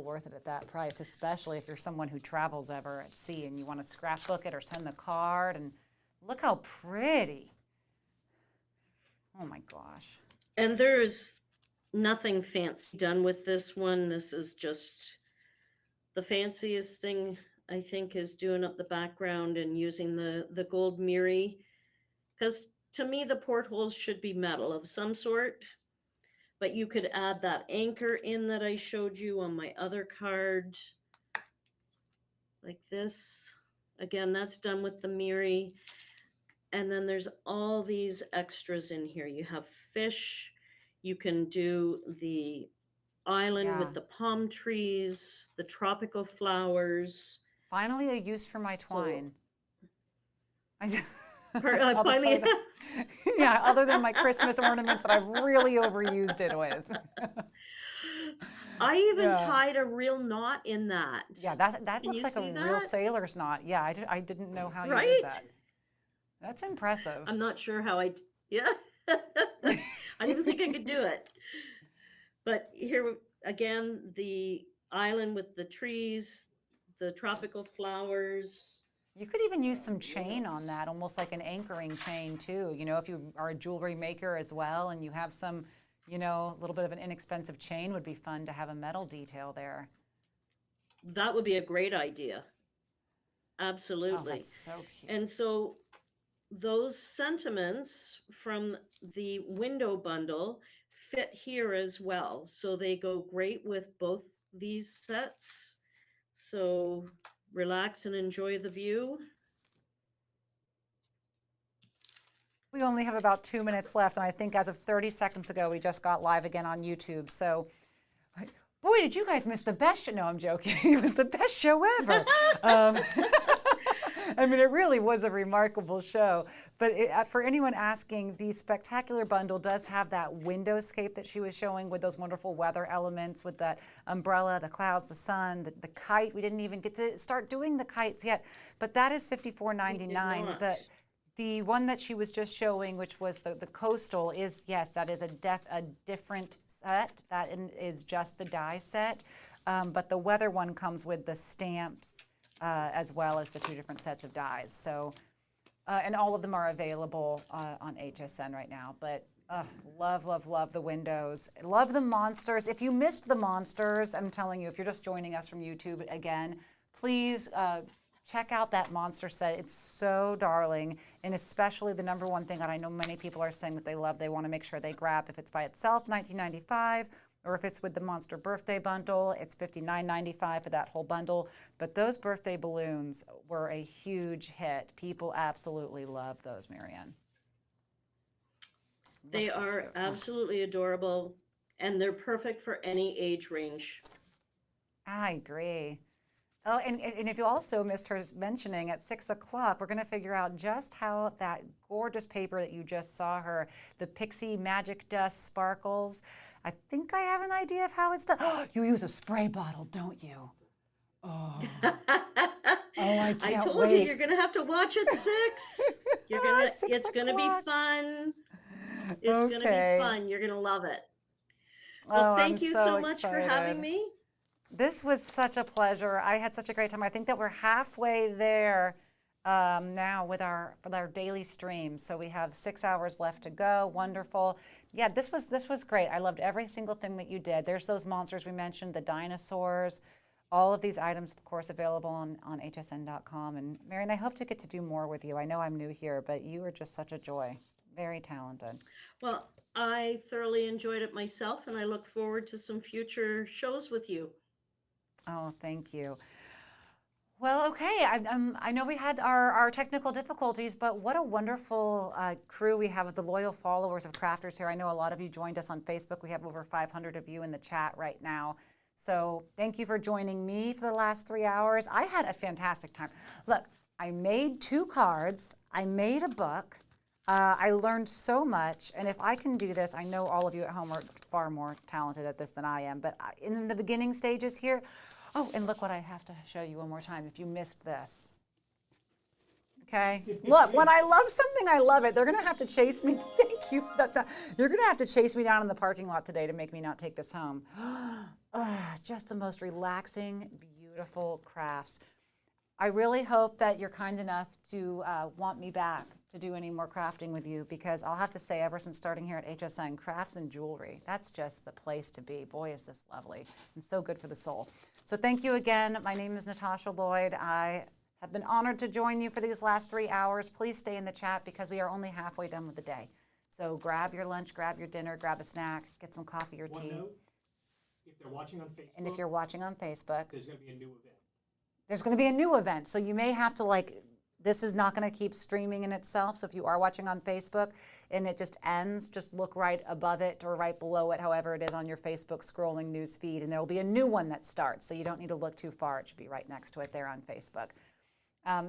worth it at that price, especially if you're someone who travels ever at sea and you want to scrapbook it or send the card. And look how pretty. Oh my gosh. And there's nothing fancy done with this one. This is just the fanciest thing, I think, is doing up the background and using the gold mirror. Because to me, the portholes should be metal of some sort. But you could add that anchor in that I showed you on my other card. Like this. Again, that's done with the mirror. And then there's all these extras in here. You have fish. You can do the island with the palm trees, the tropical flowers. Finally, a use for my twine. So, finally, yeah, other than my Christmas ornaments that I've really overused it with. I even tied a real knot in that. Yeah, that looks like a real sailor's knot. Yeah, I didn't know how you did that. That's impressive. I'm not sure how I didn't think I could do it. But here again, the island with the trees, the tropical flowers. You could even use some chain on that, almost like an anchoring chain too. You know, if you are a jewelry maker as well and you have some, you know, a little bit of an inexpensive chain, would be fun to have a metal detail there. That would be a great idea. Absolutely. Oh, that's so cute. And so those sentiments from the window bundle fit here as well. So they go great with both these sets. So relax and enjoy the view. We only have about 2 minutes left, and I think as of 30 seconds ago, we just got live again on YouTube. So, boy, did you guys miss the best show? No, I'm joking. It was the best show ever. I mean, it really was a remarkable show. But for anyone asking, the Spectacular Bundle does have that windowscape that she was showing with those wonderful weather elements, with that umbrella, the clouds, the sun, the kite. We didn't even get to start doing the kites yet. But that is $54.99. The one that she was just showing, which was the coastal, is, yes, that is a different set. That is just the die set. But the weather one comes with the stamps as well as the 2 different sets of dies. So, and all of them are available on HSN right now. But love, love, love the windows. Love the monsters. If you missed the monsters, I'm telling you, if you're just joining us from YouTube again, please check out that monster set. It's so darling, and especially the number one thing that I know many people are saying that they love, they want to make sure they grab. If it's by itself, $19.95, or if it's with the Monster Birthday Bundle, it's $59.95 for that whole bundle. But those birthday balloons were a huge hit. People absolutely love those, Marianne. They are absolutely adorable, and they're perfect for any age range. I agree. Oh, and if you also missed her mentioning, at 6 o'clock, we're going to figure out just how that gorgeous paper that you just saw her, the Pixie Magic Dust Sparkles, I think I have an idea of how it's done. Oh, you use a spray bottle, don't you? Oh, I can't I told wait. you, you're going to have to watch at 6. You're gonna, it's going to be fun. It's going to be fun. You're going to love it. Well, thank you so much for having me. This was such a pleasure. I had such a great time. I think that we're halfway there now with our daily stream. So we have 6 hours left to go. Wonderful. Yeah, this was great. I loved every single thing that you did. There's those monsters we mentioned, the dinosaurs. All of these items, of course, available on hsn.com. And Marianne, I hope to get to do more with you. I know I'm new here, but you are just such a joy. Very talented. Well, I thoroughly enjoyed it myself, and I look forward to some future shows with you. Oh, thank you. Well, okay, I know we had our technical difficulties, but what a wonderful crew we have of the loyal followers of crafters here. I know a lot of you joined us on Facebook. We have over 500 of you in the chat right now. So thank you for joining me for the last 3 hours. I had a fantastic time. Look, I made 2 cards. I made a book. I learned so much, and if I can do this, I know all of you at home are far more talented at this than I am, but in the beginning stages here, oh, and look what I have to show you one more time if you missed this. Okay, look, when I love something, I love it. They're gonna have to chase me, thank you, you're gonna have to chase me down in the parking lot today to make me not take this home. just the most relaxing, beautiful crafts. I really hope that you're kind enough to want me back to do any more crafting with you, because I'll have to say, ever since starting here at HSN, crafts and jewelry, that's just the place to be. Boy, is this lovely and so good for the soul. So thank you again. My name is Natasha Lloyd. I have been honored to join you for these last 3 hours. Please stay in the chat because we are only halfway done with the day. So grab your lunch, grab your dinner, grab a snack, get some coffee or tea. One note, if they're watching on Facebook, and if you're watching on Facebook, there's going to be a new event. There's going to be a new event. So you may have to this is not going to keep streaming in itself. So if you are watching on Facebook and it just ends, just look right above it or right below it, however it is on your Facebook scrolling news feed, and there will be a new one that starts. So you don't need to look too far. It should be right next to it there on Facebook.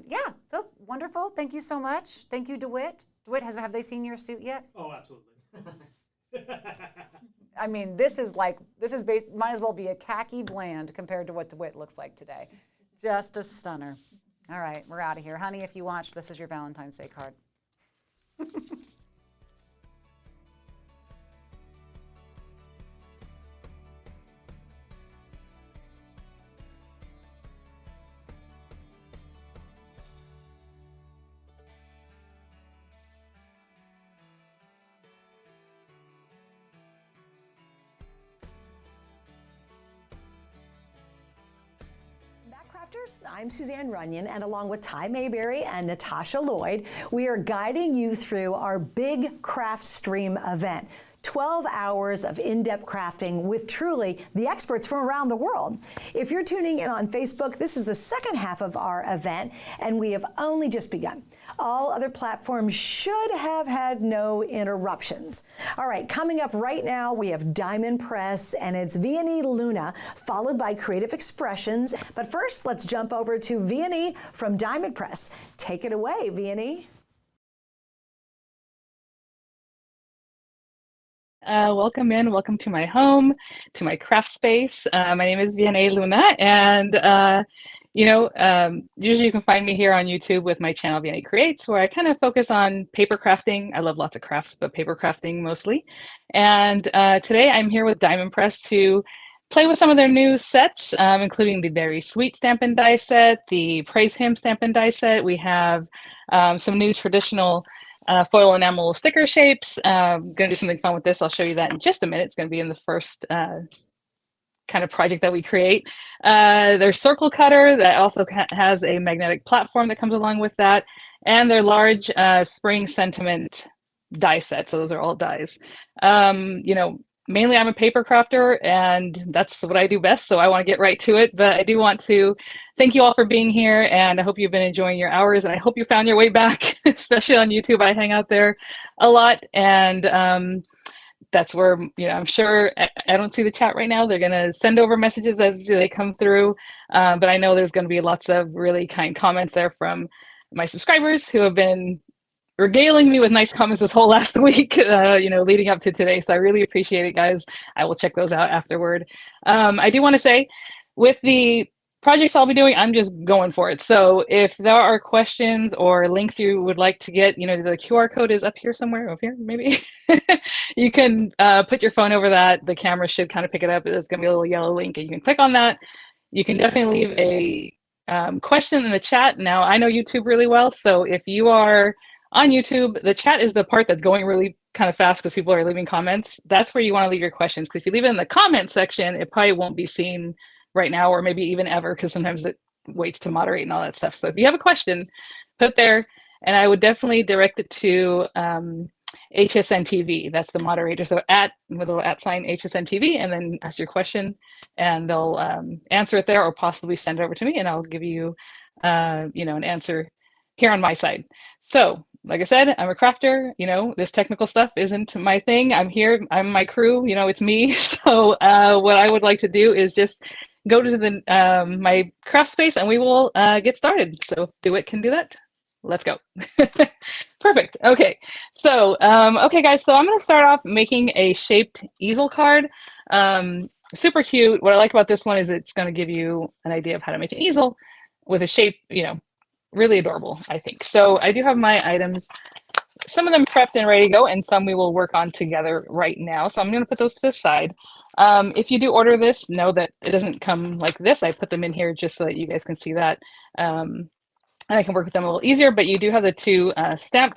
Yeah, so wonderful. Thank you so much. Thank you, DeWitt. DeWitt, have they seen your suit yet? Oh, absolutely. I mean, might as well be a khaki bland compared to what DeWitt looks like today. Just a stunner. All right, we're out of here. Honey, if you watched, this is your Valentine's Day card. Crafters, I'm Suzanne Runyon, and along with Ty Mayberry and Natasha Lloyd, we are guiding you through our big craft stream event. 12 hours of in-depth crafting with truly the experts from around the world. If you're tuning in on Facebook, this is the second half of our event, and we have only just begun. All other platforms should have had no interruptions. All right, coming up right now, we have Diamond Press, and it's Vianney Luna, followed by Creative Expressions. But first, let's jump over to Vianney from Diamond Press. Take it away, Vianney. Welcome to my home, to my craft space. My name is Vianney Luna, and usually you can find me here on YouTube with my channel Vianney Creates, where I kind of focus on paper crafting. I love lots of crafts, but paper crafting mostly. And today I'm here with Diamond Press to play with some of their new sets, including the Very Sweet Stamp and Die set, the Praise Him Stamp and Die set. We have some new traditional foil enamel sticker shapes. I'm going to do something fun with this. I'll show you that in just a minute. It's going to be in the first kind of project that we create. There's circle cutter that also has a magnetic platform that comes along with that. And their large spring sentiment die set. So those are all dies. Mainly I'm a paper crafter, and that's what I do best, so I want to get right to it. But I do want to thank you all for being here, and I hope you've been enjoying your hours, and I hope you found your way back, especially on YouTube. I hang out there a lot, and that's where, I'm sure, I don't see the chat right now. They're going to send over messages as they come through, but I know there's going to be lots of really kind comments there from my subscribers who have been regaling me with nice comments this whole last week, leading up to today. So I really appreciate it, guys. I will check those out afterward. I do want to say, with the projects I'll be doing, I'm just going for it. So if there are questions or links you would like to get, the QR code is up here somewhere, over here, maybe. You can put your phone over that. The camera should kind of pick it up. There's going to be a little yellow link, and you can click on that. You can definitely leave a question in the chat. Now, I know YouTube really well, so if you are on YouTube, the chat is the part that's going really kind of fast because people are leaving comments. That's where you want to leave your questions, because if you leave it in the comment section, it probably won't be seen right now, or maybe even ever, because sometimes it waits to moderate and all that stuff. So if you have a question, put it there, and I would definitely direct it to HSN TV. That's the moderator. So with a little @ HSN TV, and then ask your question, and they'll answer it there, or possibly send it over to me, and I'll give you an answer here on my side. So like I said, I'm a crafter. This technical stuff isn't my thing. I'm here. I'm my crew. It's me. So what I would like to do is just go to the my craft space, and we will get started. So if DeWitt can do that, let's go. Perfect. Okay. So okay, guys. So I'm going to start off making a shaped easel card. Super cute. What I like about this one is it's going to give you an idea of how to make an easel with a shape. Really adorable, I think. So I do have my items some of them prepped and ready to go, and some we will work on together right now. So I'm going to put those to the side. If you do order this, know that it doesn't come like this. I put them in here just so that you guys can see that. And I can work with them a little easier, but you do have the two stamp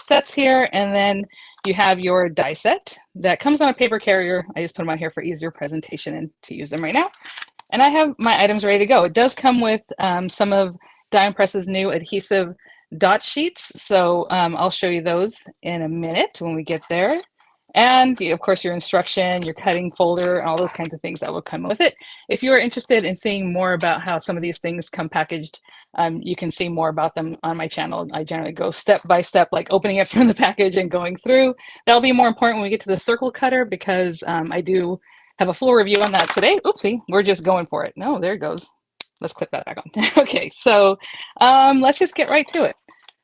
sets here, and then you have your die set that comes on a paper carrier. I just put them on here for easier presentation and to use them right now. And I have my items ready to go. It does come with some of Die Impress's new adhesive dot sheets. So I'll show you those in a minute when we get there. And of course, your instruction, your cutting folder, all those kinds of things that will come with it. If you are interested in seeing more about how some of these things come packaged, you can see more about them on my channel. I generally go step by step, like opening it from the package and going through. That'll be more important when we get to the circle cutter, because I do have a full review on that today. Oopsie, we're just going for it. No, there it goes. Let's clip that back on. Okay, so let's just get right to it.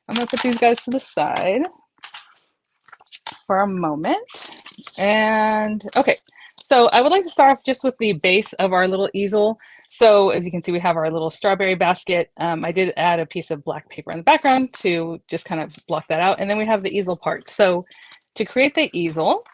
I'm gonna put these guys to the side for a moment. And okay, so I would like to start off just with the base of our little easel. So as you can see, we have our little strawberry basket. I did add a piece of black paper in the background to just kind of block that out. And then we have the easel part. So to create the easel,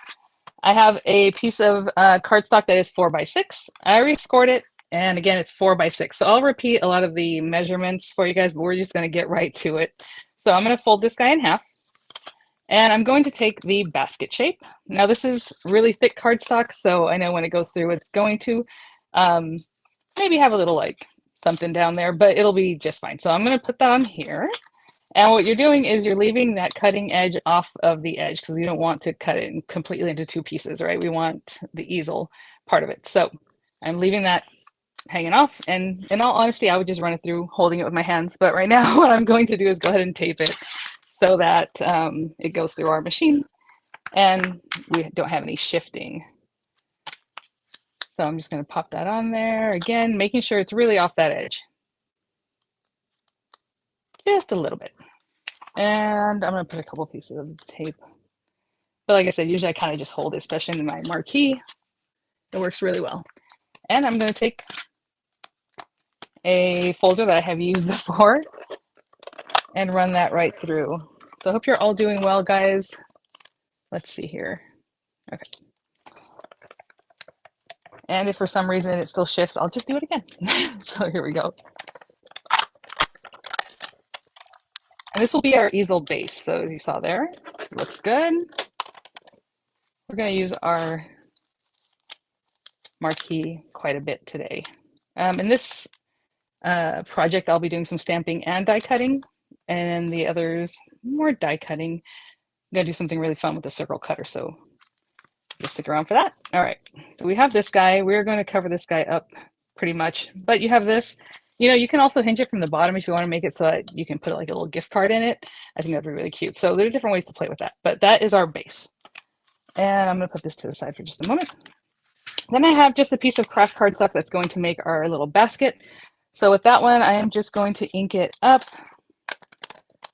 I have a piece of cardstock that is 4x6. I already scored it. And again, it's 4x6. So I'll repeat a lot of the measurements for you guys, but we're just going to get right to it. So I'm going to fold this guy in half. And I'm going to take the basket shape. Now this is really thick cardstock, so I know when it goes through, it's going to maybe have a little like something down there, but it'll be just fine. So I'm going to put that on here. And what you're doing is you're leaving that cutting edge off of the edge, because we don't want to cut it completely into two pieces, right? We want the easel part of it. So I'm leaving that hanging off. And in all honesty, I would just run it through holding it with my hands. But right now what I'm going to do is go ahead and tape it so that it goes through our machine and we don't have any shifting. So I'm just going to pop that on there again, making sure it's really off that edge. Just a little bit. And I'm going to put a couple pieces of tape. But like I said, usually I kind of just hold it, especially in my marquee. It works really well. And I'm going to take a folder that I have used before and run that right through. So I hope you're all doing well, guys. Let's see here. Okay. And if for some reason it still shifts, I'll just do it again. So here we go. And this will be our easel base. So as you saw there, looks good. We're going to use our marquee quite a bit today. In this project, I'll be doing some stamping and die cutting, and the others more die cutting. I'm going to do something really fun with the circle cutter, so just stick around for that. All right, so we have this guy. We're going to cover this guy up pretty much, but you have this. You know, you can also hinge it from the bottom if you want to make it so that you can put like a little gift card in it. I think that'd be really cute. So there are different ways to play with that, but that is our base. And I'm going to put this to the side for just a moment. Then I have just a piece of craft cardstock that's going to make our little basket. So with that one, I am just going to ink it up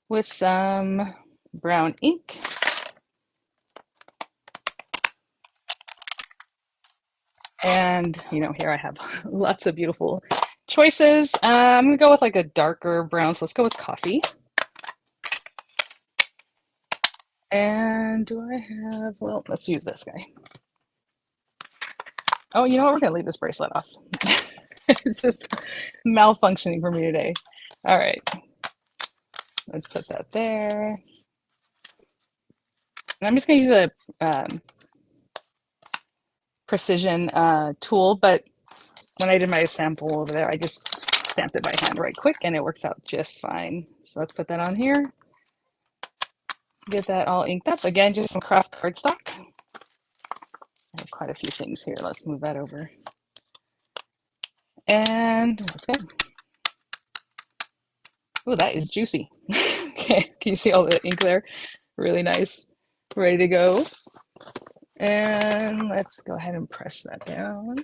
with some brown ink. And, you know, here I have lots of beautiful choices. I'm going to go with like a darker brown. So let's go with coffee. And do I have, well, let's use this guy. Oh, you know what? We're going to leave this bracelet off. It's just malfunctioning for me today. All right. Let's put that there. And I'm just going to use a precision tool, but when I did my sample over there, I just stamped it by hand right quick and it works out just fine. So let's put that on here. Get that all inked up. Again, just some craft cardstock. I have quite a few things here. Let's move that over. And let's go. Oh, that is juicy. Okay, can you see all the ink there? Really nice. Ready to go. And let's go ahead and press that down.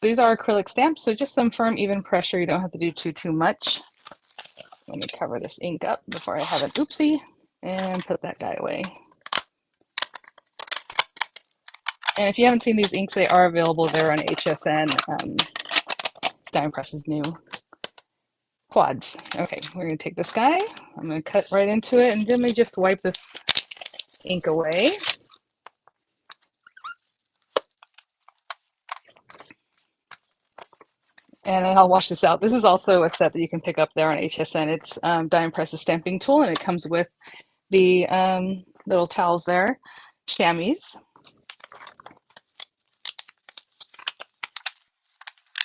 These are acrylic stamps, so just some firm, even pressure. You don't have to do too much. Let me cover this ink up before I have an oopsie and put that guy away. And if you haven't seen these inks, they are available there on HSN. Die Impress is new. quads. Okay, we're gonna take this guy. I'm gonna cut right into it, and let me just wipe this ink away. And I'll wash this out. This is also a set that you can pick up there on HSN. It's Diamond Press's stamping tool, and it comes with the little towels there, chamois.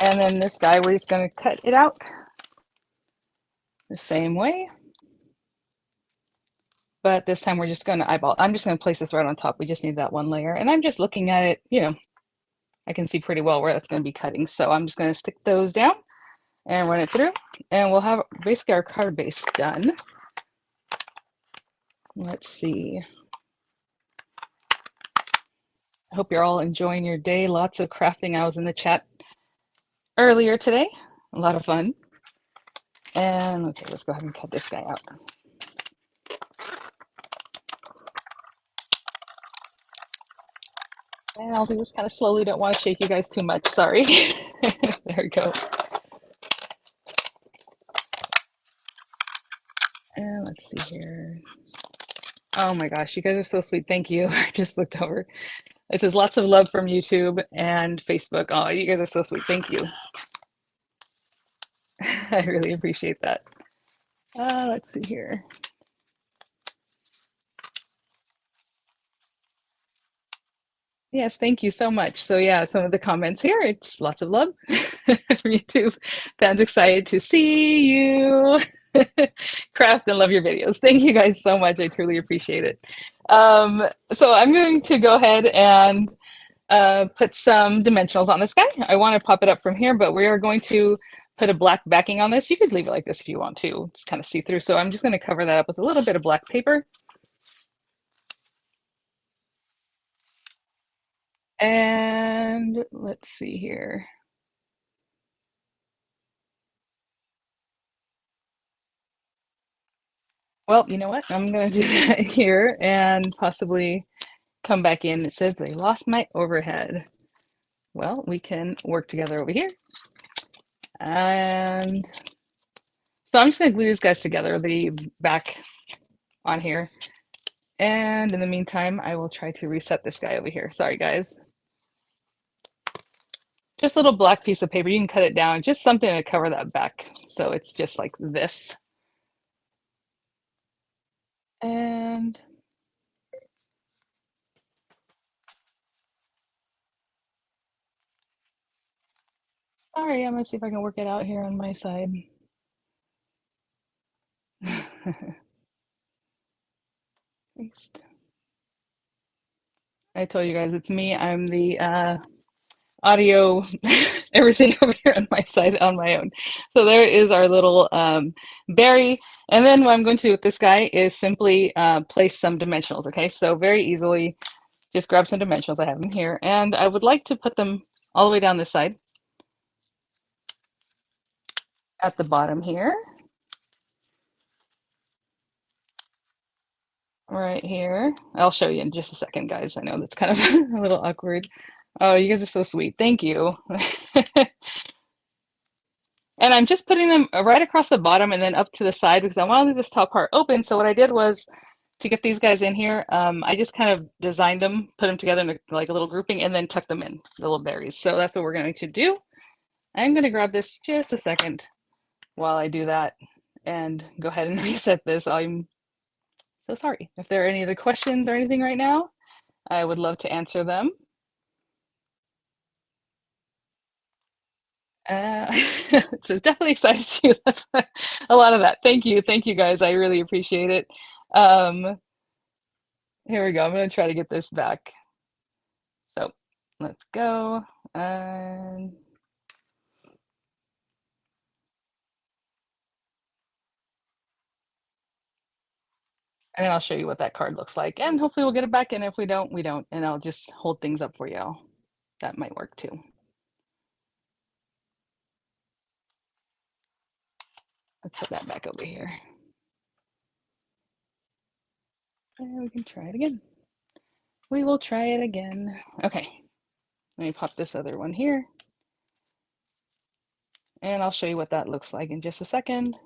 And then this guy, we're just going to cut it out the same way. But this time we're just going to eyeball. I'm just going to place this right on top. We just need that one layer. And I'm just looking at it, you know, I can see pretty well where that's going to be cutting. So I'm just going to stick those down and run it through. And we'll have basically our card base done. Let's see. I hope you're all enjoying your day. Lots of crafting. I was in the chat earlier today. A lot of fun. And okay, let's go ahead and cut this guy out. And I'll do this kind of slowly. Don't want to shake you guys too much. Sorry. There we go. And let's see here. Oh my gosh, you guys are so sweet. Thank you. I just looked over. It says lots of love from YouTube and Facebook. Oh, you guys are so sweet. Thank you. I really appreciate that. Let's see here. Yes, thank you so much. So yeah, some of the comments here, it's lots of love from YouTube. Fans excited to see you. Craft and love your videos. Thank you guys so much. I truly appreciate it. So I'm going to go ahead and put some dimensionals on this guy. I want to pop it up from here, but we are going to put a black backing on this. You could leave it like this if you want to. It's kind of see-through. So I'm just going to cover that up with a little bit of black paper. And let's see here. Well, you know what? I'm going to do that here and possibly come back in. It says they lost my overhead. Well, we can work together over here. And so I'm just going to glue these guys together, the back on here. And in the meantime, I will try to reset this guy over here. Sorry, guys. Just a little black piece of paper. You can cut it down, just something to cover that back. So it's just like this. And sorry, I'm gonna see if I can work it out here on my side. I told you guys it's me. I'm the audio, everything over here on my side on my own. So there is our little berry. And then what I'm going to do with this guy is simply place some dimensionals. Okay, so very easily just grab some dimensionals. I have them here. And I would like to put them all the way down this side at the bottom here. Right here. I'll show you in just a second, guys. I know that's kind of a little awkward. Oh, you guys are so sweet. Thank you. And I'm just putting them right across the bottom and then up to the side because I want to leave this top part open. So what I did was to get these guys in here, I just kind of designed them, put them together in like a little grouping and then tuck them in, the little berries. So that's what we're going to do. I'm going to grab this just a second while I do that and go ahead and reset this. I'm so sorry. If there are any other questions or anything right now, I would love to answer them. It says definitely excited to see you. That's a lot of that. Thank you guys. I really appreciate it. Here we go. I'm going to try to get this back. So let's go. And then I'll show you what that card looks like. And hopefully we'll get it back. And if we don't, we don't. And I'll just hold things up for you. That might work too. Let's put that back over here. And we can try it again. We will try it again. Okay. Let me pop this other one here. And I'll show you what that looks like in just a second.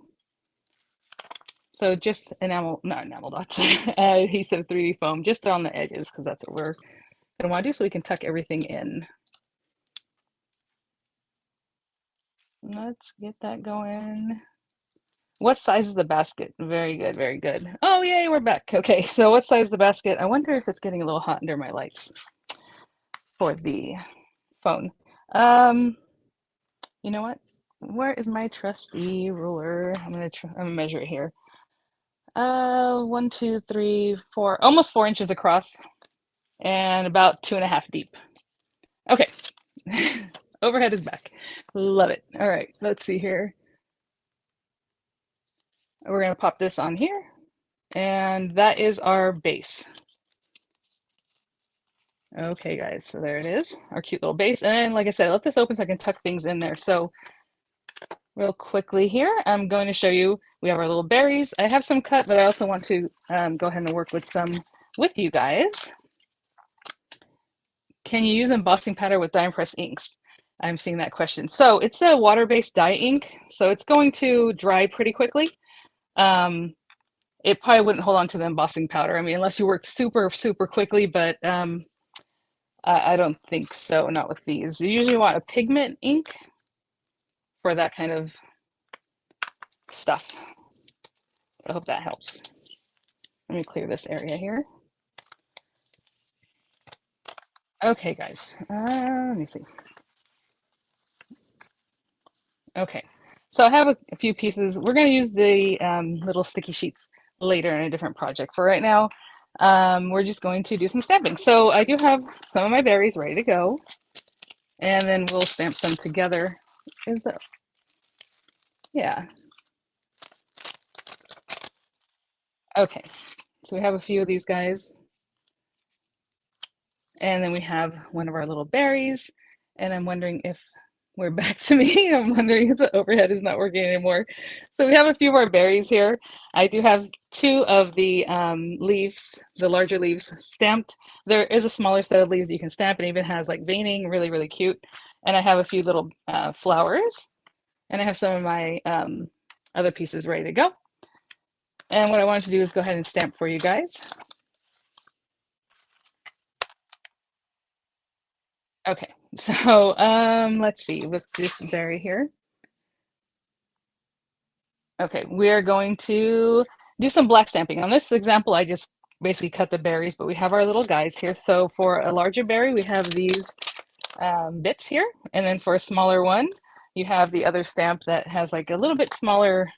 So just not enamel dots, adhesive 3D foam just on the edges, because that's what we're gonna want to do so we can tuck everything in. Let's get that going. What size is the basket? Very good, very good. Oh, yay, we're back. Okay, so what size is the basket? I wonder if it's getting a little hot under my lights for the phone. You know what? Where is my trusty ruler? I'm gonna measure it here. 1, 2, 3, 4, almost 4 inches across and about 2.5 deep. Okay. Overhead is back. Love it. All right, let's see here. We're gonna pop this on here, and that is our base. Okay, guys, so there it is, our cute little base. And like I said, I left this open so I can tuck things in there. So real quickly here, I'm going to show you, we have our little berries. I have some cut, but I also want to go ahead and work with some with you guys. Can you use embossing powder with dye and press inks? I'm seeing that question. So it's a water-based dye ink, so it's going to dry pretty quickly. It probably wouldn't hold on to the embossing powder. I mean, unless you worked super, super quickly, but I don't think so, not with these. You usually want a pigment ink for that kind of stuff. I hope that helps. Let me clear this area here. Okay, guys, let me see. Okay, so I have a few pieces. We're going to use the little sticky sheets later in a different project. For right now, we're just going to do some stamping. So I do have some of my berries ready to go, and then we'll stamp them together. Is that? Yeah. Okay, so we have a few of these guys. And then we have one of our little berries, and I'm wondering if we're back to me. I'm wondering if the overhead is not working anymore. So we have a few more berries here. I do have 2 of the leaves, the larger leaves stamped. There is a smaller set of leaves that you can stamp, and even has like veining, really, really cute. And I have a few little flowers, and I have some of my other pieces ready to go. And what I wanted to do is go ahead and stamp for you guys. Okay, so let's see, with this berry here. Okay, we are going to do some black stamping. On this example, I just basically cut the berries, but we have our little guys here. So for a larger berry, we have these bits here. And then for a smaller one, you have the other stamp that has like a little bit smaller,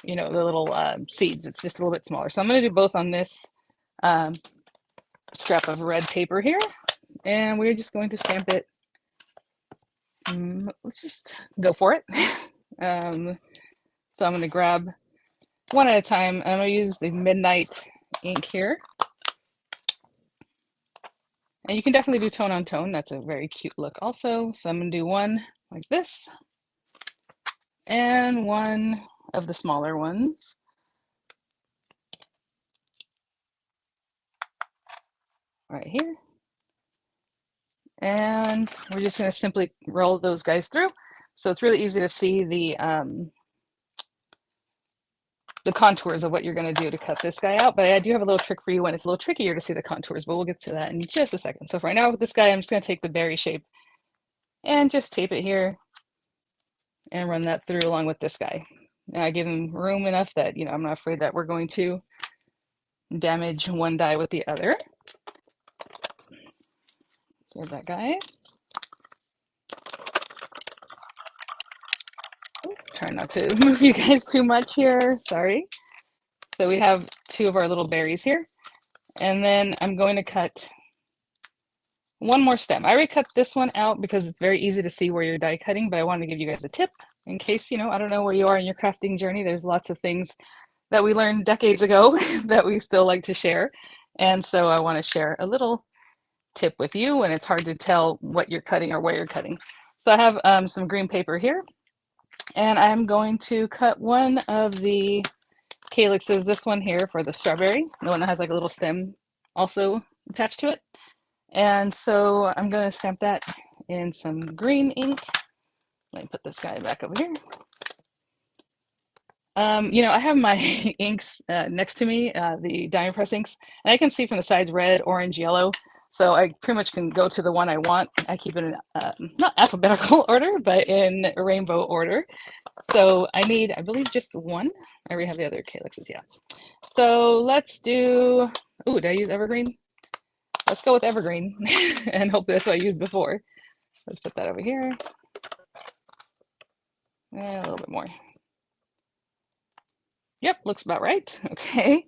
you know, the little seeds. It's just a little bit smaller. So I'm going to do both on this scrap of red paper here. And we're just going to stamp it. Let's just go for it. So I'm going to grab one at a time. I'm going to use the Midnight ink here. And you can definitely do tone on tone. That's a very cute look also. So I'm going to do one like this. And one of the smaller ones. Right here. And we're just going to simply roll those guys through. So it's really easy to see the contours of what you're going to do to cut this guy out. But I do have a little trick for you when it's a little trickier to see the contours, but we'll get to that in just a second. So for right now with this guy, I'm just going to take the berry shape and just tape it here and run that through along with this guy. Now I give him room enough that, you know, I'm not afraid that we're going to damage one die with the other. Here's that guy. Oh, try not to move you guys too much here. Sorry. So we have 2 of our little berries here. And then I'm going to cut one more stem. I already cut this one out because it's very easy to see where you're die cutting, but I wanted to give you guys a tip in case, you know, I don't know where you are in your crafting journey. There's lots of things that we learned decades ago that we still like to share. And so I want to share a little tip with you when it's hard to tell what you're cutting or where you're cutting. So I have some green paper here, and I'm going to cut one of the calyxes, this one here for the strawberry, the one that has like a little stem also attached to it. And so I'm going to stamp that in some green ink. Let me put this guy back over here. You know, I have my inks next to me, the Diamond Press inks, and I can see from the sides red, orange, yellow. So I pretty much can go to the one I want. I keep it in not alphabetical order, but in rainbow order. So I need, I believe, just one. I already have the other calyxes, yeah. So let's do, ooh, did I use evergreen? Let's go with evergreen and hope that's what I used before. Let's put that over here. And a little bit more. Yep, looks about right. Okay.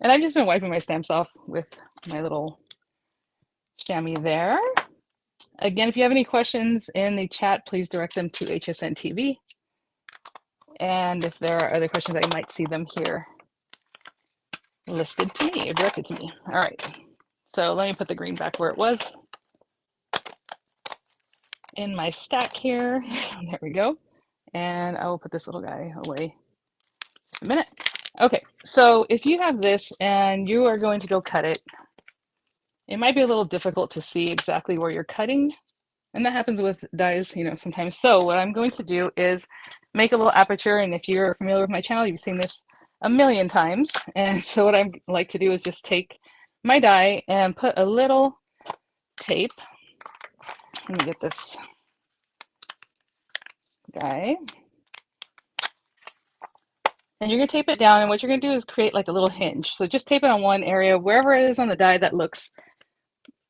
And I've just been wiping my stamps off with my little chamois there. Again, if you have any questions in the chat, please direct them to HSN TV. And if there are other questions, I might see them here listed to me or directed to me. All right. So let me put the green back where it was in my stack here. There we go. And I will put this little guy away in a minute. Okay, so if you have this and you are going to go cut it, it might be a little difficult to see exactly where you're cutting. And that happens with dies, you know, sometimes. So what I'm going to do is make a little aperture. And if you're familiar with my channel, you've seen this a million times. And so what I like to do is just take my die and put a little tape. Let me get this guy. And you're gonna tape it down, and what you're gonna do is create like a little hinge. So just tape it on one area, wherever it is on the die that looks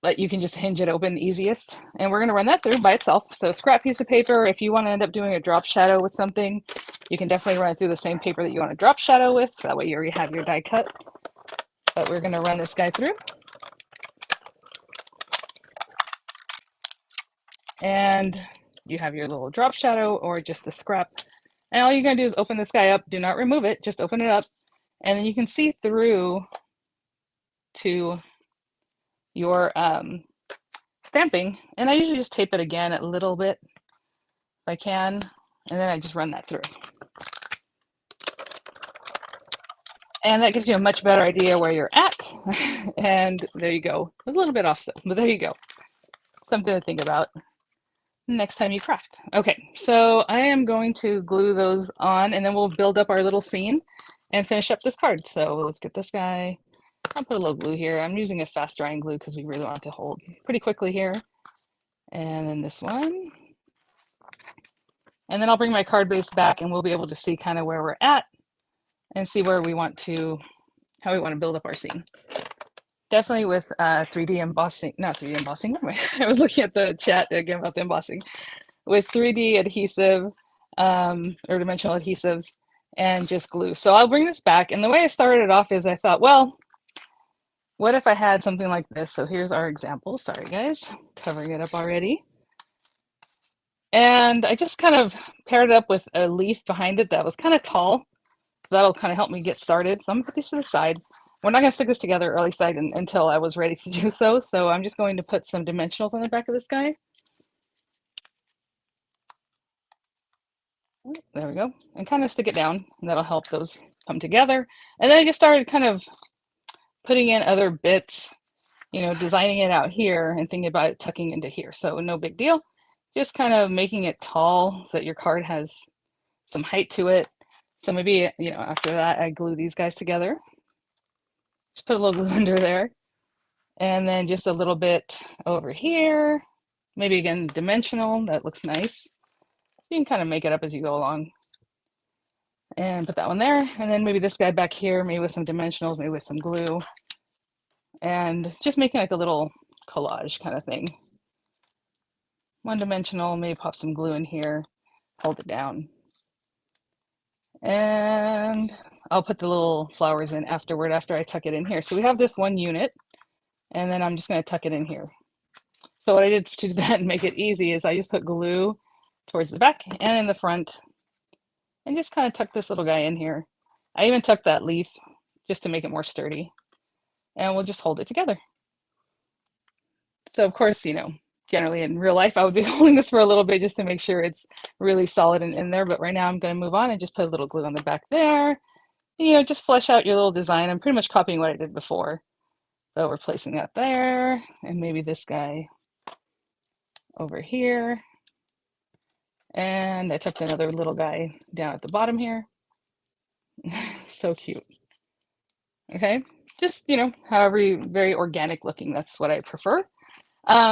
like you can just hinge it open easiest. And we're gonna run that through by itself. So scrap piece of paper, if you wanna end up doing a drop shadow with something, you can definitely run it through the same paper that you wanna drop shadow with. So that way you already have your die cut. But we're gonna run this guy through. And you have your little drop shadow or just the scrap. And all you're gonna do is open this guy up. Do not remove it, just open it up. And then you can see through to your stamping. And I usually just tape it again a little bit if I can. And then I just run that through. And that gives you a much better idea where you're at. And there you go. It was a little bit off still, but there you go. Something to think about next time you craft. Okay, so I am going to glue those on, and then we'll build up our little scene and finish up this card. So let's get this guy. I'll put a little glue here. I'm using a fast drying glue because we really want it to hold pretty quickly here. And then this one. And then I'll bring my card base back and we'll be able to see kind of where we're at and see where we want to, how we want to build up our scene. Definitely with 3D embossing, not 3D embossing, I was looking at the chat again about the embossing. With 3D adhesive or dimensional adhesives and just glue. So I'll bring this back. And the way I started it off is I thought, well, what if I had something like this? So here's our example. Sorry, guys, covering it up already. And I just kind of paired it up with a leaf behind it that was kind of tall. So that'll kind of help me get started. So I'm gonna put these to the side. We're not gonna stick this together, or at least I didn't until I was ready to do so. So I'm just going to put some dimensionals on the back of this guy. There we go. And kind of stick it down, and that'll help those come together. And then I just started kind of putting in other bits, you know, designing it out here and thinking about it tucking into here. So no big deal. Just kind of making it tall so that your card has some height to it. So maybe, you know, after that, I glue these guys together. Just put a little glue under there. And then just a little bit over here. Maybe again, dimensional, that looks nice. You can kind of make it up as you go along. And put that one there. And then maybe this guy back here, maybe with some dimensionals, maybe with some glue. And just making like a little collage kind of thing. One dimensional, maybe pop some glue in here, hold it down. And I'll put the little flowers in afterward after I tuck it in here. So we have this one unit, and then I'm just going to tuck it in here. So what I did to that and make it easy is I just put glue towards the back and in the front and just kind of tuck this little guy in here. I even tucked that leaf just to make it more sturdy, and we'll just hold it together. So of course, you know, generally in real life, I would be holding this for a little bit just to make sure it's really solid and in there. But right now I'm going to move on and just put a little glue on the back there. And, you know, just flesh out your little design. I'm pretty much copying what I did before. So we're placing that there, and maybe this guy over here. And I tucked another little guy down at the bottom here. So cute. Okay, just, you know, however, very organic looking, that's what I prefer.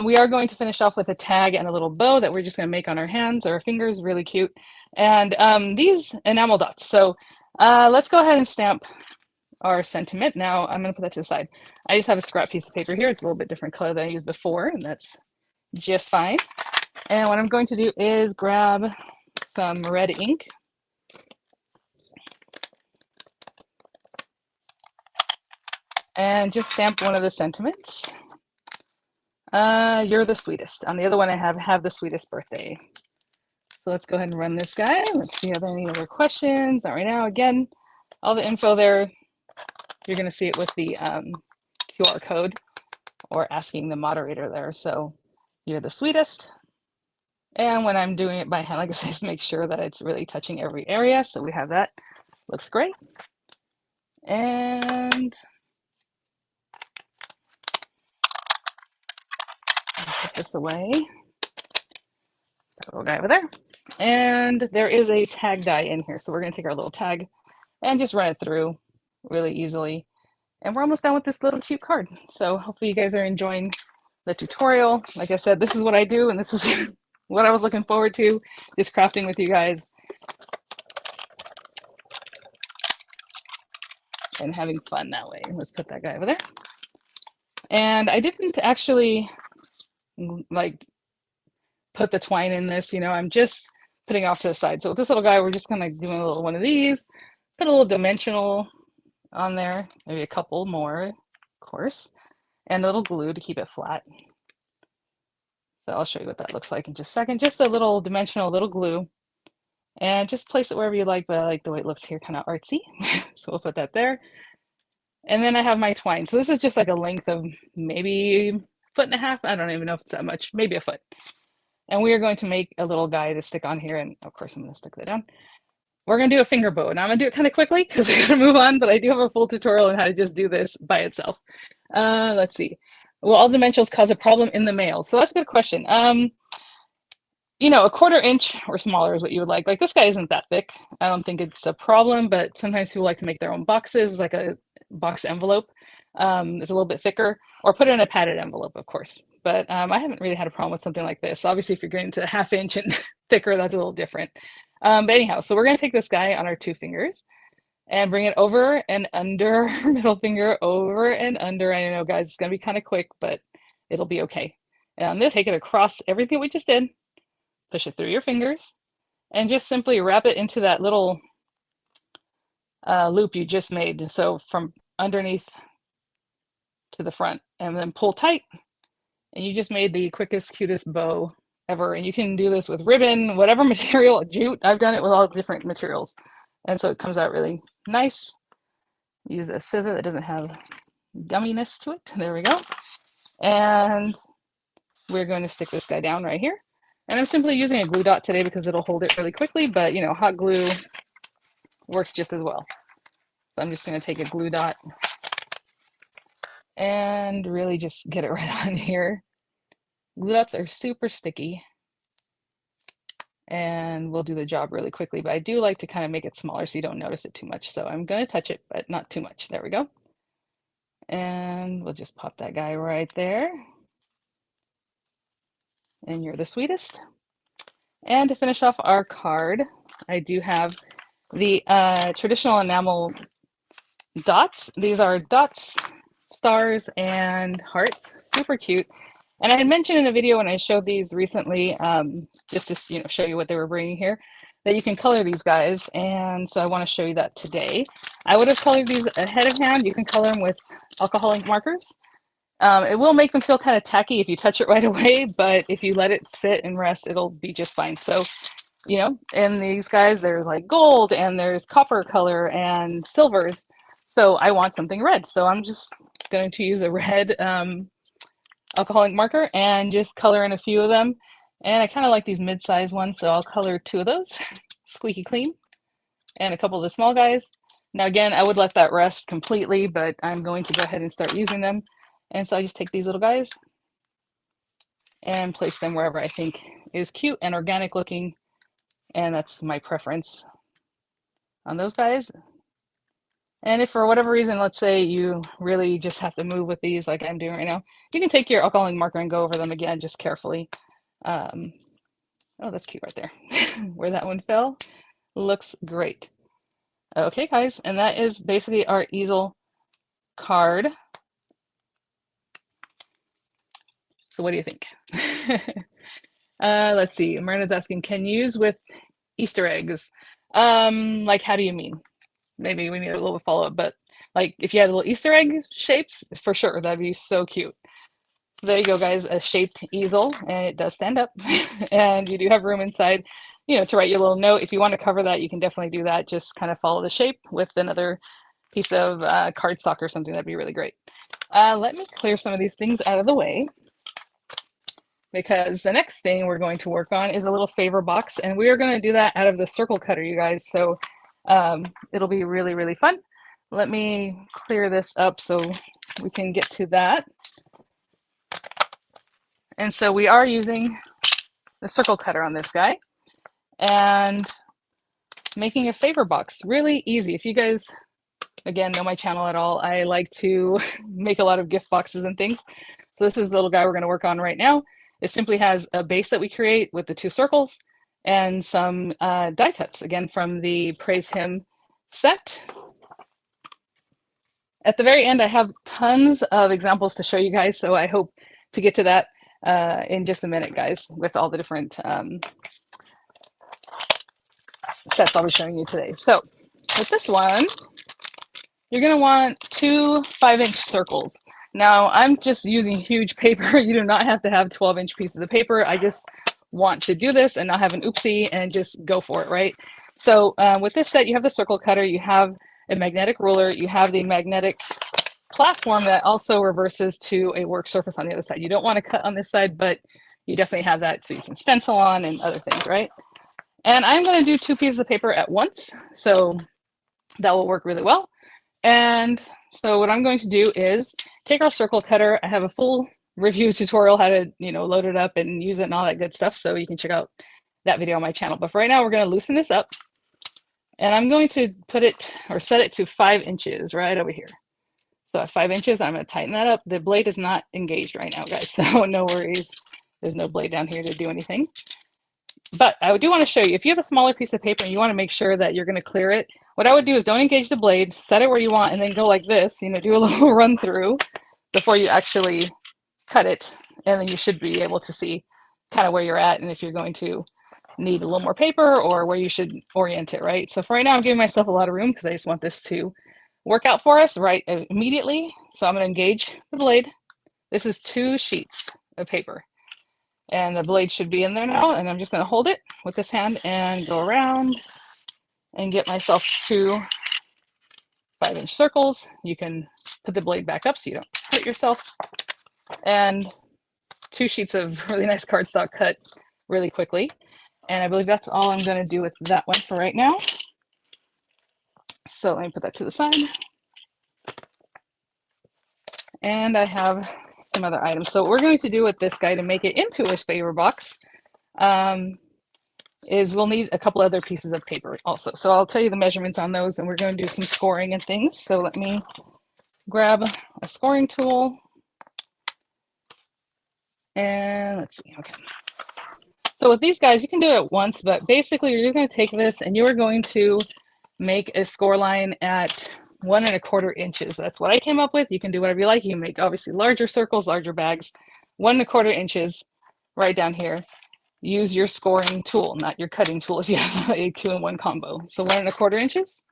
We are going to finish off with a tag and a little bow that we're just going to make on our hands or our fingers, really cute. And these enamel dots. So let's go ahead and stamp our sentiment. Now I'm going to put that to the side. I just have a scrap piece of paper here. It's a little bit different color than I used before, and that's just fine. And what I'm going to do is grab some red ink. And just stamp one of the sentiments. You're the sweetest. On the other one, I have the sweetest birthday. So let's go ahead and run this guy. Let's see, are there any other questions? Not right now. Again, all the info there, you're going to see it with the QR code or asking the moderator there. So you're the sweetest. And when I'm doing it by hand, like I said, just make sure that it's really touching every area. So we have that. Looks great. And put this away. That little guy over there. And there is a tag die in here. So we're going to take our little tag and just run it through really easily. And we're almost done with this little cute card. So hopefully you guys are enjoying the tutorial. Like I said, this is what I do, and this is what I was looking forward to, just crafting with you guys and having fun that way. Let's put that guy over there. And I didn't actually like put the twine in this, you know, I'm just putting off to the side. So with this little guy, we're just kind of doing a little one of these, put a little dimensional on there, maybe a couple more, of course, and a little glue to keep it flat. So I'll show you what that looks like in just a second. Just a little dimensional, little glue, and just place it wherever you like, but I like the way it looks here, kind of artsy. So we'll put that there. And then I have my twine. So this is just like a length of maybe 1.5 feet. I don't even know if it's that much, maybe a foot. And we are going to make a little guy to stick on here. And of course, I'm going to stick that down. We're going to do a finger bow. Now I'm going to do it kind of quickly because I'm going to move on, but I do have a full tutorial on how to just do this by itself. Let's see. Will all dimensionals cause a problem in the mail? So that's a good question. You know, 1/4 inch or smaller is what you would like. Like this guy isn't that thick. I don't think it's a problem, but sometimes people like to make their own boxes, like a box envelope. It's a little bit thicker, or put it in a padded envelope, of course. But I haven't really had a problem with something like this. Obviously, if you're getting to 1/2 inch and thicker, that's a little different. But anyhow, so we're going to take this guy on our 2 fingers and bring it over and under, middle finger over and under. I know, guys, it's going to be kind of quick, but it'll be okay. And I'm going to take it across everything we just did, push it through your fingers, and just simply wrap it into that little loop you just made. So from underneath to the front, and then pull tight, and you just made the quickest, cutest bow ever. And you can do this with ribbon, whatever material, jute. I've done it with all different materials. And so it comes out really nice. Use a scissor that doesn't have gumminess to it. There we go. And we're going to stick this guy down right here. And I'm simply using a glue dot today because it'll hold it really quickly, but you know, hot glue works just as well. So I'm just going to take a glue dot and really just get it right on here. Glue dots are super sticky and we'll do the job really quickly, but I do like to kind of make it smaller so you don't notice it too much. So I'm going to touch it, but not too much. There we go. And we'll just pop that guy right there. And you're the sweetest. And to finish off our card, I do have the traditional enamel dots. These are dots, stars, and hearts. Super cute. And I had mentioned in a video when I showed these recently, just to show you what they were bringing here, that you can color these guys. And so I want to show you that today. I would have colored these ahead of hand. You can color them with alcoholic markers. It will make them feel kind of tacky if you touch it right away, but if you let it sit and rest, it'll be just fine. So, you know, in these guys, there's like gold and there's copper color and silvers. So I want something red. So I'm just going to use a red alcoholic marker and just color in a few of them. And I kind of like these mid-sized ones, so I'll color 2 of those, squeaky clean, and a couple of the small guys. Now, again, I would let that rest completely, but I'm going to go ahead and start using them. And so I just take these little guys and place them wherever I think is cute and organic looking And that's my preference on those guys. And if for whatever reason, let's say you really just have to move with these like I'm doing right now, you can take your alcoholic marker and go over them again, just carefully. Oh, that's cute right there. Where that one fell, looks great. Okay, guys, and that is basically our easel card. So what do you think? Let's see, Marina's asking, can you use with Easter eggs? Like, how do you mean? Maybe we need a little follow-up, but like if you had little Easter egg shapes, for sure, that'd be so cute. There you go, guys, a shaped easel, and it does stand up. And you do have room inside, you know, to write your little note. If you want to cover that, you can definitely do that. Just kind of follow the shape with another piece of cardstock or something. That'd be really great. Let me clear some of these things out of the way, because the next thing we're going to work on is a little favor box, and we are going to do that out of the circle cutter, you guys. So it'll be really, really fun. Let me clear this up so we can get to that. And so we are using the circle cutter on this guy and making a favor box. Really easy. If you guys, again, know my channel at all, I like to make a lot of gift boxes and things. So this is the little guy we're going to work on right now. It simply has a base that we create with the 2 circles and some die cuts, again, from the Praise Him set. At the very end, I have tons of examples to show you guys, so I hope to get to that in just a minute, guys, with all the different sets I'll be showing you today. So with this one, you're going to want 2 5-inch circles. Now, I'm just using huge paper. You do not have to have 12-inch pieces of paper. I just want to do this and not have an oopsie and just go for it, right? So with this set, you have the circle cutter, you have a magnetic ruler, you have the magnetic platform that also reverses to a work surface on the other side. You don't want to cut on this side, but you definitely have that so you can stencil on and other things, right? And I'm going to do 2 pieces of paper at once, so that will work really well. And so what I'm going to do is take our circle cutter. I have a full review tutorial how to, you know, load it up and use it and all that good stuff, so you can check out that video on my channel. But for right now, we're going to loosen this up, and I'm going to put it or set it to 5 inches right over here. So at 5 inches, I'm going to tighten that up. The blade is not engaged right now, guys, so no worries. There's no blade down here to do anything. But I do want to show you, if you have a smaller piece of paper and you want to make sure that you're going to clear it, what I would do is don't engage the blade, set it where you want, and then go like this, you know, do a little run through before you actually cut it. And then you should be able to see kind of where you're at and if you're going to need a little more paper or where you should orient it, right? So for right now, I'm giving myself a lot of room because I just want this to work out for us right immediately. So I'm going to engage the blade. This is 2 sheets of paper, and the blade should be in there now. And I'm just going to hold it with this hand and go around and get myself 2 5-inch circles. You can put the blade back up so you don't hurt yourself. And 2 sheets of really nice cardstock cut really quickly. And I believe that's all I'm going to do with that one for right now. So let me put that to the side. And I have some other items. So what we're going to do with this guy to make it into a favor box is we'll need a couple other pieces of paper also. So I'll tell you the measurements on those, and we're going to do some scoring and things. So let me grab a scoring tool. And let's see, okay. So with these guys, you can do it at once, but basically you're just going to take this and you are going to make a score line at 1 1/4 inches. That's what I came up with. You can do whatever you like. You can make obviously larger circles, larger bags. 1 1/4 inches right down here. Use your scoring tool, not your cutting tool if you have a 2-in-1 combo. So 1 1/4 inches,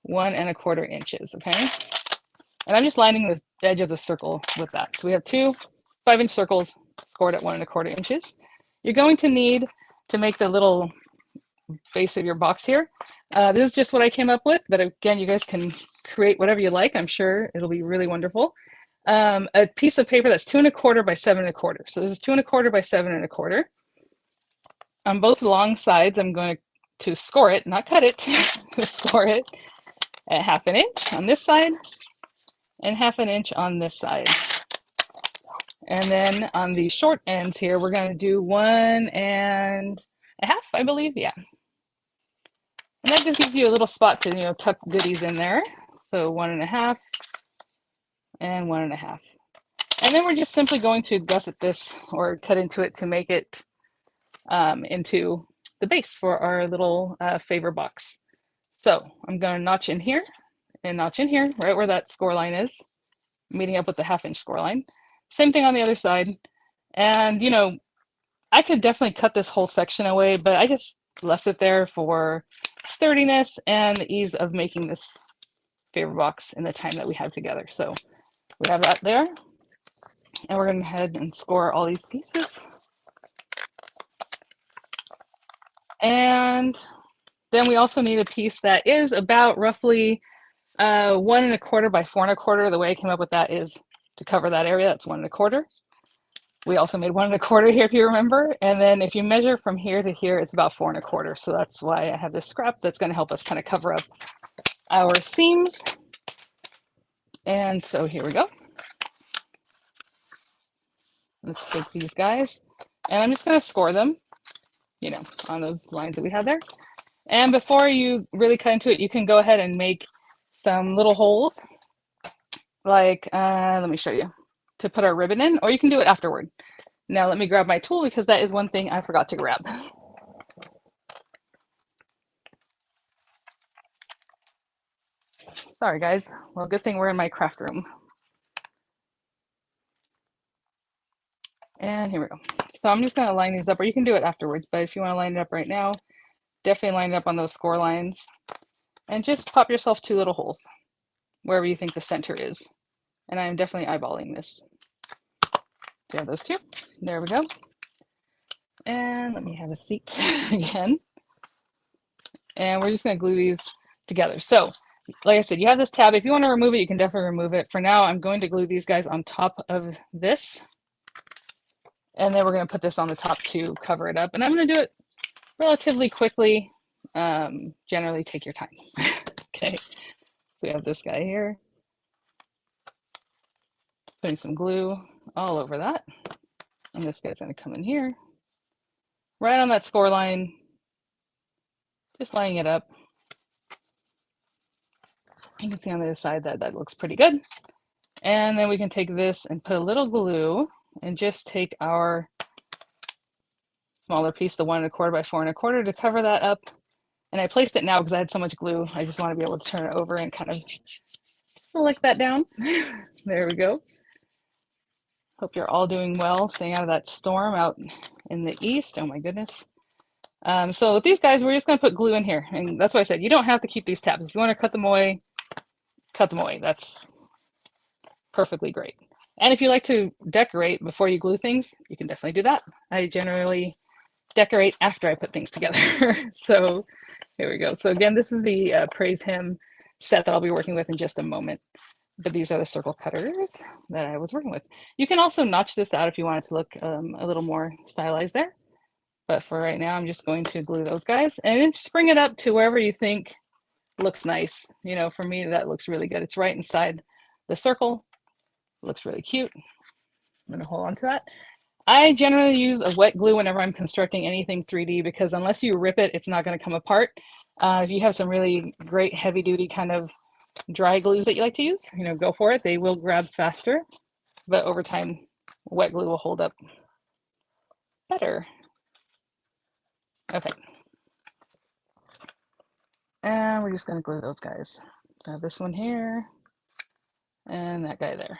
1 1/4 inches, okay? And I'm just lining the edge of the circle with that. So we have 2 5-inch circles scored at 1 1/4 inches. You're going to need to make the little base of your box here. This is just what I came up with, but again, you guys can create whatever you like. I'm sure it'll be really wonderful. A piece of paper that's 2 1/4 by 7 1/4. So this is 2 1/4 by 7 1/4. On both long sides, I'm going to score it, not cut it, score it at 1/2 inch on this side and 1/2 inch on this side. And then on the short ends here, we're going to do 1 1/2 1/2, I believe. Yeah. And that just gives you a little spot to, you know, tuck goodies in there. So 1.5 and 1.5. And then we're just simply going to gusset this or cut into it to make it into the base for our little favor box. So I'm going to notch in here and notch in here, right where that score line is, meeting up with the 1/2 inch score line. Same thing on the other side. And, you know, I could definitely cut this whole section away, but I just left it there for sturdiness and the ease of making this favor box in the time that we have together. So we have that there. And we're going to head and score all these pieces. And then we also need a piece that is about roughly 1.25 by 4.25. The way I came up with that is to cover that area, that's 1.25. We also made 1.25 here, if you remember. And then if you measure from here to here, it's about 4.25. So that's why I have this scrap that's going to help us kind of cover up our seams. And so here we go. Let's take these guys, and I'm just going to score them, you know, on those lines that we had there. And before you really cut into it, you can go ahead and make some little holes, like, let me show you, to put our ribbon in, or you can do it afterward. Now let me grab my tool because that is one thing I forgot to grab. Sorry guys, well, good thing we're in my craft room. And here we go. So I'm just going to line these up, or you can do it afterwards, but if you want to line it up right now, definitely line it up on those score lines and just pop yourself 2 little holes wherever you think the center is. And I'm definitely eyeballing this. Do you have those 2? There we go. And let me have a seat again. And we're just going to glue these together. So like I said, you have this tab. If you want to remove it, you can definitely remove it. For now, I'm going to glue these guys on top of this. And then we're going to put this on the top to cover it up. And I'm going to do it relatively quickly. Generally take your time. Okay, so we have this guy here. Putting some glue all over that. And this guy's going to come in here. Right on that score line. Just lining it up. You can see on the other side that that looks pretty good. And then we can take this and put a little glue and just take our smaller piece, the 1.25 by 4.25, to cover that up. And I placed it now because I had so much glue. I just want to be able to turn it over and kind of lick that down. There we go. Hope you're all doing well, staying out of that storm out in the east. Oh my goodness. So with these guys, we're just going to put glue in here. And that's why I said you don't have to keep these tabs. If you want to cut them away, cut them away. That's perfectly great. And if you like to decorate before you glue things, you can definitely do that. I generally decorate after I put things together. So here we go. So again, this is the Praise Him set that I'll be working with in just a moment. But these are the circle cutters that I was working with. You can also notch this out if you want it to look a little more stylized there. But for right now, I'm just going to glue those guys and then just bring it up to wherever you think looks nice. You know, for me, that looks really good. It's right inside the circle. Looks really cute. I'm gonna hold on to that. I generally use a wet glue whenever I'm constructing anything 3D because unless you rip it, it's not gonna come apart. If you have some really great heavy duty kind of dry glues that you like to use, you know, go for it. They will grab faster, but over time, wet glue will hold up better. Okay. And we're just gonna glue those guys. This one here and that guy there.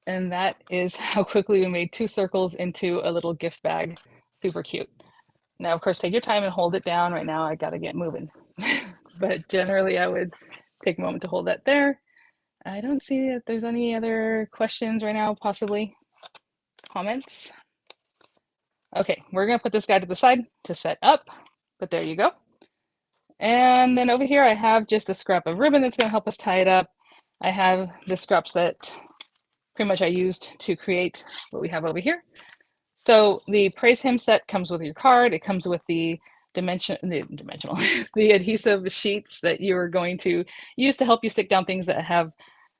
And that is how quickly we made 2 circles into a little gift bag. Super cute. Now, of course, take your time and hold it down. Right now, I gotta get moving. But generally, I would take a moment to hold that there. I don't see if there's any other questions right now, possibly comments. Okay, we're gonna put this guy to the side to set up, but there you go. And then over here, I have just a scrap of ribbon that's gonna help us tie it up. I have the scraps that pretty much I used to create what we have over here. So the Praise Him set comes with your card. It comes with the the adhesive sheets that you're going to use to help you stick down things that have,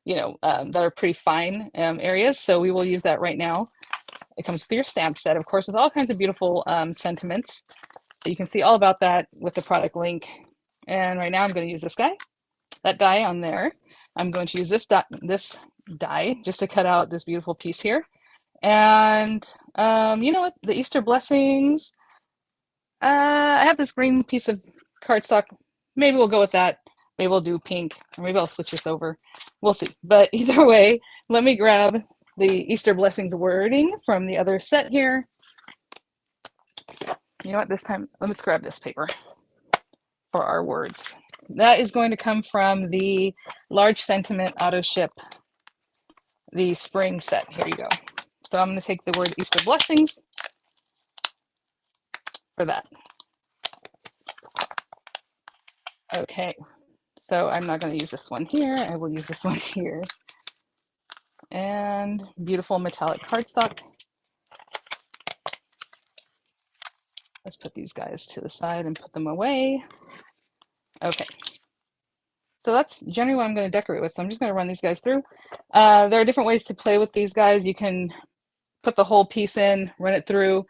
you know, that are pretty fine areas. So we will use that right now. It comes with your stamp set, of course, with all kinds of beautiful sentiments. You can see all about that with the product link. And right now I'm going to use this guy, that die on there. I'm going to use this die just to cut out this beautiful piece here. And you know what? The Easter blessings. I have this green piece of cardstock. Maybe we'll go with that. Maybe we'll do pink, or maybe I'll switch this over. We'll see. But either way, let me grab the Easter blessings wording from the other set here. You know what? This time, let's grab this paper for our words. That is going to come from the Large Sentiment Auto Ship, the spring set. Here you go. So I'm going to take the word Easter blessings for that. Okay, so I'm not going to use this one here. I will use this one here. And beautiful metallic cardstock. Let's put these guys to the side and put them away. Okay. So that's generally what I'm going to decorate with. So I'm just going to run these guys through. There are different ways to play with these guys. You can put the whole piece in, run it through,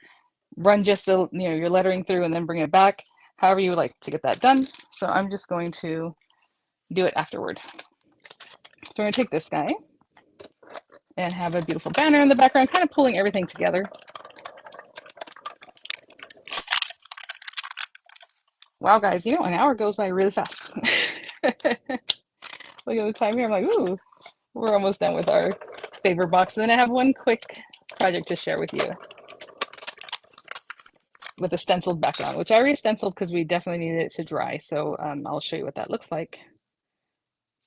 run just the, your lettering through, and then bring it back. However you would like to get that done. So I'm just going to do it afterward. So we're going to take this guy and have a beautiful banner in the background, kind of pulling everything together. Wow, guys, an hour goes by really fast. Look at the time here. I'm like, ooh, we're almost done with our favor box. And then I have one quick project to share with you with a stenciled background, which I already stenciled because we definitely needed it to dry. So I'll show you what that looks like.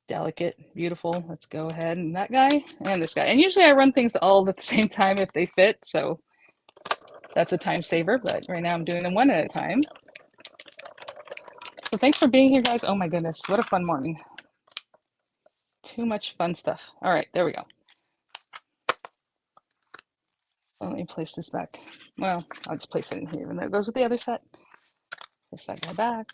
Delicate, beautiful. Let's go ahead and that guy and this guy. And usually I run things all at the same time if they fit. So that's a time saver, but right now I'm doing them one at a time. So thanks for being here, guys. Oh my goodness, what a fun morning. Too much fun stuff. All right, there we go. Let me place this back. Well, I'll just place it in here, and that goes with the other set. Place that guy back.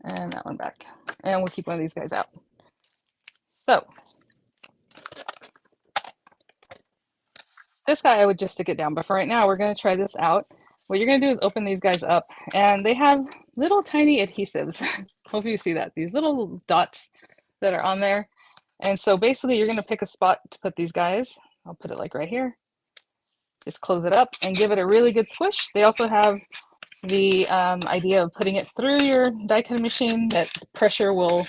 And that one back. And we'll keep one of these guys out. So, this guy I would just stick it down, but for right now, we're going to try this out. What you're going to do is open these guys up, and they have little tiny adhesives. Hopefully you see that. These little dots that are on there. And so basically you're going to pick a spot to put these guys. I'll put it like right here. Just close it up and give it a really good swish. They also have the idea of putting it through your die cutting machine, that pressure will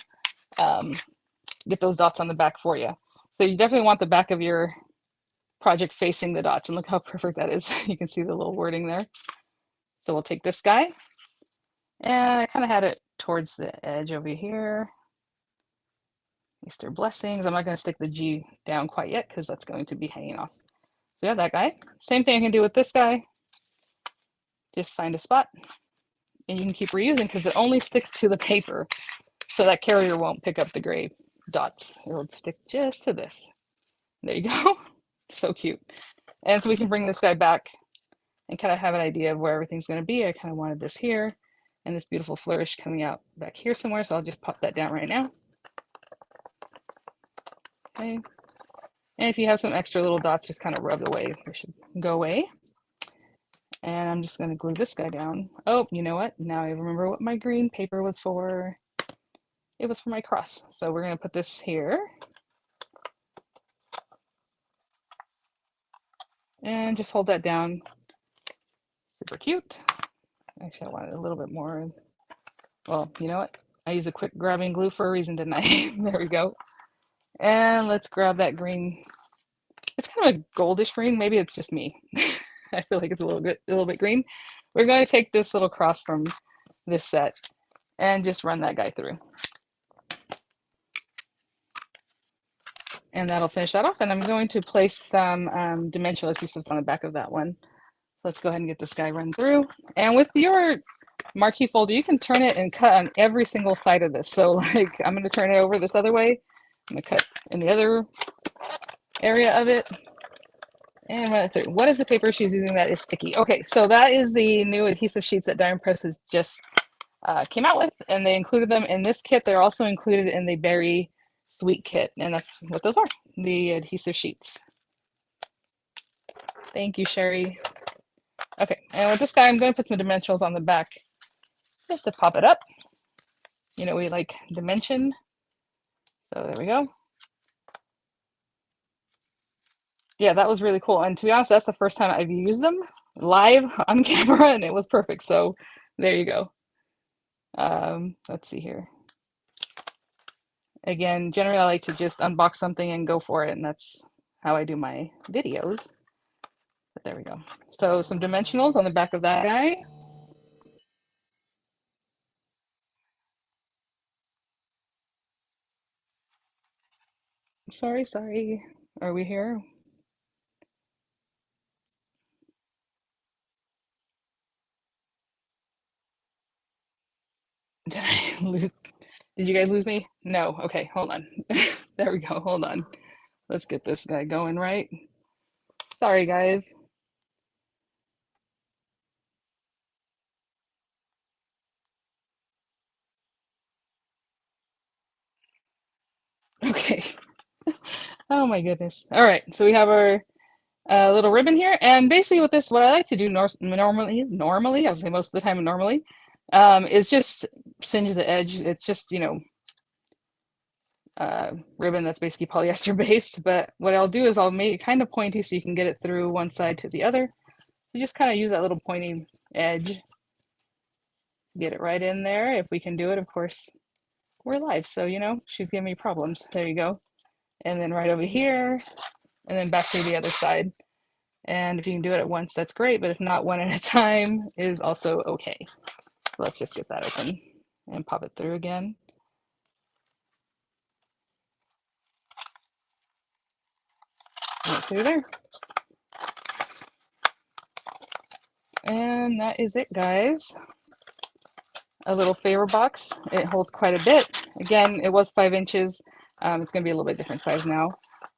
get those dots on the back for you. So you definitely want the back of your project facing the dots, and look how perfect that is. You can see the little wording there. So we'll take this guy, and I kind of had it towards the edge over here. Easter blessings. I'm not going to stick the G down quite yet because that's going to be hanging off. So we have that guy. Same thing I can do with this guy. Just find a spot, and you can keep reusing because it only sticks to the paper, so that carrier won't pick up the gray dots. It'll stick just to this. There you go. So cute. And so we can bring this guy back and kind of have an idea of where everything's going to be. I kind of wanted this here and this beautiful flourish coming out back here somewhere. So I'll just pop that down right now. Okay. And if you have some extra little dots, just kind of rub away. They should go away. And I'm just going to glue this guy down. Oh, you know what? Now I remember what my green paper was for. It was for my cross. So we're going to put this here. And just hold that down. Super cute. Actually, I wanted a little bit more. Well, you know what? I used a quick grabbing glue for a reason, didn't I? There we go. And let's grab that green. It's kind of a goldish green. Maybe it's just me. I feel like it's a little bit green. We're going to take this little cross from this set and just run that guy through. And that'll finish that off. And I'm going to place some dimensional adhesives on the back of that one. So let's go ahead and get this guy run through. And with your marquee folder, you can turn it and cut on every single side of this. So like, I'm going to turn it over this other way. I'm going to cut in the other area of it. And run it through. What is the paper she's using that is sticky? Okay, so that is the new adhesive sheets that Diamond Press has just came out with. And they included them in this kit. They're also included in the Berry Sweet kit, and that's what those are, the adhesive sheets. Thank you, Sherry. Okay, and with this guy, I'm going to put some dimensionals on the back just to pop it up. You know, we like dimension. So there we go. Yeah, that was really cool. And to be honest, that's the first time I've used them live on camera, and it was perfect. So there you go. Let's see here. Again, generally I like to just unbox something and go for it, and that's how I do my videos. But there we go. So some dimensionals on the back of that guy. Sorry. Are we here? Did I lose? Did you guys lose me? No. Okay, hold on. There we go. Hold on. Let's get this guy going right. Sorry, guys. Okay. Oh my goodness. All right. So we have our little ribbon here, and basically with this, what I like to do normally, I would say most of the time normally, is just singe the edge. It's just, you know, ribbon that's basically polyester based, but what I'll do is I'll make it kind of pointy so you can get it through one side to the other. So just kind of use that little pointy edge, get it right in there. If we can do it, of course, we're live, so you know, she's giving me problems. There you go. And then right over here, and then back to the other side. And if you can do it at once, that's great, but if not, one at a time is also okay. So let's just get that open and pop it through again. Right through there. And that is it, guys. A little favor box. It holds quite a bit. Again, it was 5 inches. It's going to be a little bit different size now.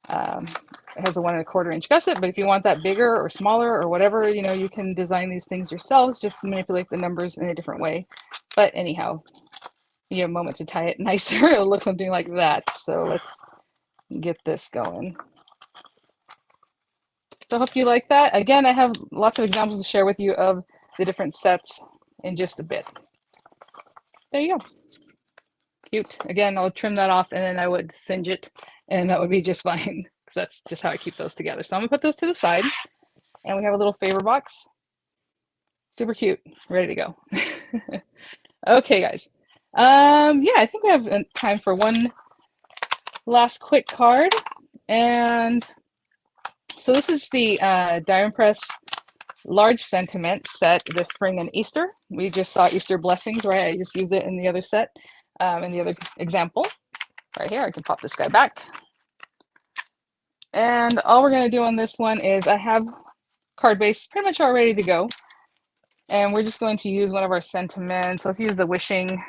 It has a 1 1/4 inch gusset, but if you want that bigger or smaller or whatever, you know, you can design these things yourselves, just manipulate the numbers in a different way. But anyhow, you have a moment to tie it nicer. It'll look something like that. So let's get this going. So I hope you like that. Again, I have lots of examples to share with you of the different sets in just a bit. There you go. Cute. Again, I'll trim that off and then I would singe it and that would be just fine because that's just how I keep those together. So I'm gonna put those to the side and we have a little favor box. Super cute, ready to go. Okay, guys. Yeah, I think we have time for one last quick card. And so this is the Diamond Press large sentiment set this spring and Easter. We just saw Easter blessings, right? I just used it in the other set, in the other example. Right here, I can pop this guy back. And all we're gonna do on this one is I have card base pretty much all ready to go. And we're just going to use one of our sentiments. Let's use the Wishing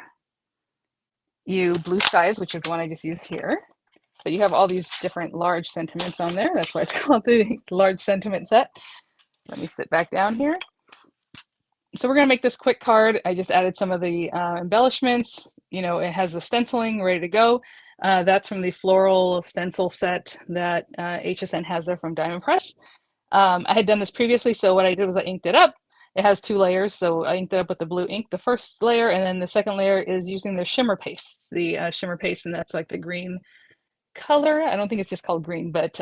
You Blue Skies, which is the one I just used here. But you have all these different large sentiments on there. That's why it's called the large sentiment set. Let me sit back down here. So we're gonna make this quick card. I just added some of the embellishments. You know, it has the stenciling ready to go. That's from the Floral stencil set that HSN has there from Diamond Press. I had done this previously, so what I did was I inked it up. It has 2 layers, so I inked it up with the blue ink, the first layer, and then the second layer is using the shimmer paste, shimmer paste, and that's like the green color. I don't think it's just called green, but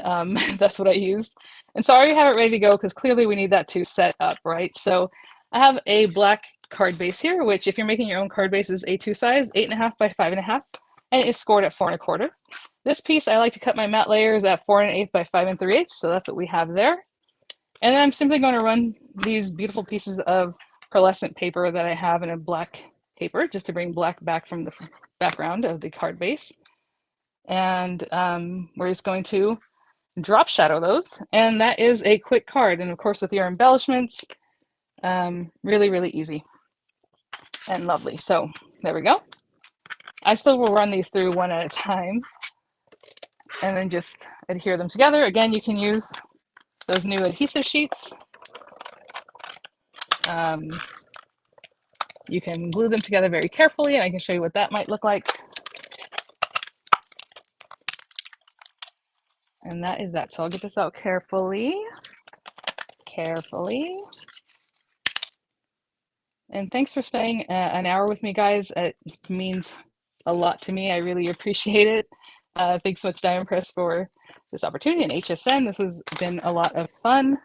that's what I used. And so I already have it ready to go because clearly we need that to set up, right? So I have a black card base here, which if you're making your own card base is A2 size, 8.5 by 5.5, and it's scored at 4 1/4. This piece, I like to cut my matte layers at 4 1/8 by 5 3/8, so that's what we have there. And then I'm simply going to run these beautiful pieces of pearlescent paper that I have in a black paper, just to bring black back from the background of the card base. And we're just going to drop shadow those, and that is a quick card. And of course, with your embellishments, really, really easy and lovely. So there we go. I still will run these through one at a time and then just adhere them together. Again, you can use those new adhesive sheets. You can glue them together very carefully, and I can show you what that might look like. And that is that. So I'll get this out carefully. carefully. And thanks for spending an hour with me, guys. It means a lot to me. I really appreciate it. Thanks so much, Diamond Press, for this opportunity, and HSN. This has been a lot of fun.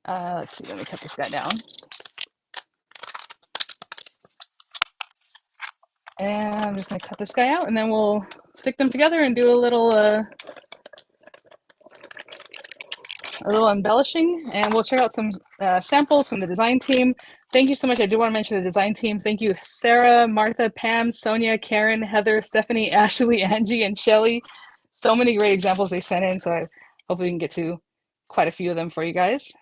Let's see, let me cut this guy down. And I'm just going to cut this guy out, and then we'll stick them together and do a little embellishing, and we'll check out some samples from the design team. Thank you so much. I do want to mention the design team. Thank you, Sarah, Martha, Pam, Sonia, Karen, Heather, Stephanie, Ashley, Angie, and Shelly. So many great examples they sent in, so I hope we can get to quite a few of them for you guys.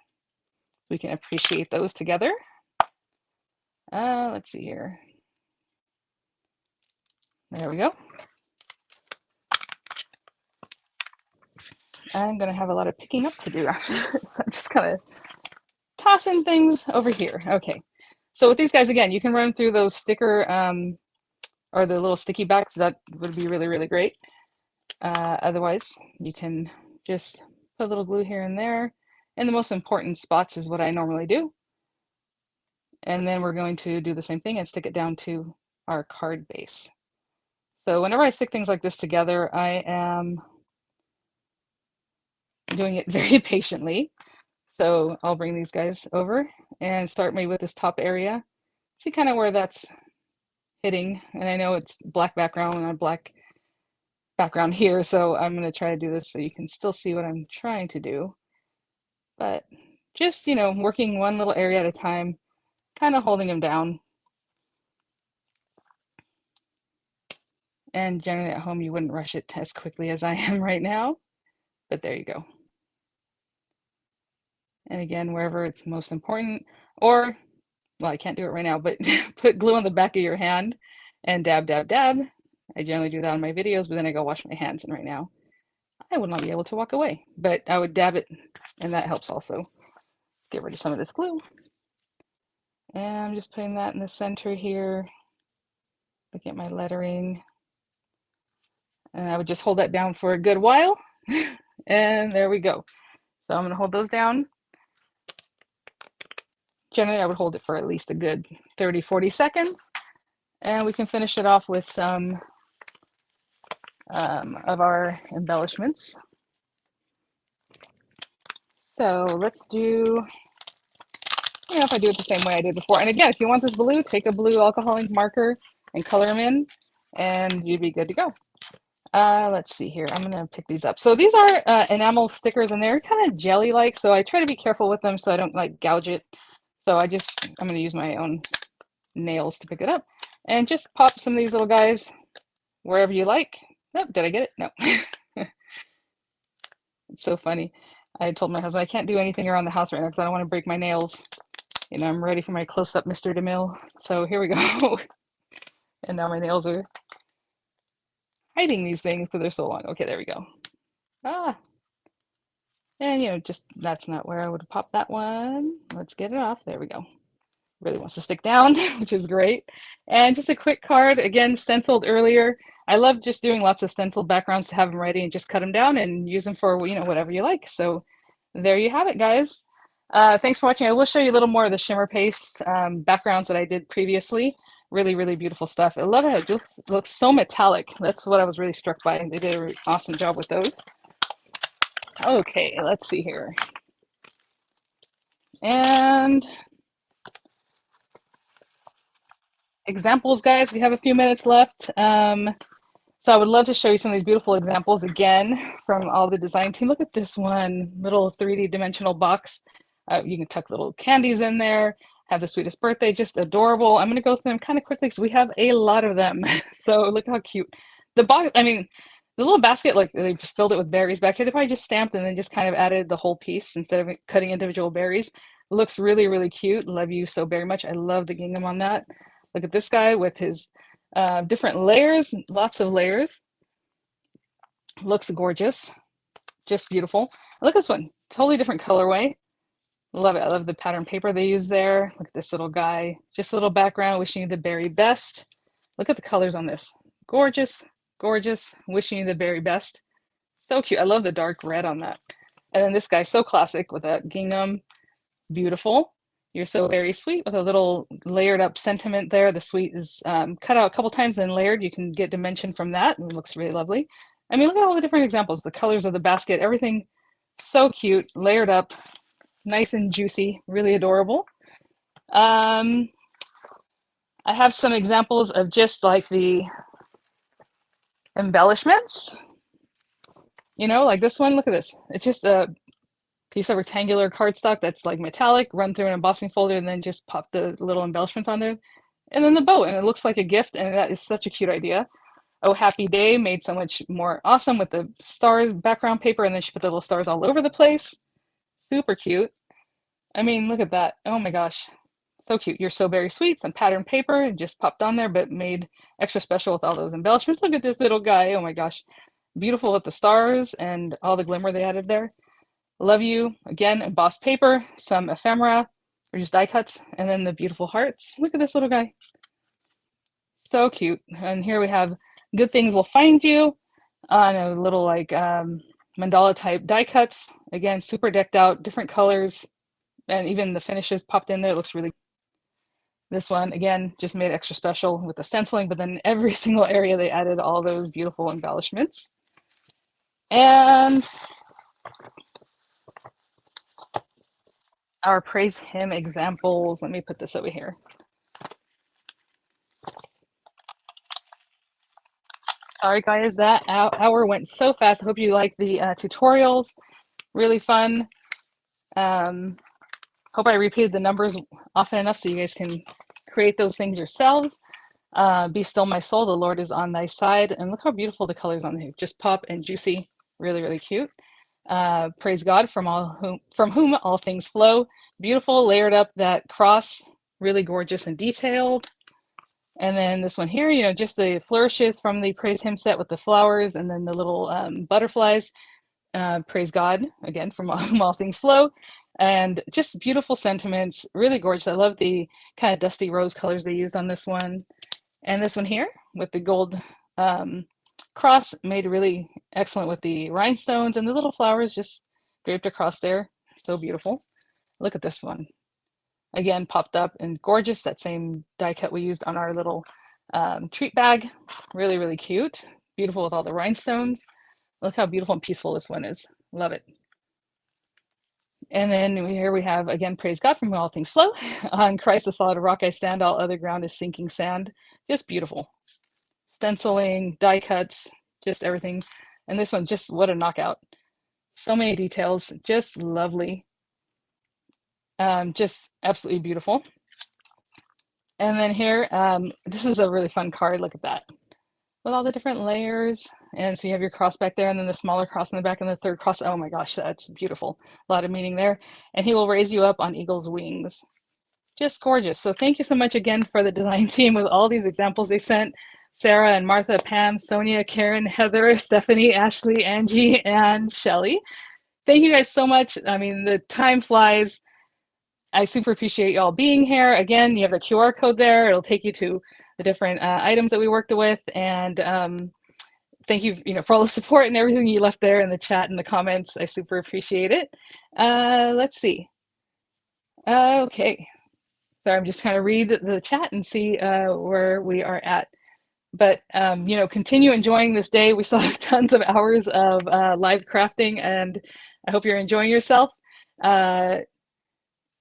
We can appreciate those together. Let's see here. There we go. I'm going to have a lot of picking up to do after this. I'm just kind of tossing things over here. Okay. So with these guys, again, you can run through those sticker or the little sticky backs. That would be really, really great. Otherwise, you can just put a little glue here and there. And the most important spots is what I normally do. And then we're going to do the same thing and stick it down to our card base. So whenever I stick things like this together, I am doing it very patiently. So I'll bring these guys over and start me with this top area. See kind of where that's hitting. And I know it's black background and a black background here. So I'm going to try to do this so you can still see what I'm trying to do. But just, you know, working one little area at a time, kind of holding them down. And generally at home, you wouldn't rush it as quickly as I am right now. But there you go. And again, wherever it's most important, or, well, I can't do it right now, but put glue on the back of your hand and dab, dab, dab. I generally do that on my videos, but then I go wash my hands. And right now, I would not be able to walk away, but I would dab it, and that helps also get rid of some of this glue. And I'm just putting that in the center here. Look at my lettering. And I would just hold that down for a good while. And there we go. So I'm going to hold those down. Generally, I would hold it for at least a good 30, 40 seconds. And we can finish it off with some of our embellishments. So let's do, you know, if I do it the same way I did before. And again, if you want this blue, take a blue alcohol ink marker and color them in, and you'd be good to go. Let's see here. I'm going to pick these up. So these are enamel stickers, and they're kind of jelly-like, so I try to be careful with them so I don't like gouge it. So I'm going to use my own nails to pick it up and just pop some of these little guys wherever you like. Nope, did I get it? No. It's so funny. I told my husband I can't do anything around the house right now because I don't want to break my nails. You know, I'm ready for my close-up Mr. DeMille. So here we go. And now my nails are hiding these things because they're so long. Okay, there we go. And you know, just that's not where I would pop that one. Let's get it off. There we go. Really wants to stick down, which is great. And just a quick card, again, stenciled earlier. I love just doing lots of stenciled backgrounds to have them ready and just cut them down and use them for, you know, whatever you like. So there you have it, guys. Thanks for watching. I will show you a little more of the shimmer paste backgrounds that I did previously. Really, really beautiful stuff. I love how it just looks so metallic. That's what I was really struck by. They did an awesome job with those. Okay, let's see here. And examples, guys, we have a few minutes left. So I would love to show you some of these beautiful examples again from all the design team. Look at this one, little 3D dimensional box. You can tuck little candies in there, have the sweetest birthday, just adorable. I'm going to go through them kind of quickly because we have a lot of them. So look how cute. The box, I mean, the little basket, like they just filled it with berries back here. They probably just stamped and then just kind of added the whole piece instead of cutting individual berries. It looks really, really cute. Love you so very much. I love the gingham on that. Look at this guy with his different layers, lots of layers. Looks gorgeous, just beautiful. Look at this one, totally different colorway. Love it. I love the pattern paper they use there. Look at this little guy, just a little background, wishing you the very best. Look at the colors on this. Gorgeous, gorgeous, wishing you the very best. So cute. I love the dark red on that. And then this guy's so classic with that gingham, beautiful. You're so very sweet with a little layered up sentiment there. The sweet is cut out a couple times and layered. You can get dimension from that, and it looks really lovely. I mean, look at all the different examples, the colors of the basket, everything so cute, layered up, nice and juicy, really adorable. I have some examples of just like the embellishments, you know, like this one. Look at this. It's just a piece of rectangular cardstock that's like metallic, run through an embossing folder, and then just pop the little embellishments on there. And then the bow, and it looks like a gift, and that is such a cute idea. Oh Happy Day made so much more awesome with the stars background paper, and then she put the little stars all over the place. Super cute. I mean, look at that. Oh my gosh. So cute. You're So Very Sweet. Some patterned paper just popped on there, but made extra special with all those embellishments. Look at this little guy. Oh my gosh. Beautiful with the stars and all the glimmer they added there. Love You. Again, embossed paper, some ephemera, or just die cuts, and then the beautiful hearts. Look at this little guy. So cute. And here we have Good Things Will Find You on a little like mandala type die cuts. Again, super decked out, different colors, and even the finishes popped in there. It looks really. This one, again, just made extra special with the stenciling, but then every single area they added all those beautiful embellishments. And our Praise Him examples. Let me put this over here. Sorry guys, that hour went so fast. I hope you like the tutorials. Really fun. Hope I repeated the numbers often enough so you guys can create those things yourselves. Be still my soul, the Lord is on thy side. And look how beautiful the colors on here. Just pop and juicy. Really, really cute. Praise God, from whom all things flow. Beautiful, layered up, that cross, really gorgeous and detailed. And then this one here, you know, just the flourishes from the Praise Him set with the flowers and then the little butterflies. Praise God, again, from whom all things flow. And just beautiful sentiments, really gorgeous. I love the kind of dusty rose colors they used on this one. And this one here with the gold cross, made really excellent with the rhinestones and the little flowers just draped across there. So beautiful. Look at this one. Again, popped up and gorgeous. That same die cut we used on our little treat bag. Really, really cute. Beautiful with all the rhinestones. Look how beautiful and peaceful this one is. Love it. And then here we have, again, Praise God, from whom all things flow. On Christ the solid rock I stand, all other ground is sinking sand. Just beautiful. Stenciling, die cuts, just everything. And this one, just what a knockout. So many details, just lovely. Just absolutely beautiful. And then here, this is a really fun card. Look at that. With all the different layers. And so you have your cross back there and then the smaller cross in the back and the third cross. Oh my gosh, that's beautiful. A lot of meaning there. And he will raise you up on eagle's wings. Just gorgeous. So thank you so much again for the design team with all these examples they sent. Sarah and Martha, Pam, Sonia, Karen, Heather, Stephanie, Ashley, Angie, and Shelly. Thank you guys so much. I mean, the time flies. I super appreciate y'all being here. Again, you have the QR code there. It'll take you to the different items that we worked with. And thank you, for all the support and everything you left there in the chat and the comments. I super appreciate it. Let's see. Okay. So I'm just kind of read the chat and see where we are at. But, continue enjoying this day. We still have tons of hours of live crafting, and I hope you're enjoying yourself.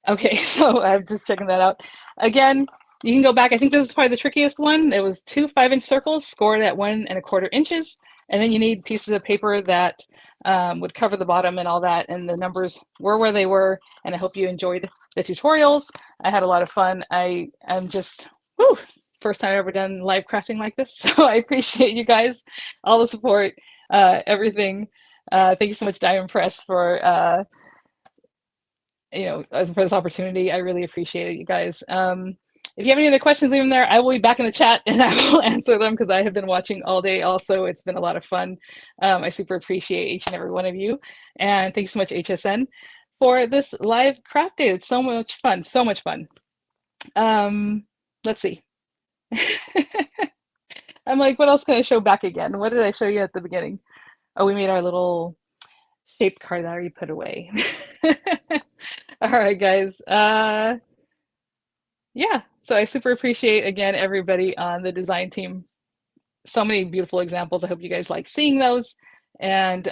Okay, so I'm just checking that out. Again, you can go back. I think this is probably the trickiest one. It was 2 5-inch circles scored at 1 1/4 inches. And then you need pieces of paper that would cover the bottom and all that. And the numbers were where they were. And I hope you enjoyed the tutorials. I had a lot of fun. I'm just, first time I've ever done live crafting like this. So I appreciate you guys, all the support, everything. Thank you so much, Diamond Press, for this opportunity. I really appreciate it, you guys. If you have any other questions, leave them there. I will be back in the chat and I will answer them because I have been watching all day also. It's been a lot of fun. I super appreciate each and every one of you. And thanks so much, HSN, for this live craft day. It's so much fun, so much fun. Let's see. I'm like, what else can I show back again? What did I show you at the beginning? Oh, we made our little shaped card that I already put away. All right, guys. Yeah, so I super appreciate, again, everybody on the design team. So many beautiful examples. I hope you guys like seeing those. And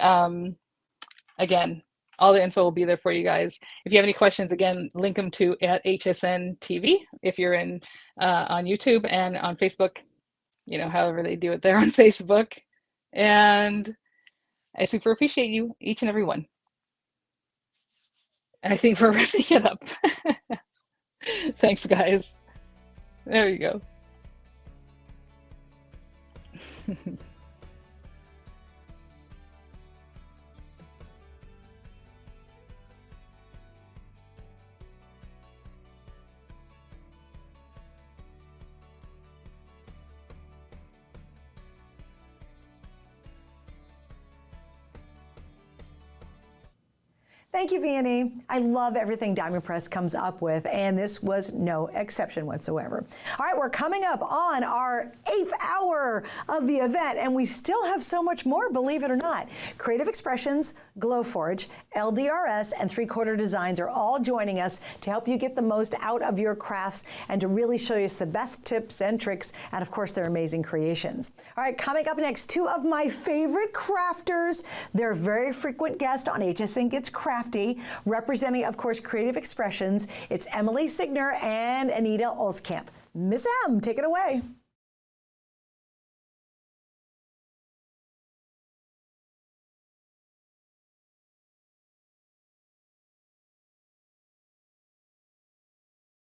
again, all the info will be there for you guys. If you have any questions, again, link them to at HSN TV if you're in on YouTube, and on Facebook, you know, however they do it there on Facebook. And I super appreciate you, each and every one. And I think we're wrapping it up. Thanks, guys. There you go. Thank you, Vianney. I love everything Diamond Press comes up with, and this was no exception whatsoever. All right, we're coming up on our 8th hour of the event, and we still have so much more, believe it or not. Creative Expressions, Glowforge, LDRS, and 3/4 Designs are all joining us to help you get the most out of your crafts and to really show you the best tips and tricks, and of course, their amazing creations. All right, coming up next, 2 of my favorite crafters. They're a very frequent guest on HSN Gets Crafty, representing, of course, Creative Expressions. It's Emily Signer and Anita Olskamp. Miss M, take it away.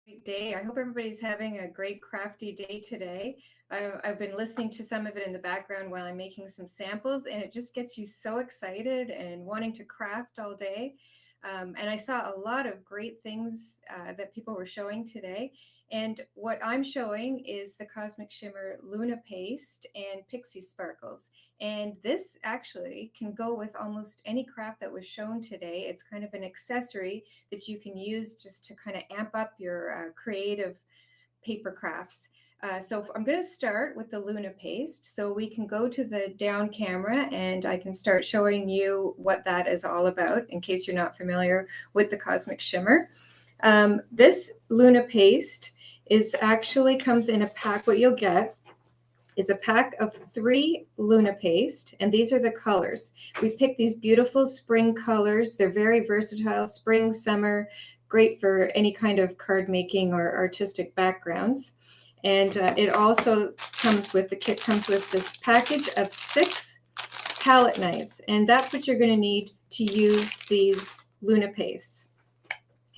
Great day. I hope everybody's having a great crafty day today. I've been listening to some of it in the background while I'm making some samples, and it just gets you so excited and wanting to craft all day. And I saw a lot of great things that people were showing today. And what I'm showing is the Cosmic Shimmer Luna Paste and Pixie Sparkles. And this actually can go with almost any craft that was shown today. It's kind of an accessory that you can use just to kind of amp up your creative paper crafts. So I'm going to start with the Luna Paste. So we can go to the down camera and I can start showing you what that is all about in case you're not familiar with the Cosmic Shimmer. This Luna Paste is actually comes in a pack. What you'll get is a pack of 3 Luna Paste, and these are the colors. We picked these beautiful spring colors. They're very versatile, spring, summer, great for any kind of card making or artistic backgrounds. And it also comes with, the kit comes with this package of 6 palette knives, and that's what you're going to need to use these Luna Pastes.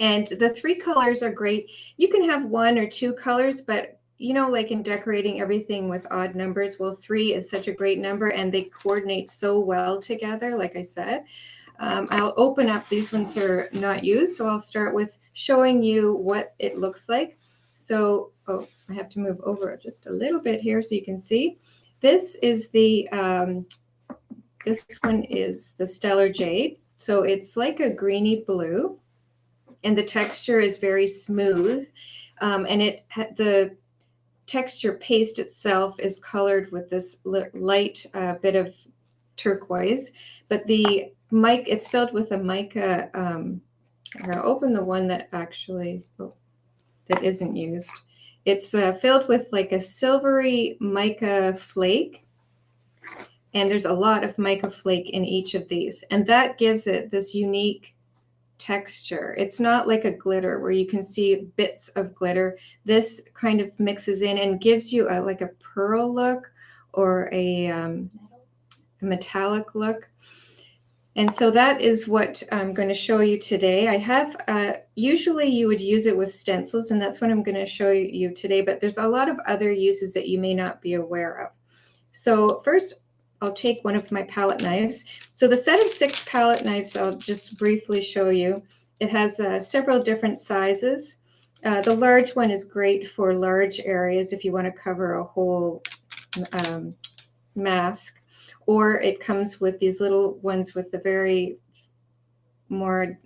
And the 3 colors are great. You can have 1 or 2 colors, but you know, like in decorating everything with odd numbers, well, 3 is such a great number and they coordinate so well together, like I said. I'll open up, these ones are not used, so I'll start with showing you what it looks like. So, oh, I have to move over just a little bit here so you can see. This is the, this one is the Stellar Jade. So it's like a greeny blue and the texture is very smooth. And the texture paste itself is colored with this light bit of turquoise, but the mic, it's filled with a mica. I'll open the one that actually, that isn't used. It's filled with like a silvery mica flake, and there's a lot of mica flake in each of these, and that gives it this unique texture. It's not like a glitter where you can see bits of glitter. This kind of mixes in and gives you like a pearl look or a metallic look. And so that is what I'm going to show you today. I have, usually you would use it with stencils, and that's what I'm going to show you today, but there's a lot of other uses that you may not be aware of. So first, I'll take one of my palette knives. So the set of 6 palette knives, I'll just briefly show you. It has several different sizes. The large one is great for large areas if you want to cover a whole mask. Or it comes with these little ones with the very more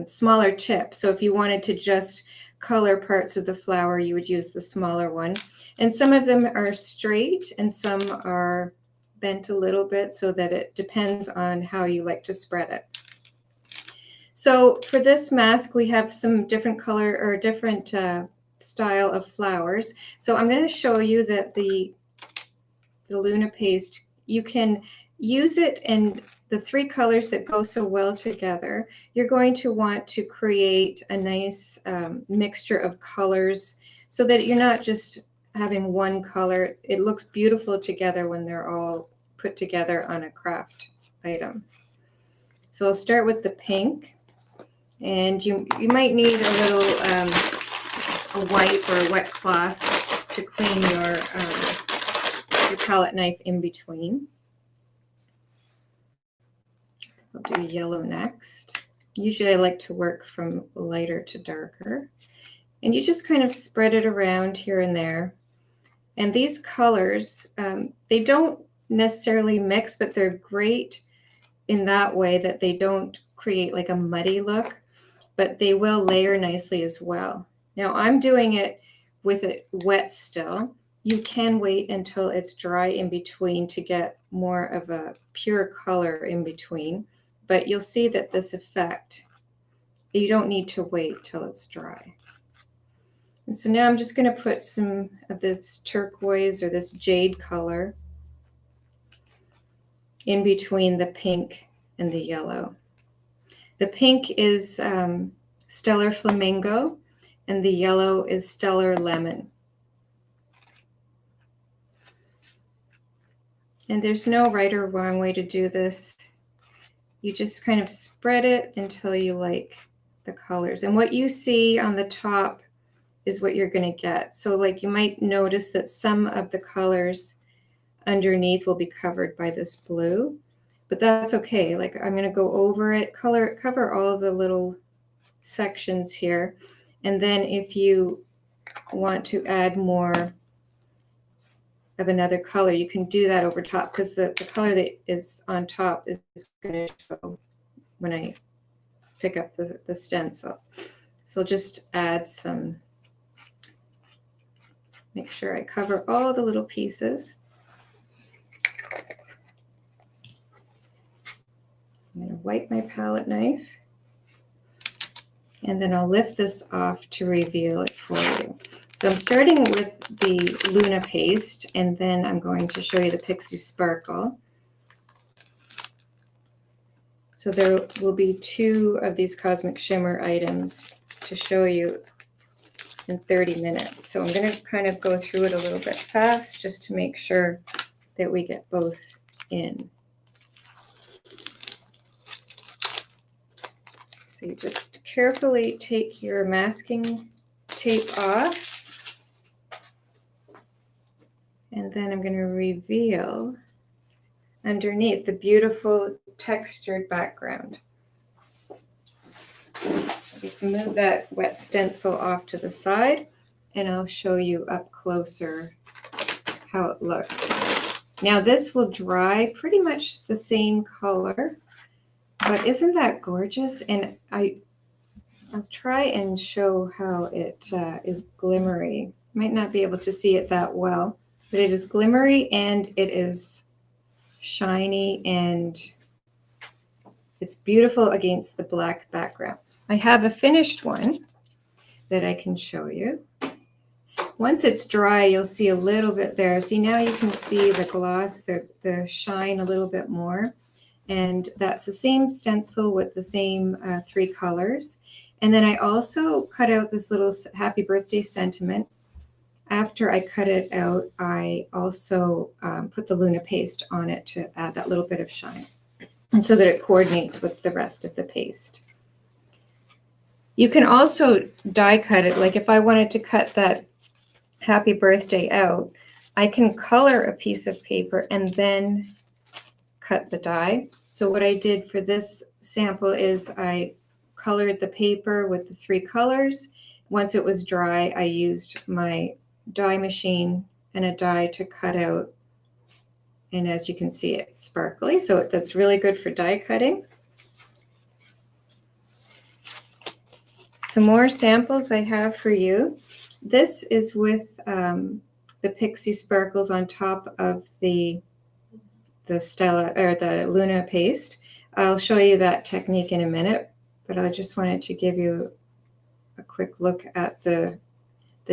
smaller tip. So if you wanted to just color parts of the flower, you would use the smaller one. And some of them are straight and some are bent a little bit so that it depends on how you like to spread it. So for this mask, we have some different color or different style of flowers. So I'm going to show you that the Luna paste, you can use it in the three colors that go so well together. You're going to want to create a nice mixture of colors so that you're not just having one color. It looks beautiful together when they're all put together on a craft item. So I'll start with the pink, and you might need a little a wipe or a wet cloth to clean your palette knife in between. I'll do yellow next. Usually I like to work from lighter to darker. And you just kind of spread it around here and there. And these colors, they don't necessarily mix, but they're great in that way that they don't create like a muddy look, but they will layer nicely as well. Now I'm doing it with it wet still. You can wait until it's dry in between to get more of a pure color in between, but you'll see that this effect, you don't need to wait till it's dry. And so now I'm just going to put some of this turquoise or this jade color in between the pink and the yellow. The pink is Stellar Flamingo and the yellow is Stellar Lemon. And there's no right or wrong way to do this. You just kind of spread it until you like the colors. And what you see on the top is what you're going to get. So like you might notice that some of the colors underneath will be covered by this blue, but that's okay. Like I'm going to go over it, cover all the little sections here. And then if you want to add more of another color, you can do that over top, because the color that is on top is going to show when I pick up the stencil. So I'll just add some, make sure I cover all the little pieces. I'm going to wipe my palette knife, and then I'll lift this off to reveal it for you. So I'm starting with the Luna paste, and then I'm going to show you the Pixie Sparkle. So there will be 2 of these Cosmic Shimmer items to show you in 30 minutes. So I'm going to kind of go through it a little bit fast just to make sure that we get both in. So you just carefully take your masking tape off. And then I'm going to reveal underneath the beautiful textured background. Just move that wet stencil off to the side, and I'll show you up closer how it looks. Now this will dry pretty much the same color, but isn't that gorgeous? And I'll try and show how it is glimmery. Might not be able to see it that well, but it is glimmery and it is shiny, and it's beautiful against the black background. I have a finished one that I can show you. Once it's dry, you'll see a little bit there. See, now you can see the gloss, the shine a little bit more. And that's the same stencil with the same 3 colors. And then I also cut out this little happy birthday sentiment. After I cut it out, I also put the Luna paste on it to add that little bit of shine, and so that it coordinates with the rest of the paste. You can also die cut it. Like if I wanted to cut that happy birthday out, I can color a piece of paper and then cut the die. So what I did for this sample is I colored the paper with the 3 colors. Once it was dry, I used my die machine and a die to cut out. And as you can see, it's sparkly. So that's really good for die cutting. Some more samples I have for you. This is with the Pixie Sparkles on top of the Stella or the Luna paste. I'll show you that technique in a minute, but I just wanted to give you a quick look at the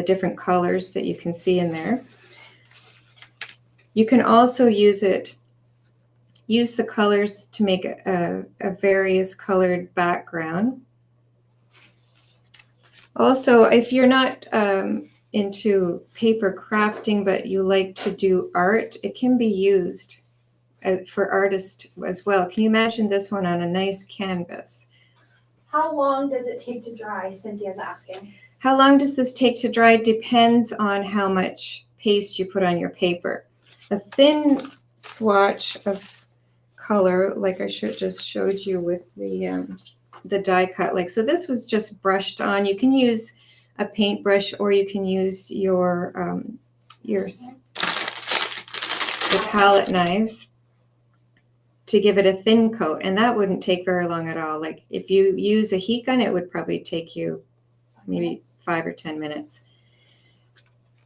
different colors that you can see in there. You can also use the colors to make a various colored background. Also, if you're not into paper crafting, but you like to do art, it can be used for artists as well. Can you imagine this one on a nice canvas? How long does it take to dry? Cynthia's asking. How long does this take to dry? Depends on how much paste you put on your paper. A thin swatch of color, like I just showed you with the die cut. Like, so this was just brushed on. You can use a paintbrush, or you can use your palette knives to give it a thin coat, and that wouldn't take very long at all. Like if you use a heat gun, it would probably take you maybe 5 or 10 minutes.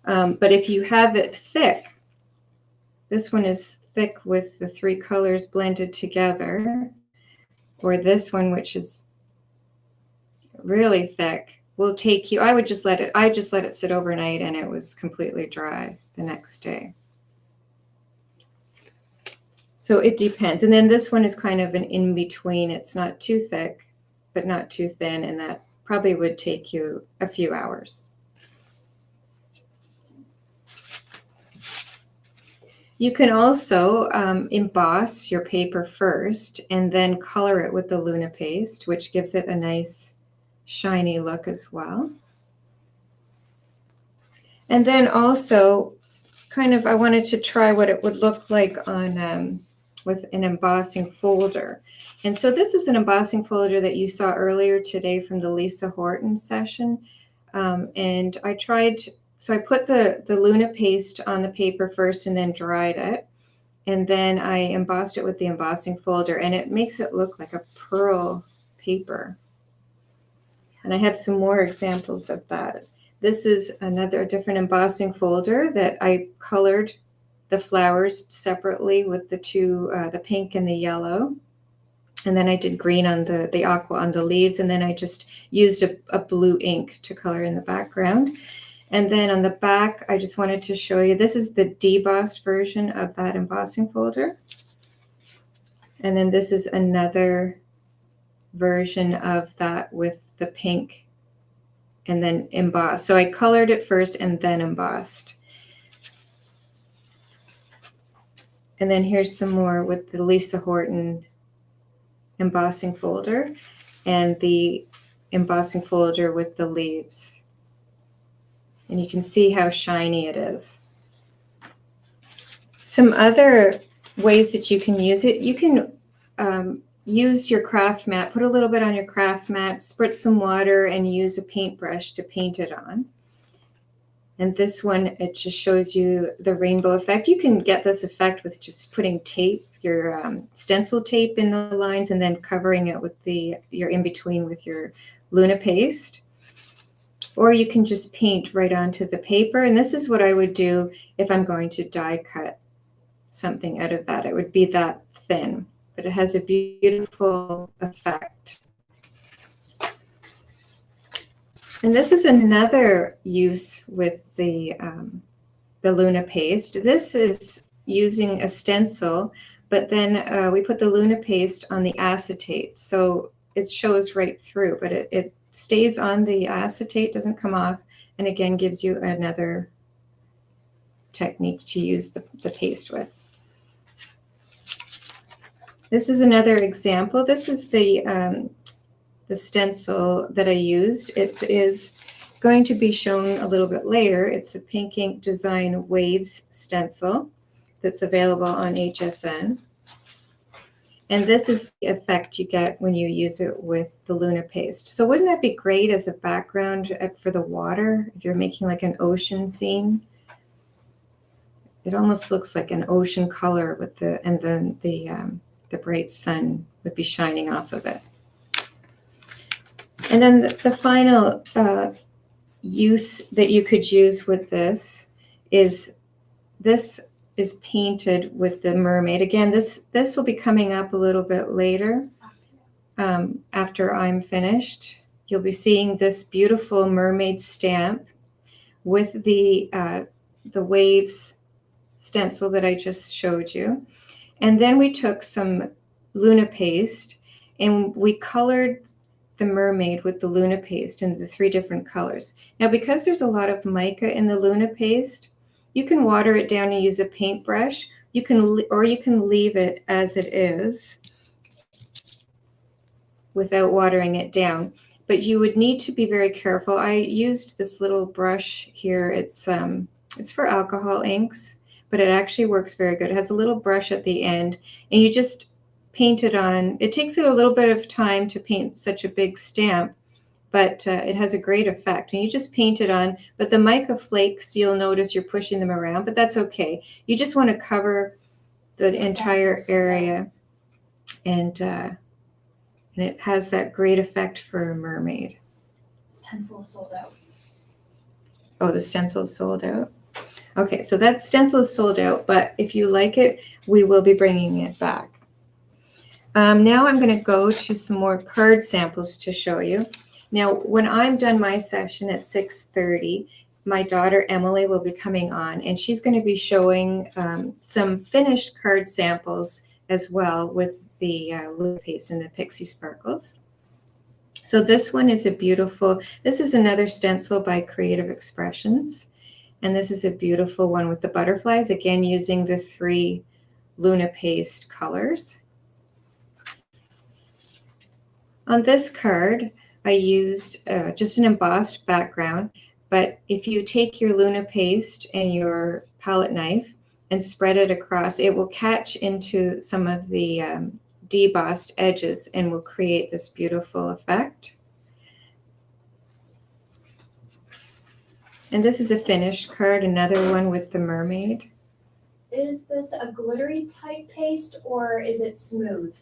But if you have it thick, this one is thick with the 3 colors blended together, or this one, which is really thick, will take you, I just let it sit overnight, and it was completely dry the next day. So it depends. And then this one is kind of an in-between. It's not too thick, but not too thin, and that probably would take you a few hours. You can also emboss your paper first and then color it with the Luna paste, which gives it a nice shiny look as well. And then also kind of, I wanted to try what it would look like on with an embossing folder. And so this is an embossing folder that you saw earlier today from the Lisa Horton session. And I tried, so I put the Luna paste on the paper first and then dried it. And then I embossed it with the embossing folder, and it makes it look like a pearl paper. And I have some more examples of that. This is another different embossing folder that I colored the flowers separately with the two, the pink and the yellow. And then I did green on the aqua on the leaves. And then I just used a blue ink to color in the background. And then on the back, I just wanted to show you, this is the debossed version of that embossing folder. And then this is another version of that with the pink and then embossed. So I colored it first and then embossed. And then here's some more with the Lisa Horton embossing folder and the embossing folder with the leaves. And you can see how shiny it is. Some other ways that you can use it, you can use your craft mat, put a little bit on your craft mat, spritz some water, and use a paintbrush to paint it on. And this one, it just shows you the rainbow effect. You can get this effect with just putting tape, your stencil tape in the lines, and then covering it with your in-between with your Luna paste. Or you can just paint right onto the paper. And this is what I would do if I'm going to die cut something out of that. It would be that thin, but it has a beautiful effect. And this is another use with the Luna paste. This is using a stencil, but then we put the Luna paste on the acetate. So it shows right through, but it stays on the acetate, doesn't come off, and again gives you another technique to use the paste with. This is another example. This is the stencil that I used. It is going to be shown a little bit later. It's a Pink Ink Design Waves stencil that's available on HSN. And this is the effect you get when you use it with the Luna paste. So wouldn't that be great as a background for the water? If you're making like an ocean scene, it almost looks like an ocean color with and then the bright sun would be shining off of it. And then the final use that you could use with this is painted with the mermaid. Again, this will be coming up a little bit later. after I'm finished, you'll be seeing this beautiful mermaid stamp with the waves stencil that I just showed you. And then we took some Luna paste and we colored the mermaid with the Luna paste in the 3 different colors. Now, because there's a lot of mica in the Luna paste, you can water it down and use a paintbrush. You can leave it as it is without watering it down. But you would need to be very careful. I used this little brush here. It's for alcohol inks, but it actually works very good. It has a little brush at the end, and you just paint it on. It takes it a little bit of time to paint such a big stamp, but it has a great effect. And you just paint it on, but the mica flakes, you'll notice you're pushing them around, but that's okay. You just want to cover the entire area, and it has that great effect for a mermaid. Stencil is sold out. Oh, the stencil is sold out? Okay, so that stencil is sold out, but if you like it, we will be bringing it back. Now I'm going to go to some more card samples to show you. Now, when I'm done my session at 6:30, my daughter Emily will be coming on, and she's going to be showing some finished card samples as well with the Luna paste and the Pixie Sparkles. So this one is this is another stencil by Creative Expressions. And this is a beautiful one with the butterflies, again, using the 3 Luna paste colors. On this card, I used just an embossed background, but if you take your Luna paste and your palette knife and spread it across, it will catch into some of the debossed edges and will create this beautiful effect. And this is a finished card, another one with the mermaid. Is this a glittery type paste or is it smooth?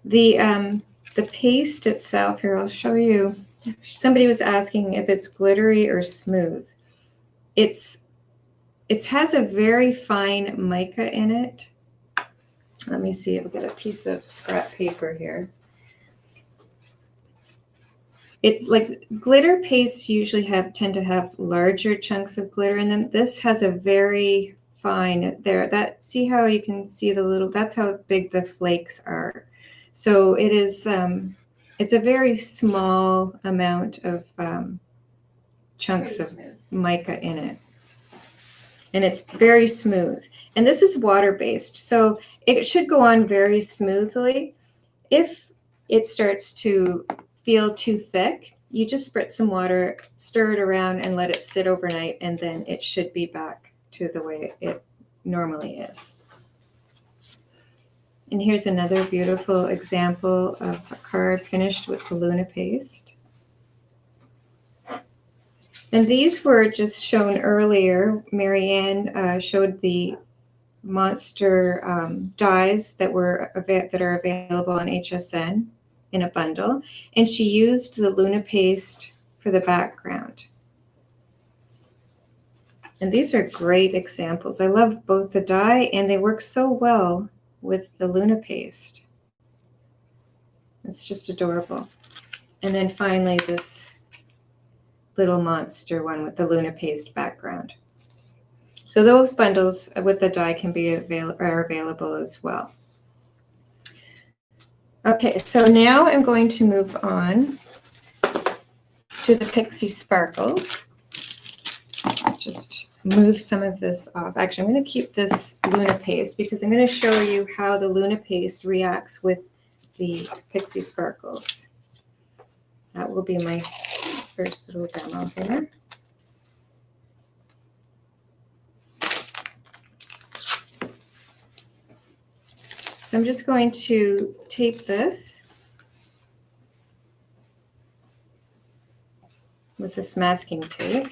The paste itself, here, I'll show you. Somebody was asking if it's glittery or smooth. It has a very fine mica in it. Let me see, I'll get a piece of scrap paper here. It's like glitter pastes usually tend to have larger chunks of glitter in them. This has a very fine there. See how you can see the little, that's how big the flakes are. So it is, it's a very small amount of chunks of mica in it. And it's very smooth. And this is water-based, so it should go on very smoothly. If it starts to feel too thick, you just spritz some water, stir it around, and let it sit overnight, and then it should be back to the way it normally is. And here's another beautiful example of a card finished with the Luna paste. And these were just shown earlier. Marianne showed the monster dies that are available on HSN in a bundle, and she used the Luna paste for the background. And these are great examples. I love both the die, and they work so well with the Luna paste. It's just adorable. And then finally this little monster one with the Luna paste background. So those bundles with the die can be are available as well. Okay, so now I'm going to move on to the Pixie Sparkles. Just move some of this off. Actually, I'm going to keep this Luna paste because I'm going to show you how the Luna paste reacts with the Pixie Sparkles. That will be my first little demo here. So I'm just going to tape this with this masking tape,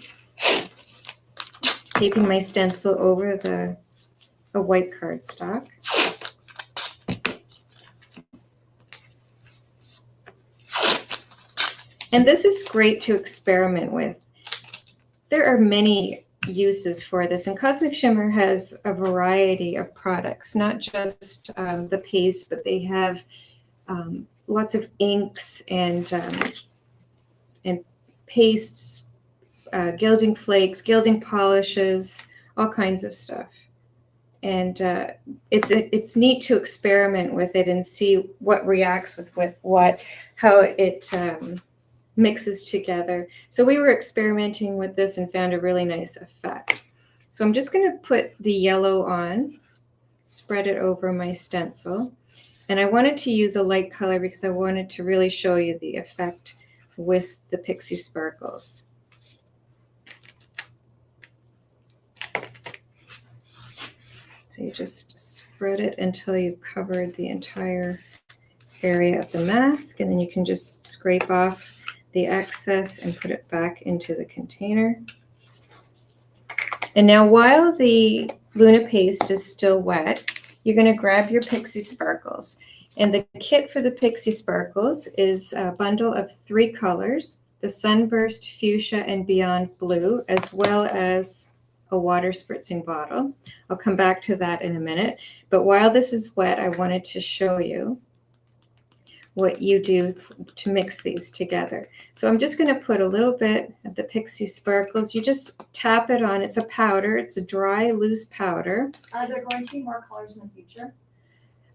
taping my stencil over a white cardstock. And this is great to experiment with. There are many uses for this, and Cosmic Shimmer has a variety of products, not just the paste, but they have lots of inks and pastes, gilding flakes, gilding polishes, all kinds of stuff. And it's neat to experiment with it and see what reacts with what, how it mixes together. So we were experimenting with this and found a really nice effect. So I'm just going to put the yellow on, spread it over my stencil. And I wanted to use a light color because I wanted to really show you the effect with the Pixie Sparkles. So you just spread it until you've covered the entire area of the mask, and then you can just scrape off the excess and put it back into the container. And now while the Luna paste is still wet, you're going to grab your Pixie Sparkles. And the kit for the Pixie Sparkles is a bundle of 3 colors, the Sunburst, Fuchsia, and Beyond Blue, as well as a water spritzing bottle. I'll come back to that in a minute. But while this is wet, I wanted to show you what you do to mix these together. So I'm just going to put a little bit of the Pixie Sparkles. You just tap it on. It's a powder. It's a dry, loose powder. Are there going to be more colors in the future?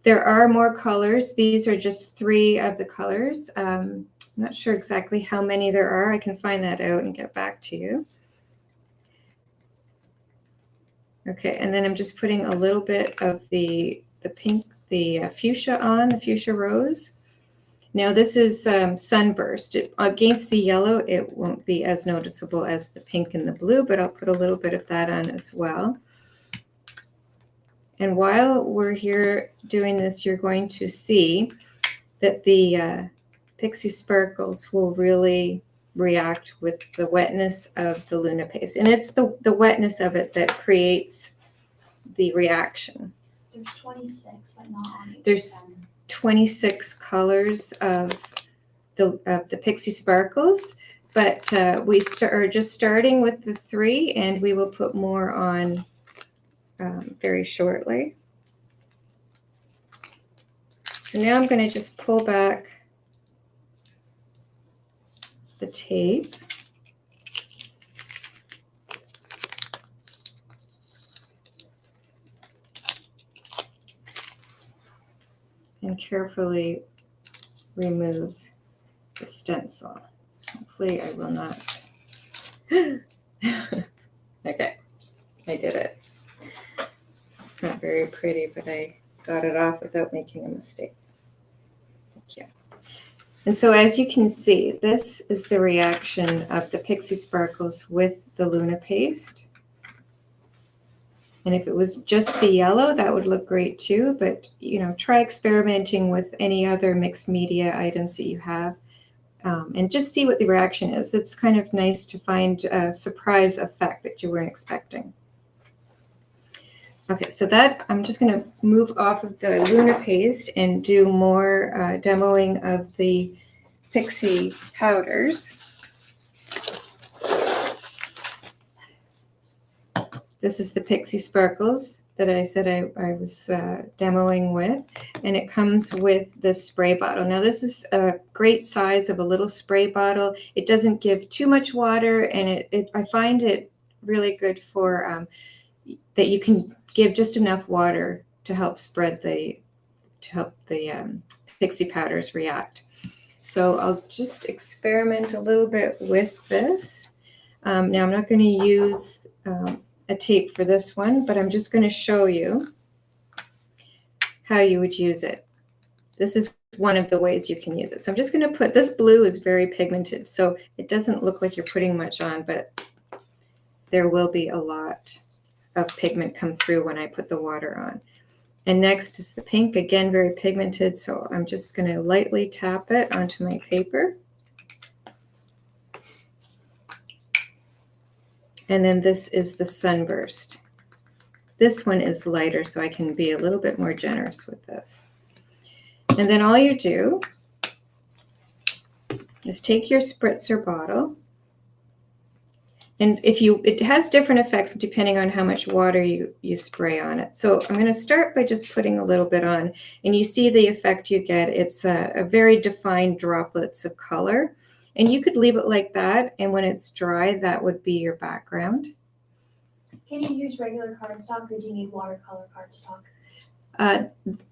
There are more colors. These are just 3 of the colors. I'm not sure exactly how many there are. I can find that out and get back to you. Okay, and then I'm just putting a little bit of the pink, the fuchsia on, the fuchsia rose. Now this is Sunburst. Against the yellow, it won't be as noticeable as the pink and the blue, but I'll put a little bit of that on as well. And while we're here doing this, you're going to see that the Pixie Sparkles will really react with the wetness of the Luna paste. And it's the wetness of it that creates the reaction. There's 26, but not on each There's of them. 26 colors of the Pixie Sparkles, but we are just starting with the 3, and we will put more on very shortly. So now I'm going to just pull back the tape. And carefully remove the stencil. Hopefully I will not. Okay, I did it. It's not very pretty, but I got it off without making a mistake. Thank you. And so as you can see, this is the reaction of the Pixie Sparkles with the Luna paste. And if it was just the yellow, that would look great too. But, you know, try experimenting with any other mixed media items that you have and just see what the reaction is. It's kind of nice to find a surprise effect that you weren't expecting. Okay, so that I'm just going to move off of the Luna paste and do more demoing of the Pixie powders. This is the Pixie Sparkles that I said I was demoing with, and it comes with this spray bottle. Now this is a great size of a little spray bottle. It doesn't give too much water, and I find it really good for that you can give just enough water to help spread the Pixie powders react. So I'll just experiment a little bit with this. Now I'm not going to use a tape for this one, but I'm just going to show you how you would use it. This is one of the ways you can use it. So I'm just going to put, this blue is very pigmented, so it doesn't look like you're putting much on, but there will be a lot of pigment come through when I put the water on. And next is the pink, again very pigmented, so I'm just going to lightly tap it onto my paper. And then this is the Sunburst. This one is lighter, so I can be a little bit more generous with this. And then all you do is take your spritzer bottle And it has different effects depending on how much water you spray on it. So I'm going to start by just putting a little bit on, and you see the effect you get. It's a very defined droplets of color, and you could leave it like that, and when it's dry, that would be your background. Can you use regular cardstock or do you need watercolor cardstock?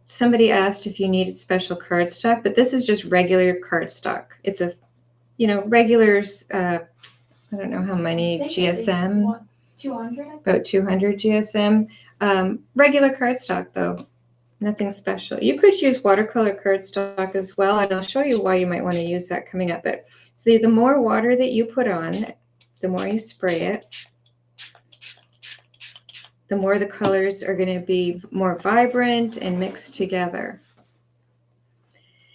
Somebody asked if you needed special cardstock, but this is just regular cardstock. It's a, regular, I don't know how many GSM. 200? About 200 GSM. Regular cardstock though, nothing special. You could use watercolor cardstock as well, and I'll show you why you might want to use that coming up. But see, the more water that you put on, the more you spray it, the more the colors are going to be more vibrant and mixed together.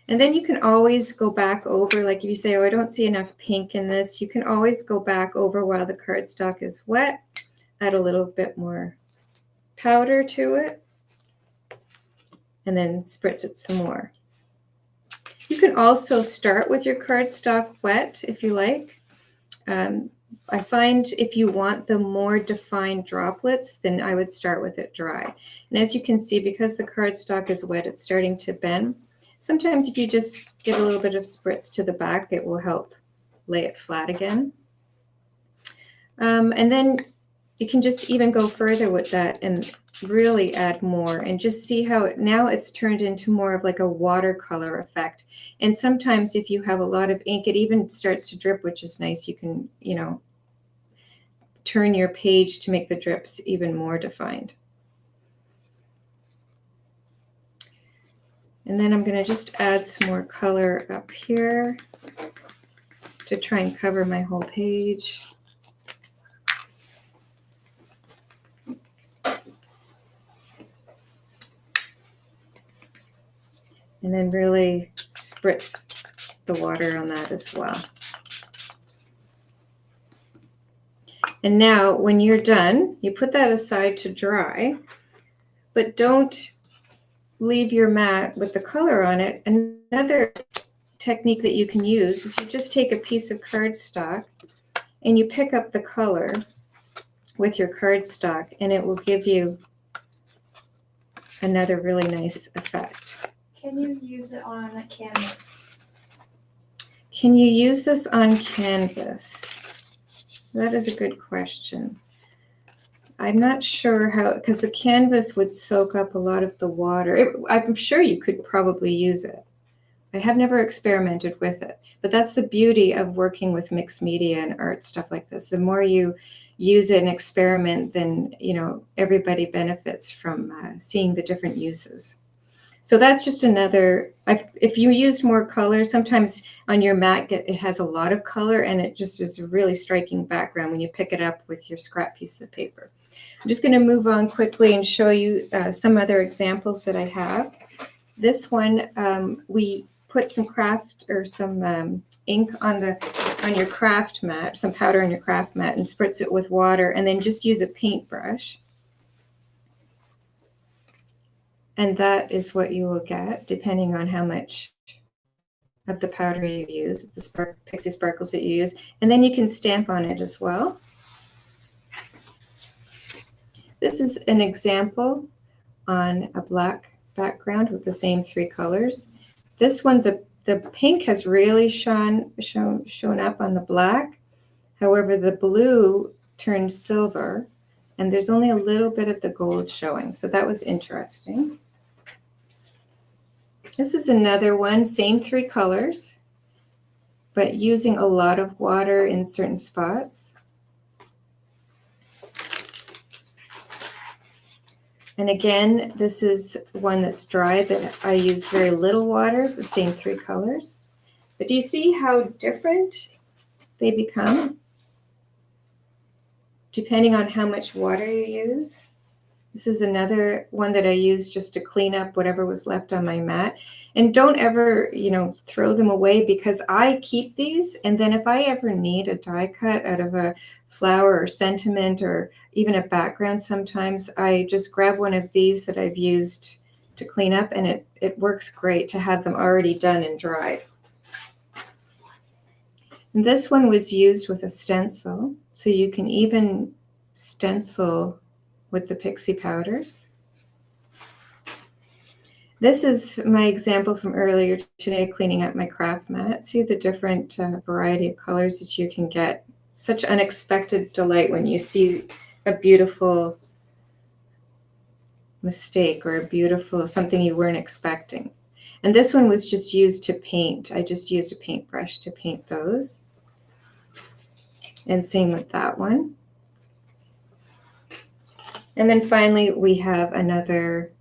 And then you can always go back over, like if you say, oh, I don't see enough pink in this, you can always go back over while the cardstock is wet, add a little bit more powder to it, and then spritz it some more. You can also start with your cardstock wet if you like. I find if you want the more defined droplets, then I would start with it dry. And as you can see, because the cardstock is wet, it's starting to bend. Sometimes if you just get a little bit of spritz to the back, it will help lay it flat again. And then you can just even go further with that and really add more and just see how now it's turned into more of like a watercolor effect. And sometimes if you have a lot of ink, it even starts to drip, which is nice. You can, turn your page to make the drips even more defined. And then I'm going to just add some more color up here to try and cover my whole page. And then really spritz the water on that as well. And now when you're done, you put that aside to dry, but don't leave your mat with the color on it. Another technique that you can use is you just take a piece of cardstock and you pick up the color with your cardstock, and it will give you another really nice effect. Can you use it on a canvas? Can you use this on canvas? That is a good question. I'm not sure how, because the canvas would soak up a lot of the water. I'm sure you could probably use it. I have never experimented with it, but that's the beauty of working with mixed media and art stuff like this. The more you use it and experiment, then everybody benefits from seeing the different uses. So that's just another, if you used more color, sometimes on your mat it has a lot of color and it just is a really striking background when you pick it up with your scrap piece of paper. I'm just going to move on quickly and show you some other examples that I have. This one, we put some craft or some ink on your craft mat, some powder on your craft mat, and spritz it with water, and then just use a paintbrush. And that is what you will get, depending on how much of the powder you use, the pixie sparkles that you use. And then you can stamp on it as well. This is an example on a black background with the same three colors. This one, the pink has really shown up on the black. However, the blue turned silver, and there's only a little bit of the gold showing. So that was interesting. This is another one, same three colors, but using a lot of water in certain spots. And again, this is one that's dry that I use very little water, the same three colors. But do you see how different they become depending on how much water you use? This is another one that I use just to clean up whatever was left on my mat. And don't ever, throw them away, because I keep these. And then if I ever need a die cut out of a flower or sentiment or even a background, sometimes I just grab one of these that I've used to clean up, and it works great to have them already done and dried. And this one was used with a stencil. So you can even stencil with the pixie powders. This is my example from earlier today, cleaning up my craft mat. See the different variety of colors that you can get. Such unexpected delight when you see a beautiful mistake or a beautiful something you weren't expecting. And this one was just used to paint. I just used a paintbrush to paint those. And same with that one. And then finally, we have another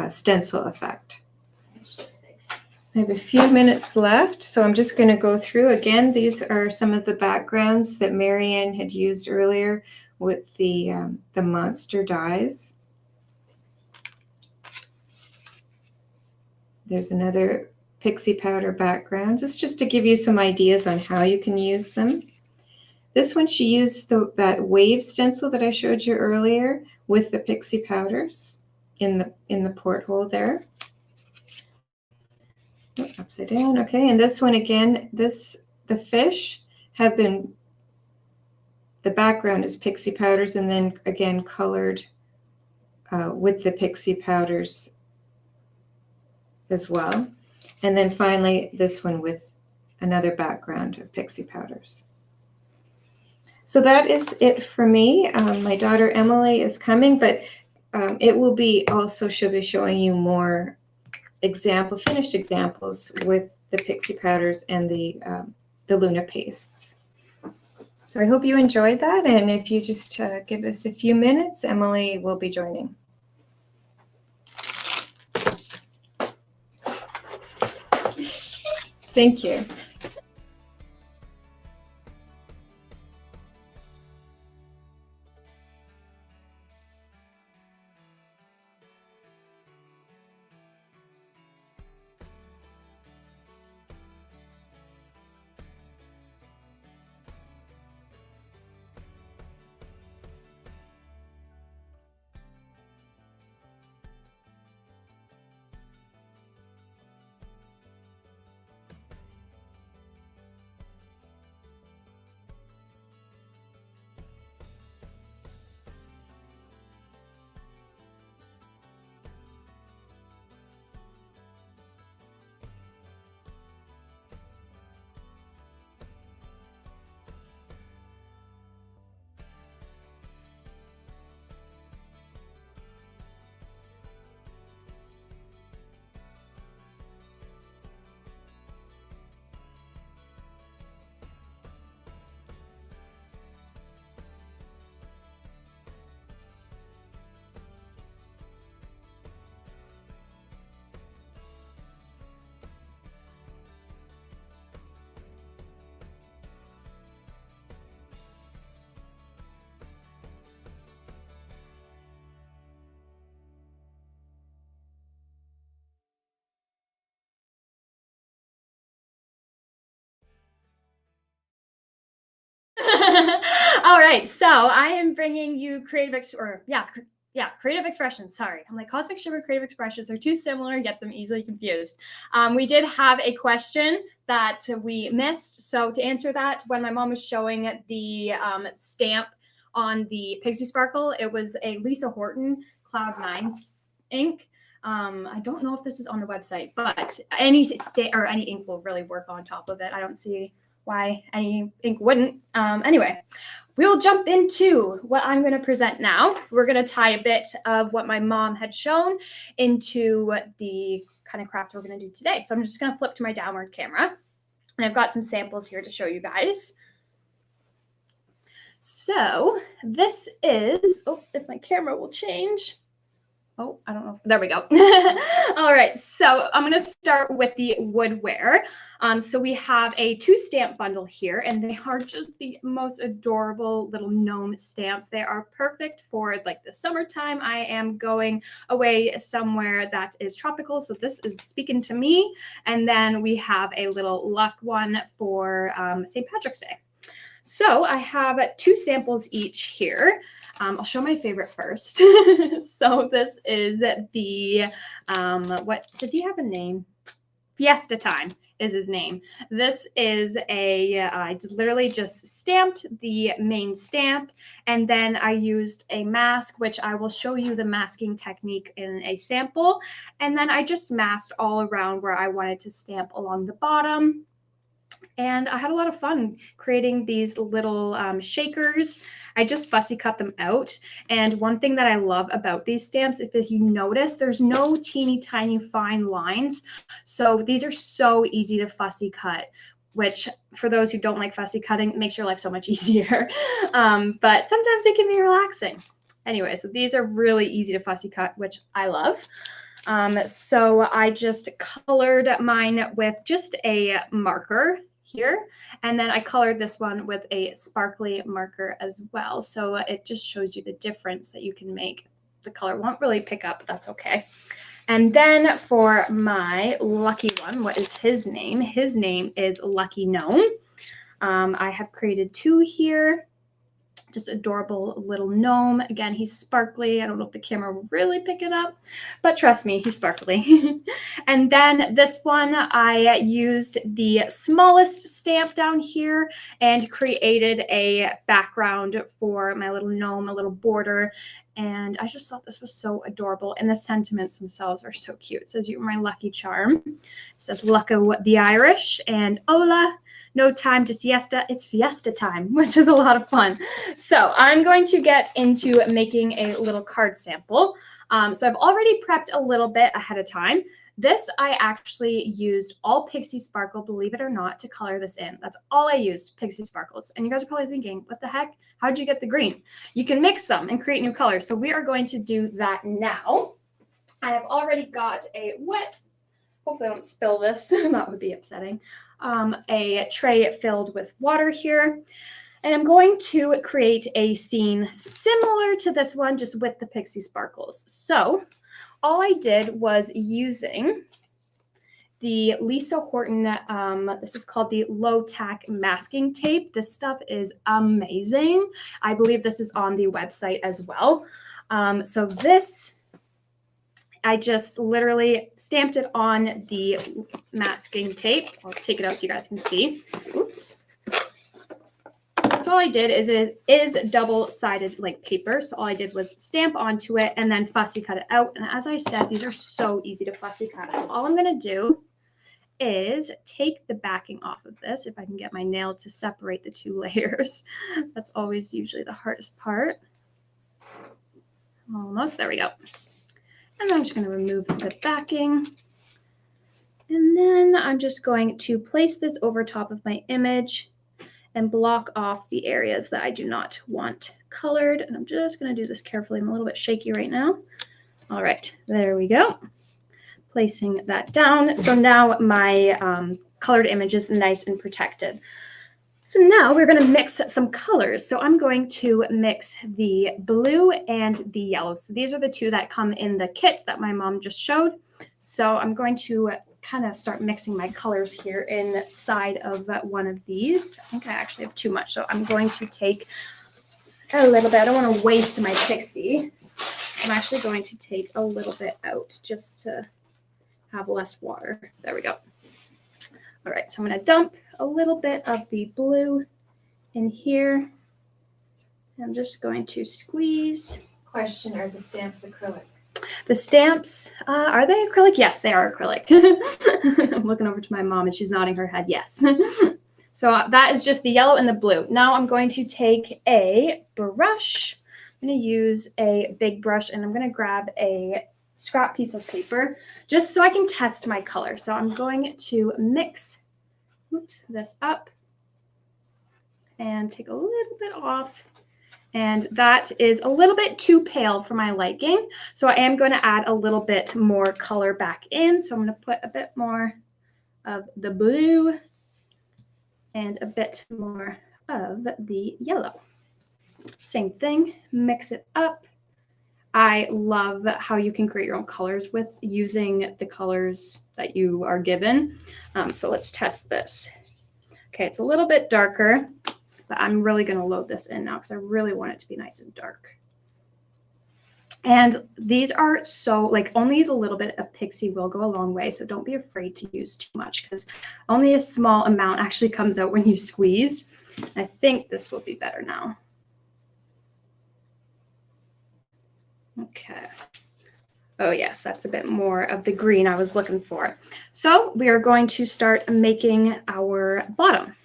stencil effect. I have a few minutes left, so I'm just going to go through. Again, these are some of the backgrounds that Marianne had used earlier with the monster dies. There's another pixie powder background, just to give you some ideas on how you can use them. This one, she used that wave stencil that I showed you earlier with the pixie powders in the porthole there. Oh, upside down. Okay, and this one again, the fish have been, the background is pixie powders and then again colored with the pixie powders as well. And then finally this one with another background of pixie powders. So that is it for me. My daughter Emily is coming, but it will be also, she'll be showing you more finished examples with the pixie powders and the Luna pastes. So I hope you enjoyed that, and if you just give us a few minutes, Emily will be joining. Thank you. All right, so I am bringing you creative expressions. Sorry, I'm like cosmic shimmer, creative expressions are too similar, get them easily confused. We did have a question that we missed, so to answer that, when my mom was showing the stamp on the Pixie Sparkle, it was a Lisa Horton Cloud 9 ink. I don't know if this is on the website, but any ink will really work on top of it. I don't see why any ink wouldn't. Anyway, we'll jump into what I'm going to present now. We're going to tie a bit of what my mom had shown into the kind of craft we're going to do today. So I'm just going to flip to my downward camera, and I've got some samples here to show you guys. So this is, oh, if my camera will change. Oh, I don't know. There we go. All right. So I'm going to start with the woodware. So we have a 2-stamp bundle here, and they are just the most adorable little gnome stamps. They are perfect for like the summertime. I am going away somewhere that is tropical, so this is speaking to me. And then we have a little luck one for St. Patrick's Day. So I have 2 samples each here. I'll show my favorite first. So this is the, what, does he have a name? Fiesta Time. is his name. This is I literally just stamped the main stamp, and then I used a mask, which I will show you the masking technique in a sample. And then I just masked all around where I wanted to stamp along the bottom. And I had a lot of fun creating these little shakers. I just fussy cut them out. And one thing that I love about these stamps, if you notice, there's no teeny tiny fine lines. So these are so easy to fussy cut, which for those who don't like fussy cutting, makes your life so much easier. But sometimes it can be relaxing. Anyway, so these are really easy to fussy cut, which I love. So I just colored mine with just a marker here, and then I colored this one with a sparkly marker as well. So it just shows you the difference that you can make. The color won't really pick up, but that's okay. And then for my lucky one, what is his name? His name is Lucky Gnome. I have created 2 here. Just adorable little gnome. Again, he's sparkly. I don't know if the camera will really pick it up, but trust me, he's sparkly. And then this one, I used the smallest stamp down here and created a background for my little gnome, a little border. And I just thought this was so adorable. And the sentiments themselves are so cute. It says, "You're my lucky charm." It says, "Lucko the Irish," and "Hola. No time to siesta, it's fiesta time," which is a lot of fun. So I'm going to get into making a little card sample. So I've already prepped a little bit ahead of time. This I actually used all Pixie Sparkle, believe it or not, to color this in. That's all I used, Pixie Sparkles. And you guys are probably thinking, what the heck? How'd you get the green? You can mix them and create new colors. So we are going to do that now. I have already got a wet, hopefully I don't spill this, that would be upsetting. A tray filled with water here. And I'm going to create a scene similar to this one, just with the Pixie Sparkles. So all I did was using the Lisa Horton, this is called the low tack masking tape. This stuff is amazing. I believe this is on the website as well. So this, I just literally stamped it on the masking tape. I'll take it out so you guys can see. Oops. So all I did is it is double-sided like paper. So all I did was stamp onto it and then fussy cut it out. And as I said, these are so easy to fussy cut. So all I'm going to do is take the backing off of this, if I can get my nail to separate the 2 layers. That's always usually the hardest part. Almost. There we go. And I'm just going to remove the backing. And then I'm just going to place this over top of my image and block off the areas that I do not want colored. And I'm just going to do this carefully. I'm a little bit shaky right now. All right, there we go. Placing that down. So now my colored image is nice and protected. So now we're going to mix some colors. So I'm going to mix the blue and the yellow. So these are the 2 that come in the kit that my mom just showed. So I'm going to kind of start mixing my colors here inside of one of these. I think I actually have too much. So I'm going to take a little bit. I don't want to waste my Pixie. I'm actually going to take a little bit out just to have less water. There we go. All right, so I'm going to dump a little bit of the blue in here. I'm just going to squeeze. Question, are the stamps acrylic? The stamps, are they acrylic? Yes, they are acrylic. I'm looking over to my mom and she's nodding her head, yes. So that is just the yellow and the blue. Now I'm going to take a brush. I'm going to use a big brush and I'm going to grab a scrap piece of paper just so I can test my color. So I'm going to mix this up and take a little bit off. And that is a little bit too pale for my liking. So I am going to add a little bit more color back in. So I'm going to put a bit more of the blue and a bit more of the yellow. Same thing, mix it up. I love how you can create your own colors with using the colors that you are given. So let's test this. Okay, it's a little bit darker, but I'm really going to load this in now because I really want it to be nice and dark. And these are so, like, only the little bit of Pixie will go a long way. So don't be afraid to use too much, because only a small amount actually comes out when you squeeze. I think this will be better now. Okay. Oh yes, that's a bit more of the green I was looking for. So we are going to start making our bottom.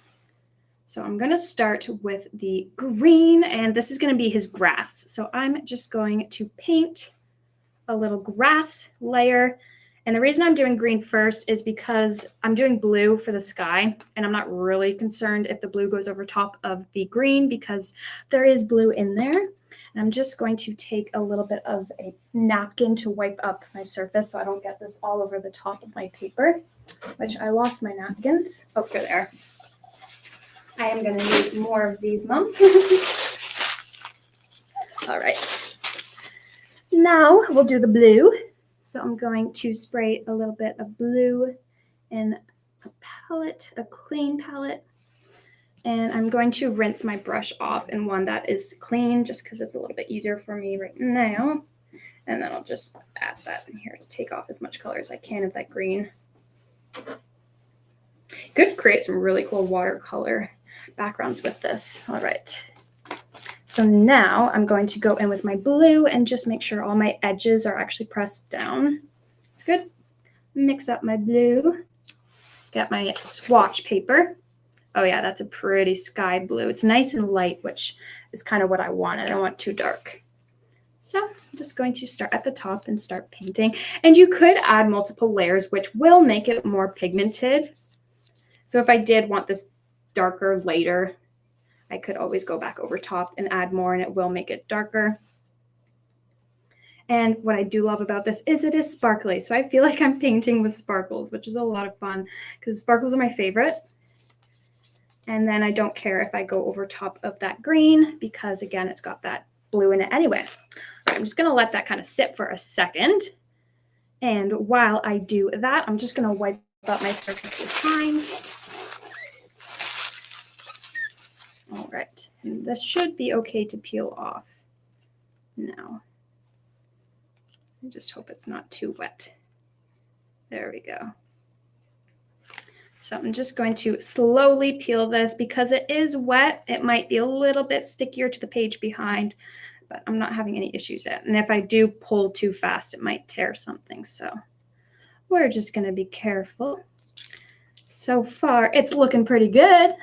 So I'm going to start with the green, and this is going to be his grass. So I'm just going to paint a little grass layer. And the reason I'm doing green first is because I'm doing blue for the sky, and I'm not really concerned if the blue goes over top of the green because there is blue in there. And I'm just going to take a little bit of a napkin to wipe up my surface so I don't get this all over the top of my paper, which I lost my napkins. Oh, here they are. I am going to need more of these, Mom. All right. Now we'll do the blue. So I'm going to spray a little bit of blue in a palette, a clean palette. And I'm going to rinse my brush off in one that is clean just because it's a little bit easier for me right now. And then I'll just add that in here to take off as much color as I can of that green. Could create some really cool watercolor backgrounds with this. All right. So now I'm going to go in with my blue and just make sure all my edges are actually pressed down. It's good. Mix up my blue. Get my swatch paper. Oh yeah, that's a pretty sky blue. It's nice and light, which is kind of what I want. I don't want too dark. So I'm just going to start at the top and start painting. And you could add multiple layers, which will make it more pigmented. So if I did want this darker later, I could always go back over top and add more, and it will make it darker. And what I do love about this is it is sparkly. So I feel like I'm painting with sparkles, which is a lot of fun because sparkles are my favorite. And then I don't care if I go over top of that green because, again, it's got that blue in it anyway. All right, I'm just going to let that kind of sit for a second. And while I do that, I'm just going to wipe up my surface behind. All right, and this should be okay to peel off now. I just hope it's not too wet. There we go. So I'm just going to slowly peel this because it is wet. It might be a little bit stickier to the page behind, but I'm not having any issues yet. And if I do pull too fast, it might tear something. So we're just going to be careful. So far, it's looking pretty good.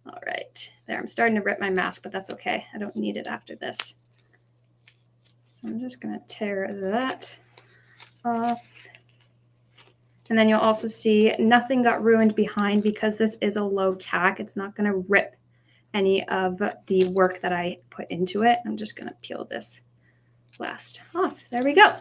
All right, there, I'm starting to rip my mask, but that's okay. I don't need it after this. So I'm just gonna tear that off. And then you'll also see nothing got ruined behind because this is a low tack. It's not gonna rip any of the work that I put into it. I'm just gonna peel this last off. There we go.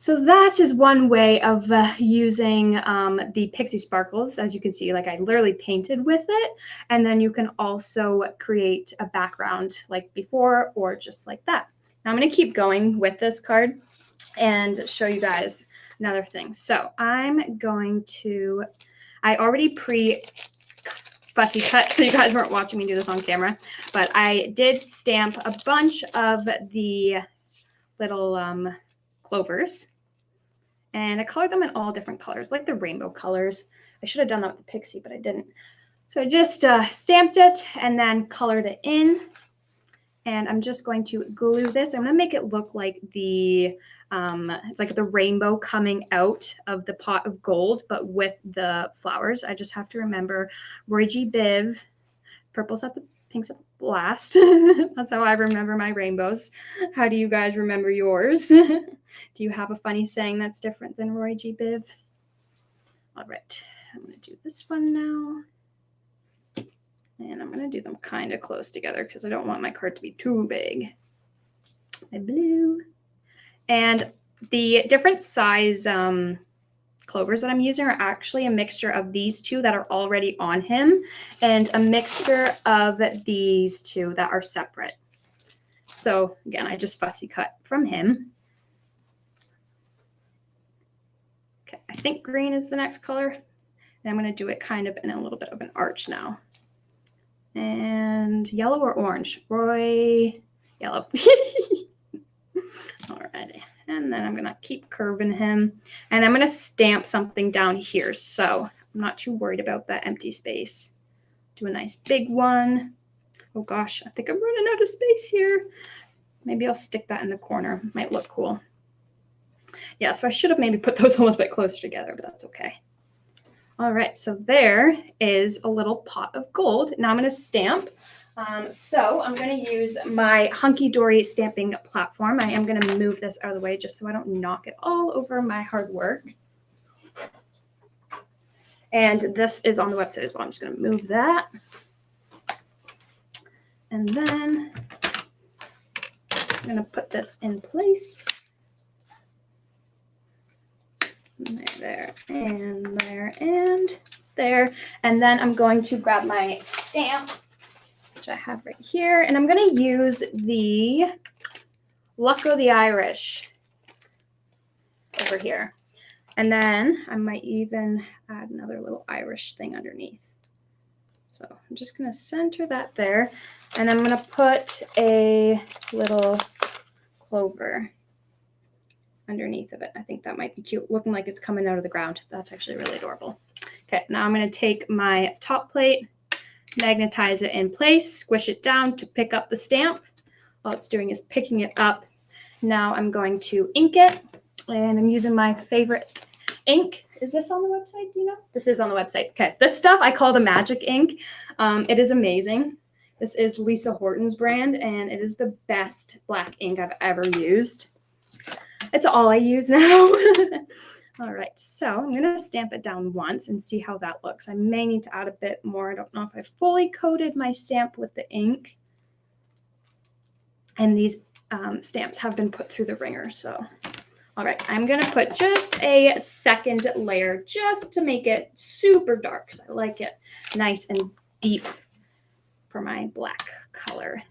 So that is one way of using the Pixie Sparkles. As you can see, like I literally painted with it. And then you can also create a background like before or just like that. Now I'm going to keep going with this card and show you guys another thing. So I'm going to, I already fussy cut, so you guys weren't watching me do this on camera, but I did stamp a bunch of the little clovers, and I colored them in all different colors, like the rainbow colors. I should have done that with the Pixie, but I didn't. So I just stamped it and then colored it in. And I'm just going to glue this. I'm going to make it look like the, it's like the rainbow coming out of the pot of gold, but with the flowers. I just have to remember Roy G. Biv, purple's at the pink's at the last. That's how I remember my rainbows. How do you guys remember yours? Do you have a funny saying that's different than Roy G. Biv? All right, I'm going to do this one now. And I'm going to do them kind of close together because I don't want my card to be too big. My blue. And the different size clovers that I'm using are actually a mixture of these two that are already on him and a mixture of these two that are separate. So again, I just fussy cut from him. Okay, I think green is the next color. And I'm going to do it kind of in a little bit of an arch now. And yellow or orange? Roy, yellow. Alrighty. And then I'm going to keep curving him. And I'm going to stamp something down here. So I'm not too worried about that empty space. Do a nice big one. Oh gosh, I think I'm running out of space here. Maybe I'll stick that in the corner. Might look cool. Yeah, so I should have maybe put those a little bit closer together, but that's okay. All right, so there is a little pot of gold. Now I'm going to stamp. So I'm going to use my Hunky Dory stamping platform. I am going to move this out of the way just so I don't knock it all over my hard work. And this is on the website as well. I'm just going to move that. And then I'm going to put this in place. There, and there, and there. And then I'm going to grab my stamp, which I have right here, and I'm going to use the Łucko the Irish over here. And then I might even add another little Irish thing underneath. So I'm just going to center that there, and I'm going to put a little clover underneath of it. I think that might be cute, looking like it's coming out of the ground. That's actually really adorable. Okay, now I'm going to take my top plate, magnetize it in place, squish it down to pick up the stamp. All it's doing is picking it up. Now I'm going to ink it, and I'm using my favorite ink. Is this on the website, do you know? This is on the website. Okay, this stuff I call the magic ink. It is amazing. This is Lisa Horton's brand, and it is the best black ink I've ever used. It's all I use now. All right, so I'm going to stamp it down once and see how that looks. I may need to add a bit more. I don't know if I fully coated my stamp with the ink. And these stamps have been put through the wringer, so. All right, I'm going to put just a second layer just to make it super dark because I like it nice and deep for my black color.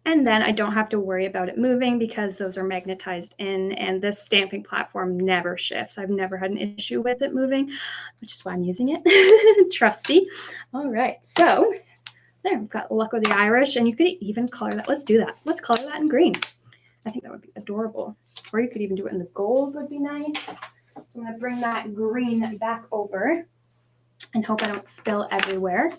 And then I don't have to worry about it moving because those are magnetized in, and this stamping platform never shifts. I've never had an issue with it moving, which is why I'm using it. Trusty. All right, so there, we've got Łucko the Irish, and you could even color that. Let's do that. Let's color that in green. I think that would be adorable. Or you could even do it in the gold would be nice. So I'm going to bring that green back over and hope I don't spill everywhere.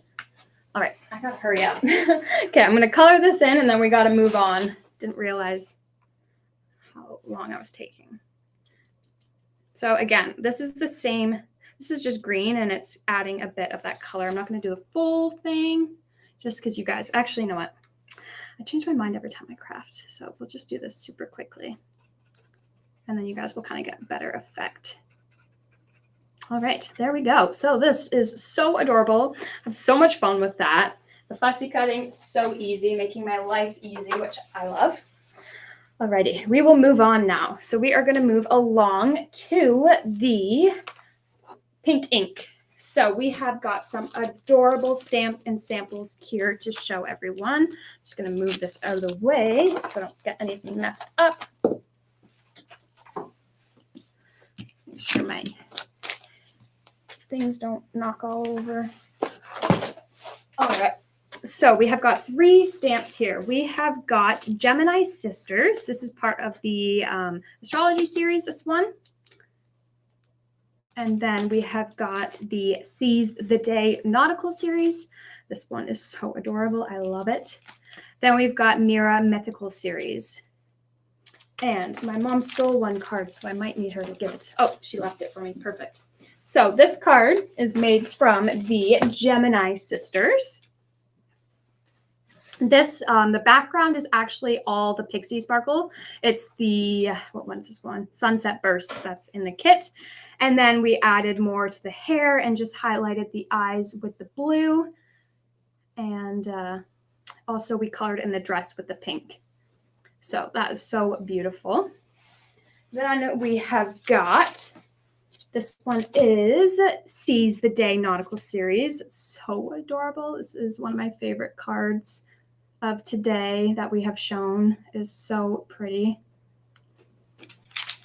All right, I gotta hurry up. Okay, I'm gonna color this in and then we gotta move on. Didn't realize how long I was taking. So again, this is the same, this is just green and it's adding a bit of that color. I'm not gonna do the full thing just because you guys, actually, you know what? I change my mind every time I craft. So we'll just do this super quickly. And then you guys will kind of get a better effect. All right, there we go. So this is so adorable. I have so much fun with that. The fussy cutting is so easy, making my life easy, which I love. Alrighty, we will move on now. So we are going to move along to the pink ink. So we have got some adorable stamps and samples here to show everyone. I'm just going to move this out of the way so I don't get anything messed up. Make sure my things don't knock all over. All right, so we have got 3 stamps here. We have got Gemini Sisters. This is part of the astrology series, this one. And then we have got the Seize the Day nautical series. This one is so adorable. I love it. Then we've got Mira mythical series. And my mom stole one card, so I might need her to give it. Oh, she left it for me. Perfect. So this card is made from the Gemini Sisters. This, the background is actually all the Pixie Sparkle. It's the, what one's this one? Sunset Burst that's in the kit. And then we added more to the hair and just highlighted the eyes with the blue. And also we colored in the dress with the pink. So that is so beautiful. Then we have got, this one is Seize the Day nautical series. It's so adorable. This is one of my favorite cards of today that we have shown. It is so pretty.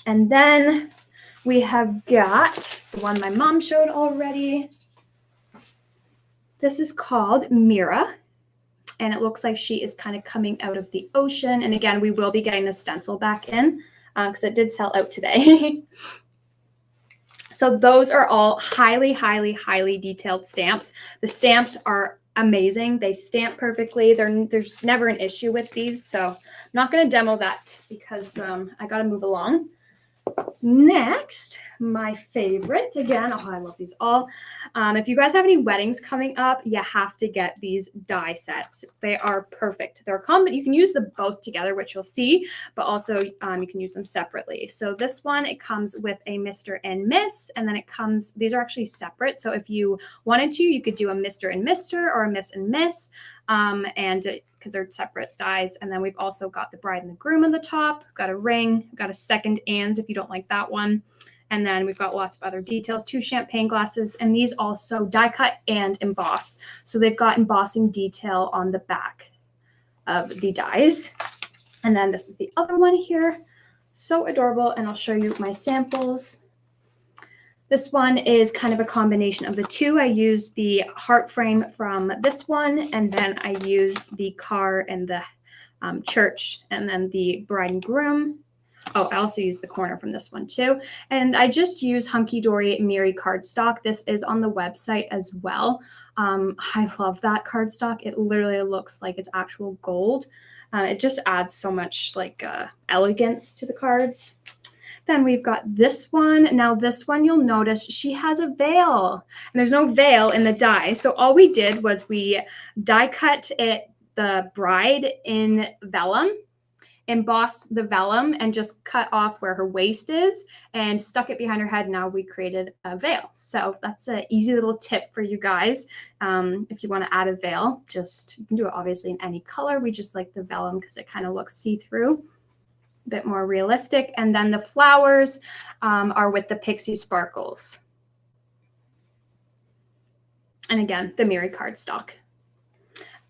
And then we have got the one my mom showed already. This is called Mira. And it looks like she is kind of coming out of the ocean. And again, we will be getting the stencil back in because it did sell out today. So those are all highly, highly, highly detailed stamps. The stamps are amazing. They stamp perfectly. There's never an issue with these. So I'm not going to demo that because I got to move along. Next, my favorite, again, oh, I love these all. If you guys have any weddings coming up, you have to get these die sets. They are perfect. They're common. You can use them both together, which you'll see, but also you can use them separately. So this one, it comes with a Mr. and Miss, and then it comes, these are actually separate. So if you wanted to, you could do a Mr. and Mr. or a Miss and Miss, because they're separate dies. And then we've also got the bride and the groom on the top, got a ring, got a second and if you don't like that one. And then we've got lots of other details, 2 champagne glasses, and these also die cut and emboss. So they've got embossing detail on the back of the dies. And then this is the other one here. So adorable. And I'll show you my samples. This one is kind of a combination of the two. I used the heart frame from this one, and then I used the car and the church, and then the bride and groom. Oh, I also used the corner from this one too. And I just use Hunky Dory Miri cardstock. This is on the website as well. I love that cardstock. It literally looks like it's actual gold. It just adds so much like elegance to the cards. Then we've got this one. Now this one, you'll notice she has a veil, and there's no veil in the die. So all we did was we die cut it, the bride in vellum, embossed the vellum, and just cut off where her waist is and stuck it behind her head. Now we created a veil. So that's an easy little tip for you guys. If you want to add a veil, just you can do it obviously in any color. We just like the vellum because it kind of looks see-through, a bit more realistic. And then the flowers are with the Pixie sparkles. And again, the Miri cardstock.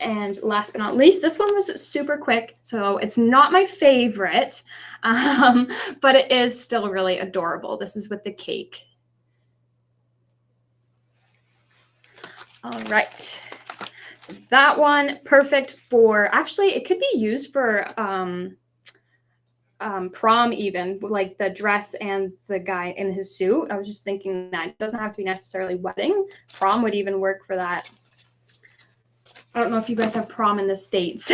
And last but not least, this one was super quick, so it's not my favorite, but it is still really adorable. This is with the cake. All right, so that one, perfect for, actually, it could be used for prom even, like the dress and the guy in his suit. I was just thinking that it doesn't have to be necessarily wedding. Prom would even work for that. I don't know if you guys have prom in the States.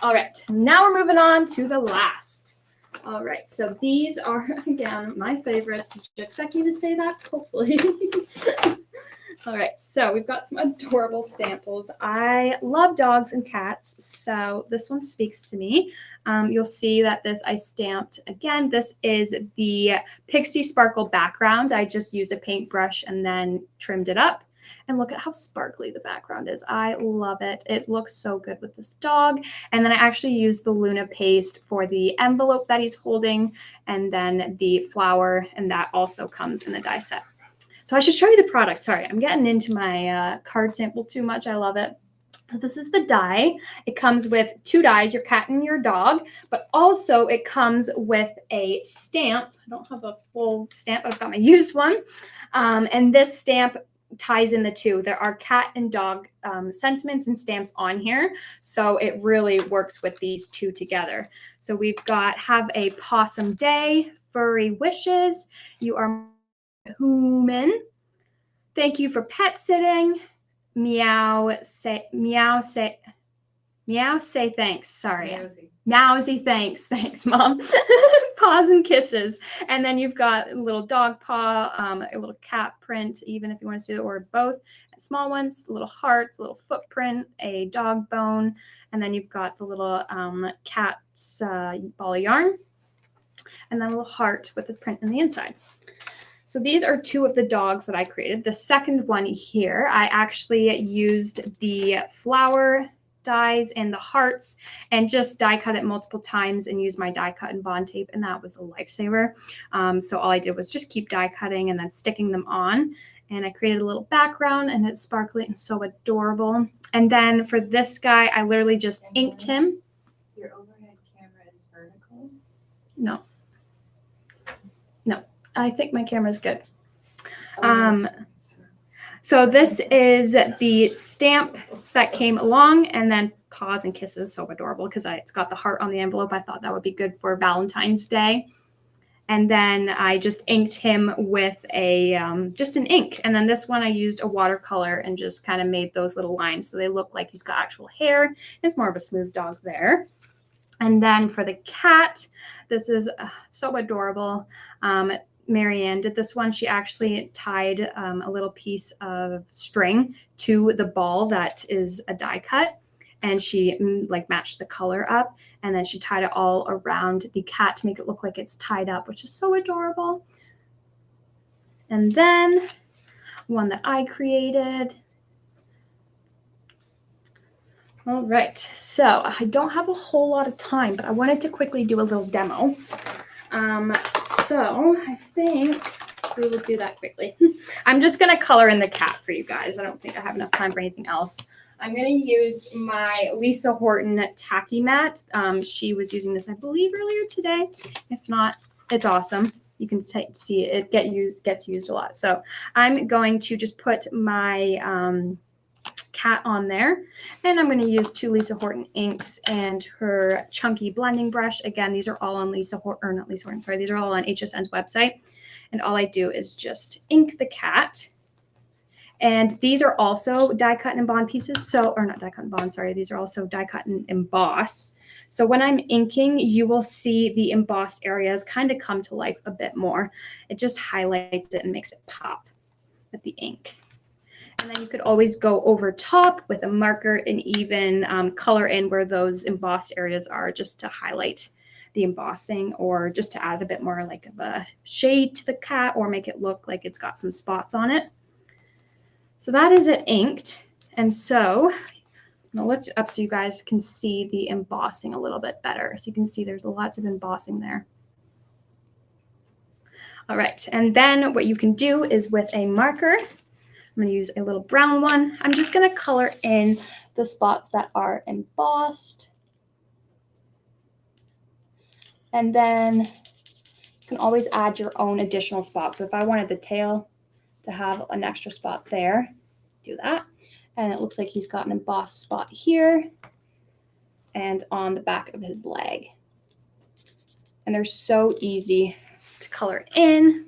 All right, now we're moving on to the last. All right, so these are, again, my favorites. Did you expect me to say that? Hopefully. All right, so we've got some adorable samples. I love dogs and cats, so this one speaks to me. You'll see that this I stamped, again, this is the Pixie Sparkle background. I just used a paintbrush and then trimmed it up. And look at how sparkly the background is. I love it. It looks so good with this dog. And then I actually used the Luna paste for the envelope that he's holding, and then the flower, and that also comes in the die set. So I should show you the product. Sorry, I'm getting into my card sample too much. I love it. So this is the die. It comes with 2 dies, your cat and your dog, but also it comes with a stamp. I don't have a full stamp, but I've got my used one. And this stamp ties in the two. There are cat and dog sentiments and stamps on here, so it really works with these two together. So we've got have a possum day, furry wishes, you are human, thank you for pet sitting, meow say thanks. Sorry. Meowsy thanks. Thanks, Mom. Paws and kisses. And then you've got a little dog paw, a little cat print, even if you want to do it, or both. And small ones, little hearts, a little footprint, a dog bone. And then you've got the little cat's ball of yarn. And then a little heart with the print in the inside. So these are 2 of the dogs that I created. The second one here, I actually used the flower dies and the hearts and just die cut it multiple times and use my die cut and bond tape, and that was a lifesaver. So all I did was just keep die cutting and then sticking them on, and I created a little background, and it's sparkly and so adorable. And then for this guy, I literally just inked him. Your overhead camera is vertical? No, I think my camera's good. So this is the stamps that came along, and then paws and kisses, so adorable because it's got the heart on the envelope. I thought that would be good for Valentine's Day. And then I just inked him with a just an ink. And then this one I used a watercolor and just kind of made those little lines so they look like he's got actual hair. It's more of a smooth dog there. And then for the cat, this is so adorable. Marianne did this one. She actually tied a little piece of string to the ball that is a die cut, and she like matched the color up, and then she tied it all around the cat to make it look like it's tied up, which is so adorable. And then one that I created. All right, so I don't have a whole lot of time, but I wanted to quickly do a little demo. So I think we will do that quickly. I'm just gonna color in the cat for you guys. I don't think I have enough time for anything else. I'm gonna use my Lisa Horton Tacky Mat. She was using this, I believe, earlier today. If not, it's awesome. You can see it gets used a lot. So I'm going to just put my cat on there, and I'm going to use 2 Lisa Horton inks and her chunky blending brush. Again, these are all on Lisa Horton, or not Lisa Horton, sorry, these are all on HSN's website. And all I do is just ink the cat. And these are also die cut and bond pieces. So, or not die cut and bond, sorry, these are also die cut and emboss. So when I'm inking, you will see the embossed areas kind of come to life a bit more. It just highlights it and makes it pop with the ink. And then you could always go over top with a marker and even color in where those embossed areas are, just to highlight the embossing, or just to add a bit more like of a shade to the cat, or make it look like it's got some spots on it. So that is it inked. And so I'm gonna lift it up so you guys can see the embossing a little bit better. So you can see there's lots of embossing there. All right, and then what you can do is with a marker, I'm going to use a little brown one. I'm just going to color in the spots that are embossed. And then you can always add your own additional spots. So if I wanted the tail to have an extra spot there, do that. And it looks like he's got an embossed spot here and on the back of his leg. And they're so easy to color in.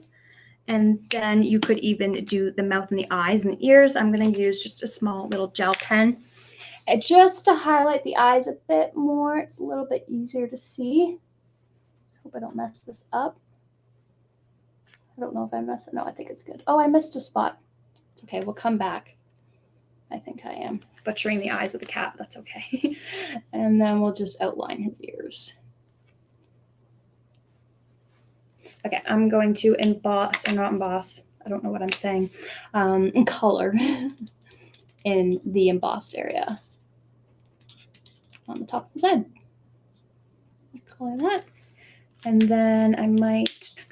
And then you could even do the mouth and the eyes and the ears. I'm going to use just a small little gel pen. And just to highlight the eyes a bit more. It's a little bit easier to see. Hope I don't mess this up. I don't know if I messed it. No, I think it's good. Oh, I missed a spot. It's okay. We'll come back. I think I am butchering the eyes of the cat. That's okay. And then we'll just outline his ears. Okay, I'm going to emboss, or not emboss, I don't know what I'm saying, color in the embossed area on the top of his head. Color that. And then I might,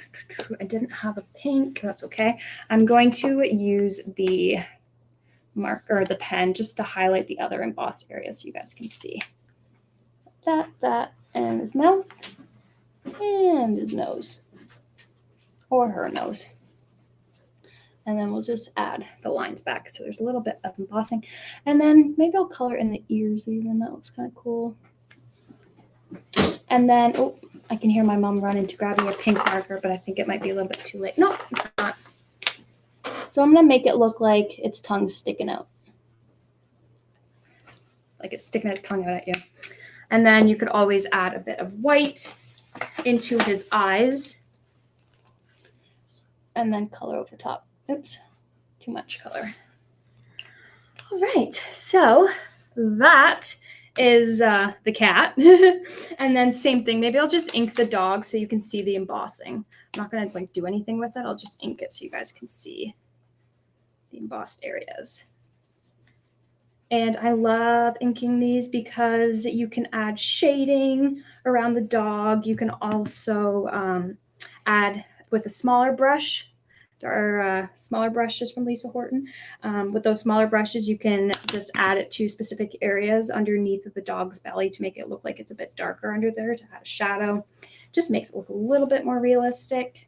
I didn't have a pink, that's okay. I'm going to use the marker, the pen, just to highlight the other embossed areas so you guys can see. That, and his mouth, and his nose. Or her nose. And then we'll just add the lines back. So there's a little bit of embossing. And then maybe I'll color in the ears even. That looks kind of cool. And then, oh, I can hear my mom running to grab me a pink marker, but I think it might be a little bit too late. No, it's not. So I'm going to make it look like its tongue sticking out. Like it's sticking its tongue out at you. And then you could always add a bit of white into his eyes. And then color over top. Oops, too much color. All right, so that is the cat. And then same thing, maybe I'll just ink the dog so you can see the embossing. I'm not gonna like do anything with it. I'll just ink it so you guys can see the embossed areas. And I love inking these because you can add shading around the dog. You can also add with a smaller brush. There are smaller brushes from Lisa Horton. With those smaller brushes, you can just add it to specific areas underneath of the dog's belly to make it look like it's a bit darker under there, to add a shadow. Just makes it look a little bit more realistic.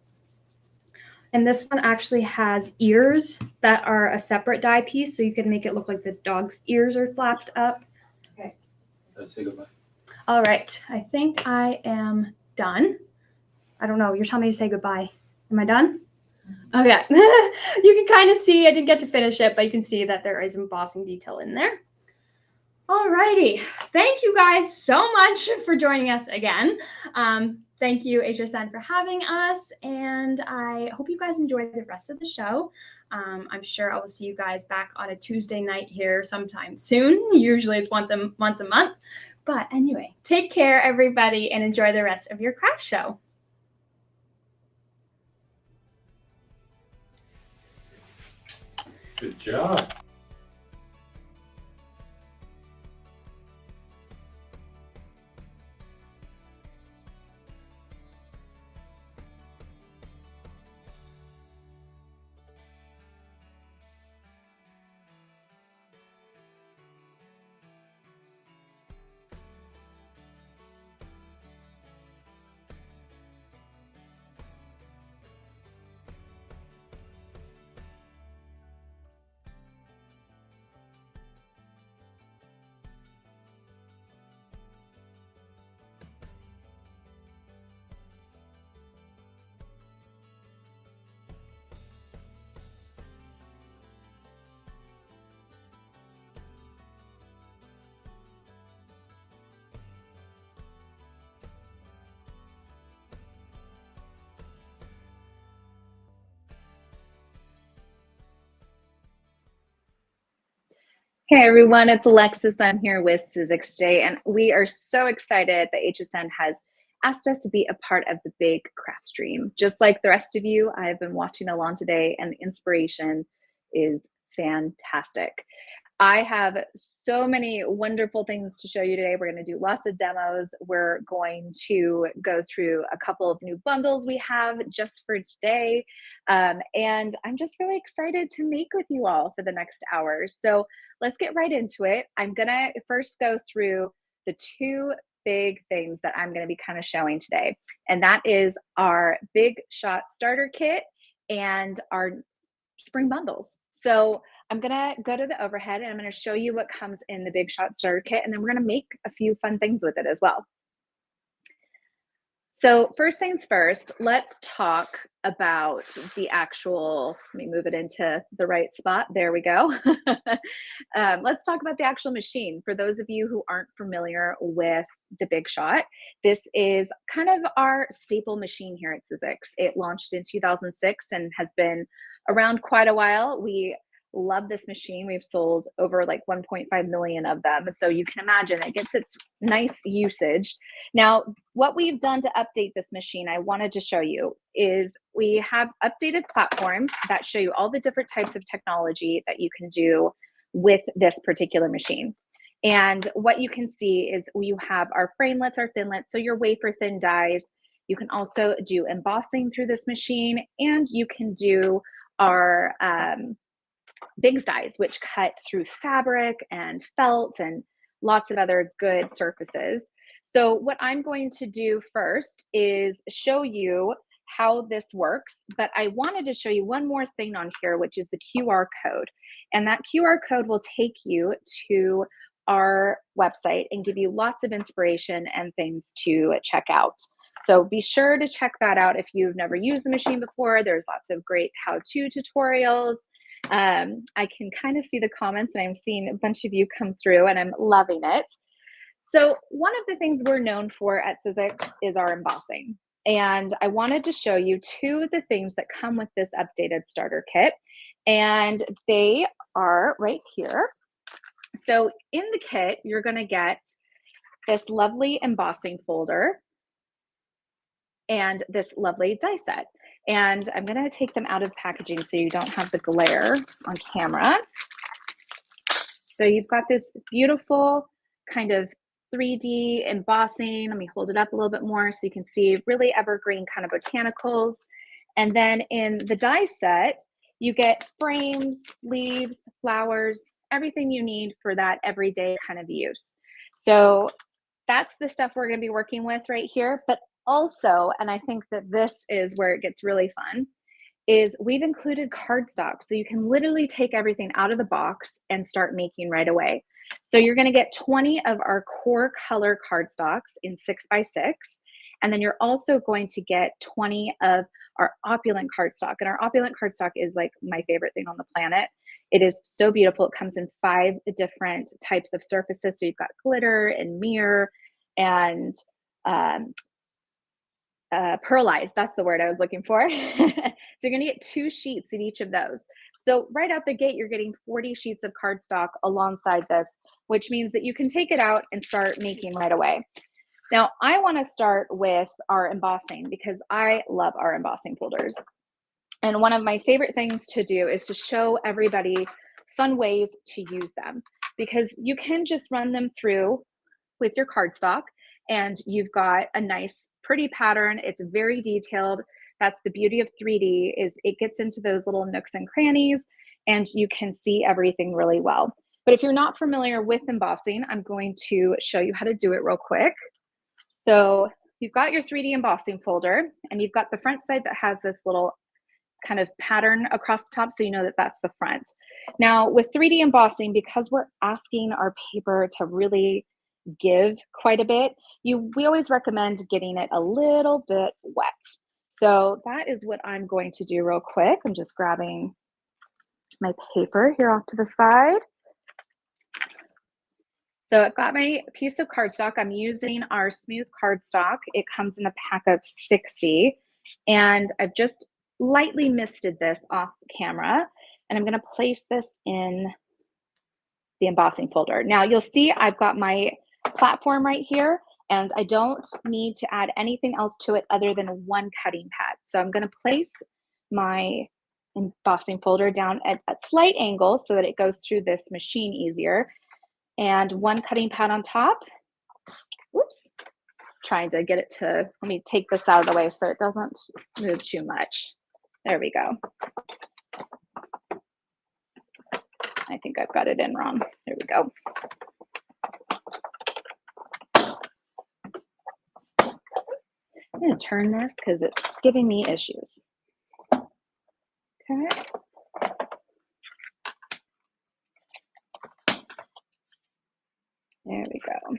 And this one actually has ears that are a separate die piece, so you can make it look like the dog's ears are flapped up. Okay. Let's say goodbye. All right, I think I am done. I don't know, you're telling me to say goodbye. Am I done? Okay. You can kind of see, I didn't get to finish it, but you can see that there is embossing detail in there. Alrighty, thank you guys so much for joining us again. Thank you, HSN, for having us, and I hope you guys enjoy the rest of the show. I'm sure I will see you guys back on a Tuesday night here sometime soon. Usually it's once a month. But anyway, take care, everybody, and enjoy the rest of your craft show. Good job. Hey everyone, it's Alexis. I'm here with 𝗖𝗥𝗔𝗟𝗟𝗜𝗡, and we are so excited that HSN has asked us to be a part of the big craft stream. Just like the rest of you, I have been watching along today, and the inspiration is fantastic. I have so many wonderful things to show you today. We're going to do lots of demos. We're going to go through a couple of new bundles we have just for today. And I'm just really excited to make with you all for the next hour. So let's get right into it. I'm going to first go through the two big things that I'm going to be kind of showing today. And that is our Big Shot Starter Kit and our spring bundles. So I'm gonna go to the overhead and I'm gonna show you what comes in the Big Shot Starter Kit, and then we're gonna make a few fun things with it as well. So first things first, let's talk about the actual, let me move it into the right spot. There we go. Let's talk about the actual machine. For those of you who aren't familiar with the Big Shot, this is kind of our staple machine here at 𝗖𝗥𝗔𝗟𝗡. It launched in 2006 and has been around quite a while. We love this machine. We've sold over like 1.5 million of them. So you can imagine it gets its nice usage. Now, what we've done to update this machine, I wanted to show you, is we have updated platforms that show you all the different types of technology that you can do with this particular machine. And what you can see is you have our framelits, our thinlits, so your wafer thin dies. You can also do embossing through this machine, and you can do our Biggs dies, which cut through fabric and felt and lots of other good surfaces. So what I'm going to do first is show you how this works, but I wanted to show you one more thing on here, which is the QR code. And that QR code will take you to our website and give you lots of inspiration and things to check out. So be sure to check that out if you've never used the machine before. There's lots of great how-to tutorials. I can kind of see the comments, and I'm seeing a bunch of you come through, and I'm loving it. So one of the things we're known for at 𝗖𝗥𝗔𝗟𝗡 is our embossing. And I wanted to show you two of the things that come with this updated starter kit, and they are right here. So in the kit, you're going to get this lovely embossing folder and this lovely die set. And I'm going to take them out of packaging so you don't have the glare on camera. So you've got this beautiful kind of 3D embossing. Let me hold it up a little bit more so you can see really evergreen kind of botanicals. And then in the die set, you get frames, leaves, flowers, everything you need for that everyday kind of use. So that's the stuff we're going to be working with right here. But also, and I think that this is where it gets really fun, is we've included cardstock. So you can literally take everything out of the box and start making right away. So you're going to get 20 of our core color cardstocks in 6x6. And then you're also going to get 20 of our opulent cardstock. And our opulent cardstock is like my favorite thing on the planet. It is so beautiful. It comes in 5 different types of surfaces. So you've got glitter and mirror and pearlized. That's the word I was looking for. So you're going to get 2 sheets in each of those. So right out the gate, you're getting 40 sheets of cardstock alongside this, which means that you can take it out and start making right away. Now, I want to start with our embossing because I love our embossing folders. And one of my favorite things to do is to show everybody fun ways to use them, because you can just run them through with your cardstock and you've got a nice, pretty pattern. It's very detailed. That's the beauty of 3D, is it gets into those little nooks and crannies and you can see everything really well. But if you're not familiar with embossing, I'm going to show you how to do it real quick. So you've got your 3D embossing folder and you've got the front side that has this little kind of pattern across the top, so you know that that's the front. Now with 3D embossing, because we're asking our paper to really give quite a bit, we always recommend getting it a little bit wet. So that is what I'm going to do real quick. I'm just grabbing my paper here off to the side. So I've got my piece of cardstock. I'm using our smooth cardstock. It comes in a pack of 60, and I've just lightly misted this off camera, and I'm going to place this in the embossing folder. Now you'll see I've got my platform right here, and I don't need to add anything else to it other than 1 cutting pad. So I'm going to place my embossing folder down at a slight angle so that it goes through this machine easier, and 1 cutting pad on top. Whoops, trying to get it to, let me take this out of the way so it doesn't move too much. There we go. I think I've got it in wrong. There we go. I'm going to turn this because it's giving me issues. Okay. There we go.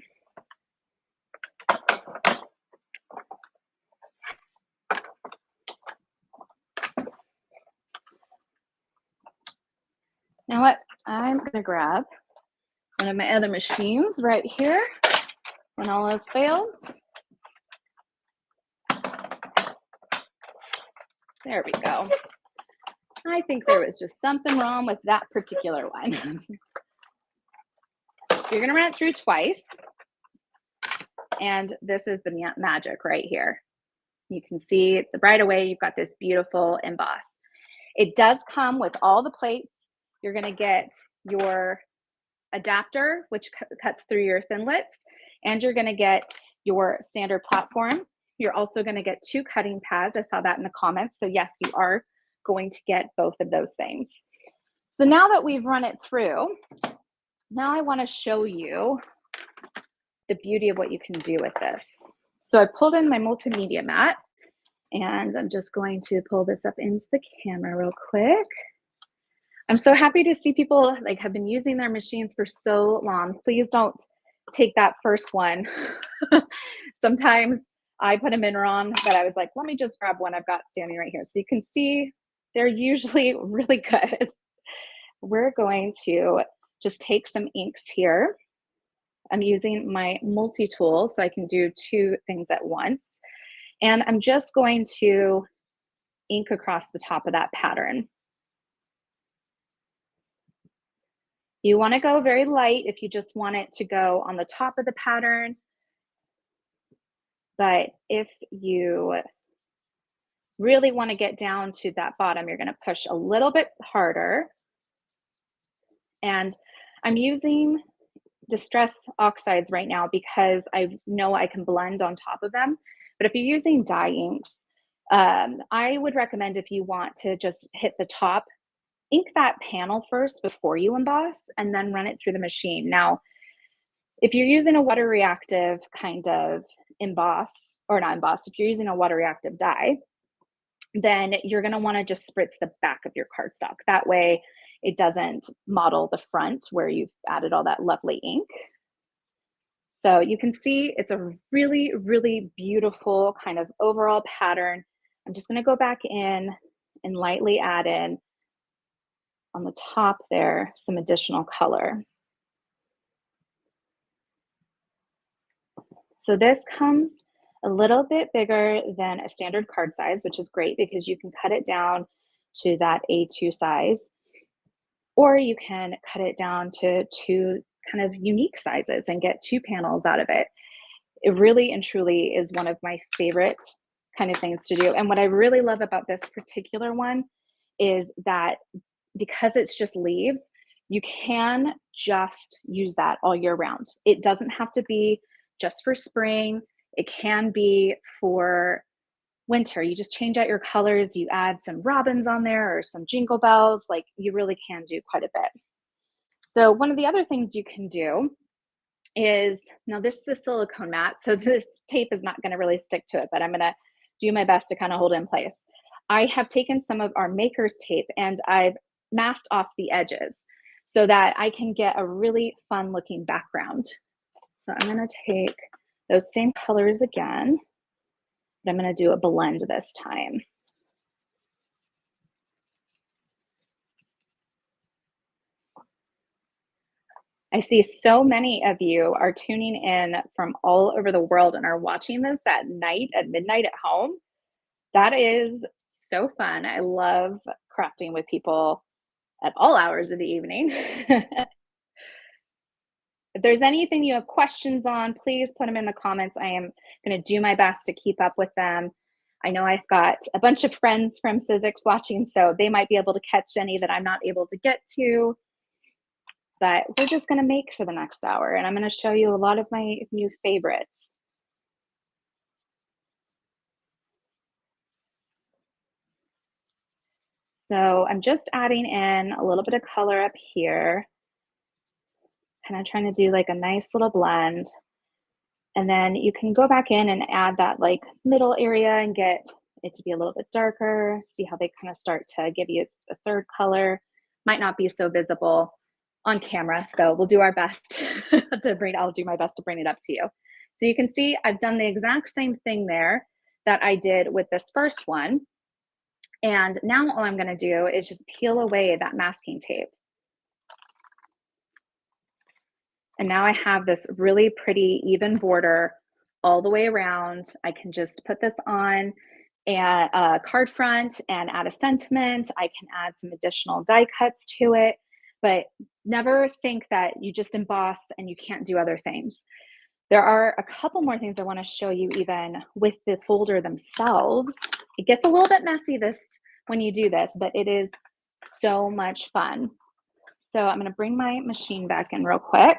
Now what? I'm going to grab one of my other machines right here when all else fails. There we go. I think there was just something wrong with that particular one. So you're going to run it through twice. And this is the magic right here. You can see right away you've got this beautiful emboss. It does come with all the plates. You're going to get your adapter, which cuts through your thinlits, and you're going to get your standard platform. You're also going to get 2 cutting pads. I saw that in the comments. So yes, you are going to get both of those things. So now that we've run it through, now I want to show you the beauty of what you can do with this. So I pulled in my multimedia mat, and I'm just going to pull this up into the camera real quick. I'm so happy to see people like have been using their machines for so long. Please don't take that first one. Sometimes I put them in wrong, but I was like, let me just grab one I've got standing right here. So you can see they're usually really good. We're going to just take some inks here. I'm using my multi-tool so I can do 2 things at once. And I'm just going to ink across the top of that pattern. You want to go very light if you just want it to go on the top of the pattern. But if you really want to get down to that bottom, you're going to push a little bit harder. And I'm using Distress Oxides right now because I know I can blend on top of them. But if you're using dye inks, I would recommend, if you want to just hit the top, ink that panel first before you emboss and then run it through the machine. Now, if you're using a water reactive kind of emboss, or not emboss, if you're using a water reactive dye, then you're going to want to just spritz the back of your cardstock. That way it doesn't mottle the front where you've added all that lovely ink. So you can see it's a really, really beautiful kind of overall pattern. I'm just going to go back in and lightly add in on the top there some additional color. So this comes a little bit bigger than a standard card size, which is great because you can cut it down to that A2 size, or you can cut it down to 2 kind of unique sizes and get 2 panels out of it. It really and truly is one of my favorite kind of things to do. And what I really love about this particular one is that because it's just leaves, you can just use that all year round. It doesn't have to be just for spring. It can be for winter. You just change out your colors, you add some robins on there or some jingle bells, like you really can do quite a bit. So one of the other things you can do is, now this is a silicone mat, so this tape is not going to really stick to it, but I'm going to do my best to kind of hold it in place. I have taken some of our maker's tape and I've masked off the edges so that I can get a really fun looking background. So I'm going to take those same colors again, but I'm going to do a blend this time. I see so many of you are tuning in from all over the world and are watching this at night, at midnight at home. That is so fun. I love crafting with people at all hours of the evening. If there's anything you have questions on, please put them in the comments. I am going to do my best to keep up with them. I know I've got a bunch of friends from 𝗖𝗥𝗔𝗟𝗟𝗓𝗏 watching, so they might be able to catch any that I'm not able to get to. But we're just going to make for the next hour, and I'm going to show you a lot of my new favorites. So I'm just adding in a little bit of color up here, kind of trying to do like a nice little blend. And then you can go back in and add that like middle area and get it to be a little bit darker. See how they kind of start to give you a third color. Might not be so visible on camera, so we'll do our best I'll do my best to bring it up to you. So you can see I've done the exact same thing there that I did with this first one. And now all I'm going to do is just peel away that masking tape. And now I have this really pretty even border all the way around. I can just put this on a card front and add a sentiment. I can add some additional die cuts to it, but never think that you just emboss and you can't do other things. There are a couple more things I want to show you even with the folder themselves. It gets a little bit messy when you do this, but it is so much fun. So I'm going to bring my machine back in real quick.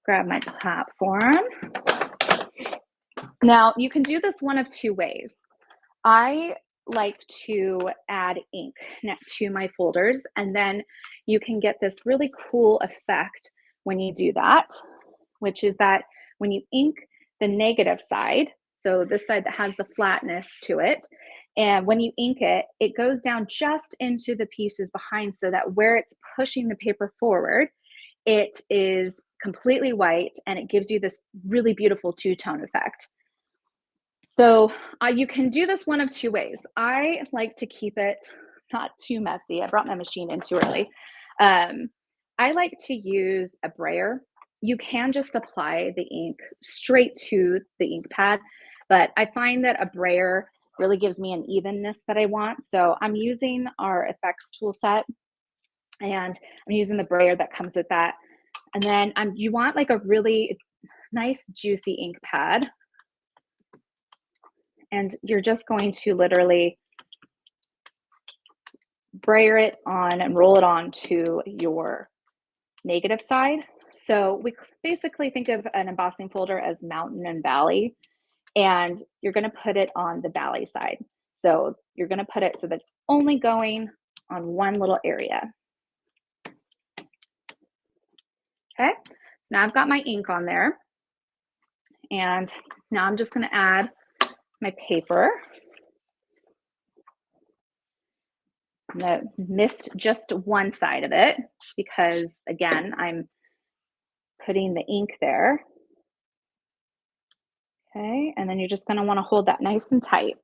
Grab my platform. Now you can do this one of 2 ways. I like to add ink to my folders, and then you can get this really cool effect when you do that, which is that when you ink the negative side, so this side that has the flatness to it, and when you ink it, it goes down just into the pieces behind so that where it's pushing the paper forward, it is completely white and it gives you this really beautiful two-tone effect. So you can do this one of 2 ways. I like to keep it not too messy. I brought my machine in too early. I like to use a brayer. You can just apply the ink straight to the ink pad, but I find that a brayer really gives me an evenness that I want. So I'm using our effects tool set, and I'm using the brayer that comes with that. And then you want like a really nice juicy ink pad. And you're just going to literally brayer it on and roll it on to your negative side. So we basically think of an embossing folder as mountain and valley, and you're going to put it on the valley side. So you're going to put it so that it's only going on one little area. Okay, so now I've got my ink on there, and now I'm just going to add my paper. I'm gonna mist just one side of it because, again, I'm putting the ink there. Okay, and then you're just gonna wanna hold that nice and tight.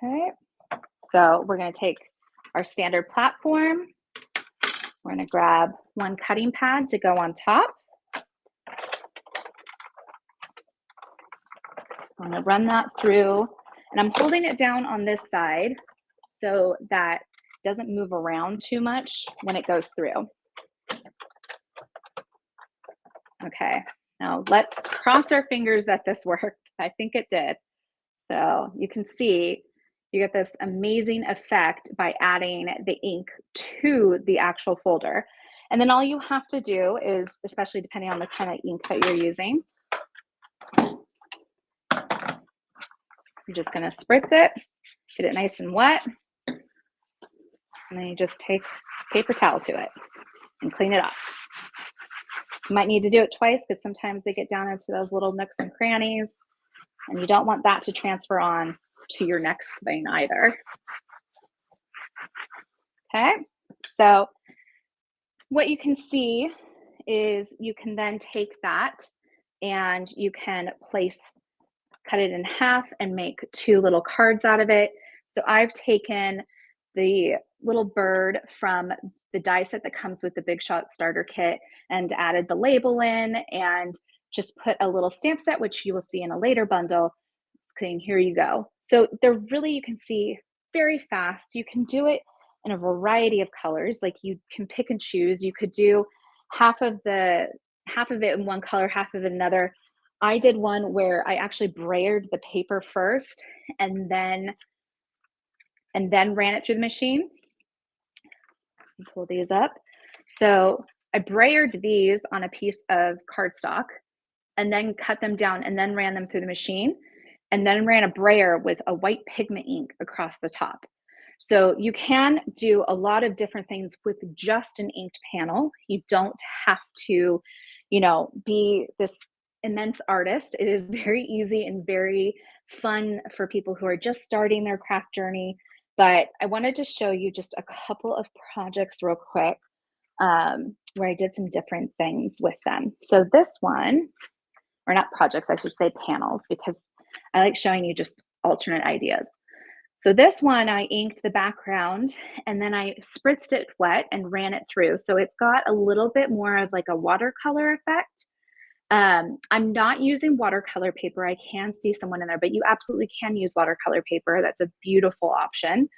Okay, so we're gonna take our standard platform. We're gonna grab one cutting pad to go on top. I'm gonna run that through, and I'm holding it down on this side so that it doesn't move around too much when it goes through. Okay, now let's cross our fingers that this worked. I think it did. So you can see you get this amazing effect by adding the ink to the actual folder. And then all you have to do is, especially depending on the kind of ink that you're using, you're just gonna spritz it, get it nice and wet, and then you just take a paper towel to it and clean it off. You might need to do it twice because sometimes they get down into those little nooks and crannies, and you don't want that to transfer on to your next thing either. Okay, so what you can see is you can then take that and you can cut it in half and make two little cards out of it. So I've taken the little bird from the die set that comes with the Big Shot starter kit and added the label in and just put a little stamp set, which you will see in a later bundle. Saying, here you go. So they're really, you can see very fast. You can do it in a variety of colors. Like you can pick and choose. You could do half of it in one color, half of it another. I did one where I actually brayered the paper first and then ran it through the machine. Pull these up. So I brayered these on a piece of cardstock and then cut them down and then ran them through the machine and then ran a brayer with a white pigment ink across the top. So you can do a lot of different things with just an inked panel. You don't have to, be this immense artist. It is very easy and very fun for people who are just starting their craft journey. But I wanted to show you just a couple of projects real quick where I did some different things with them. So this one, or not projects, I should say panels, because I like showing you just alternate ideas. So this one, I inked the background and then I spritzed it wet and ran it through. So it's got a little bit more of like a watercolor effect. I'm not using watercolor paper. I can see someone in there, but you absolutely can use watercolor paper. That's a beautiful option.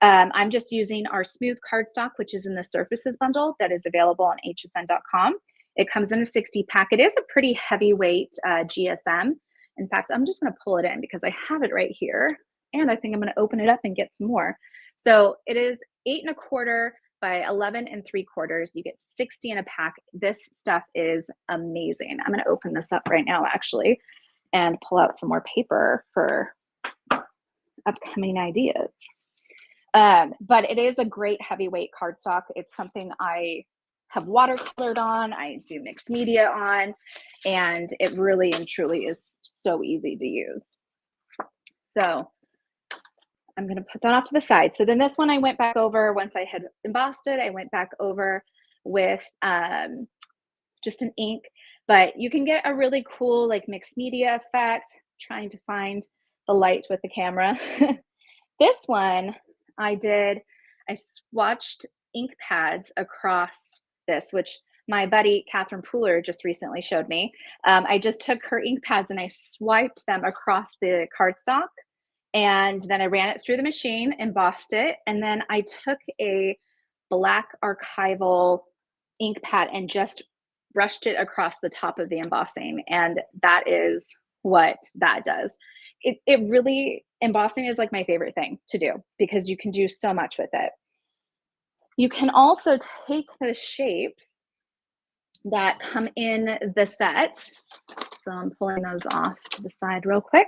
I'm just using our smooth cardstock, which is in the Surfaces bundle that is available on hsn.com. It comes in a 60 pack. It is a pretty heavyweight GSM. In fact, I'm just going to pull it in because I have it right here. And I think I'm going to open it up and get some more. So it is 8 1/4 by 11 3/4. You get 60 in a pack. This stuff is amazing. I'm going to open this up right now, actually, and pull out some more paper for upcoming ideas. But it is a great heavyweight cardstock. It's something I have watercolored on, I do mixed media on, and it really and truly is so easy to use. So I'm going to put that off to the side. So then this one I went back over, once I had embossed it, I went back over with just an ink, but you can get a really cool like mixed media effect. Trying to find the light with the camera. This one I swatched ink pads across this, which my buddy Catherine Pooler just recently showed me. I just took her ink pads and I swiped them across the cardstock, and then I ran it through the machine, embossed it, and then I took a black archival ink pad and just brushed it across the top of the embossing, and that is what that does. It really, embossing is like my favorite thing to do because you can do so much with it. You can also take the shapes that come in the set. So I'm pulling those off to the side real quick.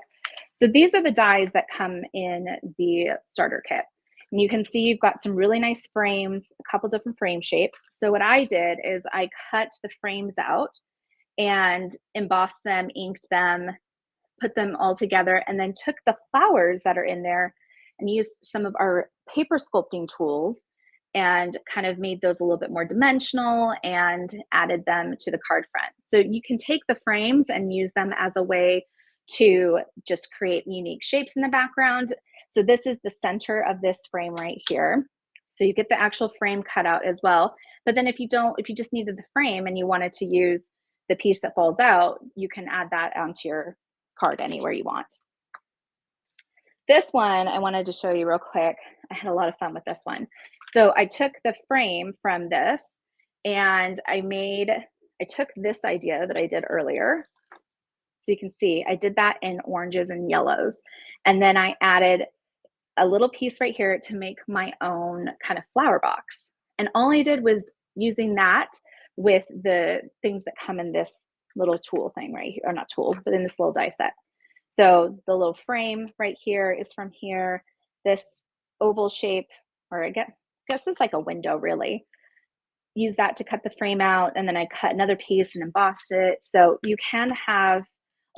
So these are the dies that come in the starter kit. And you can see you've got some really nice frames, a couple different frame shapes. So what I did is I cut the frames out and embossed them, inked them, put them all together, and then took the flowers that are in there and used some of our paper sculpting tools and kind of made those a little bit more dimensional and added them to the card front. So you can take the frames and use them as a way to just create unique shapes in the background. So this is the center of this frame right here. So you get the actual frame cut out as well. But then if you just needed the frame and you wanted to use the piece that falls out, you can add that onto your card anywhere you want. This one I wanted to show you real quick. I had a lot of fun with this one. So I took the frame from this and I took this idea that I did earlier. So you can see I did that in oranges and yellows. And then I added a little piece right here to make my own kind of flower box. And all I did was using that with the things that come in this little tool thing right here, or not tool, but in this little die set. So the little frame right here is from here. This oval shape, or I guess it's like a window really. Use that to cut the frame out, and then I cut another piece and embossed it. So you can have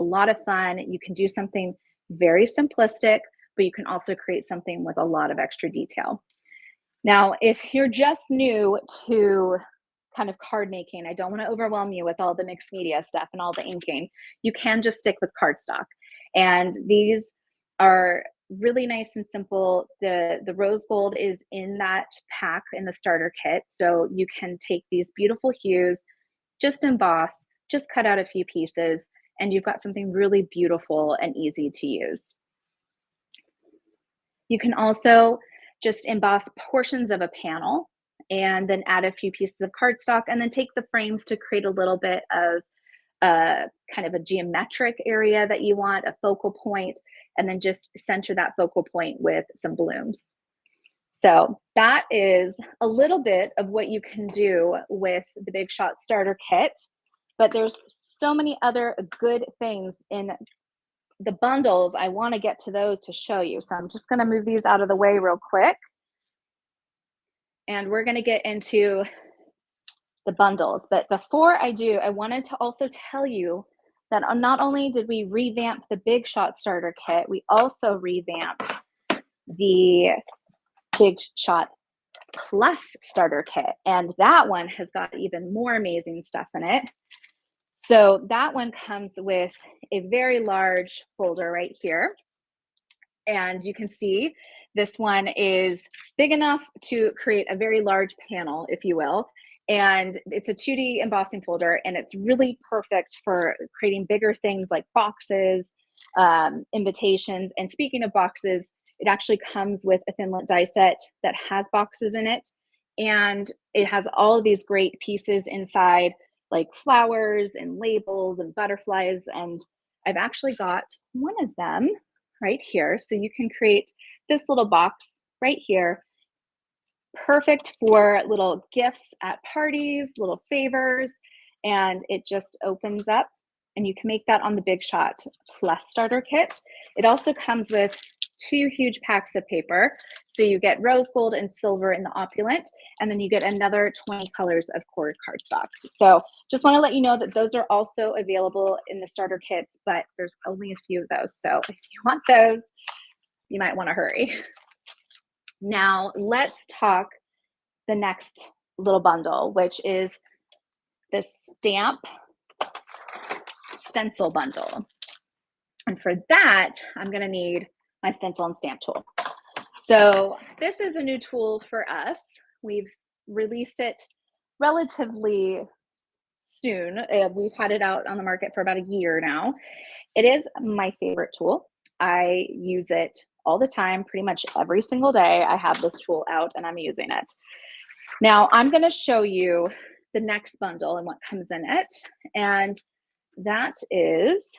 a lot of fun. You can do something very simplistic, but you can also create something with a lot of extra detail. Now, if you're just new to kind of card making, I don't want to overwhelm you with all the mixed media stuff and all the inking. You can just stick with cardstock. And these are really nice and simple. The rose gold is in that pack in the starter kit. So you can take these beautiful hues, just emboss, just cut out a few pieces, and you've got something really beautiful and easy to use. You can also just emboss portions of a panel and then add a few pieces of cardstock and then take the frames to create a little bit of kind of a geometric area that you want, a focal point, and then just center that focal point with some blooms. So that is a little bit of what you can do with the Big Shot Starter Kit, but there's so many other good things in the bundles. I want to get to those to show you. So I'm just going to move these out of the way real quick. And we're going to get into the bundles. But before I do, I wanted to also tell you that not only did we revamp the Big Shot Starter Kit, we also revamped the Big Shot Plus Starter Kit. And that one has got even more amazing stuff in it. So that one comes with a very large folder right here. And you can see this one is big enough to create a very large panel, if you will. And it's a 2D embossing folder, and it's really perfect for creating bigger things like boxes, invitations. And speaking of boxes, it actually comes with a thin lint die set that has boxes in it. And it has all of these great pieces inside, like flowers and labels and butterflies. And I've actually got one of them right here. So you can create this little box right here. Perfect for little gifts at parties, little favors, and it just opens up and you can make that on the Big Shot Plus Starter Kit. It also comes with 2 huge packs of paper. So you get rose gold and silver in the opulent, and then you get another 20 colors of core cardstock. So just want to let you know that those are also available in the starter kits, but there's only a few of those. So if you want those, you might want to hurry. Now let's talk the next little bundle, which is the stamp stencil bundle. And for that, I'm going to need my stencil and stamp tool. So this is a new tool for us. We've released it relatively soon. We've had it out on the market for about a year now. It is my favorite tool. I use it all the time, pretty much every single day. I have this tool out and I'm using it. Now I'm going to show you the next bundle and what comes in it. And that is,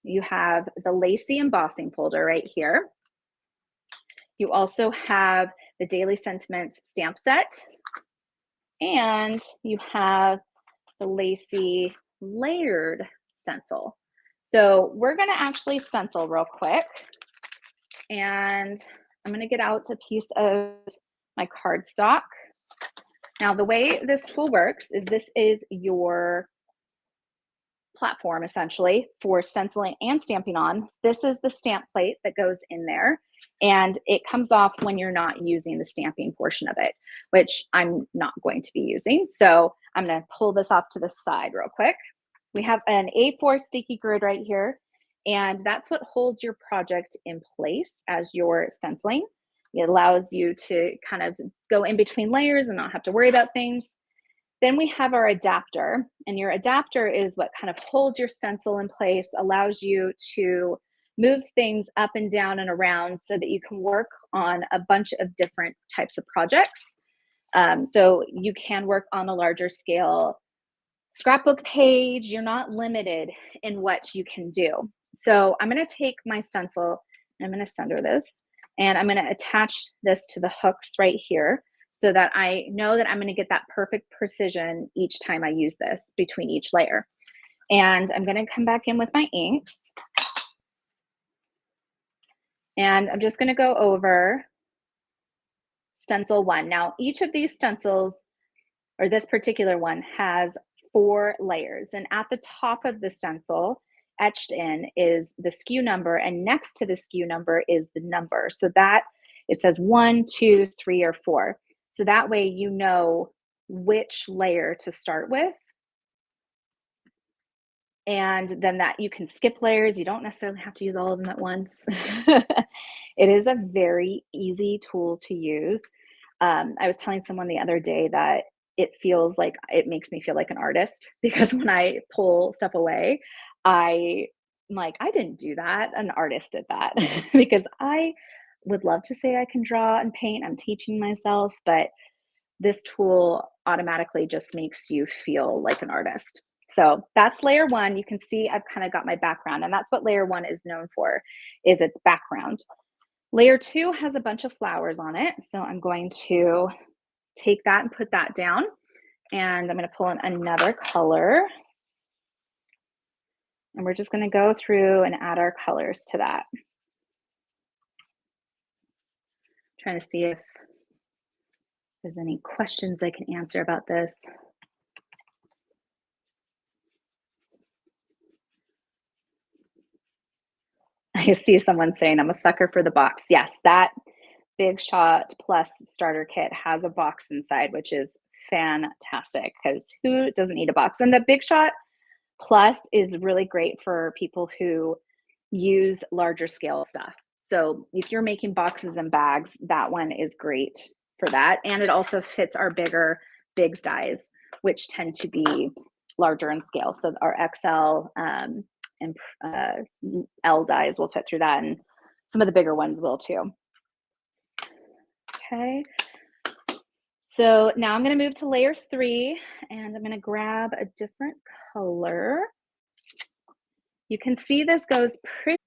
you have the lacy embossing folder right here. You also have the Daily Sentiments stamp set, and you have the lacy layered stencil. So we're going to actually stencil real quick, and I'm going to get out a piece of my cardstock. Now, the way this tool works is this is your platform essentially for stenciling and stamping on. This is the stamp plate that goes in there, and it comes off when you're not using the stamping portion of it, which I'm not going to be using. So I'm going to pull this off to the side real quick. We have an A4 sticky grid right here, and that's what holds your project in place as you're stenciling. It allows you to kind of go in between layers and not have to worry about things. Then we have our adapter, and your adapter is what kind of holds your stencil in place, allows you to move things up and down and around so that you can work on a bunch of different types of projects. So you can work on a larger scale scrapbook page. You're not limited in what you can do. So I'm going to take my stencil, and I'm going to center this, and I'm going to attach this to the hooks right here so that I know that I'm going to get that perfect precision each time I use this between each layer. And I'm going to come back in with my inks, and I'm just going to go over stencil 1. Now, each of these stencils, or this particular one, has 4 layers, and at the top of the stencil etched in is the SKU number, and next to the SKU number is the number, so that it says 1, 2, 3, or 4. So that way you know which layer to start with, and then that you can skip layers. You don't necessarily have to use all of them at once. It is a very easy tool to use. I was telling someone the other day that it makes me feel like an artist, because when I pull stuff away, I'm like, I didn't do that. An artist did that. Because I would love to say I can draw and paint. I'm teaching myself, but this tool automatically just makes you feel like an artist. So that's layer 1. You can see I've kind of got my background, and that's what layer 1 is known for, is its background. Layer 2 has a bunch of flowers on it. So I'm going to take that and put that down, and I'm going to pull in another color, and we're just going to go through and add our colors to that. Trying to see if there's any questions I can answer about this. I see someone saying I'm a sucker for the box. Yes, that Big Shot Plus starter kit has a box inside, which is fantastic, because who doesn't need a box? And the Big Shot Plus is really great for people who use larger scale stuff. So if you're making boxes and bags, that one is great for that. And it also fits our bigger Biggs dies, which tend to be larger in scale. So our XL and L dies will fit through that, and some of the bigger ones will too. Okay, so now I'm going to move to layer 3, and I'm going to grab a different color. You can see this goes pretty.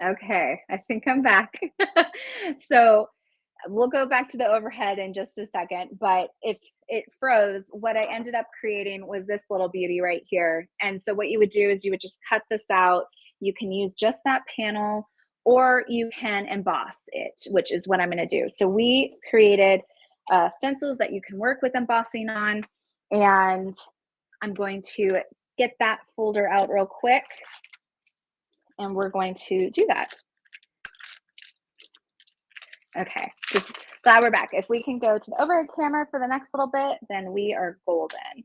Okay, I think I'm back. So we'll go back to the overhead in just a second, but if it froze, what I ended up creating was this little beauty right here. And so what you would do is you would just cut this out. You can use just that panel, or you can emboss it, which is what I'm going to do. So we created stencils that you can work with embossing on, and I'm going to get that folder out real quick, and we're going to do that. Okay, just glad we're back. If we can go to the overhead camera for the next little bit, then we are golden.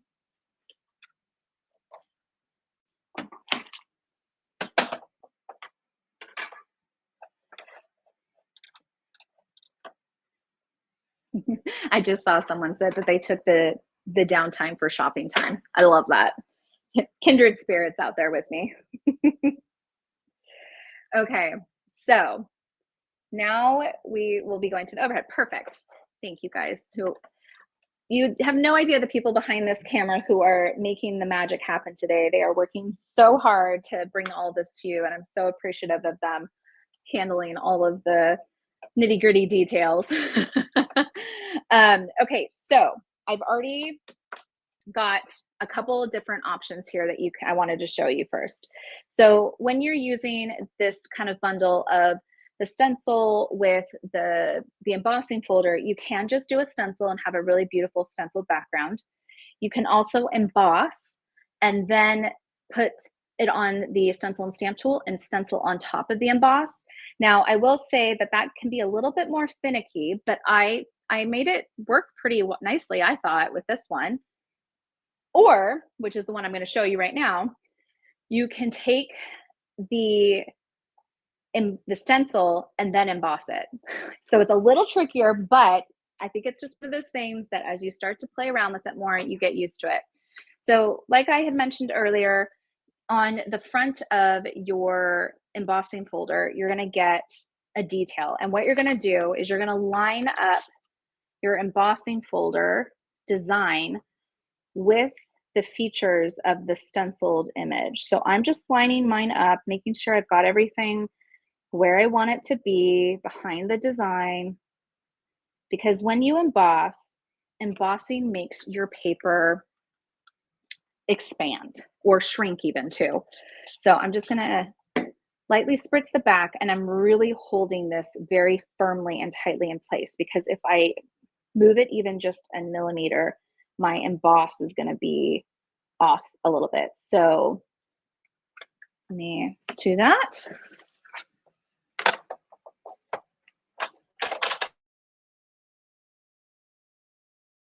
I just saw someone said that they took the downtime for shopping time. I love that. Kindred spirits out there with me. Okay, so now we will be going to the overhead. Perfect. Thank you guys. You have no idea the people behind this camera who are making the magic happen today. They are working so hard to bring all this to you, and I'm so appreciative of them handling all of the nitty-gritty details. Okay, so I've already got a couple of different options here that I wanted to show you first. So when you're using this kind of bundle of the stencil with the embossing folder, you can just do a stencil and have a really beautiful stencil background. You can also emboss and then put it on the stencil and stamp tool and stencil on top of the emboss. Now, I will say that that can be a little bit more finicky, but I made it work pretty nicely, I thought, with this one. Or, which is the one I'm going to show you right now, you can take the stencil and then emboss it. So it's a little trickier, but I think it's just one of those things that as you start to play around with it more, you get used to it. So like I had mentioned earlier, on the front of your embossing folder, you're going to get a detail. And what you're going to do is you're going to line up your embossing folder design with the features of the stenciled image. So I'm just lining mine up, making sure I've got everything where I want it to be behind the design. Because when you emboss, embossing makes your paper expand or shrink even too. So I'm just gonna lightly spritz the back, and I'm really holding this very firmly and tightly in place, because if I move it even just a millimeter, my emboss is gonna be off a little bit. So let me do that.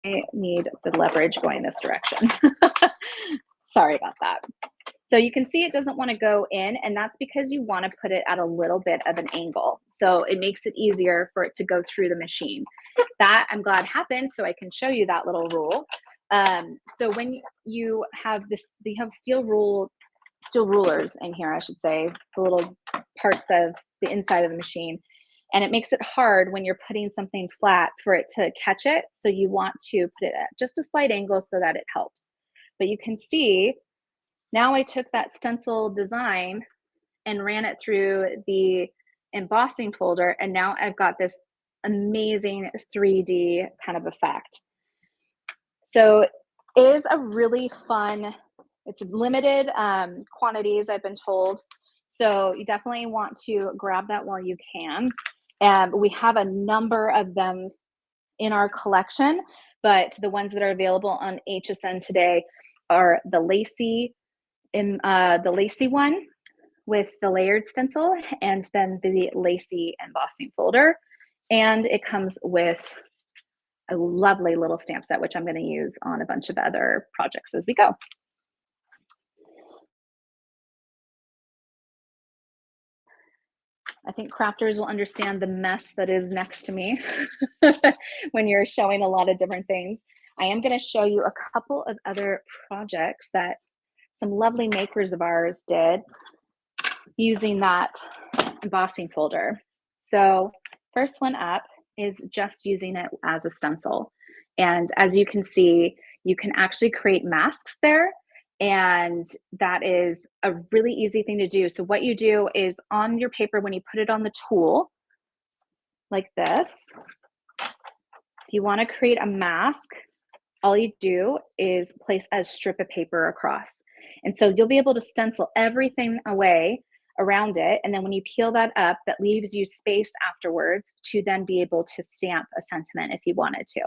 I need the leverage going this direction. Sorry about that. So you can see it doesn't want to go in, and that's because you want to put it at a little bit of an angle. So it makes it easier for it to go through the machine. That I'm glad happened, so I can show you that little rule. So when you have this, you have steel rulers in here, I should say, the little parts of the inside of the machine. And it makes it hard when you're putting something flat for it to catch it. So you want to put it at just a slight angle so that it helps. But you can see now I took that stencil design and ran it through the embossing folder, and now I've got this amazing 3D kind of effect. So it is a really fun, it's limited quantities, I've been told. So you definitely want to grab that while you can. We have a number of them in our collection, but the ones that are available on HSN today are the lacy one with the layered stencil, and then the lacy embossing folder. And it comes with a lovely little stamp set, which I'm going to use on a bunch of other projects as we go. I think crafters will understand the mess that is next to me when you're showing a lot of different things. I am going to show you a couple of other projects that some lovely makers of ours did using that embossing folder. So first one up is just using it as a stencil. And as you can see, you can actually create masks there. And that is a really easy thing to do. So what you do is on your paper, when you put it on the tool, like this, if you want to create a mask, all you do is place a strip of paper across. And so you'll be able to stencil everything away around it. And then when you peel that up, that leaves you space afterwards to then be able to stamp a sentiment if you wanted to.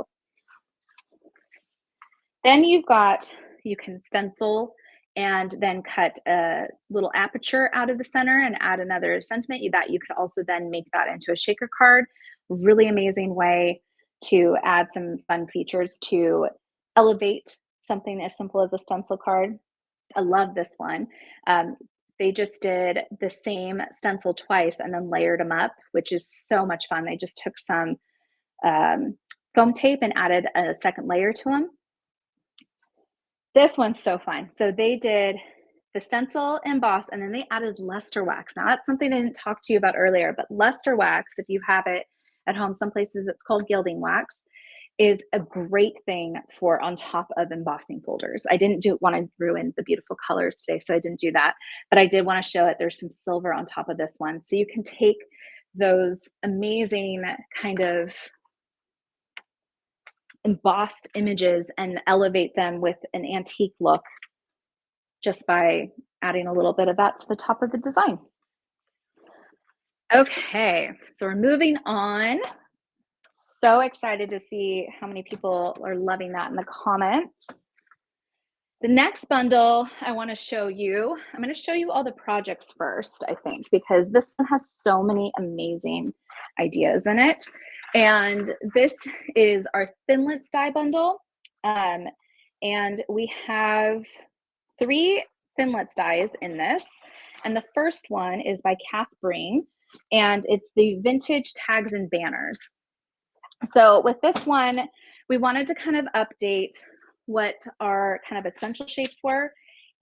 Then you can stencil and then cut a little aperture out of the center and add another sentiment. You could also then make that into a shaker card. Really amazing way to add some fun features to elevate something as simple as a stencil card. I love this one. They just did the same stencil twice and then layered them up, which is so much fun. They just took some foam tape and added a second layer to them. This one's so fun. So they did the stencil emboss, and then they added luster wax. Now that's something I didn't talk to you about earlier, but luster wax, if you have it at home, some places it's called gilding wax, is a great thing for on top of embossing folders. I didn't want to ruin the beautiful colors today, so I didn't do that. But I did want to show it. There's some silver on top of this one. So you can take those amazing kind of embossed images and elevate them with an antique look just by adding a little bit of that to the top of the design. Okay, so we're moving on. So excited to see how many people are loving that in the comments. The next bundle I want to show you, I'm going to show you all the projects first, I think, because this one has so many amazing ideas in it. And this is our Thinlits die bundle. And we have 3 Thinlits dies in this. And the first one is by Kath Breen, and it's the vintage tags and banners. So with this one, we wanted to kind of update what our kind of essential shapes were.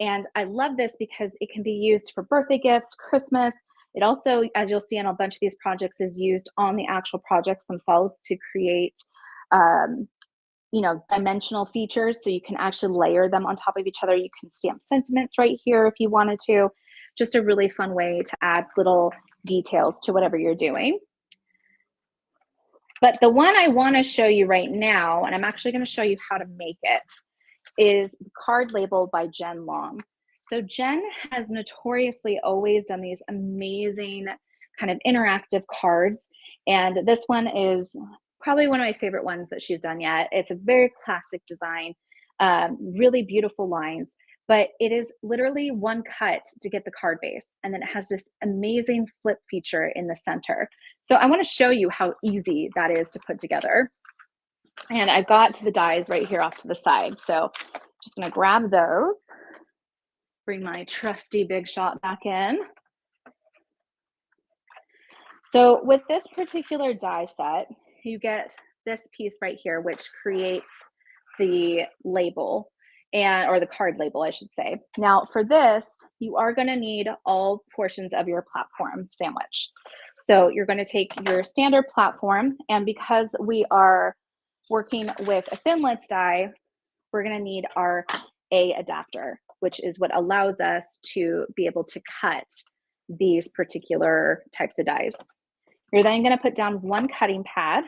And I love this because it can be used for birthday gifts, Christmas. It also, as you'll see on a bunch of these projects, is used on the actual projects themselves to create, you know, dimensional features. So you can actually layer them on top of each other. You can stamp sentiments right here if you wanted to. Just a really fun way to add little details to whatever you're doing. But the one I want to show you right now, and I'm actually going to show you how to make it, is Card Label by Jen Long. So Jen has notoriously always done these amazing kind of interactive cards. And this one is probably one of my favorite ones that she's done yet. It's a very classic design, really beautiful lines. But it is literally one cut to get the card base. And then it has this amazing flip feature in the center. So I want to show you how easy that is to put together. And I've got the dies right here off to the side. So just going to grab those, bring my trusty Big Shot back in. So with this particular die set, you get this piece right here, which creates the label. Or the card label, I should say. Now for this, you are going to need all portions of your platform sandwich. So you're going to take your standard platform, and because we are working with a Thinlits die, we're going to need our A adapter, which is what allows us to be able to cut these particular types of dies. You're then going to put down one cutting pad.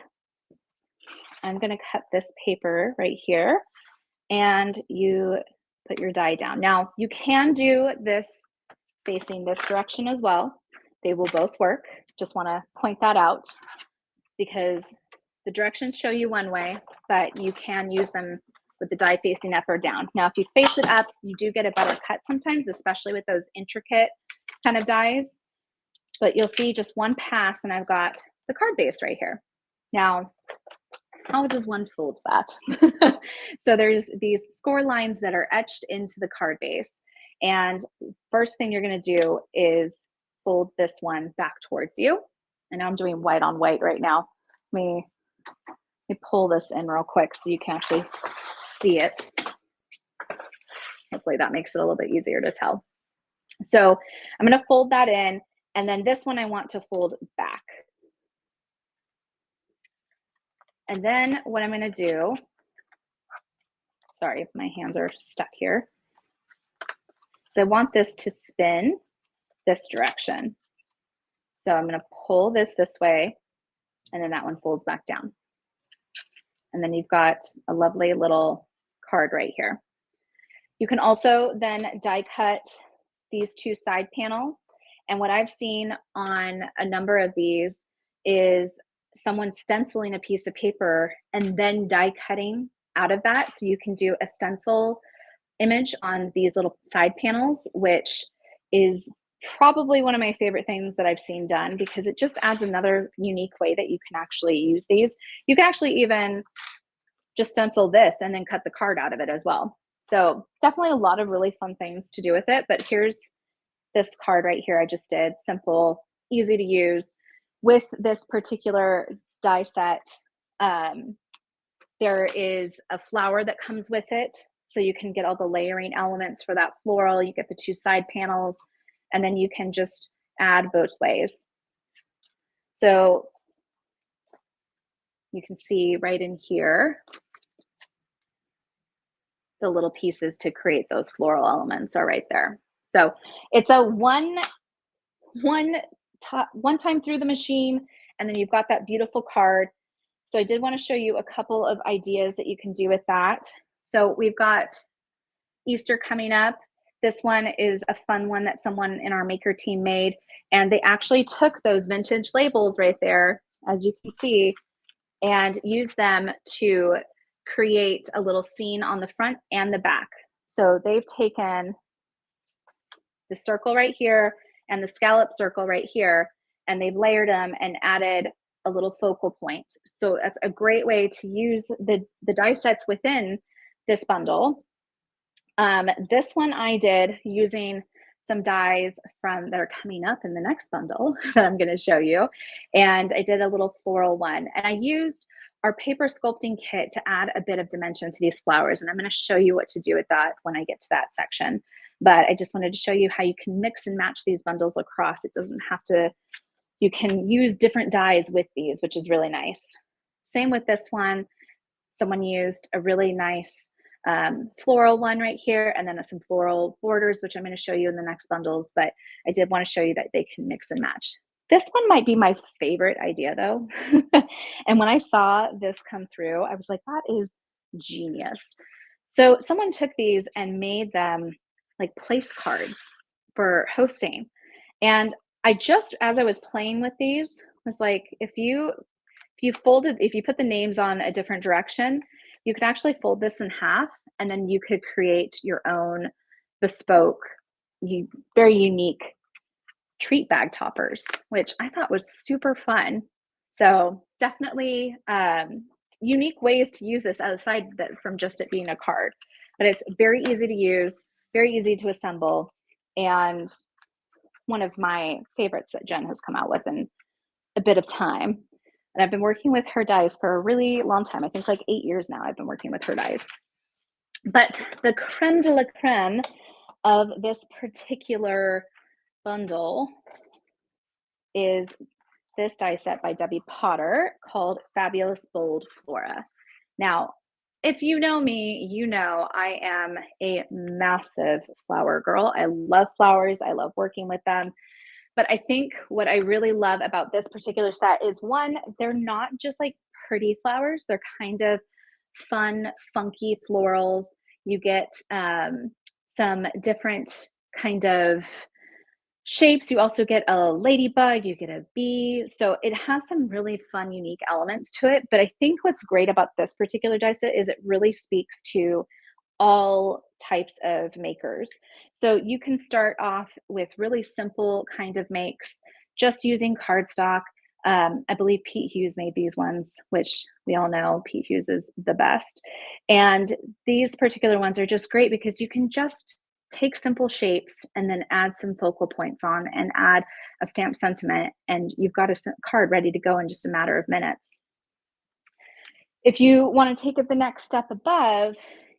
I'm going to cut this paper right here. And you put your die down. Now, you can do this facing this direction as well. They will both work. Just want to point that out because the directions show you one way, but you can use them with the die facing up or down. Now, if you face it up, you do get a better cut sometimes, especially with those intricate kind of dies. But you'll see just one pass, and I've got the card base right here. Now, how does one fold that? So there's these score lines that are etched into the card base. And first thing you're going to do is fold this one back towards you. And I'm doing white on white right now. Let me pull this in real quick so you can actually see it. Hopefully that makes it a little bit easier to tell. So I'm going to fold that in. And then this one I want to fold back. And then what I'm going to do, sorry, my hands are stuck here. So I want this to spin this direction. So I'm going to pull this way, and then that one folds back down. And then you've got a lovely little card right here. You can also then die cut these 2 side panels. And what I've seen on a number of these is someone stenciling a piece of paper and then die cutting out of that. So you can do a stencil image on these little side panels, which is probably one of my favorite things that I've seen done because it just adds another unique way that you can actually use these. You can actually even just stencil this and then cut the card out of it as well. So definitely a lot of really fun things to do with it. But here's this card right here I just did. Simple, easy to use. With this particular die set, there is a flower that comes with it. So you can get all the layering elements for that floral. You get the 2 side panels, and then you can just add both ways. So you can see right in here, the little pieces to create those floral elements are right there. So it's a one time through the machine, and then you've got that beautiful card. So I did want to show you a couple of ideas that you can do with that. So we've got Easter coming up. This one is a fun one that someone in our maker team made, and they actually took those vintage labels right there, as you can see, and used them to create a little scene on the front and the back. So they've taken the circle right here and the scallop circle right here, and they've layered them and added a little focal point. So that's a great way to use the die sets within this bundle. This one I did using some dies that are coming up in the next bundle that I'm going to show you. And I did a little floral one, and I used our paper sculpting kit to add a bit of dimension to these flowers. And I'm going to show you what to do with that when I get to that section. But I just wanted to show you how you can mix and match these bundles across. It doesn't have to, you can use different dies with these, which is really nice. Same with this one. Someone used a really nice floral one right here, and then some floral borders, which I'm going to show you in the next bundles, but I did want to show you that they can mix and match. This one might be my favorite idea though. And when I saw this come through, I was like, that is genius. So someone took these and made them like place cards for hosting. And I just, as I was playing with these, was like, if you put the names on a different direction, you could actually fold this in half, and then you could create your own bespoke, very unique treat bag toppers, which I thought was super fun. So definitely unique ways to use this aside from just it being a card. But it's very easy to use, very easy to assemble, and one of my favorites that Jen has come out with in a bit of time. And I've been working with her dies for a really long time. I think like 8 years now I've been working with her dies. But the creme de la creme of this particular bundle is this die set by Debbie Potter called Fabulous Bold Flora. Now, if you know me, you know I am a massive flower girl. I love flowers. I love working with them. But I think what I really love about this particular set is, one, they're not just like pretty flowers. They're kind of fun, funky florals. You get some different kind of shapes. You also get a ladybug, you get a bee. So it has some really fun, unique elements to it. But I think what's great about this particular die set is it really speaks to all types of makers. So you can start off with really simple kind of makes, just using cardstock. I believe Pete Hughes made these ones, which we all know Pete Hughes is the best. And these particular ones are just great because you can just take simple shapes and then add some focal points on and add a stamped sentiment, and you've got a card ready to go in just a matter of minutes. If you want to take it the next step above,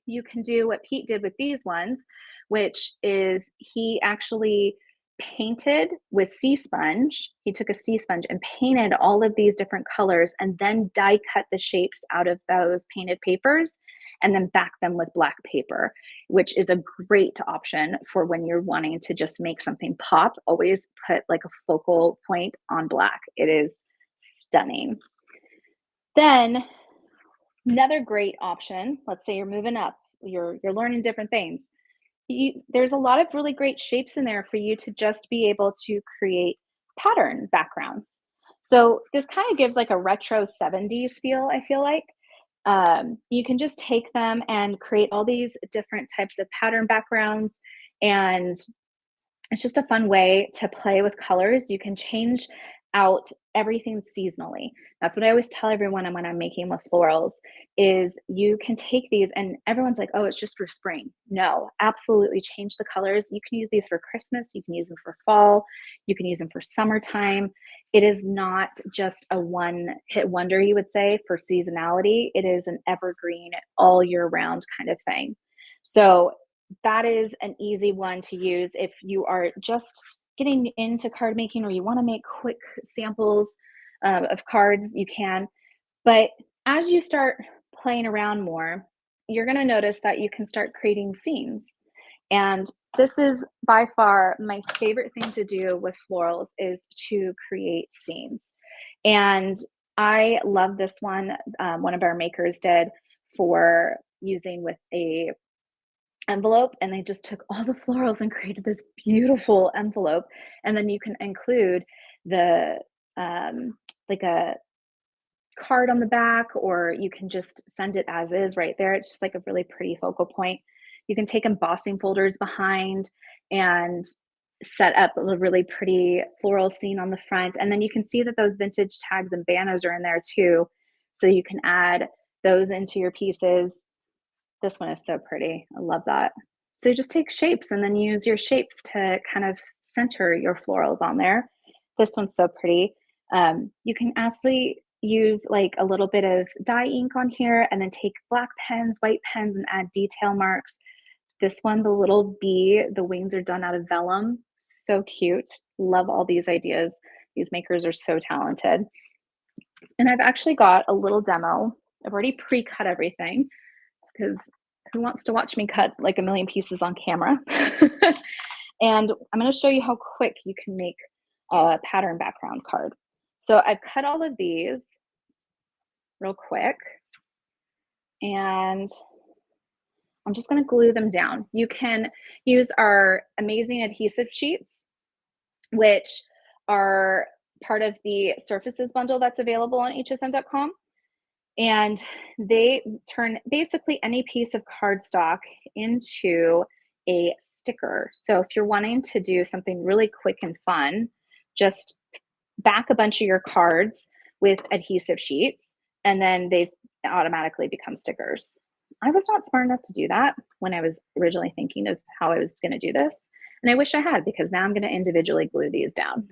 you can do what Pete did with these ones, which is he actually painted with sea sponge. He took a sea sponge and painted all of these different colors and then die cut the shapes out of those painted papers and then back them with black paper, which is a great option for when you're wanting to just make something pop. Always put like a focal point on black. It is stunning. Then another great option, let's say you're moving up, you're learning different things. There's a lot of really great shapes in there for you to just be able to create pattern backgrounds. So this kind of gives like a retro 70s feel, I feel like. You can just take them and create all these different types of pattern backgrounds, and it's just a fun way to play with colors. You can change out everything seasonally. That's what I always tell everyone when I'm making with florals is you can take these, and everyone's like, oh, it's just for spring. No, absolutely change the colors. You can use these for Christmas. You can use them for fall. You can use them for summertime. It is not just a one-hit wonder, you would say, for seasonality. It is an evergreen, all year round kind of thing. So that is an easy one to use if you are just getting into card making or you want to make quick samples of cards, you can. But as you start playing around more, you're going to notice that you can start creating scenes. And this is by far my favorite thing to do with florals, is to create scenes. And I love this one. One of our makers did for using with a envelope, and they just took all the florals and created this beautiful envelope. And then you can include the like a card on the back, or you can just send it as is right there. It's just like a really pretty focal point. You can take embossing folders behind and set up a really pretty floral scene on the front. And then you can see that those vintage tags and banners are in there too. So you can add those into your pieces. This one is so pretty. I love that. So you just take shapes and then use your shapes to kind of center your florals on there. This one's so pretty. You can actually use like a little bit of dye ink on here and then take black pens, white pens, and add detail marks. This one, the little bee, the wings are done out of vellum. So cute. Love all these ideas. These makers are so talented. And I've actually got a little demo. I've already pre-cut everything because who wants to watch me cut like a million pieces on camera? And I'm going to show you how quick you can make a pattern background card. So I've cut all of these real quick, and I'm just going to glue them down. You can use our amazing adhesive sheets, which are part of the surfaces bundle that's available on hsn.com. And they turn basically any piece of cardstock into a sticker. So if you're wanting to do something really quick and fun, just back a bunch of your cards with adhesive sheets, and then they automatically become stickers. I was not smart enough to do that when I was originally thinking of how I was going to do this. And I wish I had, because now I'm going to individually glue these down.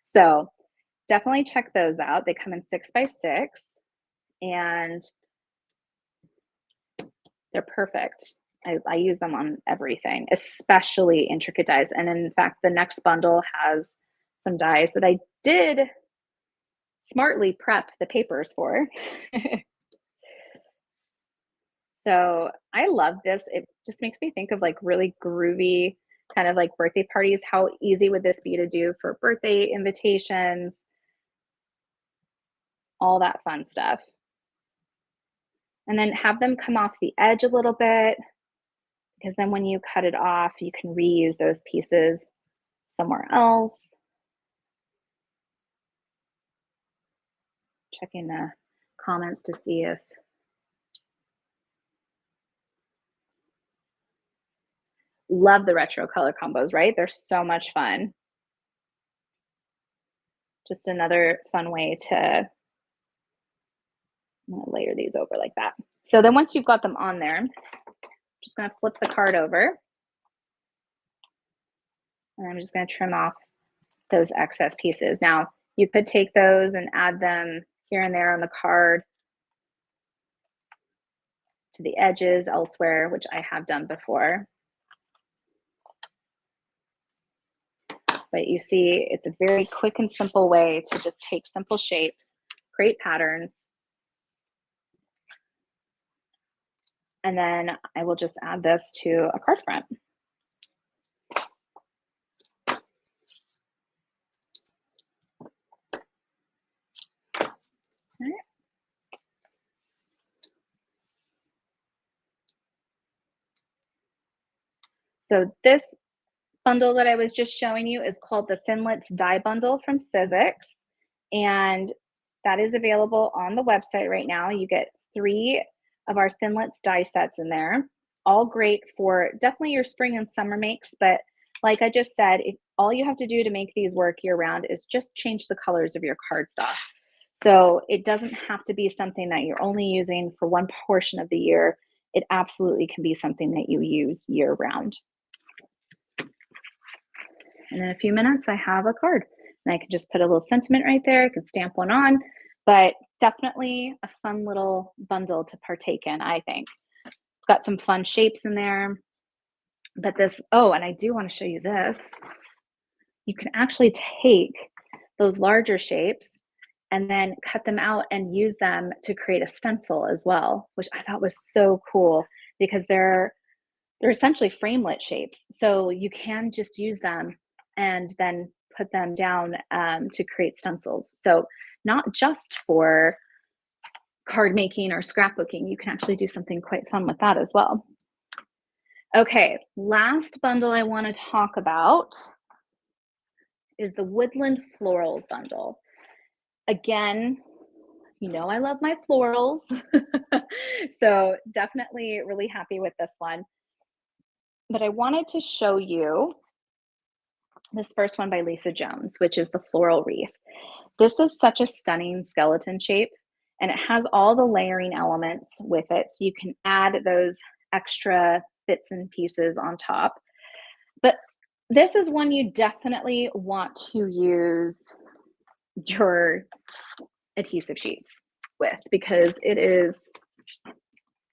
So definitely check those out. They come in 6x6 and they're perfect. I use them on everything, especially intricate dies. And in fact, the next bundle has some dies that I did smartly prep the papers for. So I love this. It just makes me think of like really groovy kind of like birthday parties. How easy would this be to do for birthday invitations? All that fun stuff. And then have them come off the edge a little bit, because then when you cut it off, you can reuse those pieces somewhere else. Checking the comments to see if love the retro color combos, right? They're so much fun. Just another fun way to layer these over like that. So then once you've got them on there, I'm just going to flip the card over. And I'm just going to trim off those excess pieces. Now, you could take those and add them here and there on the card to the edges elsewhere, which I have done before. But you see, it's a very quick and simple way to just take simple shapes, create patterns, and then I will just add this to a card front. All right. So this bundle that I was just showing you is called the Thinlits Die Bundle from 𝗖𝗥𝗔𝗟𝗟𝗜𝗡, and that is available on the website right now. You get 3 of our Thinlits die sets in there, all great for definitely your spring and summer makes. But like I just said, all you have to do to make these work year round is just change the colors of your cardstock. So it doesn't have to be something that you're only using for one portion of the year. It absolutely can be something that you use year round. And in a few minutes, I have a card. And I can just put a little sentiment right there. I can stamp one on, but definitely a fun little bundle to partake in, I think. It's got some fun shapes in there. But this, oh, and I do want to show you this. You can actually take those larger shapes and then cut them out and use them to create a stencil as well, which I thought was so cool, because they're essentially framelit shapes. So you can just use them and then put them down to create stencils. So not just for card making or scrapbooking, you can actually do something quite fun with that as well. Okay, last bundle I want to talk about is the Woodland Florals bundle. Again, you know I love my florals, so definitely really happy with this one. But I wanted to show you this first one by Lisa Jones, which is the floral wreath. This is such a stunning skeleton shape, and it has all the layering elements with it, so you can add those extra bits and pieces on top. But this is one you definitely want to use your adhesive sheets with, because it is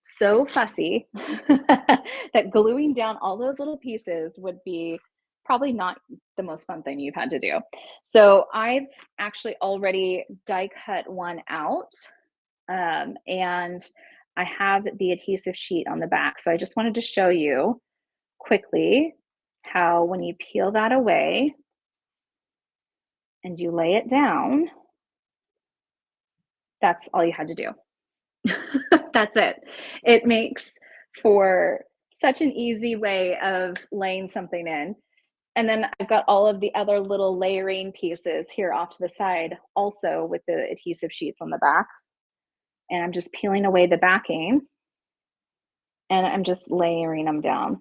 so fussy that gluing down all those little pieces would be probably not the most fun thing you've had to do. So I've actually already die cut one out, and I have the adhesive sheet on the back. So I just wanted to show you quickly how when you peel that away and you lay it down, that's all you had to do. That's it. It makes for such an easy way of laying something in. And then I've got all of the other little layering pieces here off to the side, also with the adhesive sheets on the back. And I'm just peeling away the backing, and I'm just layering them down.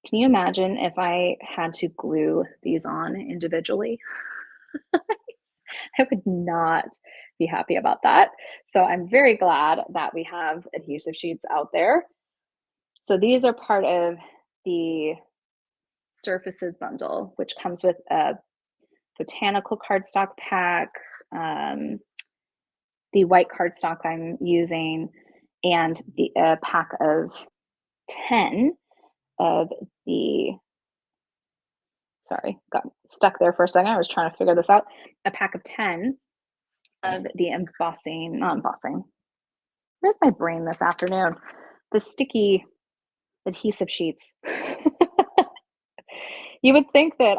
Can you imagine if I had to glue these on individually? I would not be happy about that. So I'm very glad that we have adhesive sheets out there. So these are part of the Surfaces bundle, which comes with a botanical cardstock pack, the white cardstock I'm using, and the pack of 10 of the, sorry, got stuck there for a second. I was trying to figure this out. A pack of 10 of the embossing, not embossing. Where's my brain this afternoon? The sticky adhesive sheets. You would think that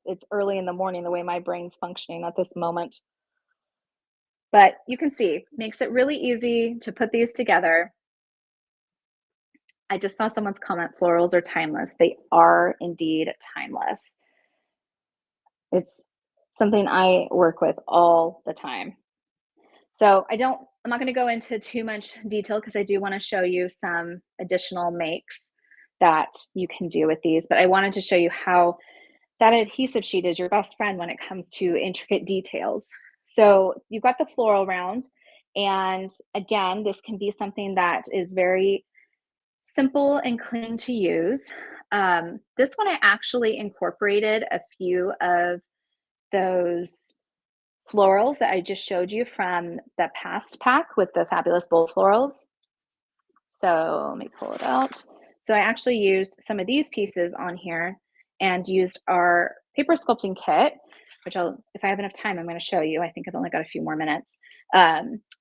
it's early in the morning, the way my brain's functioning at this moment. But you can see, makes it really easy to put these together. I just saw someone's comment, florals are timeless. They are indeed timeless. It's something I work with all the time. So I'm not going to go into too much detail because I do want to show you some additional makes that you can do with these, but I wanted to show you how that adhesive sheet is your best friend when it comes to intricate details. So you've got the floral round, and again, this can be something that is very simple and clean to use. This one I actually incorporated a few of those florals that I just showed you from the past pack with the fabulous bold florals. So let me pull it out. So I actually used some of these pieces on here and used our paper sculpting kit, which if I have enough time, I'm going to show you. I think I've only got a few more minutes.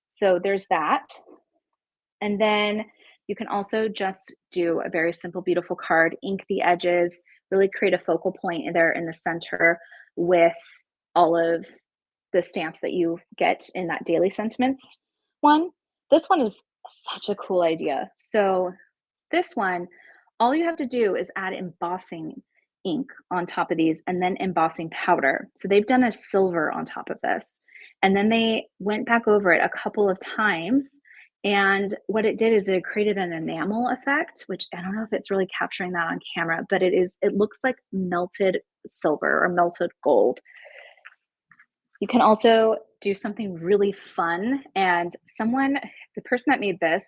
So there's that. And then you can also just do a very simple, beautiful card, ink the edges, really create a focal point there in the center with all of the stamps that you get in that Daily Sentiments one. This one is such a cool idea. So this one, all you have to do is add embossing ink on top of these and then embossing powder. So they've done a silver on top of this. And then they went back over it a couple of times. And what it did is it created an enamel effect, which I don't know if it's really capturing that on camera, but it looks like melted silver or melted gold. You can also do something really fun. And the person that made this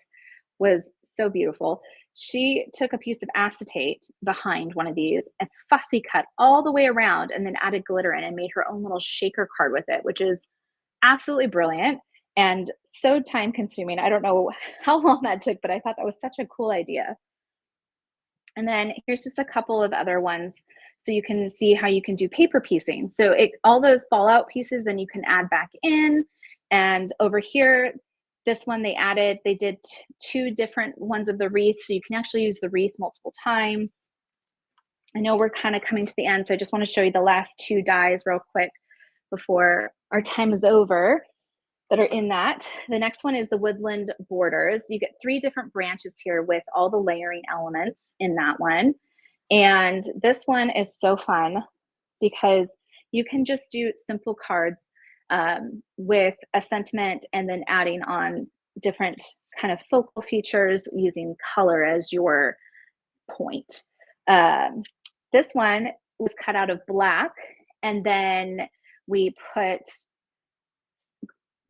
was so beautiful. She took a piece of acetate behind one of these and fussy cut all the way around and then added glitter in and made her own little shaker card with it, which is absolutely brilliant and so time consuming. I don't know how long that took, but I thought that was such a cool idea. And then here's just a couple of other ones so you can see how you can do paper piecing. So all those fallout pieces, then you can add back in. And over here, this one they did two different ones of the wreath. So you can actually use the wreath multiple times. I know we're kind of coming to the end, so I just want to show you the last 2 dies real quick before our time is over that are in that. The next one is the woodland borders. You get 3 different branches here with all the layering elements in that one. And this one is so fun because you can just do simple cards with a sentiment and then adding on different kind of focal features using color as your point. This one was cut out of black, and then we put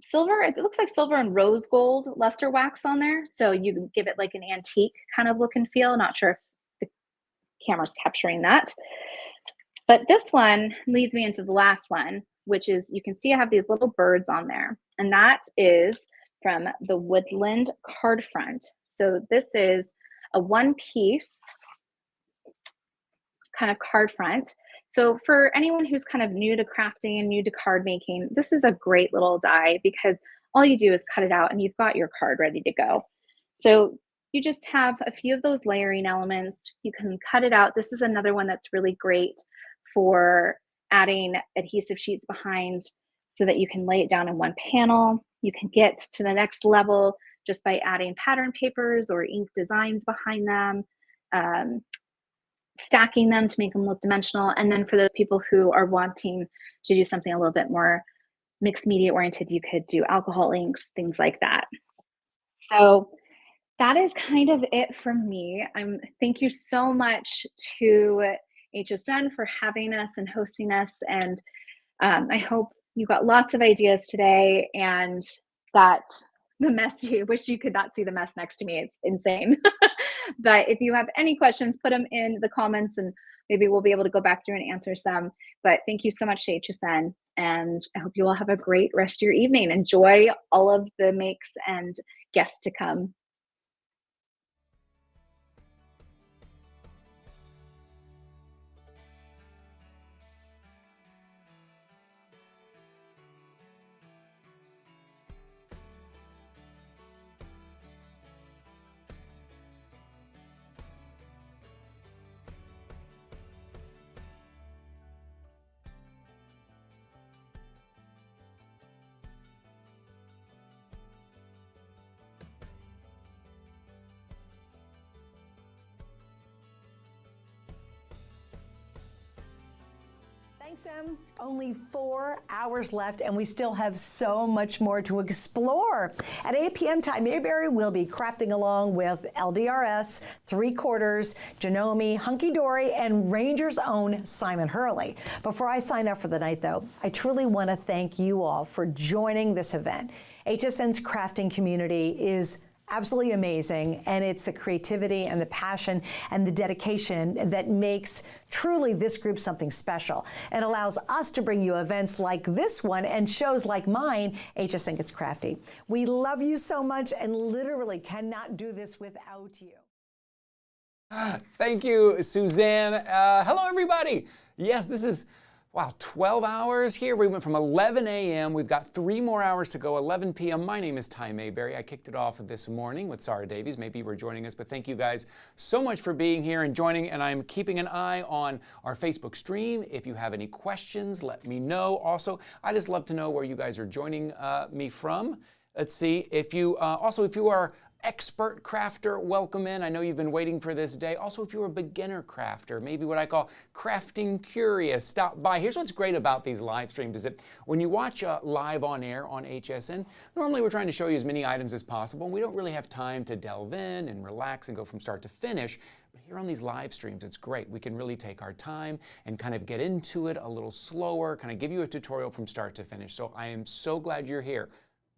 silver, it looks like silver and rose gold luster wax on there. So you can give it like an antique kind of look and feel. Not sure if the camera's capturing that. But this one leads me into the last one, which is, you can see I have these little birds on there. And that is from the woodland card front. So this is a 1-piece kind of card front. So for anyone who's kind of new to crafting and new to card making, this is a great little die because all you do is cut it out and you've got your card ready to go. So you just have a few of those layering elements. You can cut it out. This is another one that's really great for adding adhesive sheets behind so that you can lay it down in one panel. You can get to the next level just by adding pattern papers or ink designs behind them. Stacking them to make them look dimensional. And then for those people who are wanting to do something a little bit more mixed media oriented, you could do alcohol inks, things like that. So that is kind of it from me. Thank you so much to HSN for having us and hosting us. And I hope you got lots of ideas today, and that the mess, you wish you could not see the mess next to me. It's insane. But if you have any questions, put them in the comments and maybe we'll be able to go back through and answer some. But thank you so much to HSN, and I hope you all have a great rest of your evening. Enjoy all of the makes and guests to come. Thanks, Em. Only 4 hours left, and we still have so much more to explore. At 8 p.m., Ty Mayberry will be crafting along with LDRS, 3/4, Janome, Hunky Dory, and Ranger's own Simon Hurley. Before I sign up for the night, though, I truly want to thank you all for joining this event. HSN's crafting community is absolutely amazing, and it's the creativity and the passion and the dedication that makes truly this group something special and allows us to bring you events like this one and shows like mine, HSN Gets Crafty. We love you so much and literally cannot do this without you. Thank you, Suzanne. Hello, everybody. Yes, this is, wow, 12 hours here. We went from 11 a.m. We've got 3 more hours to go, 11 p.m. My name is Ty Mayberry. I kicked it off this morning with Sarah Davies. Maybe you were joining us, but thank you guys so much for being here and joining. And I'm keeping an eye on our Facebook stream. If you have any questions, let me know. Also, I just love to know where you guys are joining me from. Let's see. If you if you are expert crafter, welcome in. I know you've been waiting for this day. Also, if you're a beginner crafter, maybe what I call crafting curious, stop by. Here's what's great about these live streams is that when you watch live on air on HSN, normally we're trying to show you as many items as possible, and we don't really have time to delve in and relax and go from start to finish. But here on these live streams, it's great. We can really take our time and kind of get into it a little slower, kind of give you a tutorial from start to finish. So I am so glad you're here.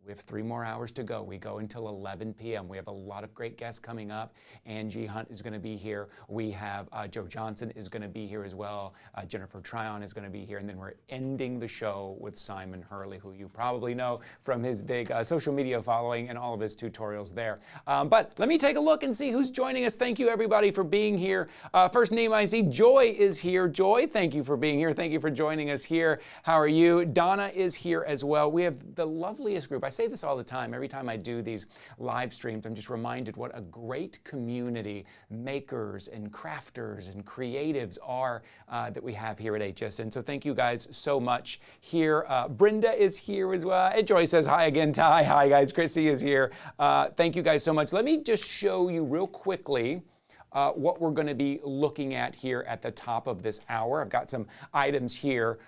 We have 3 more hours to go. We go until 11 p.m. We have a lot of great guests coming up. Angie Hunt is going to be here. We have Joe Johnson is going to be here as well. Jennifer Tryon is going to be here. And then we're ending the show with Simon Hurley, who you probably know from his big social media following and all of his tutorials there. But let me take a look and see who's joining us. Thank you, everybody, for being here. First name I see, Joy is here. Joy, thank you for being here. Thank you for joining us here. How are you? Donna is here as well. We have the loveliest group. I say this all the time. Every time I do these live streams, I'm just reminded what a great community makers and crafters and creatives are that we have here at HSN. So thank you guys so much here. Brenda is here as well. And Joy says hi again. Ty, hi guys. Chrissy is here. Thank you guys so much. Let me just show you real quickly what we're going to be looking at here at the top of this hour. I've got some items here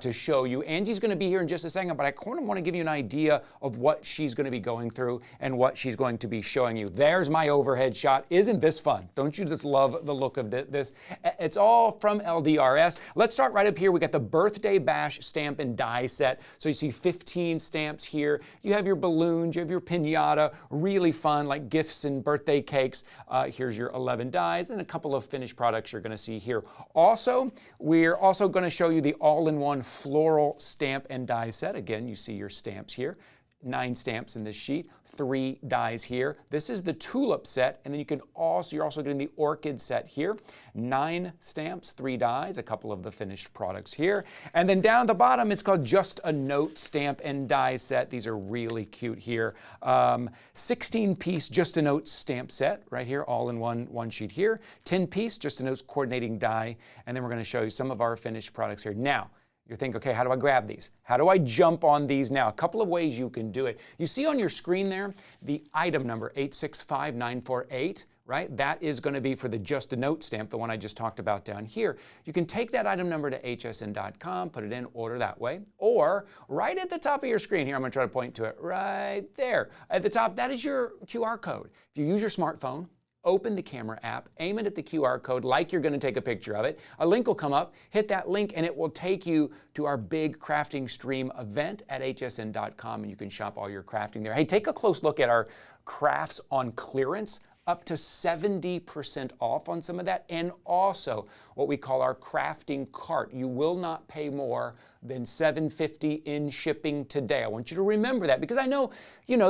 to show you. Angie's going to be here in just a second, but I kind of want to give you an idea of what she's going to be going through and what she's going to be showing you. There's my overhead shot. Isn't this fun? Don't you just love the look of this? It's all from LDRS. Let's start right up here. We got the Birthday Bash stamp and die set. So you see 15 stamps here. You have your balloons, you have your piñata, really fun, like gifts and birthday cakes. Here's your 11 dies and a couple of finished products you're going to see here. Also, we're also going to show you the all-in-one floral stamp and die set. Again, you see your stamps here. 9 stamps in this sheet, 3 dies here. This is the tulip set, and then you're also getting the orchid set here. 9 stamps, 3 dies, a couple of the finished products here. And then down at the bottom, it's called Just a Note stamp and die set. These are really cute here. 16-piece Just a Note stamp set right here, all in one sheet here. 10-piece Just a Note coordinating die, and then we're going to show you some of our finished products here. Now, you're thinking, okay, how do I grab these? How do I jump on these now? A couple of ways you can do it. You see on your screen there, the item number 865948, right? That is going to be for the Just a Note stamp, the one I just talked about down here. You can take that item number to hsn.com, put it in, order that way, or right at the top of your screen here, I'm going to try to point to it right there. At the top, that is your QR code. If you use your smartphone, open the camera app, aim it at the QR code like you're going to take a picture of it. A link will come up, hit that link, and it will take you to our big crafting stream event at hsn.com, and you can shop all your crafting there. Hey, take a close look at our crafts on clearance. Up to 70% off on some of that, and also what we call our crafting cart. You will not pay more than $7.50 in shipping today. I want you to remember that, because I know,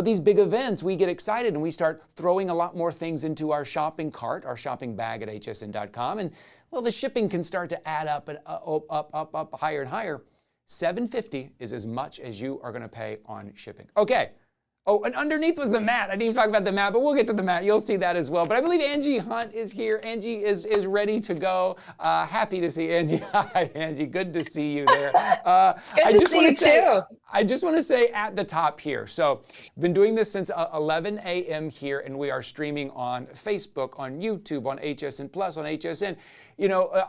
these big events, we get excited and we start throwing a lot more things into our shopping cart, our shopping bag at hsn.com, and well, the shipping can start to add up and up, higher and higher. $7.50 is as much as you are going to pay on shipping. Okay. Oh, and underneath was the mat. I didn't even talk about the mat, but we'll get to the mat. You'll see that as well. But I believe Angie Hunt is here. Angie is ready to go. Happy to see Angie. Hi, Angie. Good to see you there. I just want to say at the top here. So, been doing this since 11 a.m. here, and we are streaming on Facebook, on YouTube, on HSN Plus, on HSN.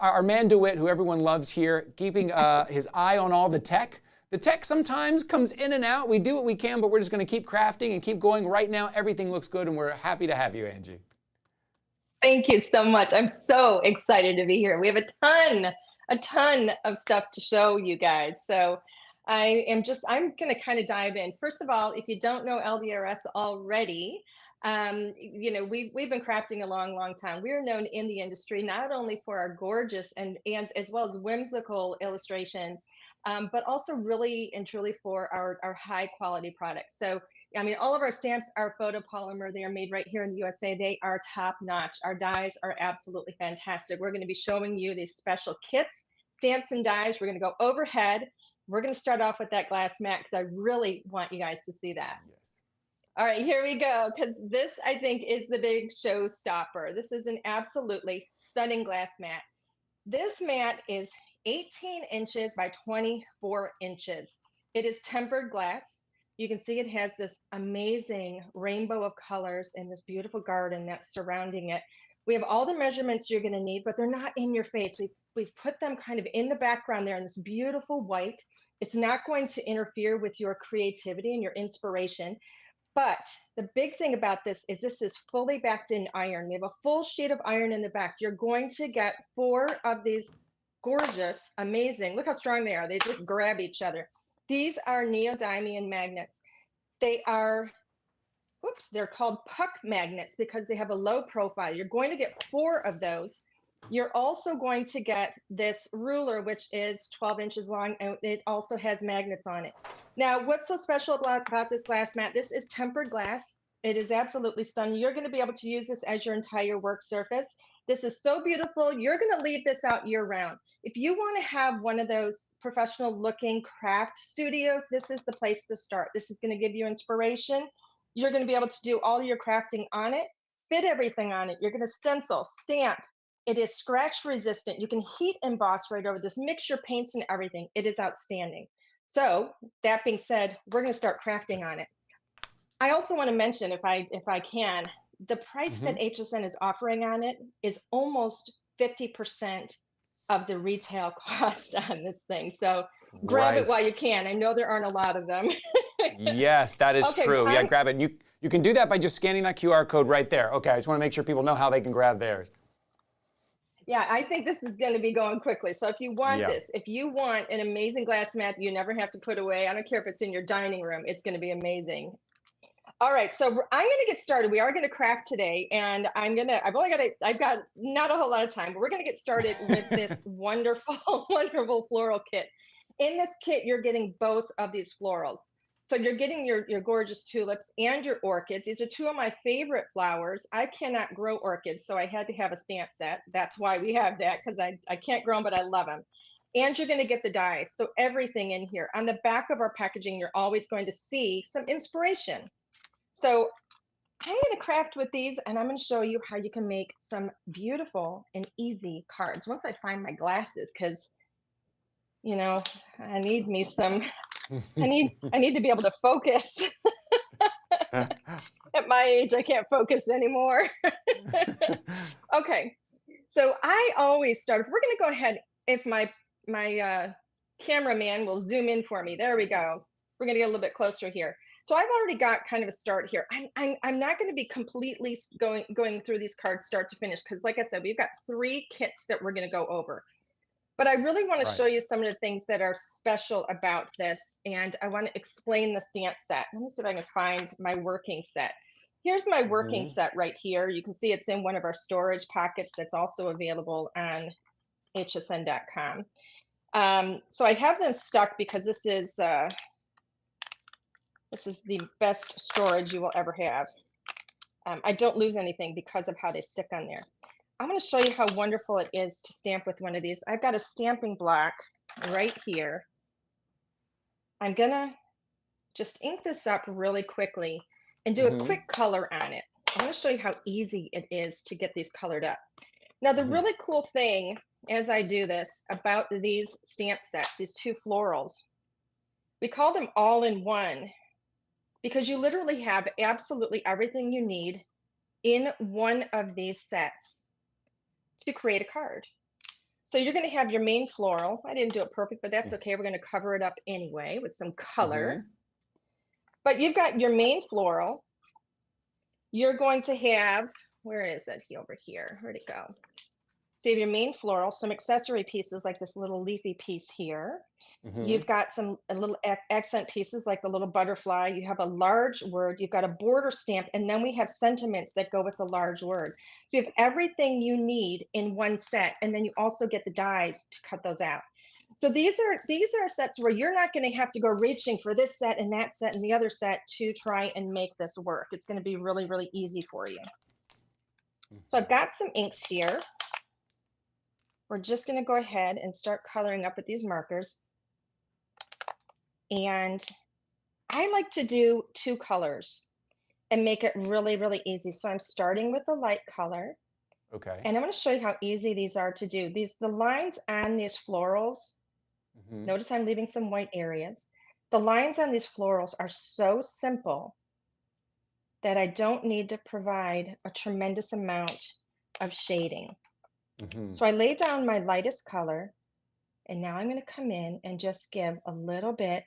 Our man DeWitt, who everyone loves here, keeping his eye on all the tech. The tech sometimes comes in and out. We do what we can, but we're just going to keep crafting and keep going. Right now, everything looks good, and we're happy to have you, Angie. Thank you so much. I'm so excited to be here. We have a ton of stuff to show you guys. So I'm going to kind of dive in. First of all, if you don't know LDRS already, we've been crafting a long time. We're known in the industry not only for our gorgeous and as well as whimsical illustrations, but also really and truly for our high quality products. So, all of our stamps are photopolymer. They are made right here in the USA. They are top notch. Our dies are absolutely fantastic. We're going to be showing you these special kits, stamps and dies. We're going to go overhead. We're going to start off with that glass mat because I really want you guys to see that. Yes. All right, here we go, because this, I think, is the big showstopper. This is an absolutely stunning glass mat. This mat is 18 inches by 24 inches. It is tempered glass. You can see it has this amazing rainbow of colors and this beautiful garden that's surrounding it. We have all the measurements you're going to need, but they're not in your face. We've put them kind of in the background there in this beautiful white. It's not going to interfere with your creativity and your inspiration. But the big thing about this is fully backed in iron. We have a full sheet of iron in the back. You're going to get 4 of these gorgeous, amazing, look how strong they are. They just grab each other. These are neodymium magnets. They are, they're called puck magnets because they have a low profile. You're going to get 4 of those. You're also going to get this ruler, which is 12 inches long, and it also has magnets on it. Now, what's so special about this glass mat? This is tempered glass. It is absolutely stunning. You're going to be able to use this as your entire work surface. This is so beautiful. You're going to leave this out year round. If you want to have one of those professional looking craft studios, this is the place to start. This is going to give you inspiration. You're going to be able to do all your crafting on it, fit everything on it. You're going to stencil, stamp. It is scratch resistant. You can heat emboss right over this, mix your paints and everything. It is outstanding. So that being said, we're going to start crafting on it. I also want to mention, if I can, the price that HSN is offering on it is almost 50% of the retail cost on this thing. So grab it while you can. I know there aren't a lot of them. Yes, that is true. Yeah, grab it. You can do that by just scanning that QR code right there. Okay, I just want to make sure people know how they can grab theirs. Yeah, I think this is going to be going quickly. So if you want this, if you want an amazing glass mat that you never have to put away, I don't care if it's in your dining room, it's going to be amazing. All right, so I'm going to get started. We are going to craft today, and I've got not a whole lot of time, but we're going to get started with this wonderful, wonderful floral kit. In this kit, you're getting both of these florals. So you're getting your gorgeous tulips and your orchids. These are two of my favorite flowers. I cannot grow orchids, so I had to have a stamp set. That's why we have that, because I can't grow them, but I love them. And you're going to get the dies. So everything in here. On the back of our packaging, you're always going to see some inspiration. So I'm going to craft with these, and I'm going to show you how you can make some beautiful and easy cards. Once I find my glasses, because, you know, I need me some, I need to be able to focus. At my age, I can't focus anymore. Okay, so I always start, we're going to go ahead, if my cameraman will zoom in for me. There we go. We're going to get a little bit closer here. So I've already got kind of a start here. I'm not going to be completely going through these cards start to finish, because like I said, we've got 3 kits that we're going to go over. But I really want to show you some of the things that are special about this, and I want to explain the stamp set. Let me see if I can find my working set. Here's my working set right here. You can see it's in one of our storage pockets that's also available on hsn.com. So I have them stuck because this is the best storage you will ever have. I don't lose anything because of how they stick on there. I'm going to show you how wonderful it is to stamp with one of these. I've got a stamping block right here. I'm going to just ink this up really quickly and do a quick color on it. I want to show you how easy it is to get these colored up. Now, the really cool thing as I do this about these stamp sets, these 2 florals, we call them all in one, because you literally have absolutely everything you need in one of these sets to create a card. So you're going to have your main floral. I didn't do it perfect, but that's okay. We're going to cover it up anyway with some color. But you've got your main floral. You're going to have, where is it? Over here. Where'd it go? So you have your main floral, some accessory pieces like this little leafy piece here. You've got some little accent pieces like the little butterfly. You have a large word. You've got a border stamp, and then we have sentiments that go with the large word. So you have everything you need in one set, and then you also get the dies to cut those out. So these are sets where you're not going to have to go reaching for this set and that set and the other set to try and make this work. It's going to be really, really easy for you. So I've got some inks here. We're just going to go ahead and start coloring up with these markers. And I like to do 2 colors and make it really, really easy. So I'm starting with the light color. Okay. And I'm going to show you how easy these are to do. The lines on these florals, notice I'm leaving some white areas. The lines on these florals are so simple that I don't need to provide a tremendous amount of shading. So I lay down my lightest color, and now I'm going to come in and just give a little bit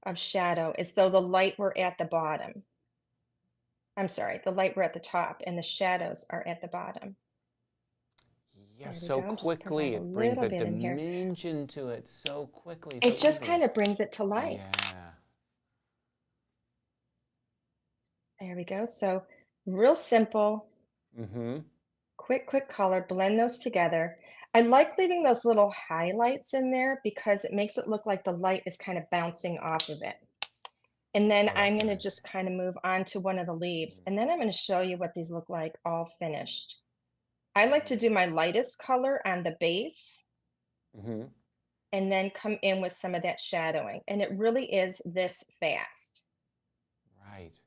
of shadow as though the light were at the bottom. I'm sorry, the light were at the top and the shadows are at the bottom. Yes, so quickly it brings the dimension to it so quickly. It just kind of brings it to life. Yeah. There we go. So real simple, quick color, blend those together. I like leaving those little highlights in there because it makes it look like the light is kind of bouncing off of it. And then I'm going to just kind of move on to one of the leaves. And then I'm going to show you what these look like all finished. I like to do my lightest color on the base Mm-hmm. and then come in with some of that shadowing. And it really is this fast. Right.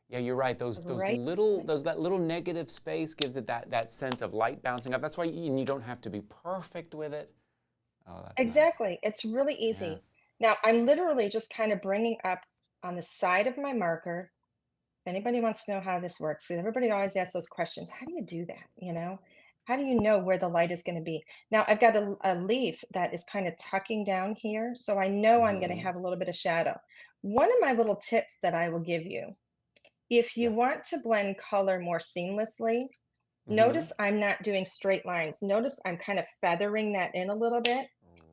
Yeah, you're right. Those Right. that little negative space gives it that sense of light bouncing up. That's why you don't have to be perfect with it. Oh, that's nice. Exactly. It's really easy. Now, I'm literally just kind of bringing up on the side of my marker. If anybody wants to know how this works, because everybody always asks those questions. How do you do that? You know, how do you know where the light is going to be? Now, I've got a leaf that is kind of tucking down here, so I know I'm going to have a little bit of shadow. One of my little tips that I will give you, if you want to blend color more seamlessly, notice I'm not doing straight lines. Notice I'm kind of feathering that in a little bit.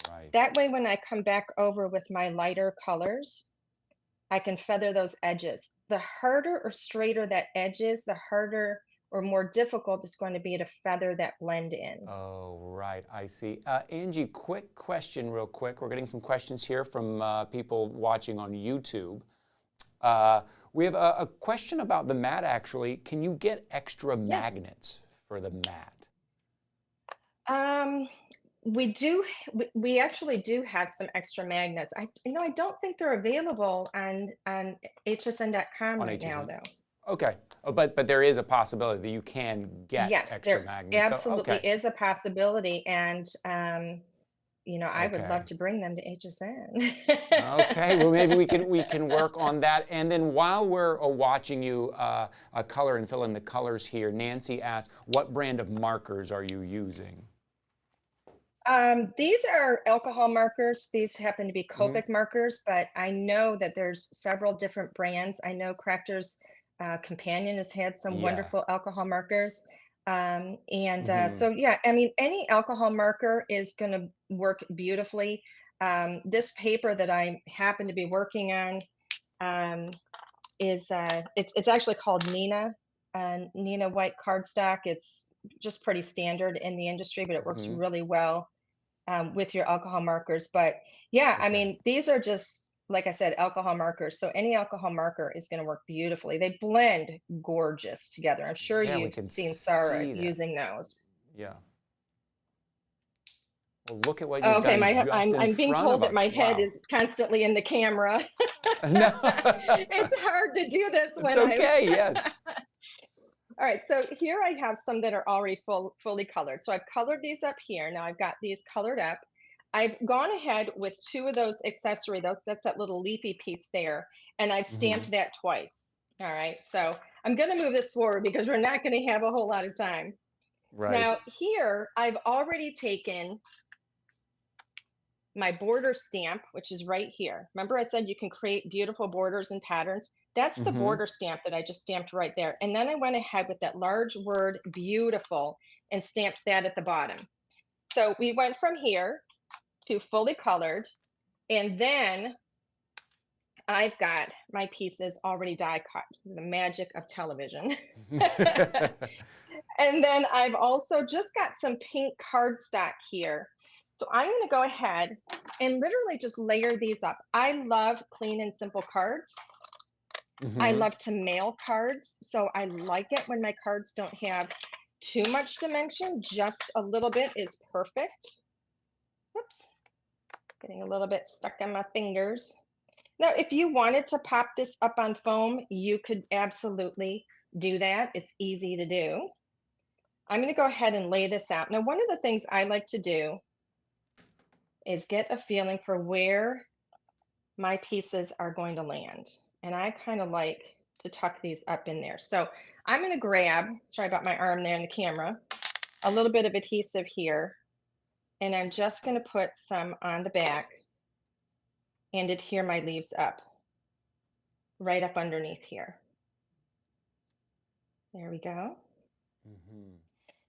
Right. That way, when I come back over with my lighter colors, I can feather those edges. The harder or straighter that edge is, the harder or more difficult it's going to be to feather that blend in. Oh, right. I see. Angie, quick question real quick. We're getting some questions here from people watching on YouTube. We have a question about the mat, actually. Can you get extra magnets for the mat? We actually do have some extra magnets. I don't think they're available on hsn.com right now, though. Okay. Oh, but there is a possibility that you can get extra magnets. Yes, there absolutely is a possibility, and I would love to bring them to HSN. Okay, well maybe we can work on that. And then while we're watching you color and fill in the colors here, Nancy asks, what brand of markers are you using? These are alcohol markers. These happen to be Copic markers, but I know that there's several different brands. I know Crafters Companion has had some wonderful alcohol markers. So yeah, I mean, any alcohol marker is going to work beautifully. This paper that I happen to be working on is it's actually called Nina white cardstock. It's just pretty standard in the industry, but it works really well with your alcohol markers. But yeah, I mean, these are just, like I said, alcohol markers. So any alcohol marker is going to work beautifully. They blend gorgeous together. I'm sure you've seen Sarah using those. Yeah. Well, look at what you've done just I'm being told that my head is constantly in the camera. No. It's hard to do this when it's okay, yes. All right, so here I have some that are already fully colored. So I've colored these up here. Now I've got these colored up. I've gone ahead with two of those accessory, that's that little leafy piece there, and I've stamped that twice. All right, so I'm going to move this forward because we're not going to have a whole lot of time. Right. Now here, I've already taken my border stamp, which is right here. Remember I said you can create beautiful borders and patterns? That's the border stamp that I just stamped right there. And then I went ahead with that large word, beautiful, and stamped that at the bottom. So we went from here to fully colored, and then I've got my pieces already die cut. This is the magic of television. And then I've also just got some pink cardstock here. So I'm going to go ahead and literally just layer these up. I love clean and simple cards. I love to mail cards. So I like it when my cards don't have too much dimension. Just a little bit is perfect. Whoops. Getting a little bit stuck on my fingers. Now, if you wanted to pop this up on foam, you could absolutely do that. It's easy to do. I'm going to go ahead and lay this out. Now, one of the things I like to do is get a feeling for where my pieces are going to land. And I kind of like to tuck these up in there. So I'm going to grab, sorry about my arm there in the camera, a little bit of adhesive here. And I'm just going to put some on the back and adhere my leaves up, right up underneath here. There we go.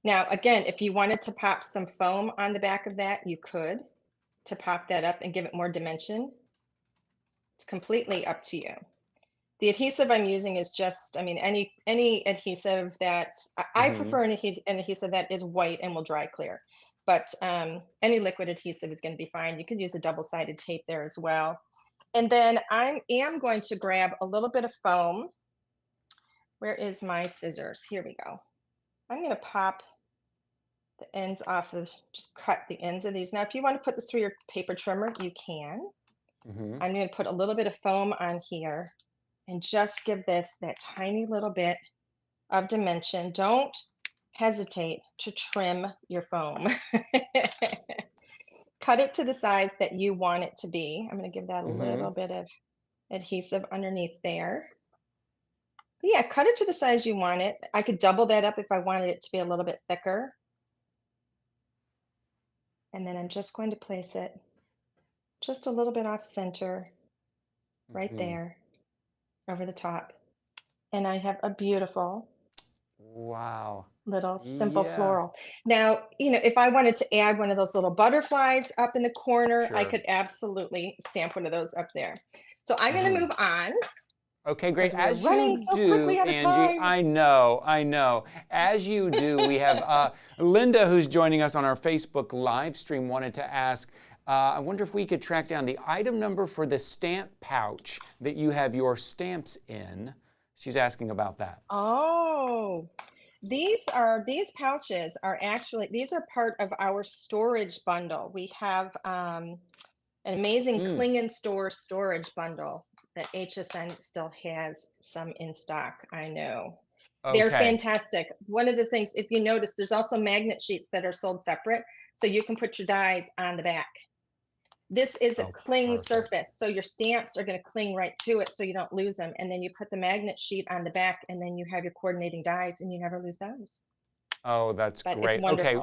Now, again, if you wanted to pop some foam on the back of that, you could, to pop that up and give it more dimension. It's completely up to you. The adhesive I'm using is just, I mean, any adhesive that, I prefer an adhesive that is white and will dry clear. But any liquid adhesive is going to be fine. You could use a double-sided tape there as well. And then I am going to grab a little bit of foam. Where is my scissors? Here we go. I'm going to pop the ends off of, just cut the ends of these. Now, if you want to put this through your paper trimmer, you can. Mm-hmm. I'm going to put a little bit of foam on here and just give this that tiny little bit of dimension. Don't hesitate to trim your foam. Cut it to the size that you want it to be. I'm going to give that a little bit of adhesive underneath there. But yeah, cut it to the size you want it. I could double that up if I wanted it to be a little bit thicker. And then I'm just going to place it just a little bit off center, right there, over the top. And I have a beautiful, wow, little simple floral. Now, you know, if I wanted to add one of those little butterflies up in the corner, I could absolutely stamp one of those up there. So I'm going to move on. Okay, great. As you so do, Angie, I know. As you do, we have Linda, who's joining us on our Facebook live stream, wanted to ask, I wonder if we could track down the item number for the stamp pouch that you have your stamps in. She's asking about that. Oh, these pouches are actually, these are part of our storage bundle. We have an amazing Cling and Store storage bundle that HSN still has some in stock, I know. Okay. They're fantastic. One of the things, if you notice, there's also magnet sheets that are sold separate, so you can put your dies on the back. This is a cling surface, so your stamps are going to cling right to it so you don't lose them. And then you put the magnet sheet on the back, and then you have your coordinating dies, and you never lose those. Oh, that's great. Okay,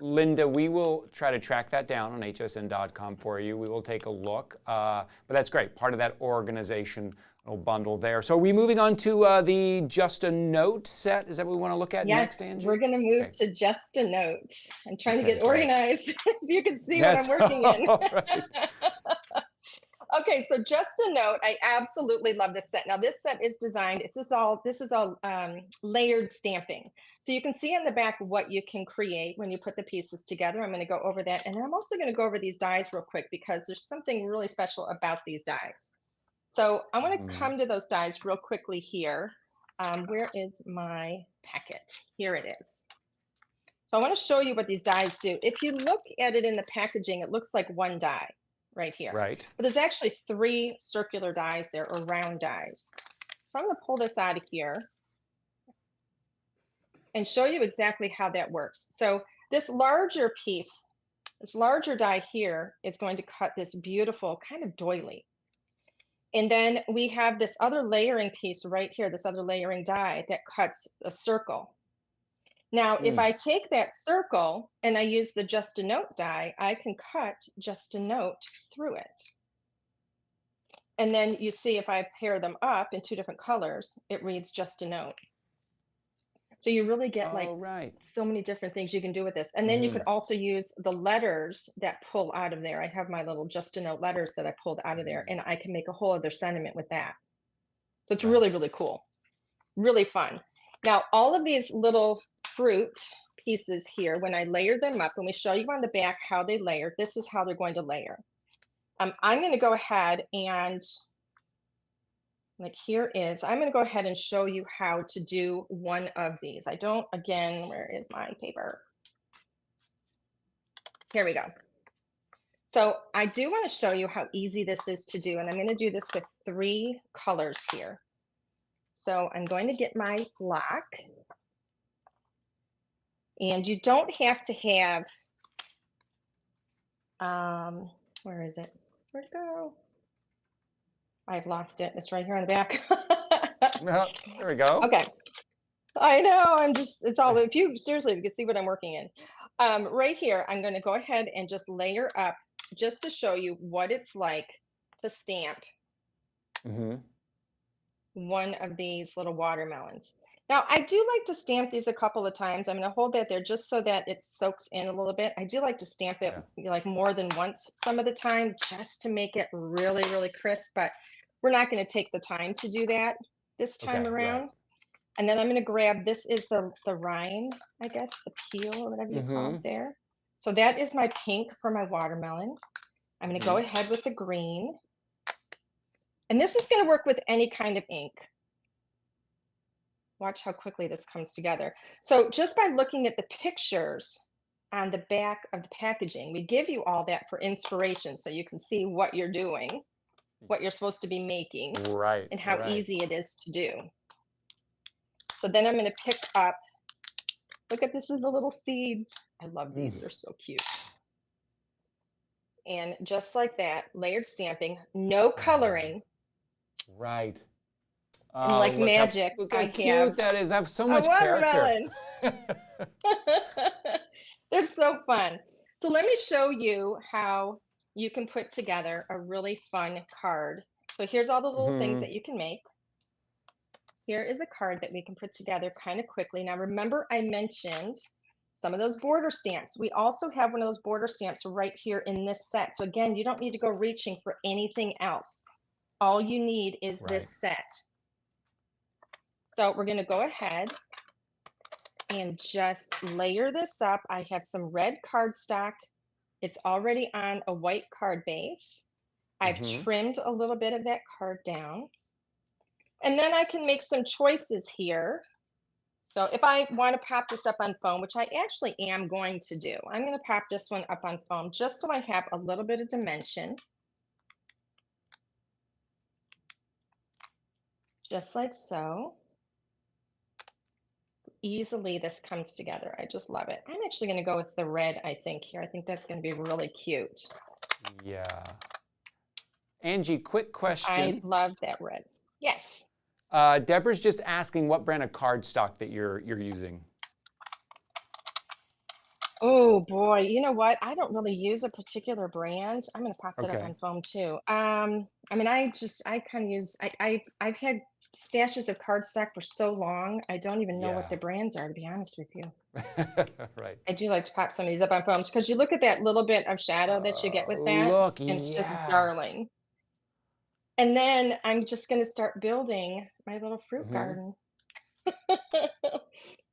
Linda, we will try to track that down on hsn.com for you. We will take a look. But that's great. Part of that organizational bundle there. So are we moving on to the Just a Note set? Is that what we want to look at next, Angie? We're going to move to Just a Note. I'm trying to get organized. If you can see what I'm working in. Right. Okay, so Just a Note, I absolutely love this set. Now this set is designed, this is all layered stamping. So you can see on the back what you can create when you put the pieces together. I'm going to go over that. And then I'm also going to go over these dies real quick because there's something really special about these dies. So I want to come to those dies real quickly here. Where is my packet? Here it is. So I want to show you what these dies do. If you look at it in the packaging, it looks like one die right here. Right. But there's actually 3 circular dies there, or round dies. So I'm going to pull this out of here and show you exactly how that works. So this larger piece, this larger die here is going to cut this beautiful kind of doily. And then we have this other layering piece right here, this other layering die that cuts a circle. Now, if I take that circle and I use the Just a Note die, I can cut Just a Note through it. And then you see if I pair them up in 2 different colors, it reads Just a Note. So you really get so many different things you can do with this. And then you can also use the letters that pull out of there. I have my little Just a Note letters that I pulled out of there, and I can make a whole other sentiment with that. So it's really, really cool. Really fun. Now, all of these little fruit pieces here, when I layer them up, and we show you on the back how they layer, this is how they're going to layer. I'm going to go ahead and I'm going to go ahead and show you how to do one of these. Where is my paper? Here we go. So I do want to show you how easy this is to do, and I'm going to do this with 3 colors here. So I'm going to get my block, and you don't have to have, where is it? Where'd it go? I've lost it. It's right here on the back. There we go. Okay. I know. It's all, if you can see what I'm working in. Right here, I'm going to go ahead and just layer up just to show you what it's like to stamp one of these little watermelons. Now, I do like to stamp these a couple of times. I'm going to hold that there just so that it soaks in a little bit. I do like to stamp it like more than once some of the time just to make it really, really crisp, but we're not going to take the time to do that this time around. Right. And then I'm going to grab, this is the rind, I guess, the peel or whatever you call it there. So that is my pink for my watermelon. I'm going to go ahead with the green. And this is going to work with any kind of ink. Watch how quickly this comes together. So just by looking at the pictures on the back of the packaging, we give you all that for inspiration so you can see what you're doing, what you're supposed to be making, Right. and how right. easy it is to do. So then I'm going to pick up, look at this is the little seeds. I love these, they're so cute. And just like that, layered stamping, no coloring. Right. And like look magic, look how I cute have that is. That has so a much character. watermelon. They're so fun. So let me show you how you can put together a really fun card. So here's all the little things that you can make. Here is a card that we can put together kind of quickly. Now remember I mentioned some of those border stamps. We also have one of those border stamps right here in this set. So again, you don't need to go reaching for anything else. All you need is this set. So we're going to go ahead and just layer this up. I have some red cardstock. It's already on a white card base. I've trimmed a little bit of that card down. And then I can make some choices here. So if I want to pop this up on foam, which I actually am going to do, I'm going to pop this one up on foam just so I have a little bit of dimension. Just like so. Easily this comes together. I just love it. I'm actually going to go with the red, I think, here. I think that's going to be really cute. Yeah. Angie, quick question. I love that red. Yes. Deborah's just asking what brand of cardstock that you're using. Oh boy, you know what? I don't really use a particular brand. I'm going to pop that up Okay. on foam too. I mean, I kind of use. I've had stashes of cardstock for so long. I don't even know what the brands are, to be honest with you. Right. I do like to pop some of these up on foams because you look at that little bit of shadow that you get with that, Look, and it's just darling. And then I'm just going to start building my little fruit garden.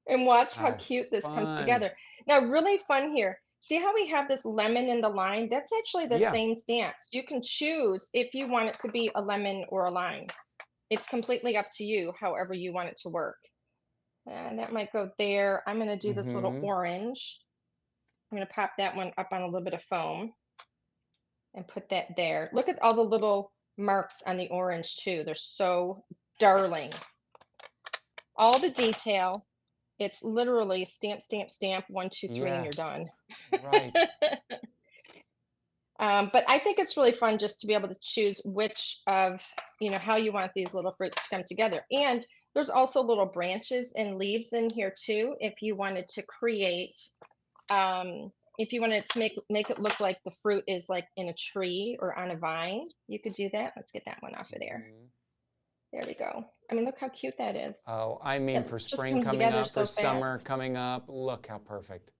And watch how cute this comes together. Now, really fun here. See how we have this lemon in the line? That's actually the same stance. You can choose if you want it to be a lemon or a line. It's completely up to you, however you want it to work. And that might go there. I'm going to do this little orange. I'm going to pop that one up on a little bit of foam and put that there. Look at all the little marks on the orange too. They're so darling. All the detail. It's literally stamp, stamp, stamp, 1, 2, 3, and you're done. Right. But I think it's really fun just to be able to choose which of, how you want these little fruits to come together. And there's also little branches and leaves in here too. If you wanted to create, if you wanted to make it look like the fruit is like in a tree or on a vine, you could do that. Let's get that one off of there. There we go. I mean, look how cute that is. Oh, I mean, It for just spring comes coming together up, so for summer fast. coming up, look how perfect.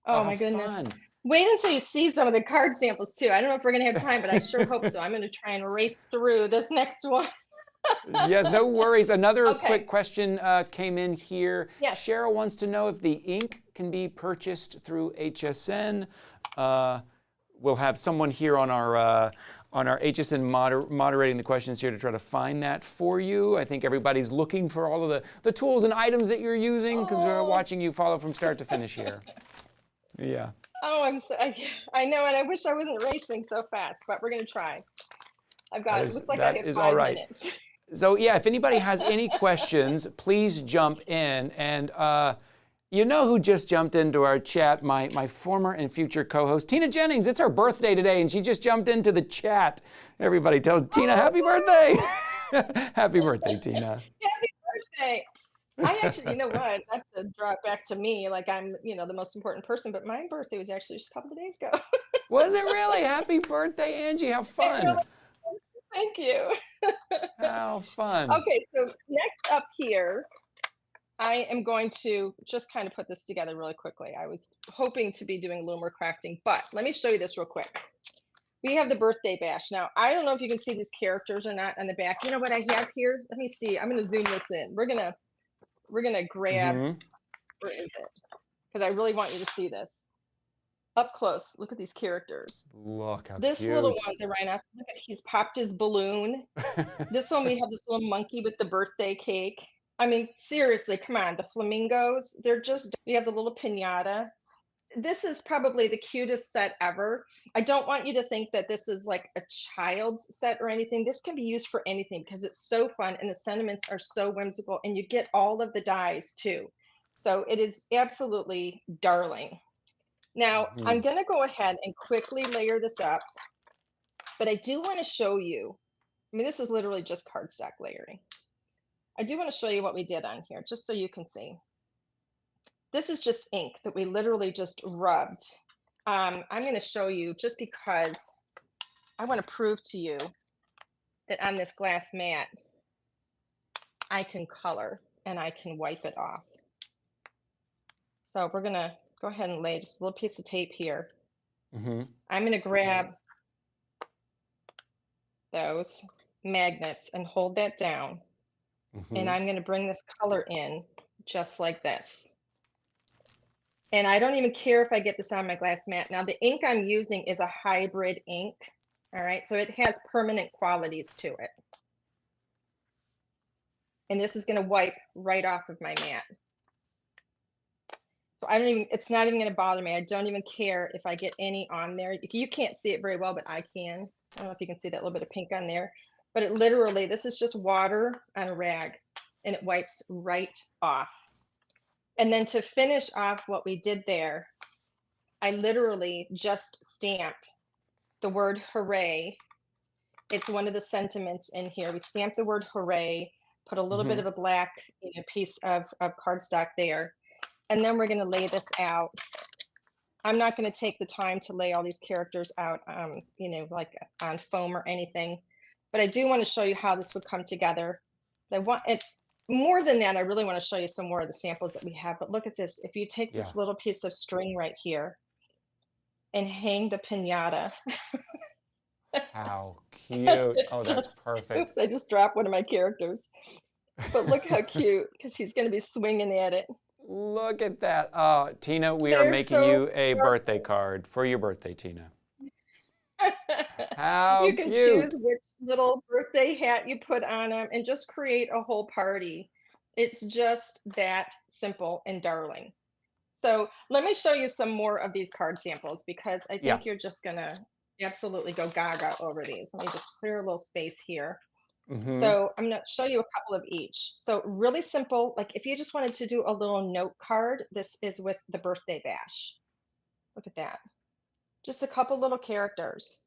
Oh my goodness. Fun. Wait until you see some of the card samples too. I don't know if we're going to have time, but I sure hope so. I'm going to try and race through this next one. Yes, no worries. Another quick question came in here. Yes. Cheryl wants to know if the ink can be purchased through HSN. We'll have someone here on our HSN moderating the questions here to try to find that for you. I think everybody's looking for all of the tools and items that you're using because we're watching you follow from start to finish here. Yeah. Oh, I know, and I wish I wasn't racing so fast, but we're going to try. I've got, it looks like I have 5 minutes. So yeah, if anybody has any questions, please jump in. And you know who just jumped into our chat? My former and future co-host, Tina Jennings. It's her birthday today, and she just jumped into the chat. Everybody tell Tina happy birthday. Happy birthday, Tina. Happy birthday. I actually, you know what? Not to draw it back to me, like I'm, the most important person, but my birthday was actually just a couple of days ago. Was it really? Happy birthday, Angie. How fun. Really, thank you. How fun. Okay, so next up here, I am going to just kind of put this together really quickly. I was hoping to be doing a little more crafting, but let me show you this real quick. We have the birthday bash. Now, I don't know if you can see these characters or not on the back. You know what I have here? Let me see. I'm going to zoom this in. We're gonna grab, where is it? Because I really want you to see this. Up close, look at these characters. Look how this cute. little one's a rhinoceros. Look at, he's popped his balloon. This one, we have this little monkey with the birthday cake. I mean, seriously, come on. The flamingos, they're just, you have the little piñata. This is probably the cutest set ever. I don't want you to think that this is like a child's set or anything. This can be used for anything because it's so fun and the sentiments are so whimsical and you get all of the dies too. So it is absolutely darling. Now, I'm going to go ahead and quickly layer this up, but I do want to show you, I mean, this is literally just cardstock layering. I do want to show you what we did on here, just so you can see. This is just ink that we literally just rubbed. I'm going to show you just because I want to prove to you that on this glass mat, I can color and I can wipe it off. So we're going to go ahead and lay just a little piece of tape here. I'm going to grab those magnets and hold that down. And I'm going to bring this color in just like this. And I don't even care if I get this on my glass mat. Now, the ink I'm using is a hybrid ink. All right, so it has permanent qualities to it. And this is going to wipe right off of my mat. So I don't even, it's not even going to bother me. I don't even care if I get any on there. You can't see it very well, but I can. I don't know if you can see that little bit of pink on there. But it literally, this is just water on a rag, and it wipes right off. And then to finish off what we did there, I literally just stamped the word hooray. It's one of the sentiments in here. We stamped the word hooray, put a little bit of a black piece of cardstock there. And then we're going to lay this out. I'm not going to take the time to lay all these characters out, like on foam or anything. But I do want to show you how this would come together. I want it. More than that, I really want to show you some more of the samples that we have. But look at this. If you take this little piece of string right here and hang the piñata. How cute. Oh, that's perfect. Oops, I just dropped one of my characters. But look how cute, because he's going to be swinging at it. Look at that. Tina, we are making you a birthday card for your birthday, Tina. How you can choose which little birthday hat you put on them and just create a whole party. It's just that simple and darling. So let me show you some more of these card samples because I think you're just gonna absolutely go gaga over these. Let me just clear a little space here. So I'm gonna show you a couple of each. So really simple, like if you just wanted to do a little note card, this is with the birthday bash. Look at that. Just a couple little characters.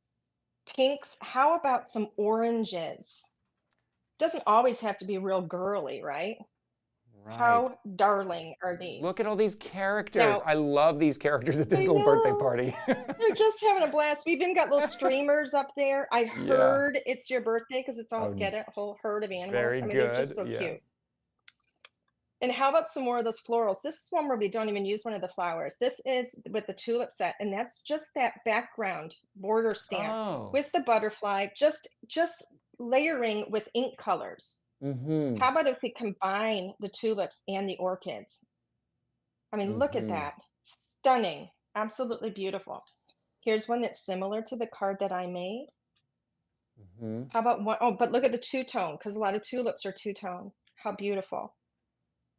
Pinks, how about some oranges? Doesn't always have to be real girly, right? How darling are these? Look at all these characters. I love these characters at this little birthday party. They're just having a blast. We've even got little streamers up there. I heard it's your birthday because it's all, get it, whole herd of animals. Very I mean, good. they're just so cute. And how about some more of those florals? This is one where we don't even use one of the flowers. This is with the tulip set, and that's just that background border stamp with the butterfly, just layering with ink colors. How about if we combine the tulips and the orchids? I mean, look at that. Stunning. Absolutely beautiful. Here's one that's similar to the card that I made. How about one? Oh, but look at the two-tone, because a lot of tulips are two-tone. How beautiful.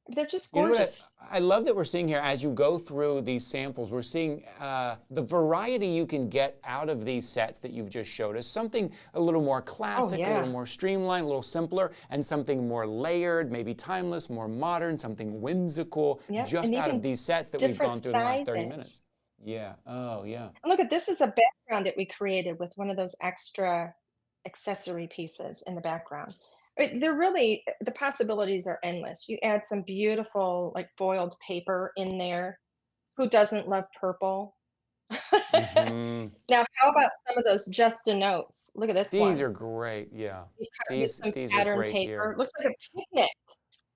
They're just gorgeous. You know I love that we're seeing here as you go through these samples, we're seeing the variety you can get out of these sets that you've just showed us. Something a little more classic, a little more streamlined, a little simpler, and something more layered, maybe timeless, more modern, something whimsical, just out of these sets that we've gone through in the last 30 minutes. Yeah. Oh, yeah. And look at this is a background that we created with one of those extra accessory pieces in the background. They're really, the possibilities are endless. You add some beautiful, like foiled paper in there. Who doesn't love purple? Now, how about some of those just a notes? Look at this one. These are great. Yeah. These are great paper. Here. Looks like a picnic.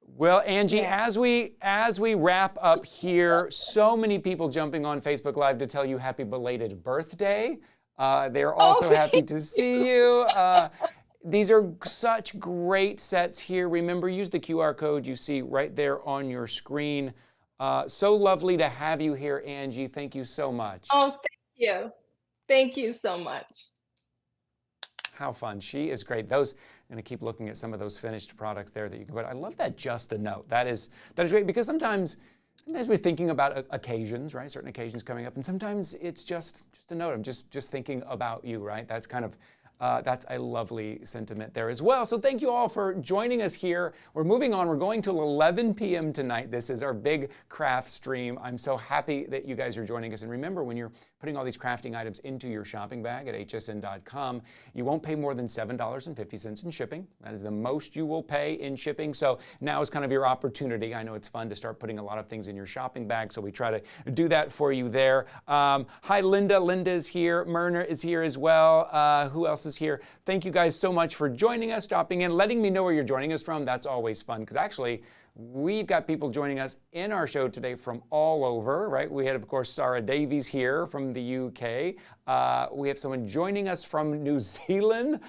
Well, Angie, as we wrap up here, so many people jumping on Facebook Live to tell you happy belated birthday. They're also happy to see you. These are such great sets here. Remember, use the QR code you see right there on your screen. So lovely to have you here, Angie. Thank you so much. Oh, thank you. Thank you so much. How fun. She is great. I'm going to keep looking at some of those finished products there that you can put. I love that just a note. That is great because sometimes we're thinking about occasions, right? Certain occasions coming up, and sometimes it's just a note. I'm just thinking about you, right? That's kind of that's a lovely sentiment there as well. So thank you all for joining us here. We're moving on. We're going till 11 p.m. tonight. This is our big craft stream. I'm so happy that you guys are joining us. And remember, when you're putting all these crafting items into your shopping bag at hsn.com, you won't pay more than $7.50 in shipping. That is the most you will pay in shipping. So now is kind of your opportunity. I know it's fun to start putting a lot of things in your shopping bag, so we try to do that for you there. Hi, Linda. Linda's here. Myrna is here as well. Who else is here? Thank you guys so much for joining us, stopping in, letting me know where you're joining us from. That's always fun because actually we've got people joining us in our show today from all over, right? We had, of course, Sarah Davies here from the UK. We have someone joining us from New Zealand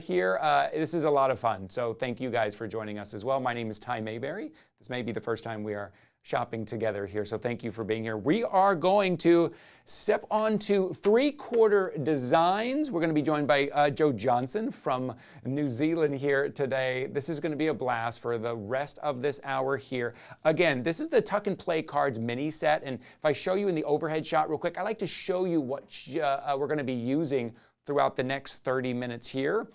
here. This is a lot of fun. So thank you guys for joining us as well. My name is Ty Mayberry. This may be the first time we are shopping together here. So thank you for being here. We are going to step on to 3/4 designs. We're going to be joined by Joe Johnson from New Zealand here today. This is going to be a blast for the rest of this hour here. Again, this is the Tuck and Play Cards mini set. And if I show you in the overhead shot real quick, I like to show you what we're going to be using throughout the next 30 minutes here.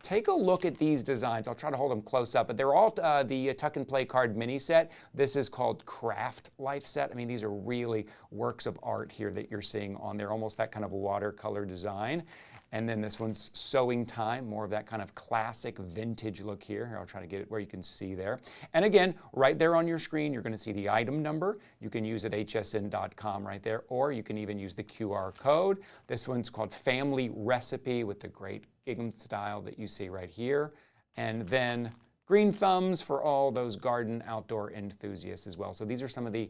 Take a look at these designs. I'll try to hold them close up, but they're all the Tuck and Play Card mini set. This is called Craft Life Set. I mean, these are really works of art here that you're seeing on there, almost that kind of watercolor design. And then this one's Sewing Time, more of that kind of classic vintage look here. Here, I'll try to get it where you can see there. And again, right there on your screen, you're going to see the item number. You can use it hsn.com right there, or you can even use the QR code. This one's called Family Recipe with the great gingham style that you see right here. And then green thumbs for all those garden outdoor enthusiasts as well. So these are some of the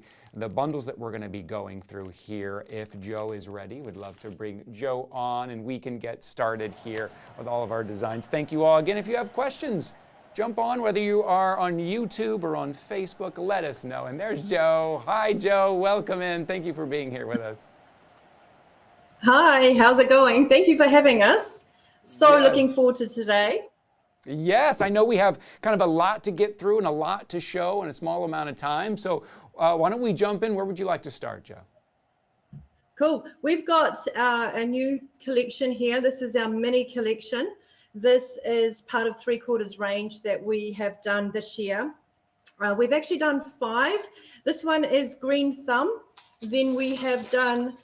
bundles that we're going to be going through here. If Joe is ready, we'd love to bring Joe on and we can get started here with all of our designs. Thank you all. Again, if you have questions, jump on, whether you are on YouTube or on Facebook, let us know. And there's Joe. Hi, Joe. Welcome in. Thank you for being here with us. Hi, how's it going? Thank you for having us. So Yes. looking forward to today. Yes, I know we have kind of a lot to get through and a lot to show in a small amount of time. So why don't we jump in? Where would you like to start, Joe? Cool. We've got a new collection here. This is our mini collection. This is part of 3/4 range that we have done this year. We've actually done 5. This one is Green Thumb. Then we have done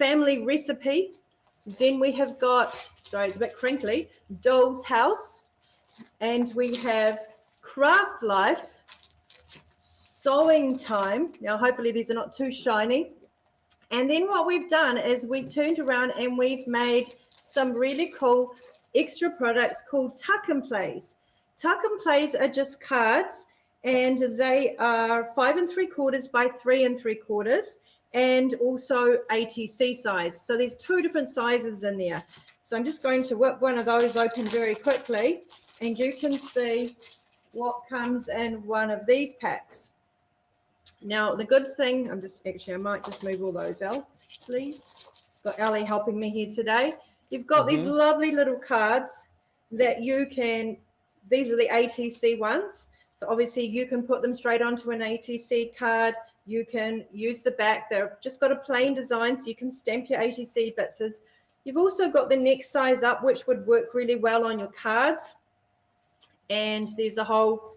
Family Recipe. Then we have got, sorry, it's a bit crinkly, Doll's House. And we have Craft Life, Sewing Time. Now, hopefully these are not too shiny. And then what we've done is we turned around and we've made some really cool extra products called Tuck and Plays. Tuck and Plays are just cards, and they are 5 3/4 by 3 3/4, and also ATC size. So there's 2 different sizes in there. So I'm just going to whip one of those open very quickly, and you can see what comes in one of these packs. Now, the good thing, I might just move all those out, please. Got Ellie helping me here today. You've got these lovely little cards that you can, these are the ATC ones. So obviously you can put them straight onto an ATC card. You can use the back. They've just got a plain design, so you can stamp your ATC bits. You've also got the next size up, which would work really well on your cards. And there's a whole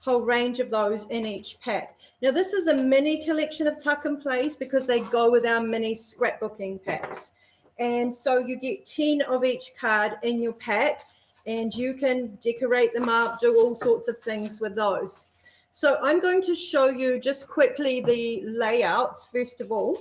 range of those in each pack. Now, this is a mini collection of Tuck and Plays because they go with our mini scrapbooking packs. And so you get 10 of each card in your pack, and you can decorate them up, do all sorts of things with those. So I'm going to show you just quickly the layouts, first of all.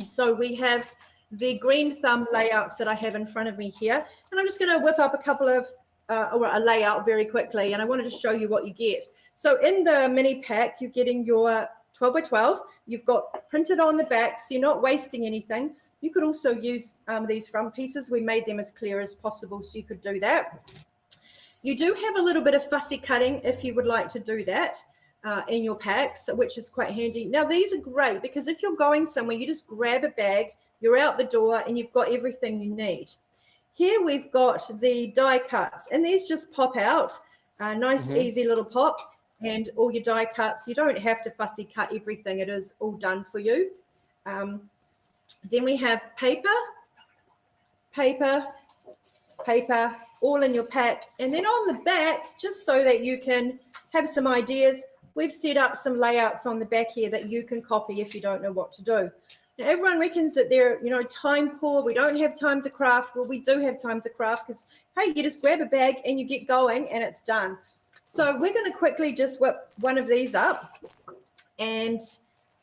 So we have the Green Thumb layouts that I have in front of me here. And I'm just going to whip up a couple of or a layout very quickly, and I wanted to show you what you get. So in the mini pack, you're getting your 12 by 12. You've got printed on the back, so you're not wasting anything. You could also use these front pieces. We made them as clear as possible, so you could do that. You do have a little bit of fussy cutting if you would like to do that in your packs, which is quite handy. Now, these are great because if you're going somewhere, you just grab a bag, you're out the door, and you've got everything you need. Here we've got the die cuts, and these just pop out. Nice, easy little pop, and all your die cuts. You don't have to fussy cut everything. It is all done for you. Then we have paper, all in your pack. And then on the back, just so that you can have some ideas, we've set up some layouts on the back here that you can copy if you don't know what to do. Now, everyone reckons that they're, time poor. We don't have time to craft. Well, we do have time to craft because, hey, you just grab a bag and you get going and it's done. So we're going to quickly just whip one of these up. And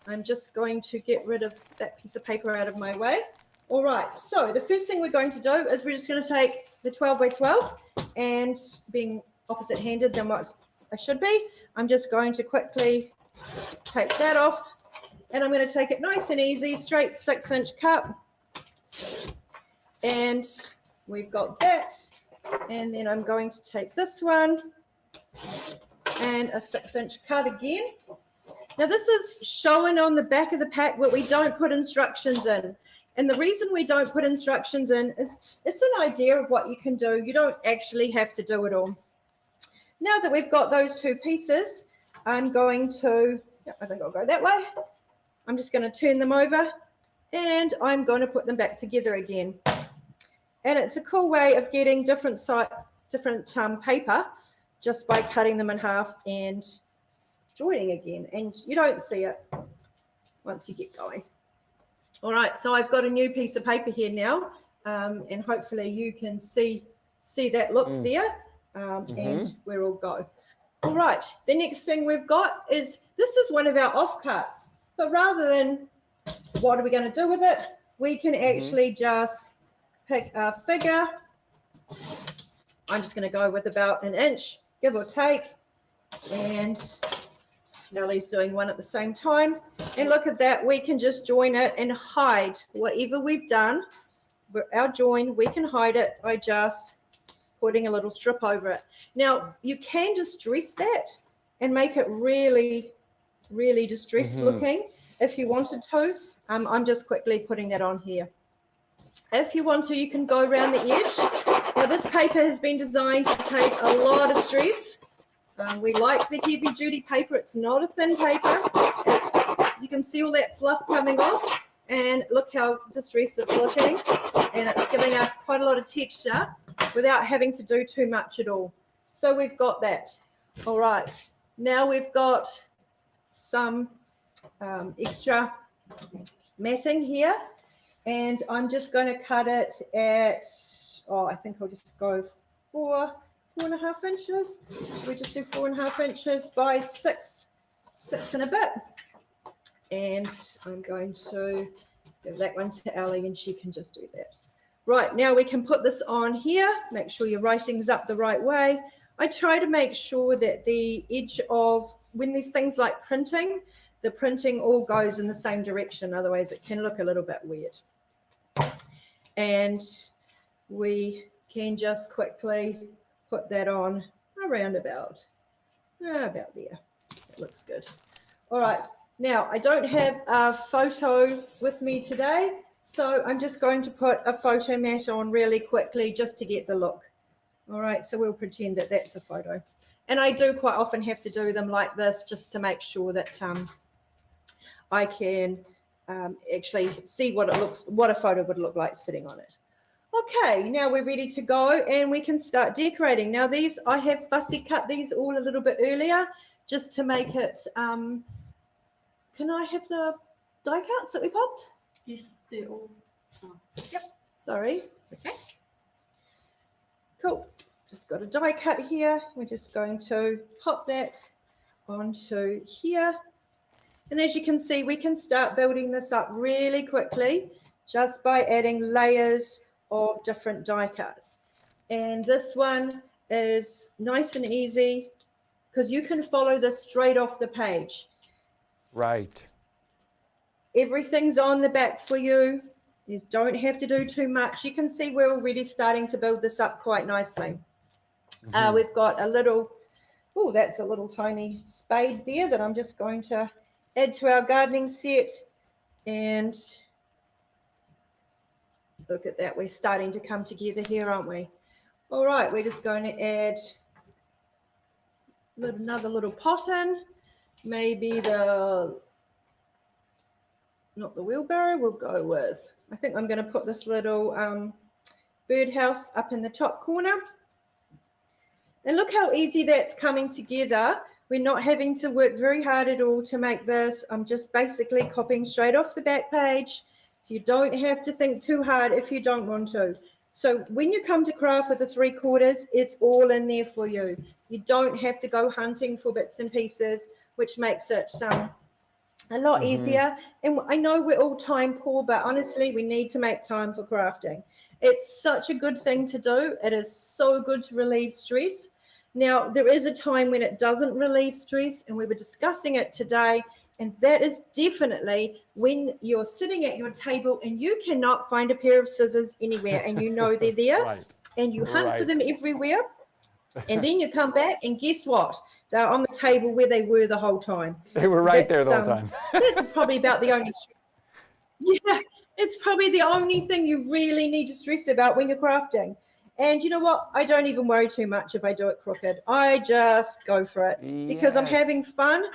I'm just going to get rid of that piece of paper out of my way. All right, so the first thing we're going to do is we're just going to take the 12 by 12 and being opposite handed than what I should be, I'm just going to quickly take that off. And I'm going to take it nice and easy, straight 6-inch cut. And we've got that. And then I'm going to take this one and a 6-inch cut again. Now this is showing on the back of the pack, but we don't put instructions in. And the reason we don't put instructions in is it's an idea of what you can do. You don't actually have to do it all. Now that we've got those two pieces, I'm going to, I think I'll go that way. I'm just going to turn them over and I'm going to put them back together again. And it's a cool way of getting different paper just by cutting them in half and joining again. And you don't see it once you get going. All right, so I've got a new piece of paper here now, and hopefully you can see that look there, and we're all go. All right, the next thing we've got is, this is one of our offcuts, but rather than what are we going to do with it, we can actually just pick a figure. I'm just going to go with about 1 inch, give or take, and Nellie's doing one at the same time. And look at that, we can just join it and hide whatever we've done. Our join, we can hide it by just putting a little strip over it. Now, you can distress that and make it really, really distressed looking if you wanted to. I'm just quickly putting that on here. If you want to, you can go around the edge. Now, this paper has been designed to take a lot of stress. We like the heavy duty paper. It's not a thin paper. You can see all that fluff coming off, and look how distressed it's looking. And it's giving us quite a lot of texture without having to do too much at all. So we've got that. All right. Now we've got some extra matting here, and I'm just going to cut it at, I think I'll just go 4.5 inches. We just do 4.5 inches by 6 and a bit. And I'm going to give that one to Ellie and she can just do that. Right, now we can put this on here. Make sure your writing's up the right way. I try to make sure that the edge of, when there's things like printing, the printing all goes in the same direction. Otherwise it can look a little bit weird. And we can just quickly put that on around about there. That looks good. All right. Now, I don't have a photo with me today, so I'm just going to put a photo mat on really quickly just to get the look. All right, so we'll pretend that that's a photo. And I do quite often have to do them like this just to make sure that I can actually see what it looks, what a photo would look like sitting on it. Okay, now we're ready to go and we can start decorating. Now these, I have fussy cut these all a little bit earlier just to make it, can I have the die cuts that we popped? Yes, they're all. Yep, sorry. Okay. Cool. Just got a die cut here. We're just going to pop that onto here. And as you can see, we can start building this up really quickly just by adding layers of different die cuts. And this one is nice and easy because you can follow this straight off the page. Right. Everything's on the back for you. You don't have to do too much. You can see we're already starting to build this up quite nicely. We've got a little, oh, that's a little tiny spade there that I'm just going to add to our gardening set. And Look at that. We're starting to come together here, aren't we? All right, we're just going to add another little pot in. Maybe not the wheelbarrow, we'll go with, I think I'm going to put this little birdhouse up in the top corner. And look how easy that's coming together. We're not having to work very hard at all to make this. I'm just basically copying straight off the back page. So you don't have to think too hard if you don't want to. So when you come to craft with the 3/4, it's all in there for you. You don't have to go hunting for bits and pieces, which makes it a lot easier. And I know we're all time poor, but honestly, we need to make time for crafting. It's such a good thing to do. It is so good to relieve stress. Now, there is a time when it doesn't relieve stress, and we were discussing it today, and that is definitely when you're sitting at your table and you cannot find a pair of scissors anywhere, and you know they're there, and you hunt for them everywhere, and then you come back, and guess what? They're on the table where they were the whole time. They were right there the whole time. That's probably about the only stress. Yeah, it's probably the only thing you really need to stress about when you're crafting. And you know what? I don't even worry too much if I do it crooked. I just go for it because I'm having fun.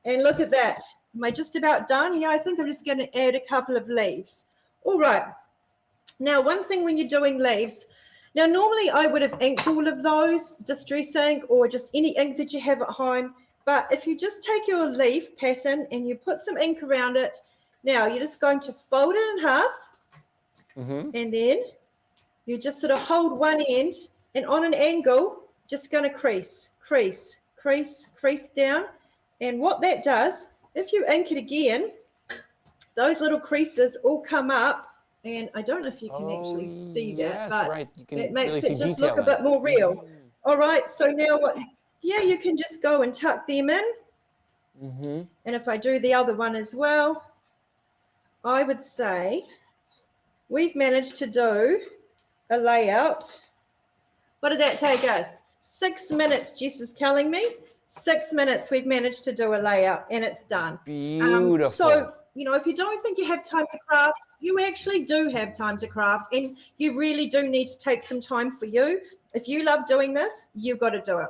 And look at that. Am I just about done? Yeah, I think I'm just going to add a couple of leaves. All right. Now, one thing when you're doing leaves, now normally I would have inked all of those, distress ink or just any ink that you have at home. But if you just take your leaf pattern and you put some ink around it, now you're just going to fold it in half and then you just sort of hold one end and on an angle, just going to crease, crease, crease, crease down. And what that does, if you ink it again, those little creases all come up. And I don't know if you can actually see that, but it makes it just look a bit more real. All right, so now what? Yeah, you can just go and tuck them in. And if I do the other one as well, I would say we've managed to do a layout. What did that take us? 6 minutes, Jess is telling me. 6 minutes we've managed to do a layout and it's done. Beautiful. So, you know, if you don't think you have time to craft, you actually do have time to craft and you really do need to take some time for you. If you love doing this, you've got to do it.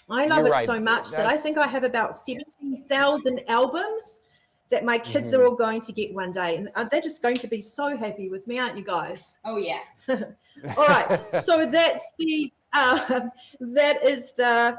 I love it so much that I think I have about 17,000 albums that my kids are all going to get one day. And they're just going to be so happy with me, aren't you guys? Oh, yeah. All right. So that's the, that is the,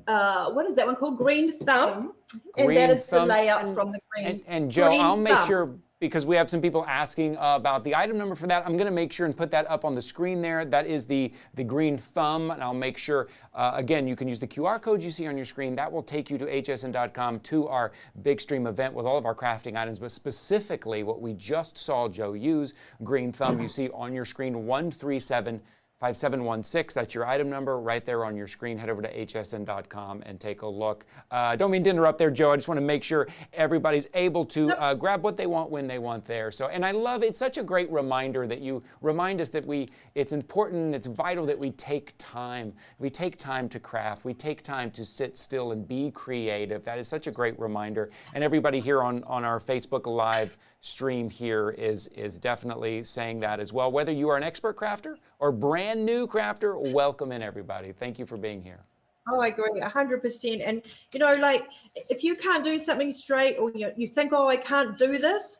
what is that one called? Green thumb. And that is the layout from the green. And Joe, green I'll make thumb. sure, because we have some people asking about the item number for that, I'm going to make sure and put that up on the screen there. That is the green thumb, and I'll make sure, again, you can use the QR code you see on your screen. That will take you to hsn.com to our big stream event with all of our crafting items, but specifically what we just saw Joe use, green thumb, you see on your screen 1375716. That's your item number right there on your screen. Head over to hsn.com and take a look. Don't mean to interrupt there, Joe. I just want to make sure everybody's able to grab what they want when they want there. So, and I love, it's such a great reminder that you remind us that it's important, it's vital that we take time. We take time to craft. We take time to sit still and be creative. That is such a great reminder. And everybody here on our Facebook Live stream here is definitely saying that as well. Whether you are an expert crafter or brand new crafter, welcome in everybody. Thank you for being here. Oh, I agree, 100%. And, you know, like, if you can't do something straight or you think, oh, I can't do this,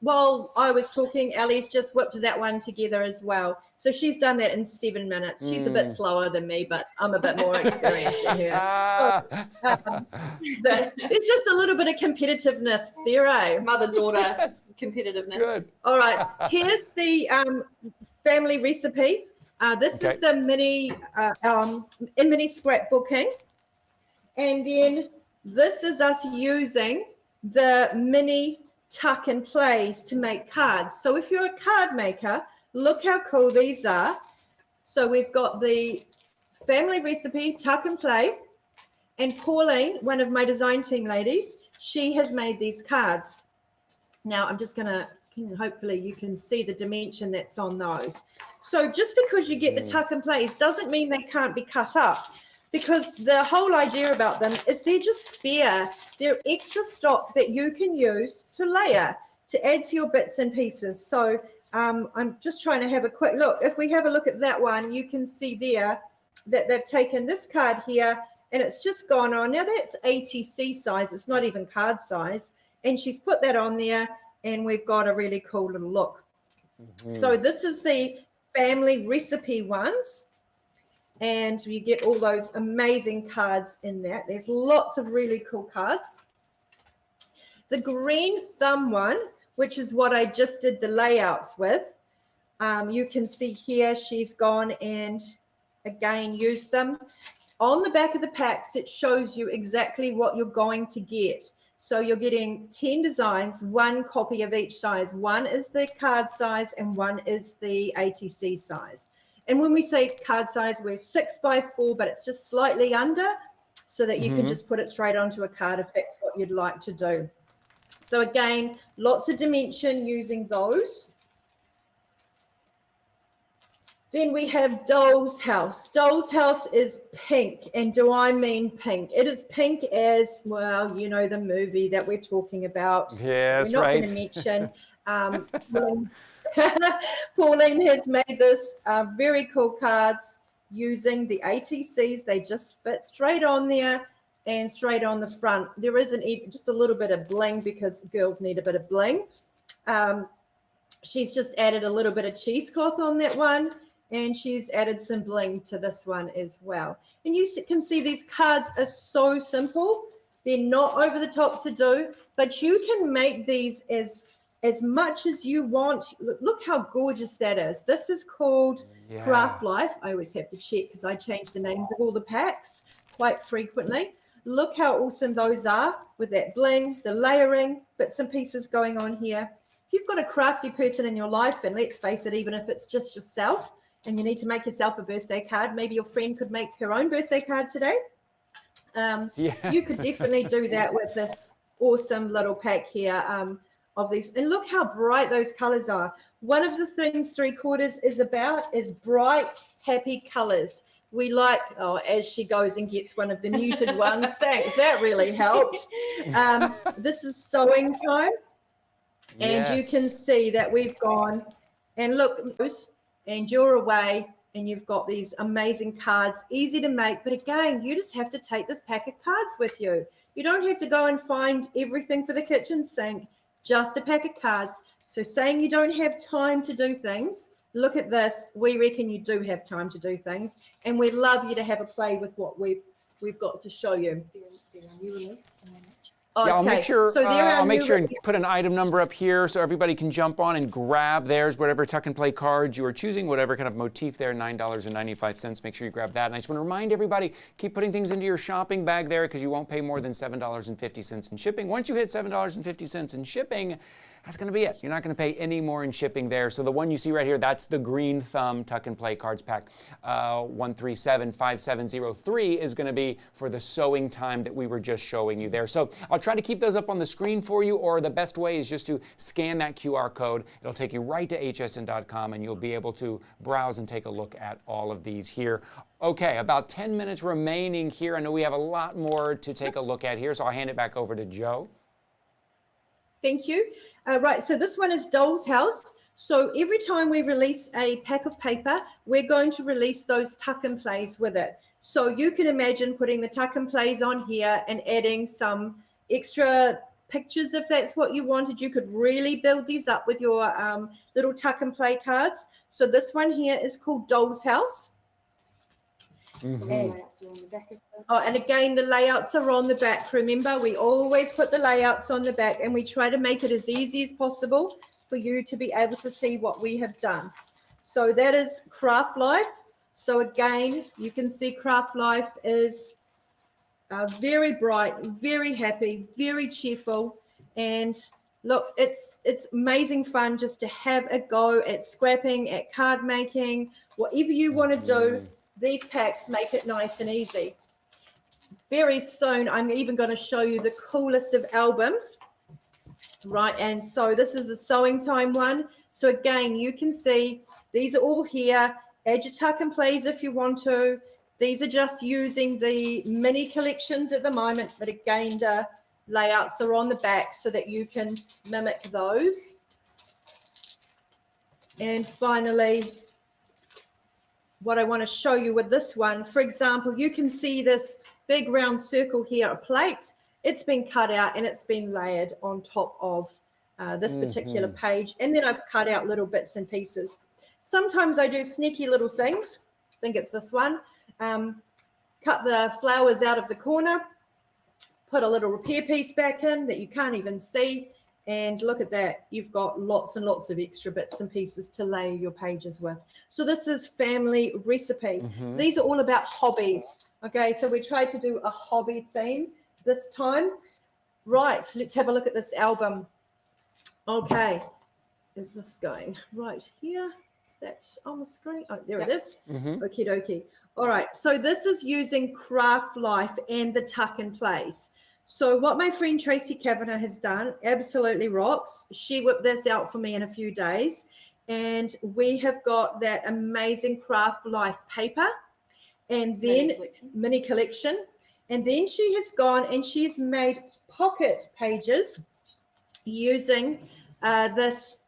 while I was talking, Ellie's just whipped that one together as well. So she's done that in 7 minutes. She's a bit slower than me, but I'm a bit more experienced than her. There's just a little bit of competitiveness there, eh? Mother-daughter competitiveness. Good. All right, here's the family recipe. This is the mini scrapbooking. And then this is us using the mini tuck and plays to make cards. So if you're a card maker, look how cool these are. So we've got the family recipe, tuck and play. And Pauline, one of my design team ladies, she has made these cards. Now I'm just going to, hopefully you can see the dimension that's on those. So just because you get the tuck and plays doesn't mean they can't be cut up, because the whole idea about them is they're just spare. They're extra stock that you can use to layer, to add to your bits and pieces. So I'm just trying to have a quick look. If we have a look at that one, you can see there that they've taken this card here and it's just gone on. Now that's ATC size. It's not even card size. And she's put that on there and we've got a really cool little look. So this is the family recipe ones. And you get all those amazing cards in that. There's lots of really cool cards. The green thumb one, which is what I just did the layouts with. You can see here she's gone and again used them. On the back of the packs, it shows you exactly what you're going to get. So you're getting 10 designs, 1 copy of each size. 1 is the card size and 1 is the ATC size. And when we say card size, we're 6x4, but it's just slightly under so that you can just put it straight onto a card if that's what you'd like to do. So again, lots of dimension using those. Then we have Doll's House. Doll's House is pink, and do I mean pink? It is pink as, well, you know the movie that we're talking about. Yes, we're not right. going to mention. Pauline has made this very cool cards using the ATCs. They just fit straight on there and straight on the front. There isn't even just a little bit of bling because girls need a bit of bling. She's just added a little bit of cheesecloth on that one, and she's added some bling to this one as well. And you can see these cards are so simple. They're not over the top to do, but you can make these as much as you want. Look how gorgeous that is. This is called Craft Life. I always have to check because I change the names of all the packs quite frequently. Look how awesome those are with that bling, the layering, bits and pieces going on here. If you've got a crafty person in your life, and let's face it, even if it's just yourself and you need to make yourself a birthday card, maybe your friend could make her own birthday card today. You could definitely do that with this awesome little pack here of these. And look how bright those colors are. One of the things 3/4 is about is bright, happy colors. We like, oh, as she goes and gets one of the muted ones. Thanks, that really helped. This is sewing time. And you can see that we've gone and look, and you're away and you've got these amazing cards, easy to make. But again, you just have to take this pack of cards with you. You don't have to go and find everything for the kitchen sink, just a pack of cards. So saying you don't have time to do things, look at this. We reckon you do have time to do things. And we'd love you to have a play with what we've got to show you. Oh, yeah, I'll make sure, so I'll make sure and put an item number up here so everybody can jump on and grab theirs, whatever tuck and play cards you are choosing, whatever kind of motif there, $9.95. Make sure you grab that. And I just want to remind everybody, keep putting things into your shopping bag there because you won't pay more than $7.50 in shipping. Once you hit $7.50 in shipping, that's going to be it. You're not going to pay any more in shipping there. So the one you see right here, that's the Green Thumb Tuck and Play Cards Pack 1375703 is going to be for the sewing time that we were just showing you there. So I'll try to keep those up on the screen for you, or the best way is just to scan that QR code. It'll take you right to hsn.com and you'll be able to browse and take a look at all of these here. Okay, about 10 minutes remaining here. I know we have a lot more to take a look at here, so I'll hand it back over to Joe. Thank you. Right, so this one is Doll's House. So every time we release a pack of paper, we're going to release those tuck and plays with it. So you can imagine putting the tuck and plays on here and adding some extra pictures if that's what you wanted. You could really build these up with your little tuck and play cards. So this one here is called Doll's House. And again, the layouts are on the back. Remember, we always put the layouts on the back and we try to make it as easy as possible for you to be able to see what we have done. So that is Craft Life. So again, you can see Craft Life is very bright, very happy, very cheerful. And look, it's amazing fun just to have a go at scrapping, at card making, whatever you want to do. These packs make it nice and easy. Very soon, I'm even going to show you the coolest of albums. Right, and so this is the sewing time one. So again, you can see these are all here. Add your tuck and plays if you want to. These are just using the mini collections at the moment, but again, the layouts are on the back so that you can mimic those. And finally, what I want to show you with this one, for example, you can see this big round circle here, a plate. It's been cut out and it's been layered on top of this particular page. And then I've cut out little bits and pieces. Sometimes I do sneaky little things. I think it's this one. Cut the flowers out of the corner, put a little repair piece back in that you can't even see. And look at that. You've got lots and lots of extra bits and pieces to layer your pages with. So this is family recipe. These are all about hobbies. Okay, so we tried to do a hobby theme this time. Right, let's have a look at this album. Okay, is this going right here? Is that on the screen? Oh, there it is. Okie dokie. All right, so this is using Craft Life and the Tuck and Plays. So what my friend Tracy Kavanagh has done absolutely rocks. She whipped this out for me in a few days, and we have got that amazing Craft Life paper and then mini collection. And then she has gone and she's made pocket pages using this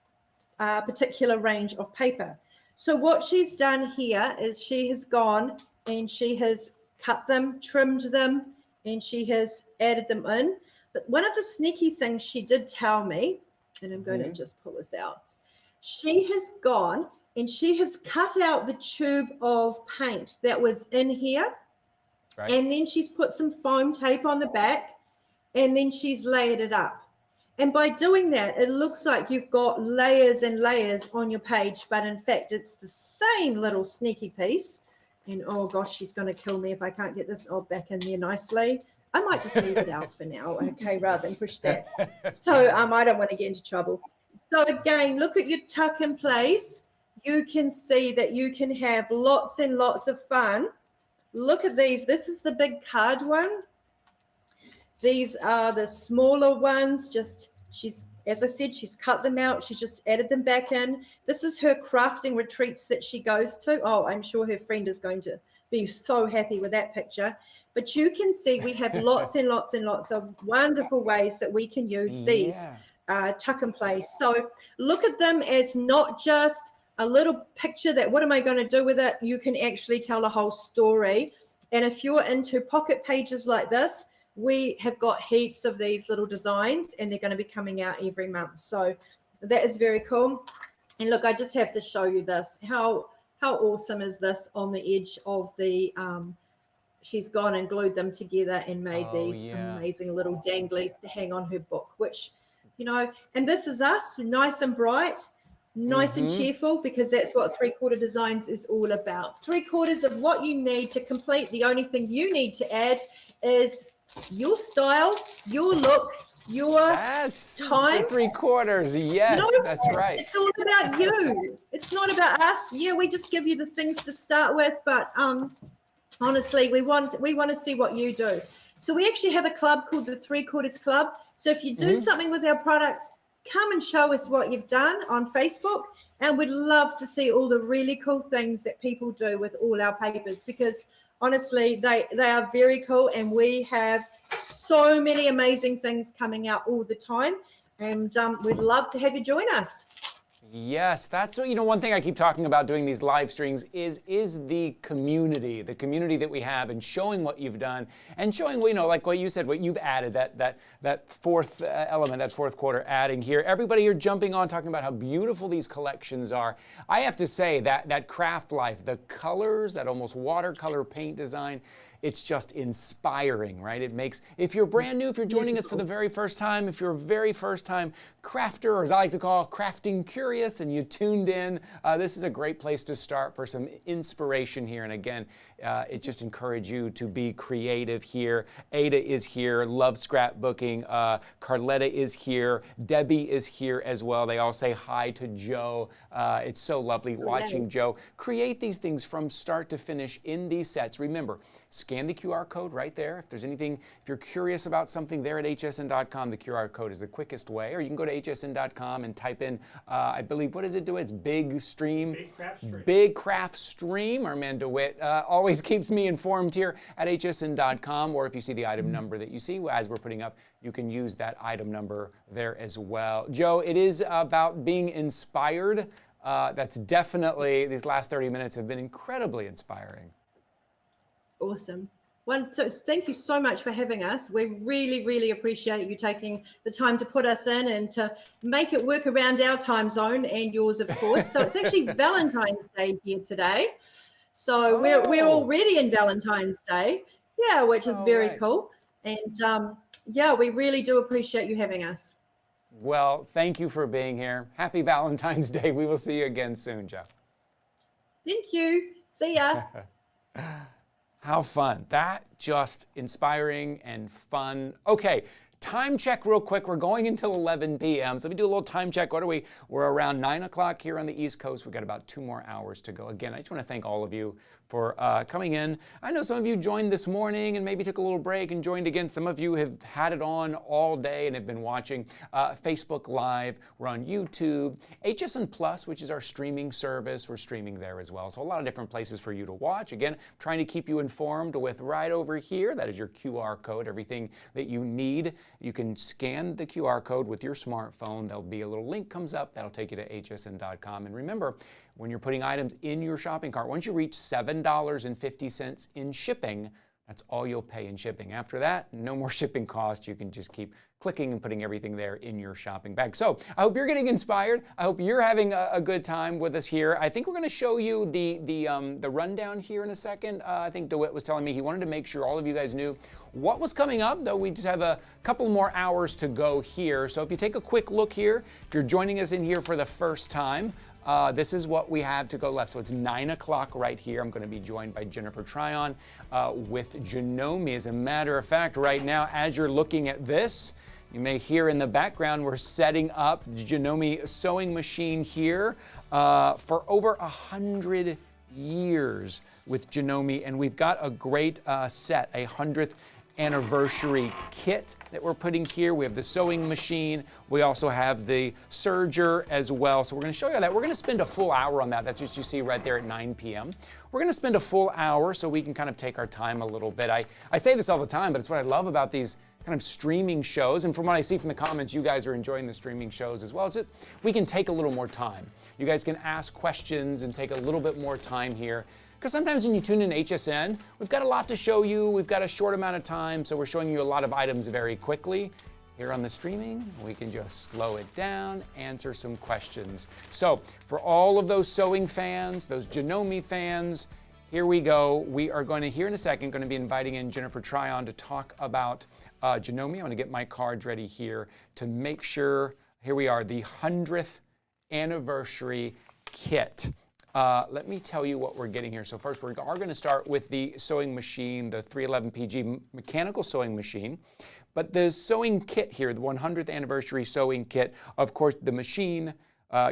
particular range of paper. So what she's done here is she has gone and she has cut them, trimmed them, and she has added them in. But one of the sneaky things she did tell me, and I'm going to just pull this out, she has gone and she has cut out the tube of paint that was in here. Right. And then she's put some foam tape on the back, and then she's layered it up. And by doing that, it looks like you've got layers and layers on your page, but in fact, it's the same little sneaky piece. And oh gosh, she's going to kill me if I can't get this all back in there nicely. I might just leave it out for now, okay, rather than push that. So I don't want to get into trouble. So again, look at your tuck and plays. You can see that you can have lots and lots of fun. Look at these. This is the big card one. These are the smaller ones. Just she's, as I said, she's cut them out. She's just added them back in. This is her crafting retreats that she goes to. Oh, I'm sure her friend is going to be so happy with that picture. But you can see we have lots and lots and lots of wonderful ways that we can use these tuck and plays. So look at them as not just a little picture that what am I going to do with it? You can actually tell a whole story. And if you're into pocket pages like this, we have got heaps of these little designs and they're going to be coming out every month. So that is very cool. And look, I just have to show you this. How awesome is this on the edge of the, she's gone and glued them together and made these amazing little danglies to hang on her book, which, you know, and this is us, nice and bright. Nice and cheerful, because that's what 3/4 Designs is all about. 3/4 of what you need to complete. The only thing you need to add is your style, your look, your time. 3/4. Yes, no, that's right. It's all about you. It's not about us. Yeah, we just give you the things to start with, but honestly, we want to see what you do. So we actually have a club called the 3/4 Club. So if you do something with our products, come and show us what you've done on Facebook, and we'd love to see all the really cool things that people do with all our papers, because honestly, they are very cool, and we have so many amazing things coming out all the time, and we'd love to have you join us. Yes, that's what, you know, one thing I keep talking about doing these live streams is the community that we have, and showing what you've done, and showing, you know, like what you said, what you've added, that fourth element, that 4/4 adding here. Everybody here jumping on, talking about how beautiful these collections are. I have to say that Craft Life, the colors, that almost watercolor paint design, it's just inspiring, right? It makes, if you're brand new, if you're joining us for the very first time, if you're a very first time crafter, or as I like to call, crafting curious, and you tuned in, this is a great place to start for some inspiration here. And again, it just encourages you to be creative here. Ada is here, loves scrapbooking. Carletta is here. Debbie is here as well. They all say hi to Joe. It's so lovely watching Joe create these things from start to finish in these sets. Remember, scan the QR code right there. If there's anything, if you're curious about something there at hsn.com, the QR code is the quickest way. Or you can go to hsn.com and type in, I believe, what does it do? It's Big Stream. Big Craft Stream. Big Craft Stream. Our man DeWitt always keeps me informed here at hsn.com. Or if you see the item number that you see as we're putting up, you can use that item number there as well. Joe, it is about being inspired. That's definitely, these last 30 minutes have been incredibly inspiring. Awesome. So thank you so much for having us. We really, really appreciate you taking the time to put us in and to make it work around our time zone and yours, of course. So it's actually Valentine's Day here today. So we're already in Valentine's Day. Yeah, which is very cool. And yeah, we really do appreciate you having us. Well, thank you for being here. Happy Valentine's Day. We will see you again soon, Jeff. Thank you. See ya. How fun. That just inspiring and fun. Okay, time check real quick. We're going until 11 p.m. So let me do a little time check. What are we? We're around 9 o'clock here on the East Coast. We've got about 2 more hours to go. Again, I just want to thank all of you for coming in. I know some of you joined this morning and maybe took a little break and joined again. Some of you have had it on all day and have been watching Facebook Live. We're on YouTube. HSN Plus, which is our streaming service, we're streaming there as well. So a lot of different places for you to watch. Again, trying to keep you informed with right over here. That is your QR code, everything that you need. You can scan the QR code with your smartphone. There'll be a little link comes up. That'll take you to hsn.com. And remember, when you're putting items in your shopping cart, once you reach $7.50 in shipping, that's all you'll pay in shipping. After that, no more shipping costs. You can just keep clicking and putting everything there in your shopping bag. So I hope you're getting inspired. I hope you're having a good time with us here. I think we're going to show you the rundown here in a second. I think DeWitt was telling me he wanted to make sure all of you guys knew what was coming up, though we just have a couple more hours to go here. So if you take a quick look here, if you're joining us in here for the first time, this is what we have to go left. So it's 9 o'clock right here. I'm going to be joined by Jennifer Tryon with Janome. As a matter of fact, right now, as you're looking at this, you may hear in the background, we're setting up the Janome sewing machine here for over 100 years with Janome. And we've got a great set, a 100th anniversary kit that we're putting here. We have the sewing machine. We also have the serger as well. So we're going to show you that. We're going to spend a full hour on that. That's what you see right there at 9 p.m. We're going to spend a full hour so we can kind of take our time a little bit. I say this all the time, but it's what I love about these kind of streaming shows. And from what I see from the comments, you guys are enjoying the streaming shows as well. So we can take a little more time. You guys can ask questions and take a little bit more time here. Because sometimes when you tune in HSN, we've got a lot to show you. We've got a short amount of time, so we're showing you a lot of items very quickly. Here on the streaming, we can just slow it down, answer some questions. So for all of those sewing fans, those Janome fans, here we go. We are going to, here in a second, going to be inviting in Jennifer Tryon to talk about Janome. I'm going to get my cards ready here to make sure, here we are, the 100th anniversary kit. Let me tell you what we're getting here. So first, we are going to start with the sewing machine, the 311 PG mechanical sewing machine. But the sewing kit here, the 100th anniversary sewing kit, of course, the machine,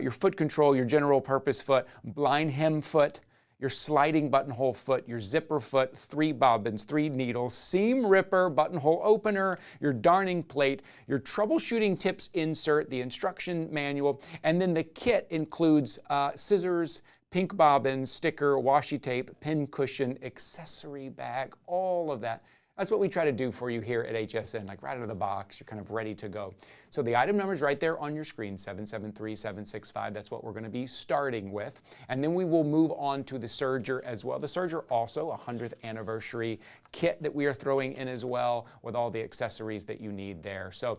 your foot control, your general purpose foot, blind hem foot, your sliding buttonhole foot, your zipper foot, 3 bobbins, 3 needles, seam ripper, buttonhole opener, your darning plate, your troubleshooting tips insert, the instruction manual, and then the kit includes scissors, pink bobbins, sticker, washi tape, pin cushion, accessory bag, all of that. That's what we try to do for you here at HSN, like right out of the box, you're kind of ready to go. So the item number is right there on your screen, 773765. That's what we're going to be starting with. And then we will move on to the serger as well. The serger also a 100th anniversary kit that we are throwing in as well with all the accessories that you need there. So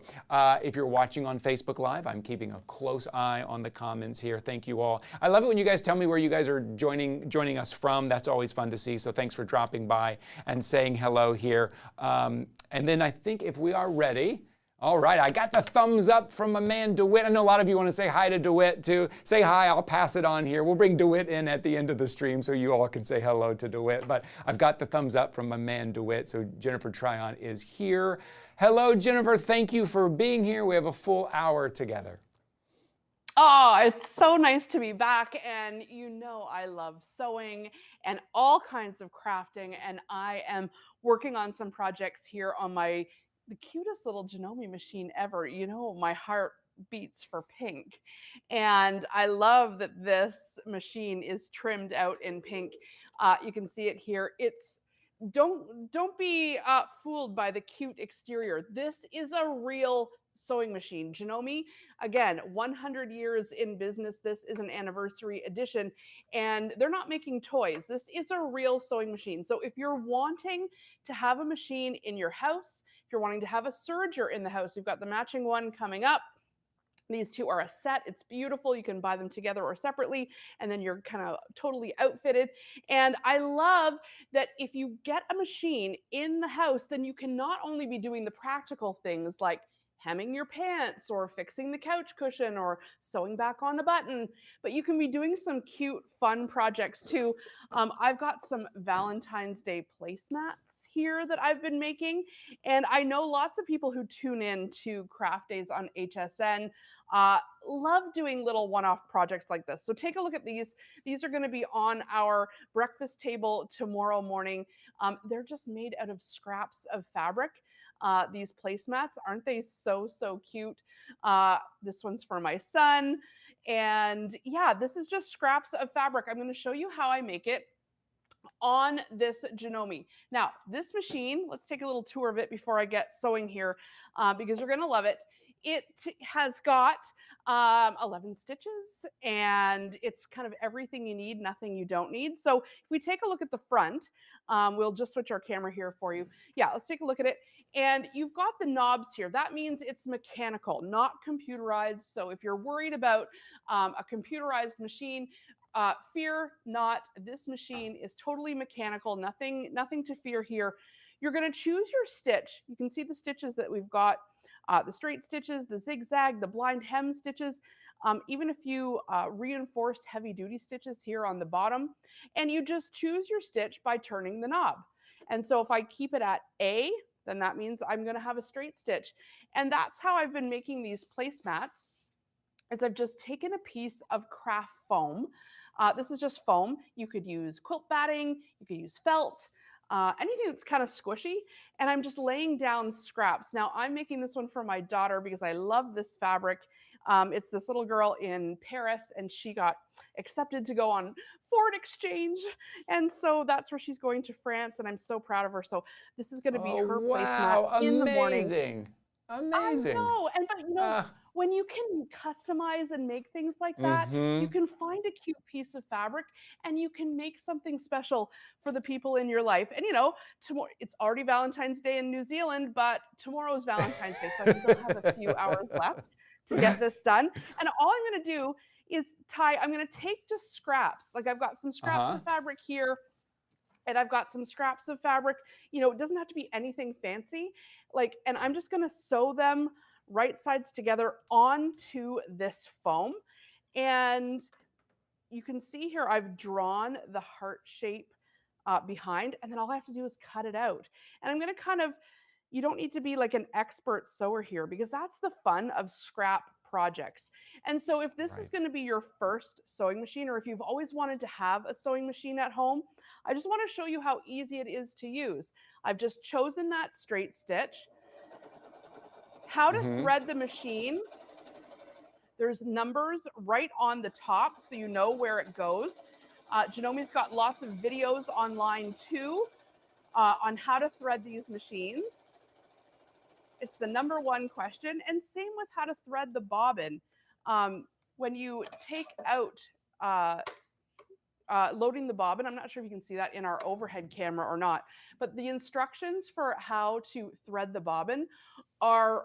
if you're watching on Facebook Live, I'm keeping a close eye on the comments here. Thank you all. I love it when you guys tell me where you guys are joining us from. That's always fun to see. So thanks for dropping by and saying hello here. And then I think if we are ready, all right, I got the thumbs up from my man DeWitt. I know a lot of you want to say hi to DeWitt too. Say hi, I'll pass it on here. We'll bring DeWitt in at the end of the stream so you all can say hello to DeWitt. But I've got the thumbs up from my man DeWitt, so Jennifer Tryon is here. Hello, Jennifer, thank you for being here. We have a full hour together. Oh, it's so nice to be back. And you know I love sewing and all kinds of crafting. And I am working on some projects here on the cutest little Janome machine ever. You know, my heart beats for pink. And I love that this machine is trimmed out in pink. You can see it here. It's don't be fooled by the cute exterior. This is a real sewing machine. 𝗖𝗥𝗔𝗟𝗟𝗓𝗡, again, 100 years in business. This is an anniversary edition, and they're not making toys. This is a real sewing machine. So if you're wanting to have a machine in your house, if you're wanting to have a Serger in the house, we've got the matching one coming up. These two are a set. It's beautiful. You can buy them together or separately, and then you're kind of totally outfitted. And I love that if you get a machine in the house, then you can not only be doing the practical things like hemming your pants or fixing the couch cushion or sewing back on a button, but you can be doing some cute, fun projects too. I've got some Valentine's Day placemats here that I've been making, and I know lots of people who tune in to craft days on HSN love doing little one-off projects like this. So take a look at these. These are going to be on our breakfast table tomorrow morning. They're just made out of scraps of fabric. These placemats, aren't they so cute? This one's for my son. And yeah, this is just scraps of fabric. I'm going to show you how I make it on this 𝗖𝗥𝗔𝗟𝗟𝗓𝗡. Now, this machine, let's take a little tour of it before I get sewing here, because you're going to love it. It has got 11 stitches, and it's kind of everything you need, nothing you don't need. So if we take a look at the front, we'll just switch our camera here for you. Yeah, let's take a look at it. And you've got the knobs here. That means it's mechanical, not computerized. So if you're worried about a computerized machine, fear not. This machine is totally mechanical, nothing to fear here. You're going to choose your stitch. You can see the stitches that we've got. The straight stitches, the zigzag, the blind hem stitches, even a few reinforced heavy-duty stitches here on the bottom. And you just choose your stitch by turning the knob. And so if I keep it at A, then that means I'm going to have a straight stitch. And that's how I've been making these placemats, is I've just taken a piece of craft foam. This is just foam. You could use quilt batting, you could use felt, anything that's kind of squishy, and I'm just laying down scraps. Now, I'm making this one for my daughter because I love this fabric. It's this little girl in Paris, and she got accepted to go on foreign exchange, and so that's where she's going to France, and I'm so proud of her. So this is going to be her placemat in the morning. Amazing. Amazing. I know, but you know, when you can customize and make things like that, you can find a cute piece of fabric and you can make something special for the people in your life. And you know, tomorrow, it's already Valentine's Day in New Zealand, but tomorrow's Valentine's Day, so I still have a few hours left to get this done. And all I'm going to do is I'm going to take just scraps. Like I've got some scraps of fabric here, and I've got some scraps of fabric. You know, it doesn't have to be anything fancy. And I'm just going to sew them right sides together onto this foam. And you can see here, I've drawn the heart shape behind, and then all I have to do is cut it out. And I'm going to you don't need to be like an expert sewer here, because that's the fun of scrap projects. And so if this is going to be your first sewing machine, or if you've always wanted to have a sewing machine at home, I just want to show you how easy it is to use. I've just chosen that straight stitch. How to thread the machine. There's numbers right on the top, so you know where it goes. 𝗖𝗥𝗔𝗟𝗟𝗓𝗡 got lots of videos online too on how to thread these machines. It's the #1 question, and same with how to thread the bobbin. When you take out loading the bobbin, I'm not sure if you can see that in our overhead camera or not, but the instructions for how to thread the bobbin are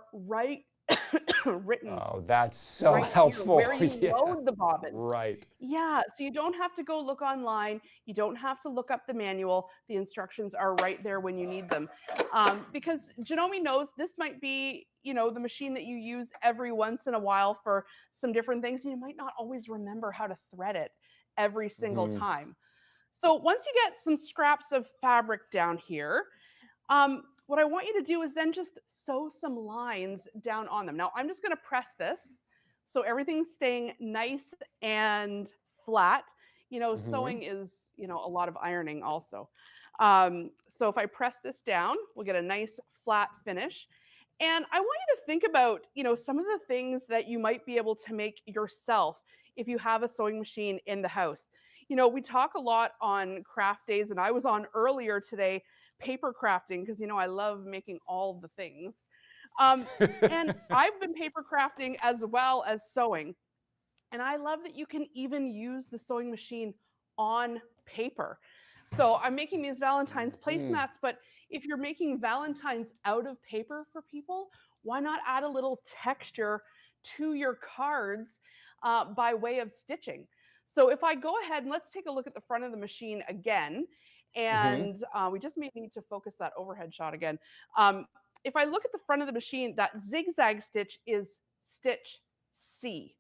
written. Oh, that's so right helpful. Here, where you load the bobbin. Right. Yeah, so you don't have to go look online. You don't have to look up the manual. The instructions are right there when you need them. Because 𝗖𝗥𝗔𝗟𝗟𝗓𝗡 knows this might be, you know, the machine that you use every once in a while for some different things. And you might not always remember how to thread it every single time. So once you get some scraps of fabric down here, what I want you to do is then just sew some lines down on them. Now I'm just going to press this so everything's staying nice and flat. You know, sewing is, you know, a lot of ironing also. So if I press this down, we'll get a nice flat finish. And I want you to think about, you know, some of the things that you might be able to make yourself if you have a sewing machine in the house. You know, we talk a lot on craft days, and I was on earlier today paper crafting because, you know, I love making all the things. And I've been paper crafting as well as sewing. And I love that you can even use the sewing machine on paper. So I'm making these Valentine's placemats, but if you're making Valentine's out of paper for people, why not add a little texture to your cards by way of stitching? So if I go ahead and let's take a look at the front of the machine again, and we just may need to focus that overhead shot again. If I look at the front of the machine, that zigzag stitch is stitch C.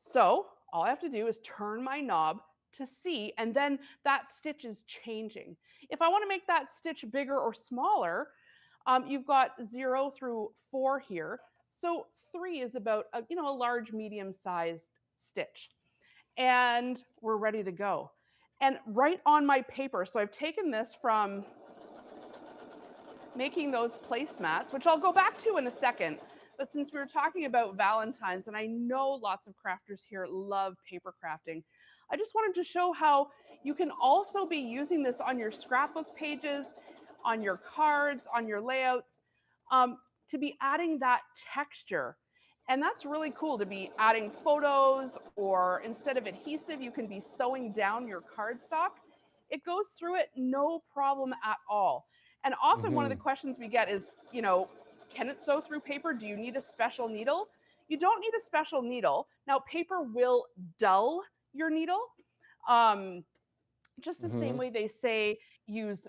So all I have to do is turn my knob to C, and then that stitch is changing. If I want to make that stitch bigger or smaller, you've got 0 through 4 here. So 3 is about a large, medium-sized stitch. And we're ready to go. And right on my paper, so I've taken this from making those placemats, which I'll go back to in a second. But since we were talking about Valentine's, and I know lots of crafters here love paper crafting, I just wanted to show how you can also be using this on your scrapbook pages, on your cards, on your layouts, to be adding that texture. And that's really cool, to be adding photos, or instead of adhesive, you can be sewing down your cardstock. It goes through it no problem at all. And often one of the questions we get is, can it sew through paper? Do you need a special needle? You don't need a special needle. Now, paper will dull your needle. Just the same way they say use,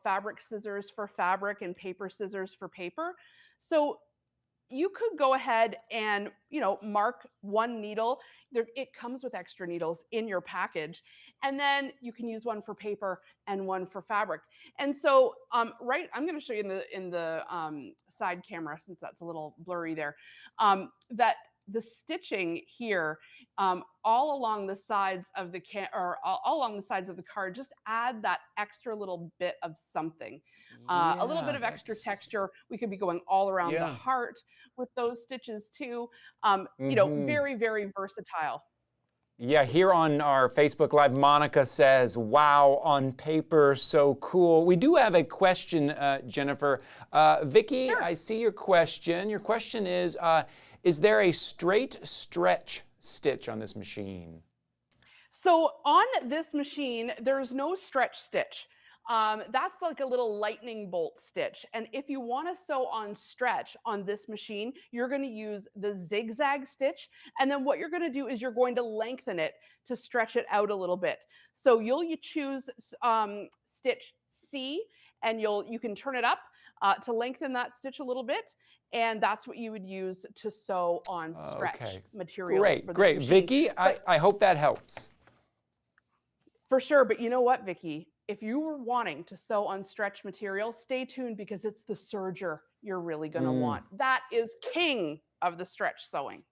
fabric scissors for fabric and paper scissors for paper. So you could go ahead and, mark one needle. It comes with extra needles in your package. And then you can use one for paper and one for fabric. And so, I'm going to show you in the side camera, since that's a little blurry there, that the stitching here, all along the sides of the all along the sides of the card, just add that extra little bit of something, a little bit of extra texture. We could be going all around the heart with those stitches too. Very, very versatile. Yeah, here on our Facebook Live, Monica says, wow, on paper, so cool. We do have a question, Jennifer. Vicki, I see your question. Your question is there a straight stretch stitch on this machine? So on this machine, there's no stretch stitch. That's like a little lightning bolt stitch. And if you want to sew on stretch on this machine, you're going to use the zigzag stitch. And then what you're going to do is you're going to lengthen it to stretch it out a little bit. So you choose stitch C, and you can turn it up to lengthen that stitch a little bit. And that's what you would use to sew on stretch material. Great. Vicki, I hope that helps. For sure. But you know what, Vicki? If you were wanting to sew on stretch material, stay tuned, because it's the serger you're really going to want. That is king of the stretch sewing.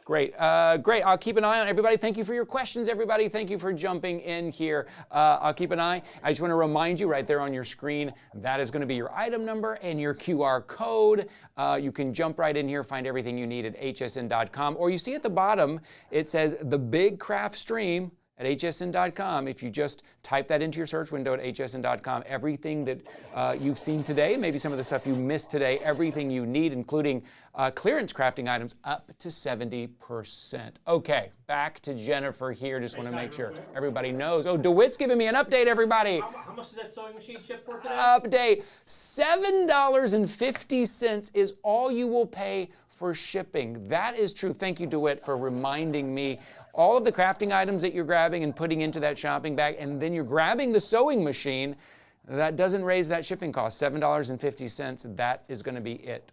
Great. I'll keep an eye on everybody. Thank you for your questions, everybody. Thank you for jumping in here. I'll keep an eye. I just want to remind you right there on your screen, that is going to be your item number and your QR code. You can jump right in here, find everything you need at hsn.com. Or you see at the bottom, it says the Big Craft Stream at hsn.com. If you just type that into your search window at hsn.com, everything that you've seen today, maybe some of the stuff you missed today, everything you need, including clearance crafting items, up to 70%. Okay, back to Jennifer here. Just want to make sure everybody knows. Oh, DeWitt's giving me an update, everybody. How much does that sewing machine ship for today? Update. $7.50 is all you will pay for shipping. That is true. Thank you, DeWitt, for reminding me. All of the crafting items that you're grabbing and putting into that shopping bag, and then you're grabbing the sewing machine, that doesn't raise that shipping cost. $7.50, that is going to be it.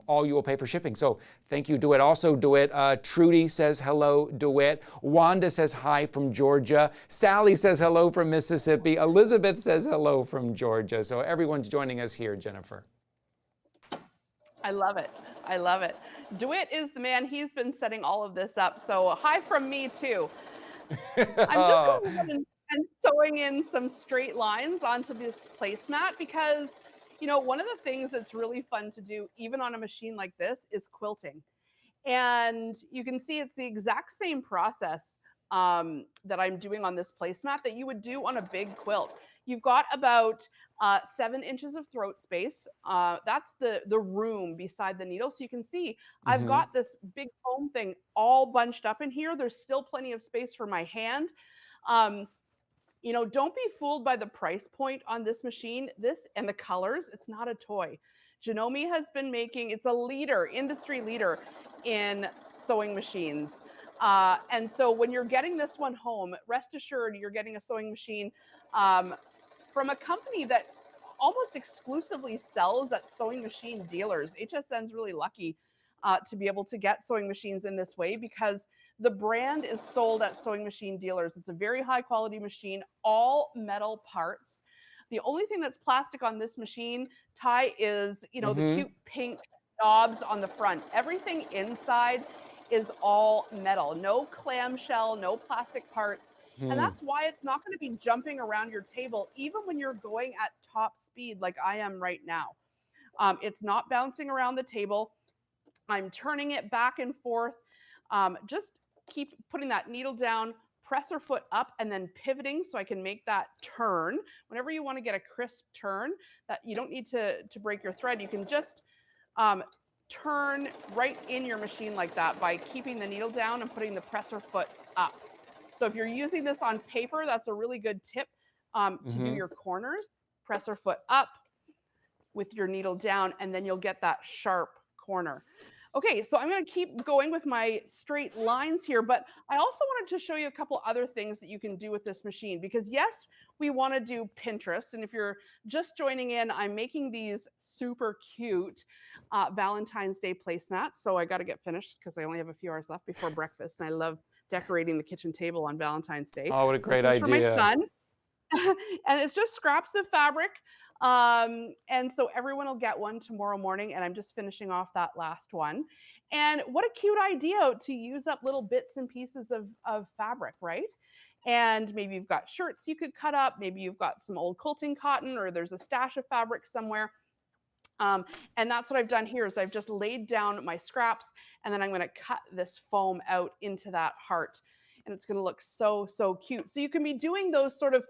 All you will pay for shipping. So thank you, DeWitt. Also, DeWitt, Trudy says hello, DeWitt. Wanda says hi from Georgia. Sally says hello from Mississippi. Elizabeth says hello from Georgia. So everyone's joining us here, Jennifer. I love it. I love it. DeWitt is the man. He's been setting all of this up. So hi from me too. I'm just going ahead and sewing in some straight lines onto this placemat, because, one of the things that's really fun to do, even on a machine like this, is quilting. And you can see it's the exact same process that I'm doing on this placemat that you would do on a big quilt. You've got about 7 inches of throat space. That's the room beside the needle. So you can see I've got this big foam thing all bunched up in here. There's still plenty of space for my hand. You know, don't be fooled by the price point on this machine. This and the colors, it's not a toy. Janome has been making, it's a leader, industry leader in sewing machines. And so when you're getting this one home, rest assured you're getting a sewing machine from a company that almost exclusively sells at sewing machine dealers. HSN's really lucky to be able to get sewing machines in this way because the brand is sold at sewing machine dealers. It's a very high quality machine, all metal parts. The only thing that's plastic on this machine, Ty, is, you know, the cute pink knobs on the front. Everything inside is all metal, no clamshell, no plastic parts. And that's why it's not going to be jumping around your table, even when you're going at top speed like I am right now. It's not bouncing around the table. I'm turning it back and forth. Just keep putting that needle down, presser foot up, and then pivoting so I can make that turn. Whenever you want to get a crisp turn, that you don't need to break your thread, you can just turn right in your machine like that by keeping the needle down and putting the presser foot up. So if you're using this on paper, that's a really good tip to do your corners. Presser foot up with your needle down, and then you'll get that sharp corner. Okay, so I'm going to keep going with my straight lines here, but I also wanted to show you a couple other things that you can do with this machine because yes, we want to do Pinterest. And if you're just joining in, I'm making these super cute Valentine's Day placemats. So I got to get finished because I only have a few hours left before breakfast. And I love decorating the kitchen table on Valentine's Day. Oh, what a great idea. For my son. And it's just scraps of fabric. And so everyone will get one tomorrow morning, and I'm just finishing off that last one. And what a cute idea to use up little bits and pieces of fabric, right? And maybe you've got shirts you could cut up, maybe you've got some old quilting cotton, or there's a stash of fabric somewhere. And that's what I've done here is I've just laid down my scraps, and then I'm going to cut this foam out into that heart. And it's going to look so, so cute. So you can be doing those sort of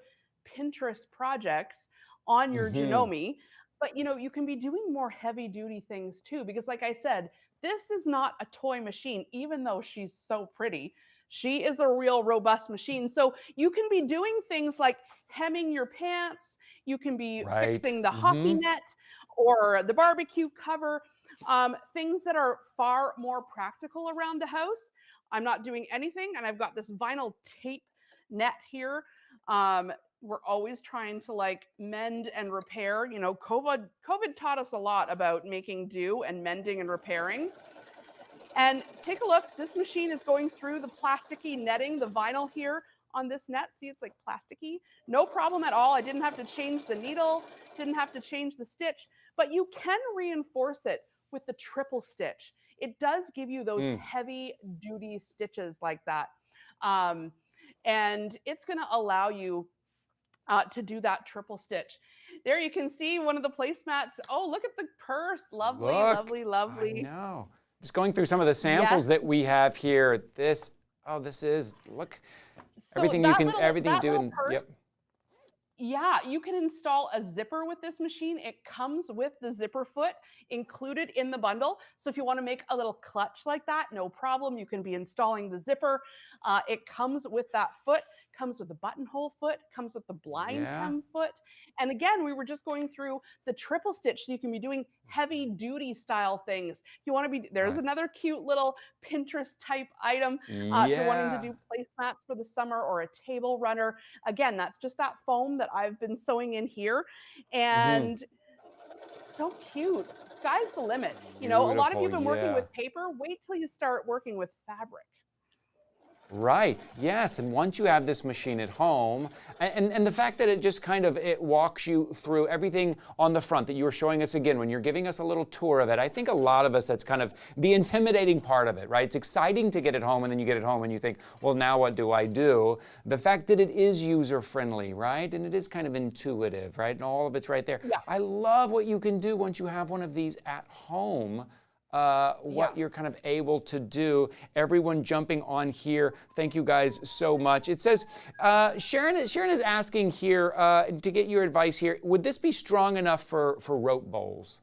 Pinterest projects on your Janome, but you know, you can be doing more heavy duty things too, because like I said, this is not a toy machine, even though she's so pretty. She is a real robust machine. So you can be doing things like hemming your pants. You can be fixing the hockey net or the barbecue cover, things that are far more practical around the house. I'm not doing anything, and I've got this vinyl tape net here. We're always trying to like mend and repair. You know, COVID taught us a lot about making do and mending and repairing. And take a look, this machine is going through the plasticky netting, the vinyl here on this net. See, it's like plasticky. No problem at all. I didn't have to change the needle, didn't have to change the stitch, but you can reinforce it with the triple stitch. It does give you those heavy duty stitches like that. And it's gonna allow you to do that triple stitch. There you can see one of the placemats. Oh, look at the purse. Lovely, lovely, lovely. I know. Just going through some of the samples that we have here. This is, look, So everything you can, little, everything you do. In, yeah, you can install a zipper with this machine. It comes with the zipper foot included in the bundle. So if you want to make a little clutch like that, no problem. You can be installing the zipper. It comes with that foot, comes with the buttonhole foot, comes with the blind hem foot. And again, we were just going through the triple stitch, so you can be doing heavy duty style things. If you want to be, there's another cute little Pinterest type item. If you're wanting to do placemats for the summer or a table runner, again, that's just that foam that I've been sewing in here. And so cute. Sky's the limit. You know, a lot of you have been working with paper. Wait till you start working with fabric. Right, yes, and once you have this machine at home, and the fact that it just kind of, it walks you through everything on the front that you were showing us again, when you're giving us a little tour of it, I think a lot of us, that's kind of the intimidating part of it, right? It's exciting to get it home, and then you get it home and you think, well, now what do I do? The fact that it is user-friendly, right? And it is kind of intuitive, right? And all of it's right there. I love what you can do once you have one of these at home. what you're kind of able to do. Everyone jumping on here. Thank you guys so much. It says, Sharon is asking here to get your advice here. Would this be strong enough for rope bowls?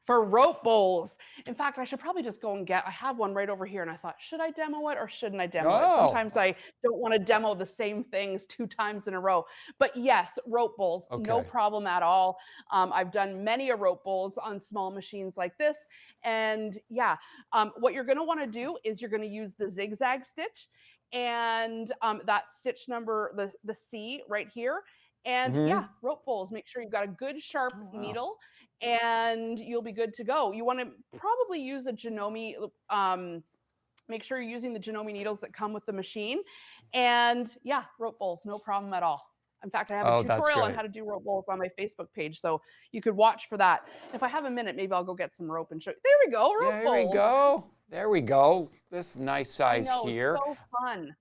For rope bowls. In fact, I should probably just go and I have one right over here, and I thought, should I demo it or shouldn't I demo it? Sometimes I don't want to demo the same things 2 times in a row. But yes, rope bowls, no problem at all. I've done many rope bowls on small machines like this. And yeah, what you're going to want to do is you're going to use the zigzag stitch and that stitch number, the C right here. And yeah, rope bowls, make sure you've got a good sharp needle and you'll be good to go. You want to probably use a 𝗖𝗥𝗔𝗟𝗏, make sure you're using the 𝗖𝗥𝗔𝗏 needles that come with the machine. And yeah, rope bowls, no problem at all. In fact, I have a tutorial on how to do rope bowls on my Facebook page, so you could watch for that. If I have a minute, maybe I'll go get some rope and show you. There we go, rope bowls. There we go. There we go. This nice size here. So fun.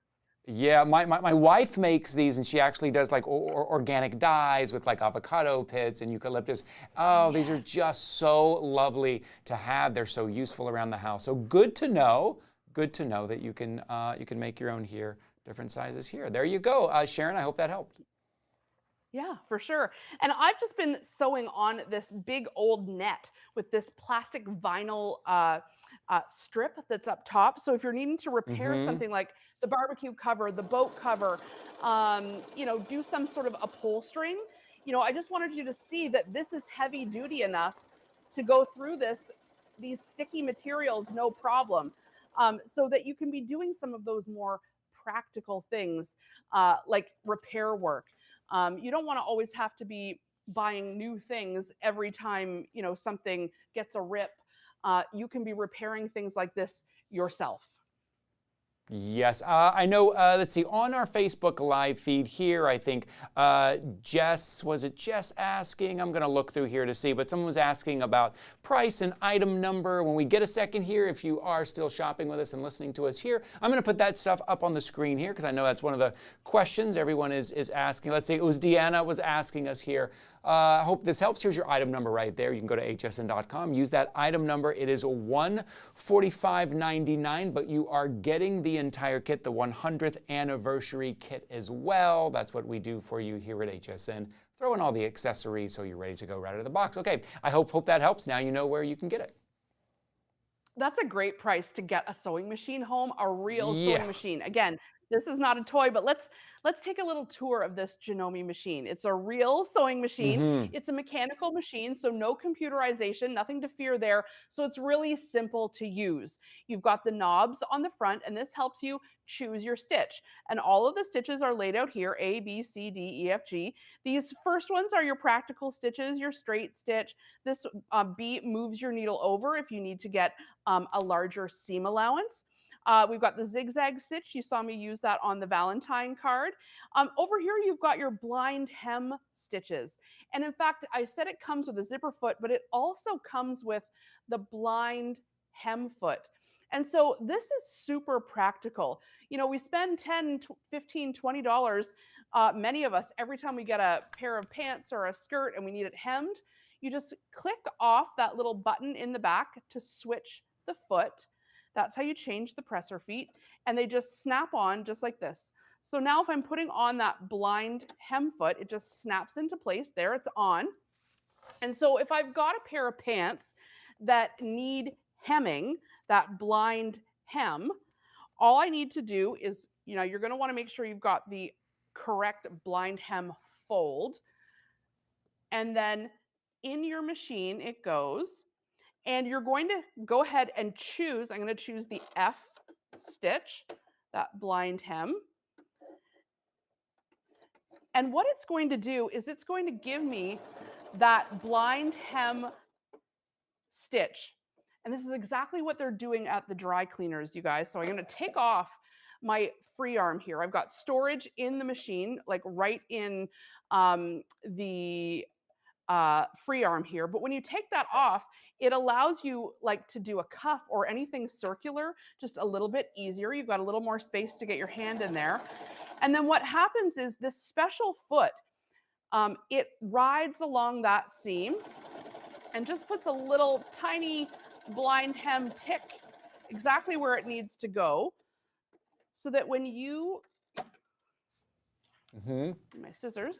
Yeah, my wife makes these, and she actually does like organic dyes with like avocado pits and eucalyptus. Oh, these are just so lovely to have. They're so useful around the house. So good to know. Good to know that you can make your own here, different sizes here. There you go, Sharon. I hope that helped. Yeah, for sure. And I've just been sewing on this big old net with this plastic vinyl strip that's up top. So if you're needing to repair something like the barbecue cover, the boat cover, you know, do some sort of upholstering, you know, I just wanted you to see that this is heavy duty enough to go through these sticky materials, no problem. So that you can be doing some of those more practical things like repair work. You don't want to always have to be buying new things every time, you know, something gets a rip. You can be repairing things like this yourself. Yes, I know, let's see, on our Facebook live feed here, I think Jess, was it Jess asking? I'm going to look through here to see, but someone was asking about price and item number. When we get a second here, if you are still shopping with us and listening to us here, I'm going to put that stuff up on the screen here because I know that's one of the questions everyone is asking. Let's see, it was Deanna was asking us here. I hope this helps. Here's your item number right there. You can go to hsn.com, use that item number. It is $145.99, but you are getting the entire kit, the 100th anniversary kit as well. That's what we do for you here at HSN. Throw in all the accessories so you're ready to go right out of the box. Okay, I hope that helps. Now you know where you can get it. That's a great price to get a sewing machine home, a real sewing machine. Again, this is not a toy, but let's take a little tour of this 𝗖𝗥𝗔𝗏𝗏 machine. It's a real sewing machine. It's a mechanical machine, so no computerization, nothing to fear there. So it's really simple to use. You've got the knobs on the front, and this helps you choose your stitch. And all of the stitches are laid out here, A, B, C, D, E, F, G. These first ones are your practical stitches, your straight stitch. This B moves your needle over if you need to get a larger seam allowance. We've got the zigzag stitch. You saw me use that on the Valentine card. Over here, you've got your blind hem stitches. And in fact, I said it comes with a zipper foot, but it also comes with the blind hem foot. And so this is super practical. You know, we spend $10, $15, $20, many of us, every time we get a pair of pants or a skirt and we need it hemmed, you just click off that little button in the back to switch the foot. That's how you change the presser feet, and they just snap on just like this. So now if I'm putting on that blind hem foot, it just snaps into place. There, it's on. And so if I've got a pair of pants that need hemming, that blind hem, all I need to do is, you know, you're going to want to make sure you've got the correct blind hem fold. And then in your machine, it goes. And you're going to go ahead and choose, I'm going to choose the F stitch, that blind hem. And what it's going to do is it's going to give me that blind hem stitch. And this is exactly what they're doing at the dry cleaners, you guys. So I'm going to take off my free arm here. I've got storage in the machine, like right in the free arm here. But when you take that off, it allows you like to do a cuff or anything circular just a little bit easier. You've got a little more space to get your hand in there. And then what happens is this special foot, it rides along that seam and just puts a little tiny blind hem tick exactly where it needs to go, so that when you, my scissors,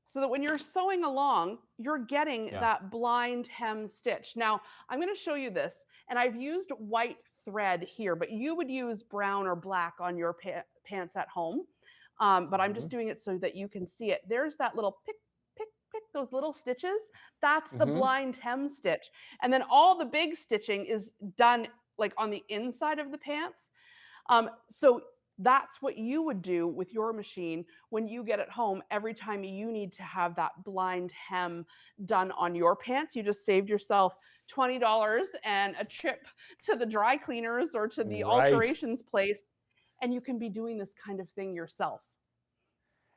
so that when you're sewing along, you're getting that blind hem stitch. Now, I'm going to show you this, and I've used white thread here, but you would use brown or black on your pants at home. But I'm just doing it so that you can see it. There's that little pick, pick, pick, those little stitches. That's the blind hem stitch. And then all the big stitching is done like on the inside of the pants. So that's what you would do with your machine when you get it home. Every time you need to have that blind hem done on your pants, you just saved yourself $20 and a trip to the dry cleaners or to the alterations place, and you can be doing this kind of thing yourself.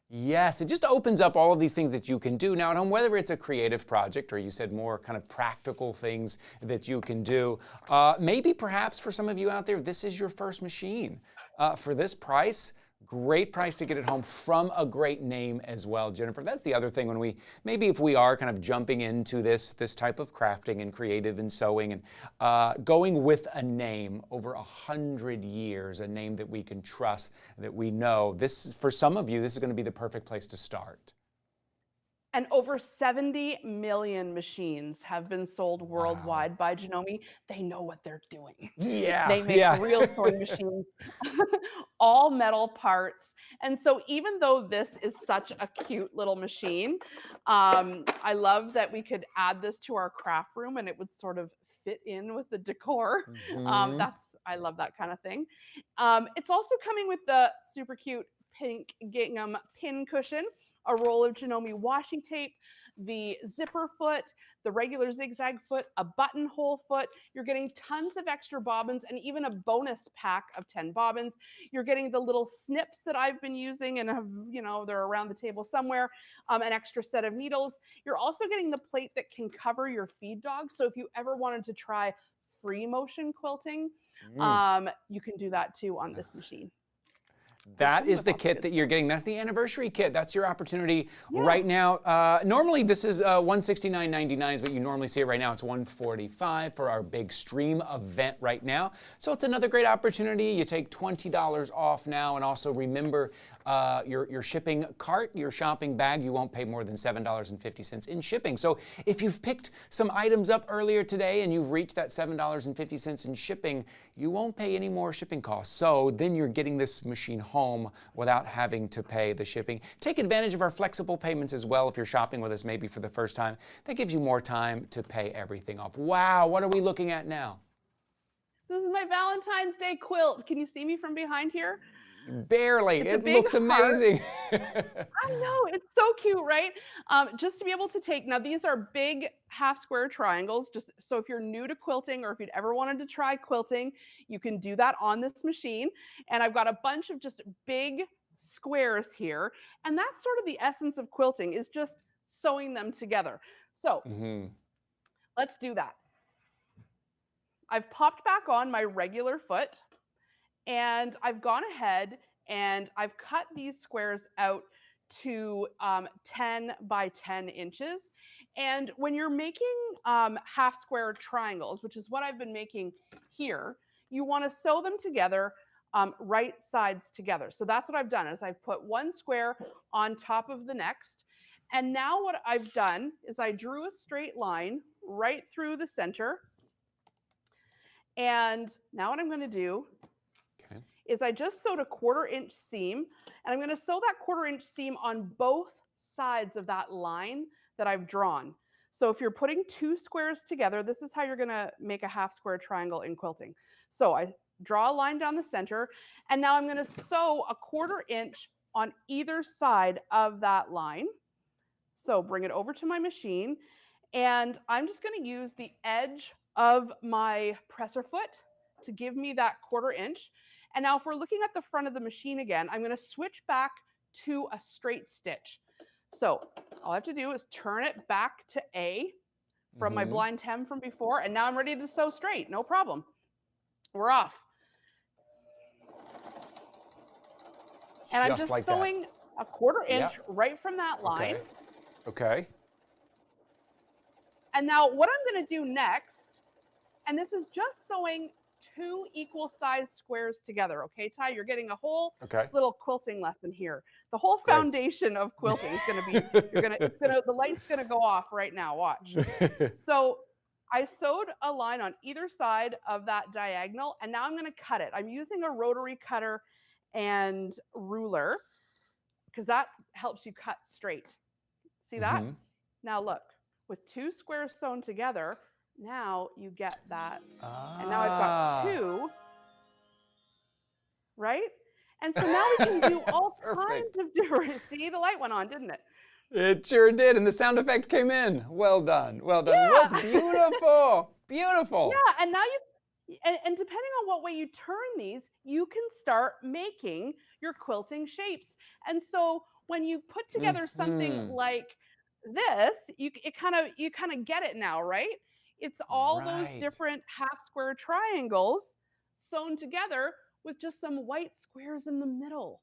Yes, it just opens up all of these things that you can do now at home, whether it's a creative project or you said more kind of practical things that you can do. Maybe perhaps for some of you out there, this is your first machine. For this price, great price to get it home from a great name as well, Jennifer. That's the other thing when maybe if we are kind of jumping into this type of crafting and creative and sewing and going with a name over 100 years, a name that we can trust, that we know. For some of you, this is going to be the perfect place to start. And over 70 million machines have been sold worldwide by Janome. They know what they're doing. Yeah, they make real sewing machines, all metal parts. And so even though this is such a cute little machine, I love that we could add this to our craft room and it would sort of fit in with the decor. I love that kind of thing. It's also coming with the super cute pink gingham pin cushion, a roll of Janome washi tape, the zipper foot, the regular zigzag foot, a buttonhole foot. You're getting tons of extra bobbins and even a bonus pack of 10 bobbins. You're getting the little snips that I've been using and have, they're around the table somewhere, an extra set of needles. You're also getting the plate that can cover your feed dog. So if you ever wanted to try free motion quilting, you can do that too on this machine. That is the kit that you're getting. That's the anniversary kit. That's your opportunity right now. Normally this is $169.99 is what you normally see it right now. It's $145 for our big stream event right now. So it's another great opportunity. You take $20 off now, and also remember your shipping cart, your shopping bag, you won't pay more than $7.50 in shipping. So if you've picked some items up earlier today and you've reached that $7.50 in shipping, you won't pay any more shipping costs. So then you're getting this machine home without having to pay the shipping. Take advantage of our flexible payments as well if you're shopping with us maybe for the first time. That gives you more time to pay everything off. Wow, what are we looking at now? This is my Valentine's Day quilt. Can you see me from behind here? Barely. It looks amazing. I know, it's so cute, right? Just to be able to take, now these are big half square triangles, just so if you're new to quilting or if you'd ever wanted to try quilting, you can do that on this machine. And I've got a bunch of just big squares here. And that's sort of the essence of quilting, is just sewing them together. So let's do that. I've popped back on my regular foot. And I've gone ahead and I've cut these squares out to 10 by 10 inches. And when you're making half square triangles, which is what I've been making here, you want to sew them together right sides together. So that's what I've done, is I've put one square on top of the next. And now what I've done is I drew a straight line right through the center. And now what I'm going to do is I just sewed a 1/4 inch seam, and I'm going to sew that 1/4 inch seam on both sides of that line that I've drawn. So if you're putting two squares together, this is how you're going to make a half square triangle in quilting. So I draw a line down the center, and now I'm going to sew a 1/4 inch on either side of that line. So bring it over to my machine, and I'm just going to use the edge of my presser foot to give me that 1/4 inch. And now if we're looking at the front of the machine again, I'm going to switch back to a straight stitch. So all I have to do is turn it back to A from my blind hem from before, and now I'm ready to sew straight. No problem. We're off. And I'm just sewing a 1/4 inch right from that line. Okay. And now what I'm going to do next And this is just sewing 2 equal sized squares together. Okay, Ty, you're getting a whole little quilting lesson here. The whole foundation of quilting is going to be, the light's going to go off right now. Watch. So I sewed a line on either side of that diagonal, and now I'm going to cut it. I'm using a rotary cutter and ruler because that helps you cut straight. See that? Now look, with 2 squares sewn together, now you get that. And now I've got 2, right? And so now we can do all kinds of different, see, the light went on, didn't it? It sure did, and the sound effect came in. Well done, well done. Yeah. Look, beautiful, beautiful. Yeah, and now and depending on what way you turn these, you can start making your quilting shapes. And so when you put together something like this, you kind of get it now, right? It's all those different half square triangles sewn together with just some white squares in the middle.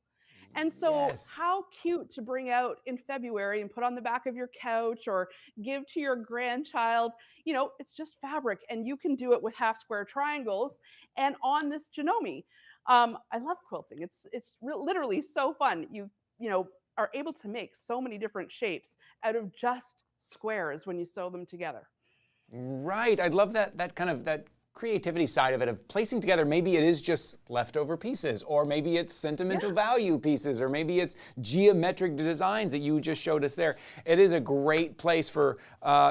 And so how cute to bring out in February and put on the back of your couch or give to your grandchild. You know, it's just fabric, and you can do it with half square triangles and on this ginome. I love quilting. It's literally so fun. You know, are able to make so many different shapes out of just squares when you sew them together. Right. I love that kind of that creativity side of it, of placing together. Maybe it is just leftover pieces, or maybe it's sentimental value pieces, or maybe it's geometric designs that you just showed us there. It is a great place for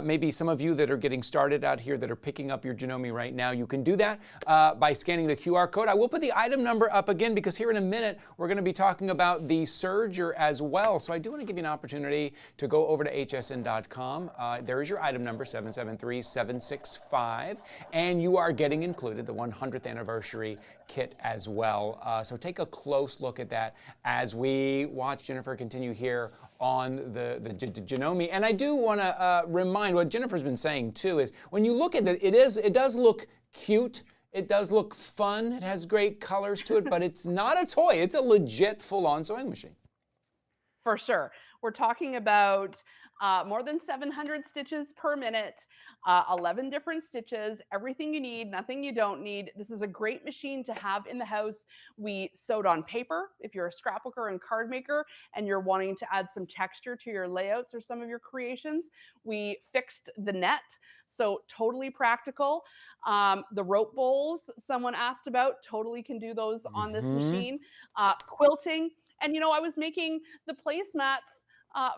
maybe some of you that are getting started out here that are picking up your ginome right now. You can do that by scanning the QR code. I will put the item number up again because here in a minute we're going to be talking about the Serger as well. So I do want to give you an opportunity to go over to hsn.com. There is your item number, 773765, and you are getting included the 100th anniversary kit as well. So take a close look at that as we watch Jennifer continue here on the ginome. And I do want to remind what Jennifer's been saying too is when you look at it, it does look cute. It does look fun. It has great colors to it, but it's not a toy. It's a legit full-on sewing machine. For sure. We're talking about more than 700 stitches per minute, 11 different stitches, everything you need, nothing you don't need. This is a great machine to have in the house. We sewed on paper if you're a scrapbooker and card maker and you're wanting to add some texture to your layouts or some of your creations. We fixed the net, so totally practical. The rope bowls someone asked about, totally can do those on this machine. Quilting, and you know, I was making the placemats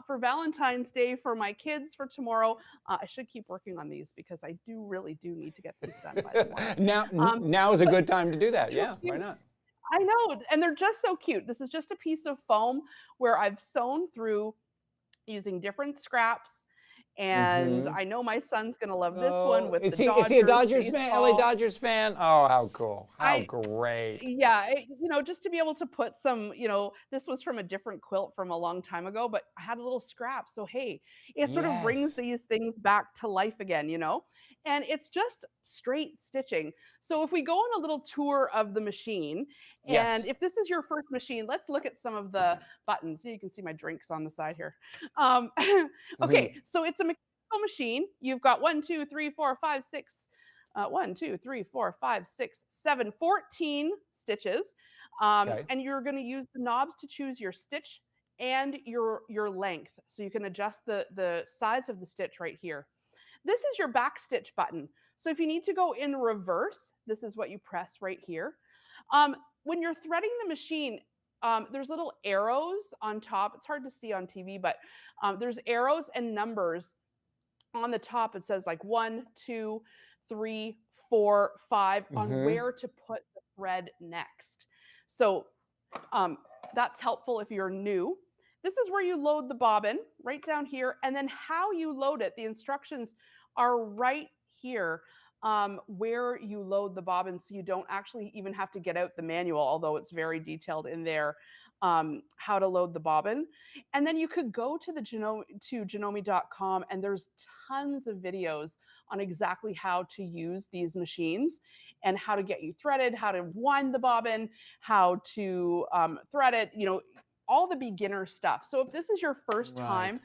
for Valentine's Day for my kids for tomorrow. I should keep working on these because I really do need to get these done by tomorrow. Now is a good time to do that. Yeah, why not? I know, and they're just so cute. This is just a piece of foam where I've sewn through using different scraps. And I know my son's going to love this one with the Dodgers. Is he a Dodgers fan? LA Dodgers fan? Oh, how cool. How great. Yeah, you know, just to be able to put some, you know, this was from a different quilt from a long time ago, but I had a little scrap. So, hey, it sort of brings these things back to life again, you know? And it's just straight stitching. So if we go on a little tour of the machine, and if this is your first machine, let's look at some of the buttons. So you can see my drinks on the side here. Okay, so it's a mechanical machine. You've got 1, 2, 3, 4, 5, 6, 1, 2, 3, 4, 5, 6, 7, 14 stitches. And you're going to use the knobs to choose your stitch and your length. So you can adjust the size of the stitch right here. This is your back stitch button. So if you need to go in reverse, this is what you press right here. When you're threading the machine, there's little arrows on top. It's hard to see on TV, but there's arrows and numbers on the top. It says like 1, 2, 3, 4, 5 on where to put the thread next. So that's helpful if you're new. This is where you load the bobbin, right down here, and then how you load it. The instructions are right here where you load the bobbin, so you don't actually even have to get out the manual, although it's very detailed in there, how to load the bobbin. And then you could go to ginome.com, and there's tons of videos on exactly how to use these machines and how to get you threaded, how to wind the bobbin, how to thread it, you know, all the beginner stuff. So if this is your first time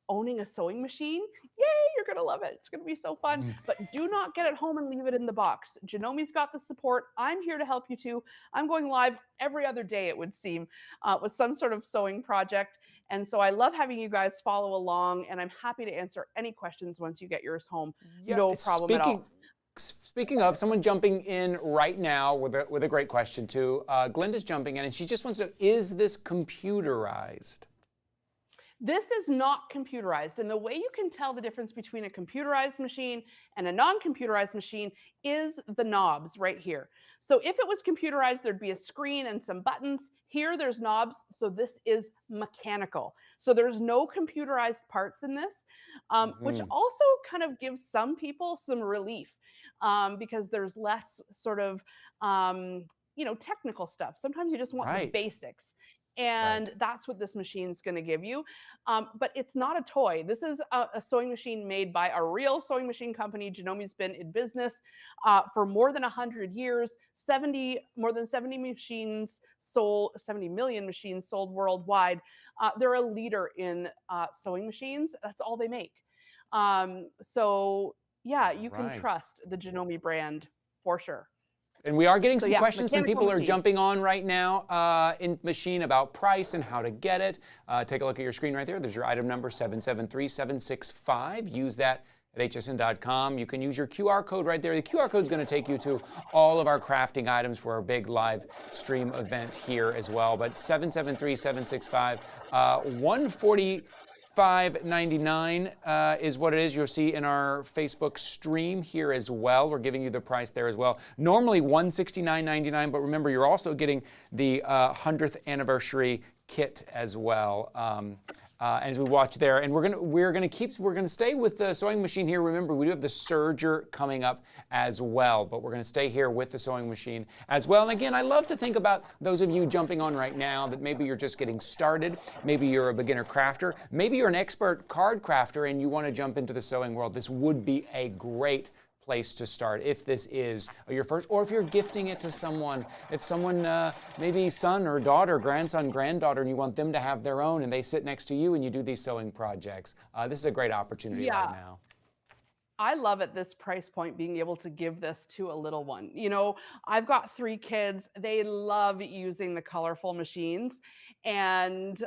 owning a sewing machine, yay, you're going to love it. It's going to be so fun. But do not get it home and leave it in the box. Janome got the support. I'm here to help you too. I'm going live every other day, it would seem, with some sort of sewing project. And so I love having you guys follow along, and I'm happy to answer any questions once you get yours home. Yeah, no problem at all. Speaking of, someone jumping in right now with a great question too. Glenda's jumping in, and she just wants to know, is this computerized? This is not computerized, and the way you can tell the difference between a computerized machine and a non-computerized machine is the knobs right here. So if it was computerized, there'd be a screen and some buttons. Here, there's knobs, so this is mechanical. So there's no computerized parts in this, which also kind of gives some people some relief because there's less sort of, technical stuff. Sometimes you just want the basics. And that's what this machine's going to give you. But it's not a toy. This is a sewing machine made by a real sewing machine company. Janome's been in business for more than 100 years, more than 70 machines sold, 70 million machines sold worldwide. They're a leader in sewing machines. That's all they make. So yeah, you can trust the Janome brand for sure. And we are getting some questions. Some people are jumping on right now in machine about price and how to get it. Take a look at your screen right there. There's your item number 773765. Use that at hsn.com. You can use your QR code right there. The QR code is going to take you to all of our crafting items for our big live stream event here as well. But 773765, $145.99 is what it is. You'll see in our Facebook stream here as well. We're giving you the price there as well. Normally $169.99, but remember, you're also getting the 100th anniversary kit as well. As we watch there, and we're gonna stay with the sewing machine here. Remember, we do have the Serger coming up as well, but we're gonna stay here with the sewing machine as well. And again, I love to think about those of you jumping on right now that maybe you're just getting started, maybe you're a beginner crafter, maybe you're an expert card crafter and you want to jump into the sewing world. This would be a great place to start if this is your first, or if you're gifting it to someone, if someone maybe son or daughter, grandson, granddaughter, and you want them to have their own and they sit next to you and you do these sewing projects. This is a great opportunity right now. I love at this price point being able to give this to a little one. You know, I've got 3 kids. They love using the colorful machines, and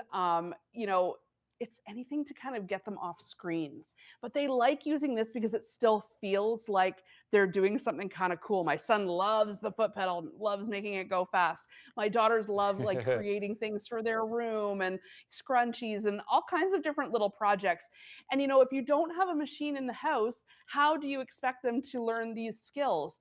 it's anything to kind of get them off screens. But they like using this because it still feels like they're doing something kind of cool. My son loves the foot pedal, loves making it go fast. My daughters love like creating things for their room and scrunchies and all kinds of different little projects. And if you don't have a machine in the house, how do you expect them to learn these skills?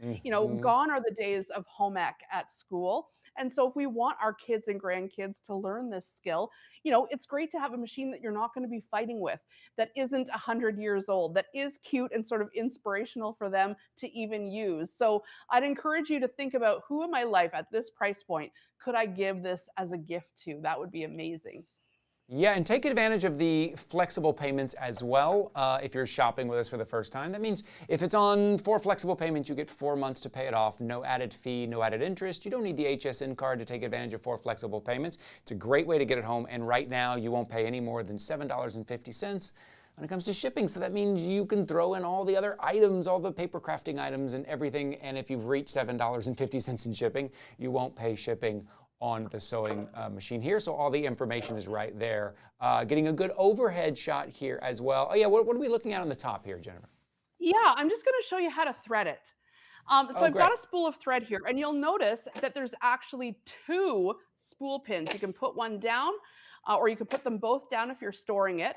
Gone are the days of home ec at school. And so if we want our kids and grandkids to learn this skill, it's great to have a machine that you're not going to be fighting with, that isn't 100 years old, that is cute and sort of inspirational for them to even use. So I'd encourage you to think about, who in my life at this price point could I give this as a gift to? That would be amazing. Yeah, and take advantage of the flexible payments as well if you're shopping with us for the first time. That means if it's on 4 flexible payments, you get 4 months to pay it off. No added fee, no added interest. You don't need the HSN card to take advantage of 4 flexible payments. It's a great way to get it home, and right now you won't pay any more than $7.50 when it comes to shipping. So that means you can throw in all the other items, all the paper crafting items and everything, and if you've reached $7.50 in shipping, you won't pay shipping on the sewing machine here. So all the information is right there. Getting a good overhead shot here as well. Oh yeah, what are we looking at on the top here, Jennifer? Yeah, I'm just gonna show you how to thread it. So I've got a spool of thread here, and you'll notice that there's actually 2 spool pins. You can put one down, or you can put them both down if you're storing it.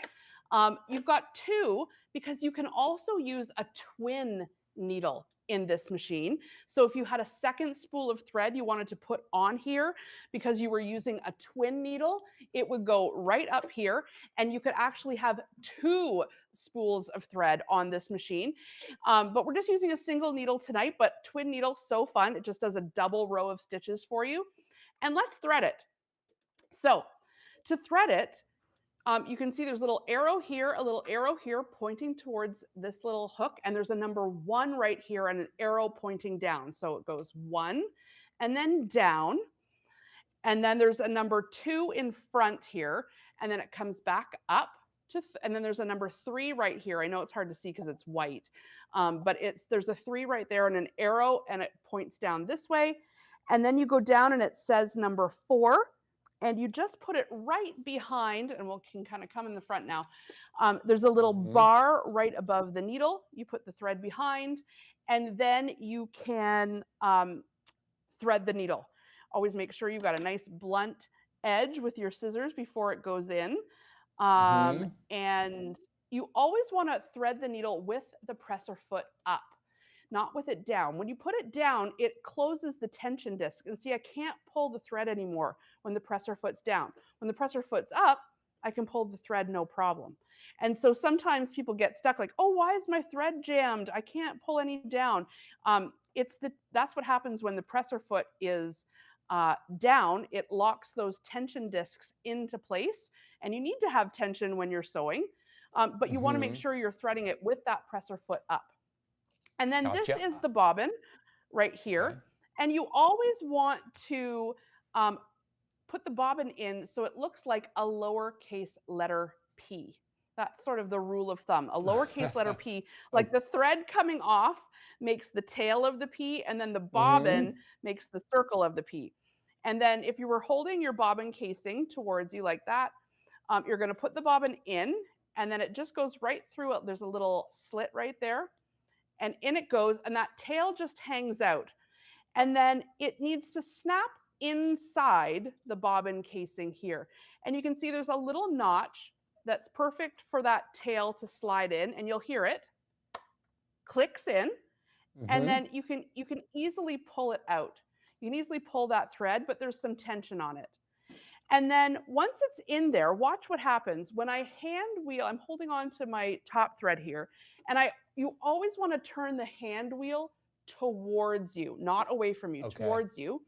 You've got 2 because you can also use a twin needle in this machine. So if you had a second spool of thread you wanted to put on here because you were using a twin needle, it would go right up here, and you could actually have 2 spools of thread on this machine. But we're just using a single needle tonight, but twin needle, so fun. It just does a double row of stitches for you. And let's thread it. So to thread it, you can see there's a little arrow here, a little arrow here pointing towards this little hook, and there's a number 1 right here and an arrow pointing down. So it goes 1 and then down, and then there's a number 2 in front here, and then it comes back up and then there's a number 3 right here. I know it's hard to see because it's white, but there's a 3 right there and an arrow, and it points down this way. And then you go down and it says number 4, and you just put it right behind, and we can kind of come in the front now. There's a little bar right above the needle. You put the thread behind, and then you can thread the needle. Always make sure you've got a nice blunt edge with your scissors before it goes in. And you always want to thread the needle with the presser foot up, not with it down. When you put it down, it closes the tension disc. And see, I can't pull the thread anymore when the presser foot's down. When the presser foot's up, I can pull the thread no problem. And so sometimes people get stuck like, oh, why is my thread jammed? I can't pull any down. That's what happens when the presser foot is down. It locks those tension discs into place, and you need to have tension when you're sewing, but you want to make sure you're threading it with that presser foot up. And then this is the bobbin right here, and you always want to put the bobbin in so it looks like a lowercase letter P. That's sort of the rule of thumb. A lowercase letter P, like the thread coming off makes the tail of the P, and then the bobbin makes the circle of the P. And then if you were holding your bobbin casing towards you like that, you're going to put the bobbin in, and then it just goes right through it. There's a little slit right there, and in it goes, and that tail just hangs out. And then it needs to snap inside the bobbin casing here. And you can see there's a little notch that's perfect for that tail to slide in, and you'll hear it clicks in, and then you can easily pull it out. You can easily pull that thread, but there's some tension on it. And then once it's in there, watch what happens. When I hand wheel, I'm holding on to my top thread here, and you always want to turn the hand wheel towards you, not away from you, towards you.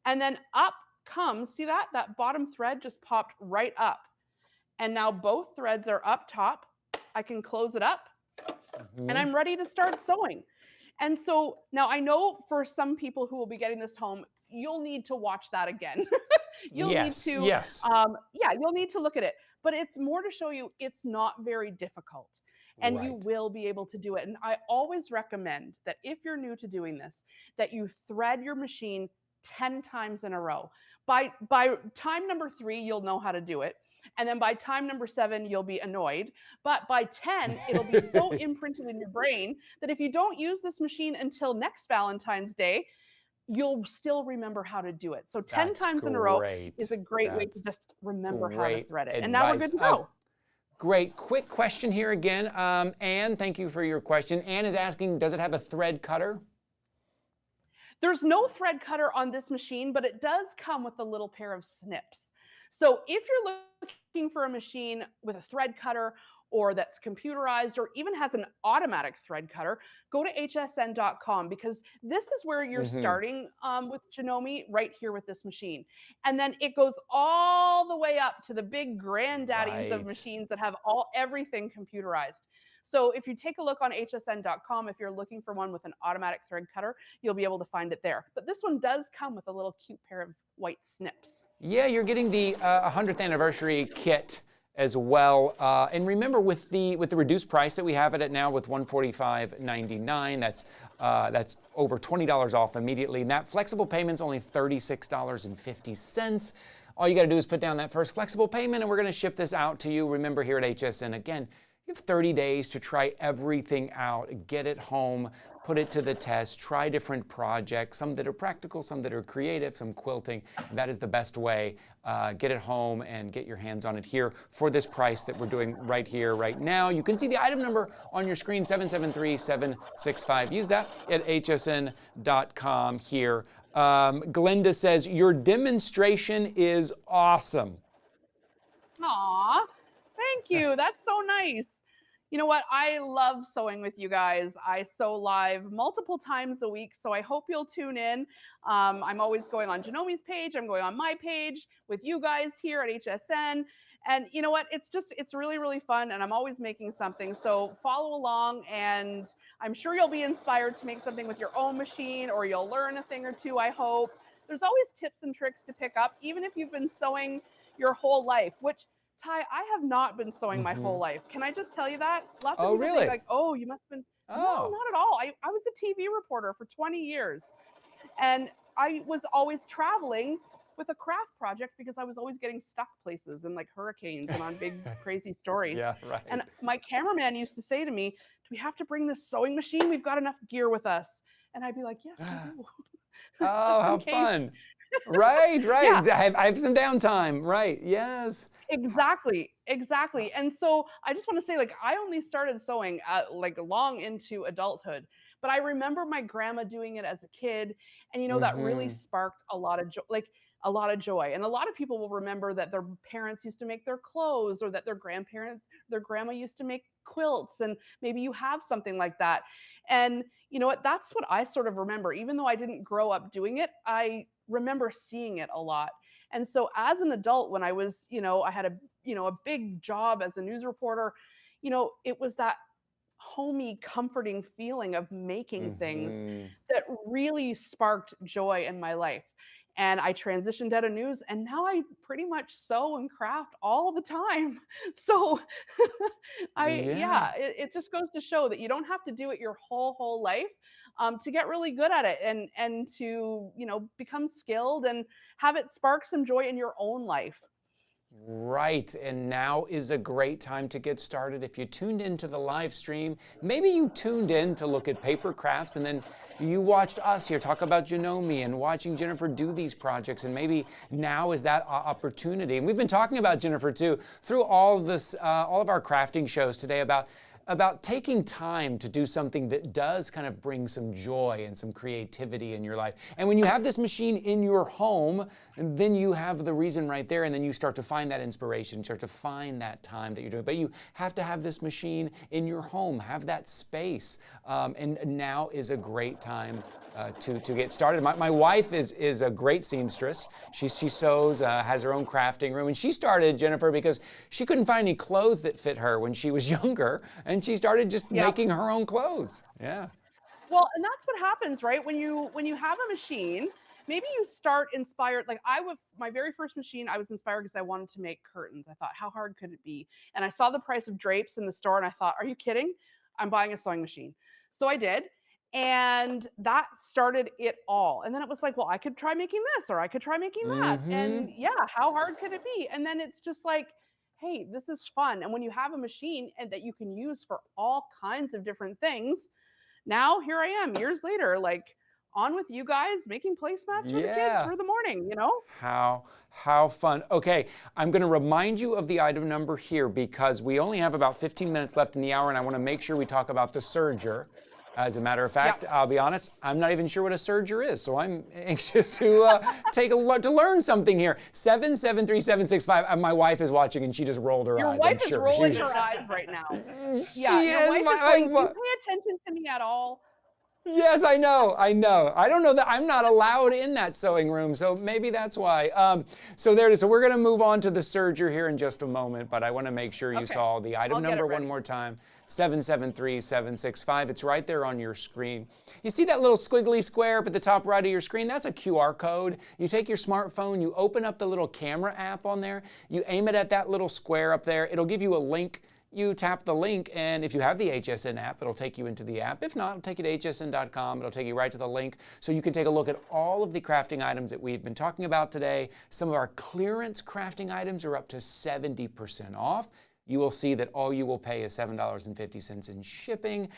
And then up comes, see that? That bottom thread just popped right up. And now both threads are up top. I can close it up, and I'm ready to start sewing. And so now I know for some people who will be getting this home, you'll need to watch that again. You'll need to, you'll need to look at it. But it's more to show you it's not very difficult, and you will be able to do it. And I always recommend that if you're new to doing this, that you thread your machine 10 times in a row. By time number 3, you'll know how to do it. And then by time number 7, you'll be annoyed. But by 10, it'll be so imprinted in your brain that if you don't use this machine until next Valentine's Day, you'll still remember how to do it. So 10 times in a row is a great way to just remember how to thread it. And now we're good to go. Great. Quick question here again. Anne, thank you for your question. Anne is asking, does it have a thread cutter? There's no thread cutter on this machine, but it does come with a little pair of snips. So if you're looking for a machine with a thread cutter, or that's computerized, or even has an automatic thread cutter, go to hsn.com, because this is where you're starting with Janome, right here with this machine. And then it goes all the way up to the big granddaddies of machines that have everything computerized. So if you take a look on hsn.com, if you're looking for one with an automatic thread cutter, you'll be able to find it there. But this one does come with a little cute pair of white snips. Yeah, you're getting the 100th anniversary kit as well. And remember, with the reduced price that we have it at now, with $145.99, that's over $20 off immediately. And that flexible payment's only $36.50. All you got to do is put down that first flexible payment, and we're going to ship this out to you. Remember, here at HSN, again, you have 30 days to try everything out, get it home, put it to the test, try different projects, some that are practical, some that are creative, some quilting. That is the best way. Get it home and get your hands on it here for this price that we're doing right here, right now. You can see the item number on your screen, 773765. Use that at hsn.com here. Glenda says, your demonstration is awesome. Aw, thank you. That's so nice. You know what? I love sewing with you guys. I sew live multiple times a week, so I hope you'll tune in. I'm always going on Janome's page. I'm going on my page with you guys here at HSN. And you know what? It's really, really fun, and I'm always making something. So follow along, and I'm sure you'll be inspired to make something with your own machine, or you'll learn a thing or two, I hope. There's always tips and tricks to pick up, even if you've been sewing your whole life, which Ty, I have not been sewing my whole life. Can I just tell you that? Lots of people really? think like, oh, you must have been. No, Oh. not at all. I was a TV reporter for 20 years. And I was always traveling with a craft project because I was always getting stuck places and like hurricanes and on big crazy stories. Yeah, right. And my cameraman used to say to me, do we have to bring this sewing machine? We've got enough gear with us. And I'd be like, yes, we do. Oh, how fun. Right. Yeah. I have some downtime. Right. Yes. Exactly. And so I just want to say, like, I only started sewing like long into adulthood, but I remember my grandma doing it as a kid, and you know that really sparked a lot of joy, a lot of joy. And a lot of people will remember that their parents used to make their clothes, or that their grandma used to make quilts, and maybe you have something like that. And you know what? That's what I sort of remember. Even though I didn't grow up doing it, I remember seeing it a lot. And so as an adult, when I was, I had a big job as a news reporter, it was that homey, comforting feeling of making things that really sparked joy in my life. And I transitioned out of news, and now I pretty much sew and craft all the time. So it just goes to show that you don't have to do it your whole life to get really good at it, and to, become skilled and have it spark some joy in your own life. Right, and now is a great time to get started. If you tuned into the live stream, maybe you tuned in to look at paper crafts, and then you watched us here talk about Janome and watching Jennifer do these projects, and maybe now is that opportunity. And we've been talking about Jennifer too through all of this, all of our crafting shows today about taking time to do something that does kind of bring some joy and some creativity in your life. And when you have this machine in your home, then you have the reason right there, and then you start to find that inspiration, start to find that time that you're doing. But you have to have this machine in your home, have that space, and now is a great time to get started. My wife is a great seamstress. She sews, has her own crafting room, and she started, Jennifer, because she couldn't find any clothes that fit her when she was younger, and she started just making her own clothes. Yeah. Well, and that's what happens, right? When you have a machine, maybe you start inspired. Like my very first machine, I was inspired because I wanted to make curtains. I thought, how hard could it be? And I saw the price of drapes in the store, and I thought, are you kidding? I'm buying a sewing machine. So I did. And that started it all. And then it was like, well, I could try making this, or I could try making that. And yeah, how hard could it be? And then it's just like, hey, this is fun. And when you have a machine and that you can use for all kinds of different things, now here I am years later, like on with you guys making placemats for the kids for the morning, How fun. Okay, I'm going to remind you of the item number here because we only have about 15 minutes left in the hour, and I want to make sure we talk about the Serger. As a matter of fact, I'll be honest, I'm not even sure what a Serger is, so I'm anxious to to learn something here. 773-765. My wife is watching, and she just rolled her eyes. Your wife is rolling her eyes right now. Yeah, your wife is going, do you pay attention to me at all? Yes, I know. I don't know that I'm not allowed in that sewing room, so maybe that's why. So there it is. So we're going to move on to the Serger here in just a moment, but I want to make sure you saw the item number one more time. 773-765. It's right there on your screen. You see that little squiggly square up at the top right of your screen? That's a QR code. You take your smartphone, you open up the little camera app on there, you aim it at that little square up there. It'll give you a link. You tap the link, and if you have the HSN app, it'll take you into the app. If not, it'll take you to hsn.com. It'll take you right to the link so you can take a look at all of the crafting items that we've been talking about today. Some of our clearance crafting items are up to 70% off. You will see that all you will pay is $7.50 in shipping.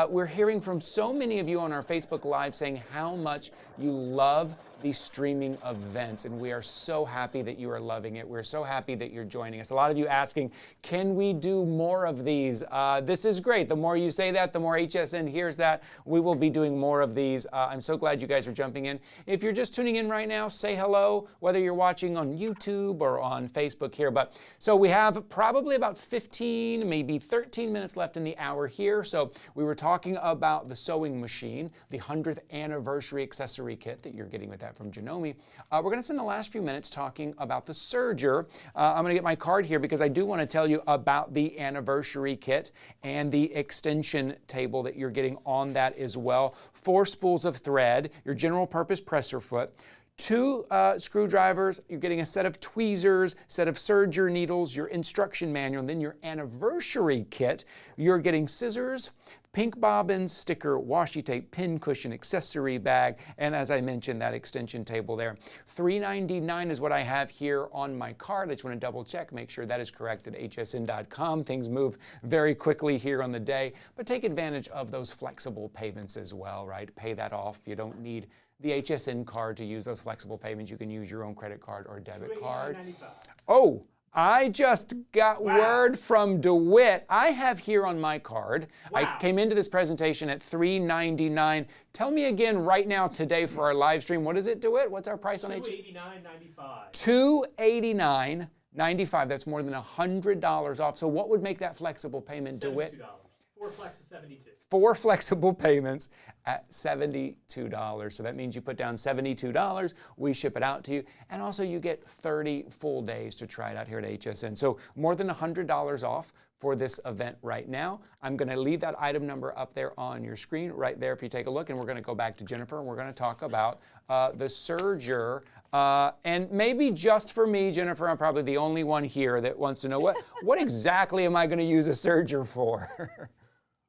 We're hearing from so many of you on our Facebook Live saying how much you love these streaming events, and we are so happy that you are loving it. We're so happy that you're joining us. A lot of you asking, can we do more of these? This is great. The more you say that, the more HSN hears that. We will be doing more of these. I'm so glad you guys are jumping in. If you're just tuning in right now, say hello, whether you're watching on YouTube or on Facebook here. So we have probably about 15, maybe 13 minutes left in the hour here. So we were talking about the sewing machine, the 100th anniversary accessory kit that you're getting with that from Janome. We're going to spend the last few minutes talking about the Serger. I'm going to get my card here because I do want to tell you about the anniversary kit and the extension table that you're getting on that as well. 4 spools of thread, your general purpose presser foot, 2 screwdrivers, you're getting a set of tweezers, set of Serger needles, your instruction manual, and then your anniversary kit. You're getting scissors, pink bobbins, sticker, washi tape, pin cushion, accessory bag, and as I mentioned, that extension table there. $3.99 is what I have here on my card. I just want to double check, make sure that is correct at hsn.com. Things move very quickly here on the day, but take advantage of those flexible payments as well, right? Pay that off. You don't need the HSN card to use those flexible payments. You can use your own credit card or debit card. Oh, I just got word from DeWitt. I have here on my card, I came into this presentation at $3.99. Tell me again right now today for our live stream, what is it, DeWitt? What's our price on $289.95. $289.95. That's more than $100 off. So what would make that flexible payment, DeWitt? $72. 4 flex is 72. 4 flexible payments at $72. So that means you put down $72, we ship it out to you, and also you get 30 full days to try it out here at HSN. So more than $100 off for this event right now. I'm going to leave that item number up there on your screen right there if you take a look, and we're going to go back to Jennifer and we're going to talk about the Serger. And maybe just for me, Jennifer, I'm probably the only one here that wants to know what exactly am I going to use a Serger for?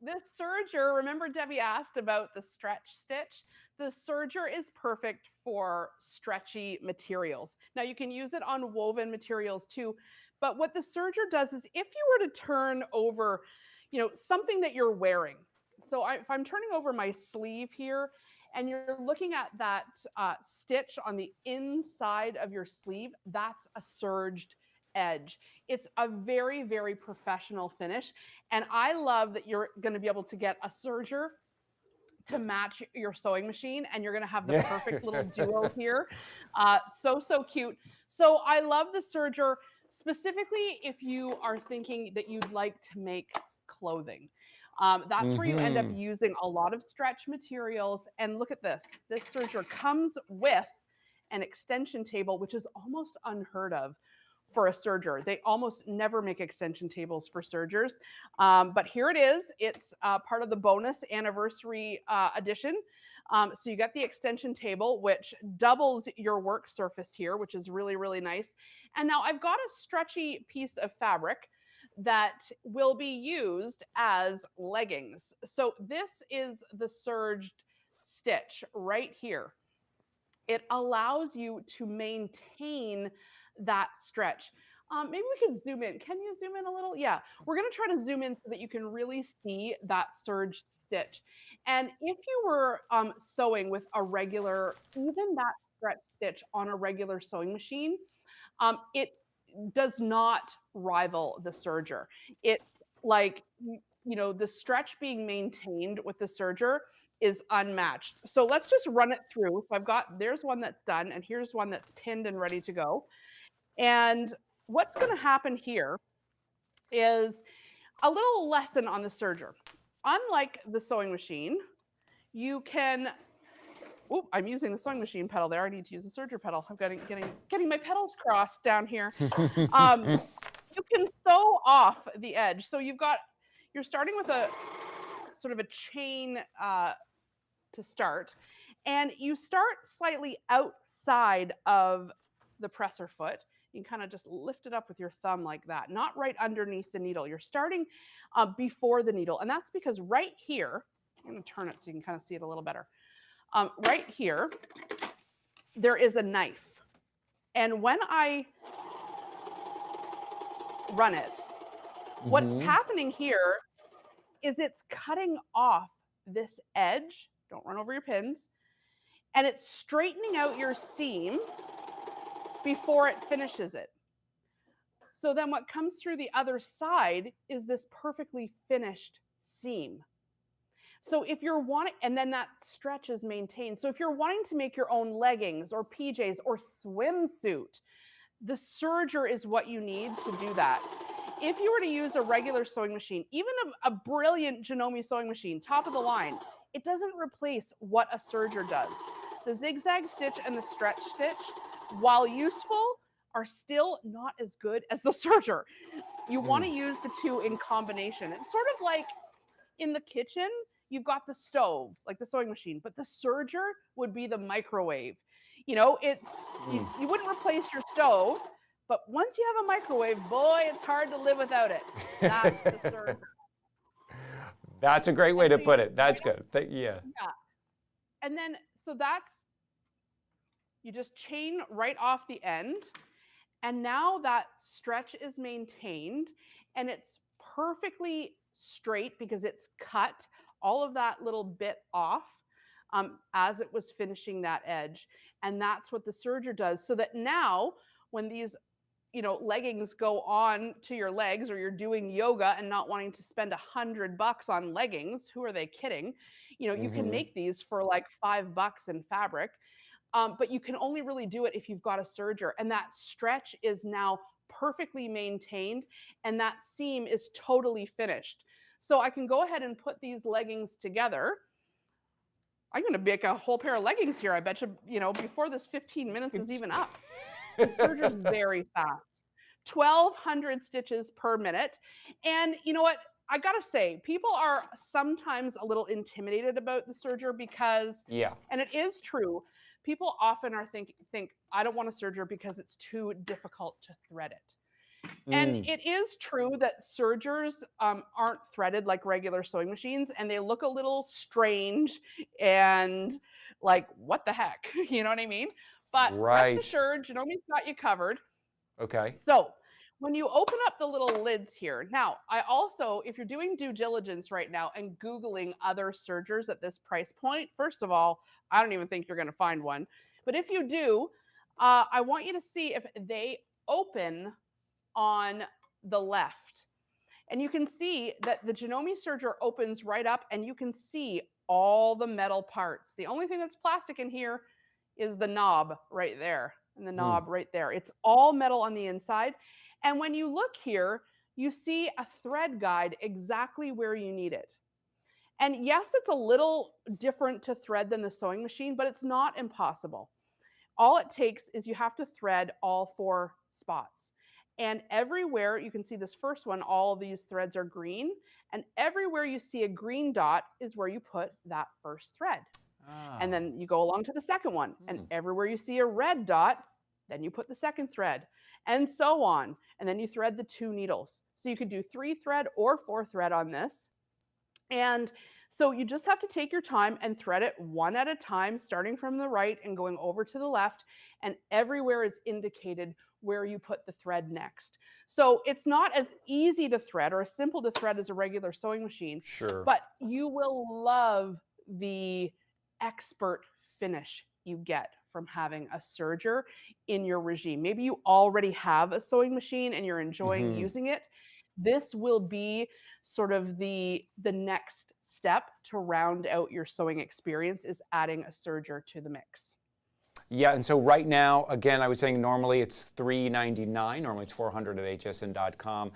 This serger, remember Debbie asked about the stretch stitch? The serger is perfect for stretchy materials. Now you can use it on woven materials too, but what the serger does is if you were to turn over, something that you're wearing. So if I'm turning over my sleeve here and you're looking at that stitch on the inside of your sleeve, that's a serged edge. It's a very, very professional finish. And I love that you're going to be able to get a serger to match your sewing machine, and you're going to have the perfect little duo here. So cute. So I love the serger, specifically if you are thinking that you'd like to make clothing. That's where you end up using a lot of stretch materials. And look at this. This serger comes with an extension table, which is almost unheard of for a serger. They almost never make extension tables for sergers. But here it is. It's part of the bonus anniversary edition. So you get the extension table, which doubles your work surface here, which is really, really nice. And now I've got a stretchy piece of fabric that will be used as leggings. So this is the serged stitch right here. It allows you to maintain that stretch. Maybe we can zoom in. Can you zoom in a little? Yeah, we're going to try to zoom in so that you can really see that serged stitch. And if you were sewing with a regular, even that stretch stitch on a regular sewing machine, it does not rival the serger. It's like, the stretch being maintained with the serger is unmatched. So let's just run it through. So there's one that's done, and here's one that's pinned and ready to go. And what's going to happen here is a little lesson on the serger. Unlike the sewing machine, you can, I'm using the sewing machine pedal there. I need to use the serger pedal. I'm getting my pedals crossed down here. You can sew off the edge. So you're starting with a sort of a chain to start, and you start slightly outside of the presser foot. You can kind of just lift it up with your thumb like that, not right underneath the needle. You're starting before the needle, and that's because right here, I'm going to turn it so you can kind of see it a little better. Right here, there is a knife, and when I run it, what's happening here is it's cutting off this edge. Don't run over your pins. And it's straightening out your seam before it finishes it. So then what comes through the other side is this perfectly finished seam. So if you're wanting, and then that stretch is maintained. So if you're wanting to make your own leggings or PJs or swimsuit, the serger is what you need to do that. If you were to use a regular sewing machine, even a brilliant Janome sewing machine, top of the line, it doesn't replace what a serger does. The zigzag stitch and the stretch stitch, while useful, are still not as good as the serger. You want to use the two in combination. It's sort of like in the kitchen, you've got the stove, like the sewing machine, but the serger would be the microwave. You know, you wouldn't replace your stove, but once you have a microwave, boy, it's hard to live without it. That's the Serger. That's a great way to so put it. That's good. Yeah. Yeah. And then, so you just chain right off the end. And now that stretch is maintained and it's perfectly straight because it's cut all of that little bit off as it was finishing that edge. And that's what the Serger does. So that now when these leggings go on to your legs, or you're doing yoga and not wanting to spend $100 on leggings, who are they kidding? You can make these for like $5 in fabric. But you can only really do it if you've got a serger, and that stretch is now perfectly maintained and that seam is totally finished. So I can go ahead and put these leggings together. I'm going to make a whole pair of leggings here. I bet you, before this 15 minutes is even up. The serger is very fast. 1,200 stitches per minute. And you know what? I got to say, people are sometimes a little intimidated about the serger because, and it is true, people often are think I don't want a serger because it's too difficult to thread it. And it is true that sergers aren't threaded like regular sewing machines, and they look a little strange and like, what the heck? You know what I mean? But rest assured, Janome got you covered. Okay. So when you open up the little lids here, now I also, if you're doing due diligence right now and Googling other sergers at this price point, first of all, I don't even think you're going to find one. But if you do, I want you to see if they open on the left. And you can see that the Janome serger opens right up and you can see all the metal parts. The only thing that's plastic in here is the knob right there and the knob right there. It's all metal on the inside. And when you look here, you see a thread guide exactly where you need it. And yes, it's a little different to thread than the sewing machine, but it's not impossible. All it takes is you have to thread all 4 spots. And everywhere, you can see this first one, all of these threads are green. And everywhere you see a green dot is where you put that first thread. And then you go along to the second one. And everywhere you see a red dot, then you put the second thread. And so on. And then you thread the 2 needles. So you could do 3 thread or 4 thread on this. And so you just have to take your time and thread it one at a time, starting from the right and going over to the left. And everywhere is indicated where you put the thread next. So it's not as easy to thread or as simple to thread as a regular sewing machine. Sure. But you will love the expert finish you get from having a serger in your regime. Maybe you already have a sewing machine and you're enjoying using it. This will be sort of the next step to round out your sewing experience, is adding a serger to the mix. Yeah, and so right now, again, I was saying normally it's $3.99. Normally it's $400 at hsn.com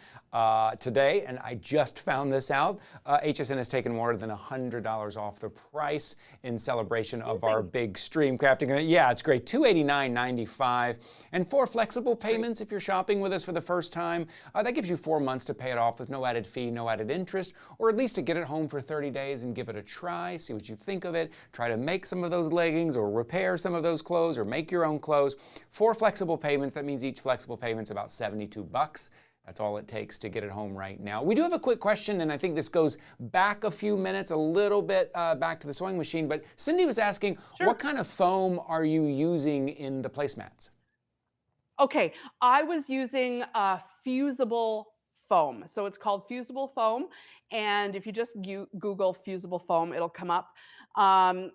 today, and I just found this out. HSN has taken more than $100 off the price in celebration of our big stream crafting event. Yeah, it's great. $289.95, and 4 flexible payments if you're shopping with us for the first time. That gives you 4 months to pay it off with no added fee, no added interest, or at least to get it home for 30 days and give it a try, see what you think of it, try to make some of those leggings or repair some of those clothes or make your own clothes. 4 flexible payments. That means each flexible payment's about $72. That's all it takes to get it home right now. We do have a quick question, and I think this goes back a few minutes, a little bit back to the sewing machine. But Cindy was asking, what kind of foam are you using in the placemats? Okay, I was using fusible foam. So it's called fusible foam. And if you just Google fusible foam, it'll come up.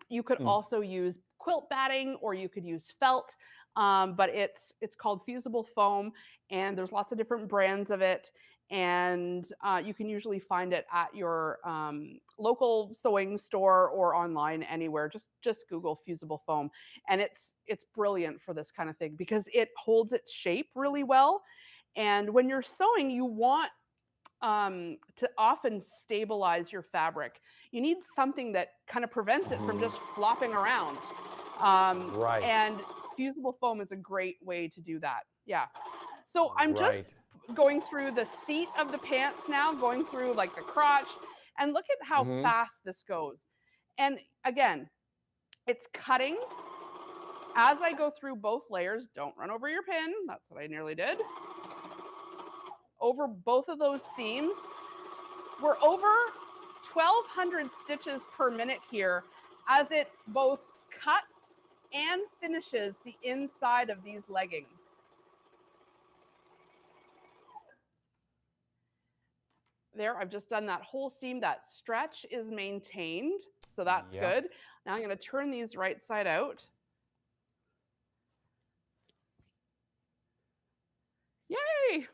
You could also use quilt batting, or you could use felt, but it's called fusible foam, and there's lots of different brands of it, and you can usually find it at your local sewing store or online anywhere. Just Google fusible foam, and it's brilliant for this kind of thing because it holds its shape really well. And when you're sewing, you want to often stabilize your fabric. You need something that kind of prevents it from just flopping around. And fusible foam is a great way to do that. Yeah. So I'm just going through the seat of the pants now, going through like the crotch, and look at how fast this goes. And again, it's cutting As I go through both layers, don't run over your pin. That's what I nearly did. Over both of those seams, we're over 1,200 stitches per minute here as it both cuts and finishes the inside of these leggings. There, I've just done that whole seam. That stretch is maintained, so that's good. Now I'm going to turn these right side out. Yay!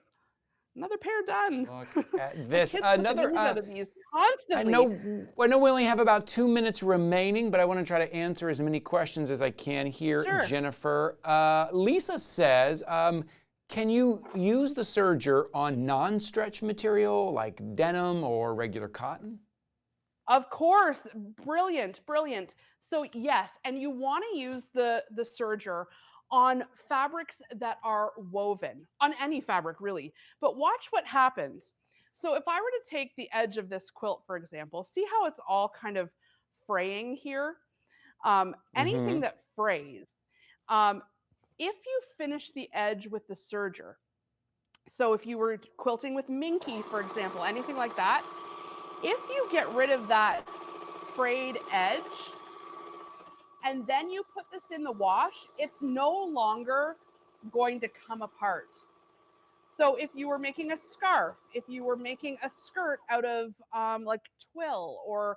Another pair done. Look at this. Another constantly. I know we only have about 2 minutes remaining, but I want to try to answer as many questions as I can here, Sure. Jennifer. Lisa says, can you use the serger on non-stretch material like denim or regular cotton? Of course, brilliant, brilliant. So yes, and you want to use the serger on fabrics that are woven, on any fabric really. But watch what happens. So if I were to take the edge of this quilt, for example, see how it's all kind of fraying here? Anything that frays, if you finish the edge with the serger, so if you were quilting with Minky, for example, anything like that, if you get rid of that frayed edge, and then you put this in the wash, it's no longer going to come apart. So if you were making a scarf, if you were making a skirt out of like twill or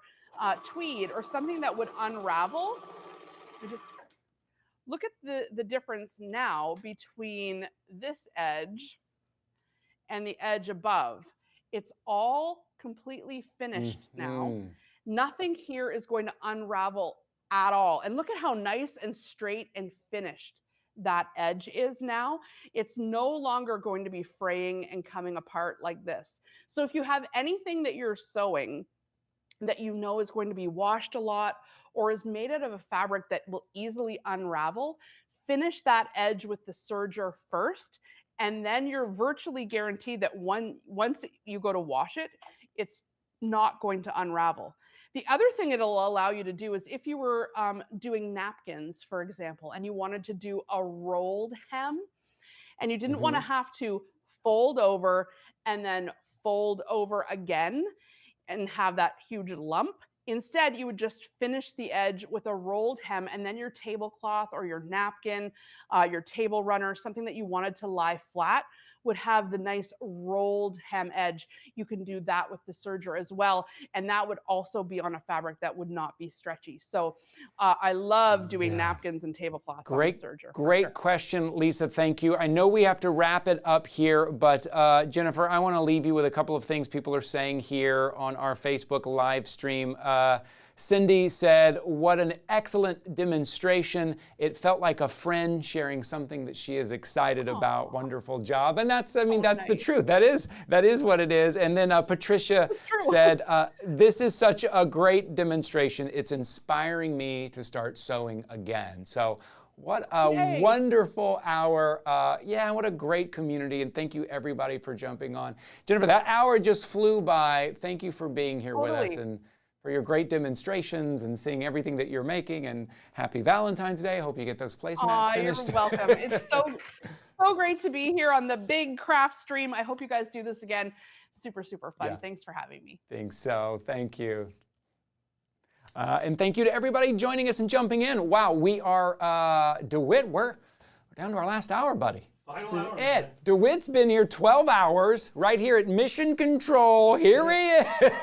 tweed or something that would unravel, you just look at the difference now between this edge and the edge above. It's all completely finished now. Nothing here is going to unravel at all. And look at how nice and straight and finished that edge is now. It's no longer going to be fraying and coming apart like this. So if you have anything that you're sewing that you know is going to be washed a lot or is made out of a fabric that will easily unravel, finish that edge with the serger first, and then you're virtually guaranteed that once you go to wash it, it's not going to unravel. The other thing it'll allow you to do is if you were doing napkins, for example, and you wanted to do a rolled hem, and you didn't want to have to fold over and then fold over again and have that huge lump. Instead, you would just finish the edge with a rolled hem, and then your tablecloth or your napkin, your table runner, something that you wanted to lie flat, would have the nice rolled hem edge. You can do that with the serger as well, and that would also be on a fabric that would not be stretchy. So I love doing napkins and tablecloths on the serger. Great question, Lisa. Thank you. I know we have to wrap it up here, but Jennifer, I want to leave you with a couple of things people are saying here on our Facebook live stream. Cindy said, what an excellent demonstration. It felt like a friend sharing something that she is excited about. Wonderful job. And that's, I mean, that's the truth. That is what it is. And then Patricia said, this is such a great demonstration. It's inspiring me to start sewing again. So what a wonderful hour. Yeah, what a great community. And thank you everybody for jumping on. Jennifer, that hour just flew by. Thank you for being here with us and for your great demonstrations and seeing everything that you're making. And happy Valentine's Day. I hope you get those placemats finished. You're welcome. It's so great to be here on the big craft stream. I hope you guys do this again. Super, super fun. Yeah. Thanks for having me. Think so. Thank you. And thank you to everybody joining us and jumping in. Wow, we are, DeWitt, we're down to our last hour, buddy. This is it. DeWitt's been here 12 hours, right here at Mission Control. Here he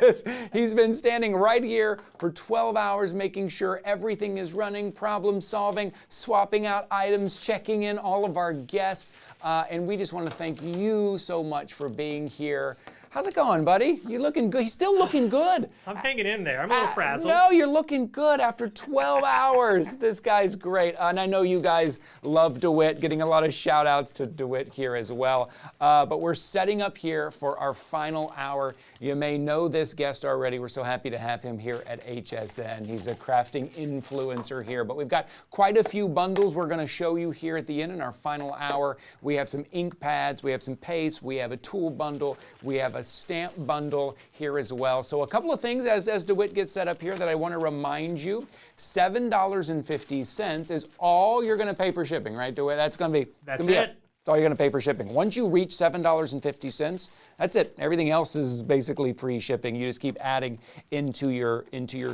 is. He's been standing right here for 12 hours, making sure everything is running, problem solving, swapping out items, checking in all of our guests. And we just want to thank you so much for being here. How's it going, buddy? You looking good? He's still looking good. I'm hanging in there. I'm a little frazzled. No, you're looking good after 12 hours. This guy's great. And I know you guys love DeWitt, getting a lot of shout outs to DeWitt here as well. But we're setting up here for our final hour. You may know this guest already. We're so happy to have him here at HSN. He's a crafting influencer here. But we've got quite a few bundles we're going to show you here at the end in our final hour. We have some ink pads. We have some paste. We have a tool bundle. We have a a stamp bundle here as well. So a couple of things as DeWitt gets set up here that I want to remind you. $7.50 is all you're going to pay for shipping, right, DeWitt? That's going to be That's it. it. That's all you're going to pay for shipping. Once you reach $7.50, that's it. Everything else is basically free shipping. You just keep adding into your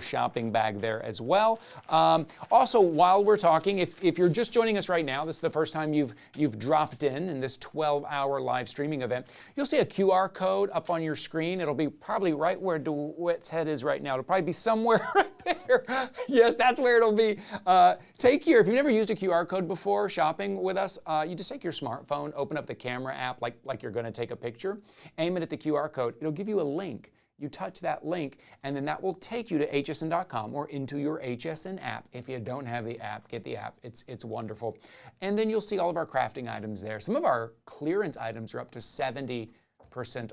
shopping bag there as well. Also, while we're talking, if you're just joining us right now, this is the first time you've dropped in this 12-hour live streaming event, you'll see a QR code up on your screen. It'll be probably right where DeWitt's head is right now. It'll probably be somewhere right there. Yes, that's where it'll be. If you've never used a QR code before shopping with us, you just take your smartphone, open up the camera app like you're going to take a picture, aim it at the QR code. It'll give you a link. You touch that link, and then that will take you to hsn.com or into your HSN app. If you don't have the app, get the app. It's wonderful. And then you'll see all of our crafting items there. Some of our clearance items are up to 70%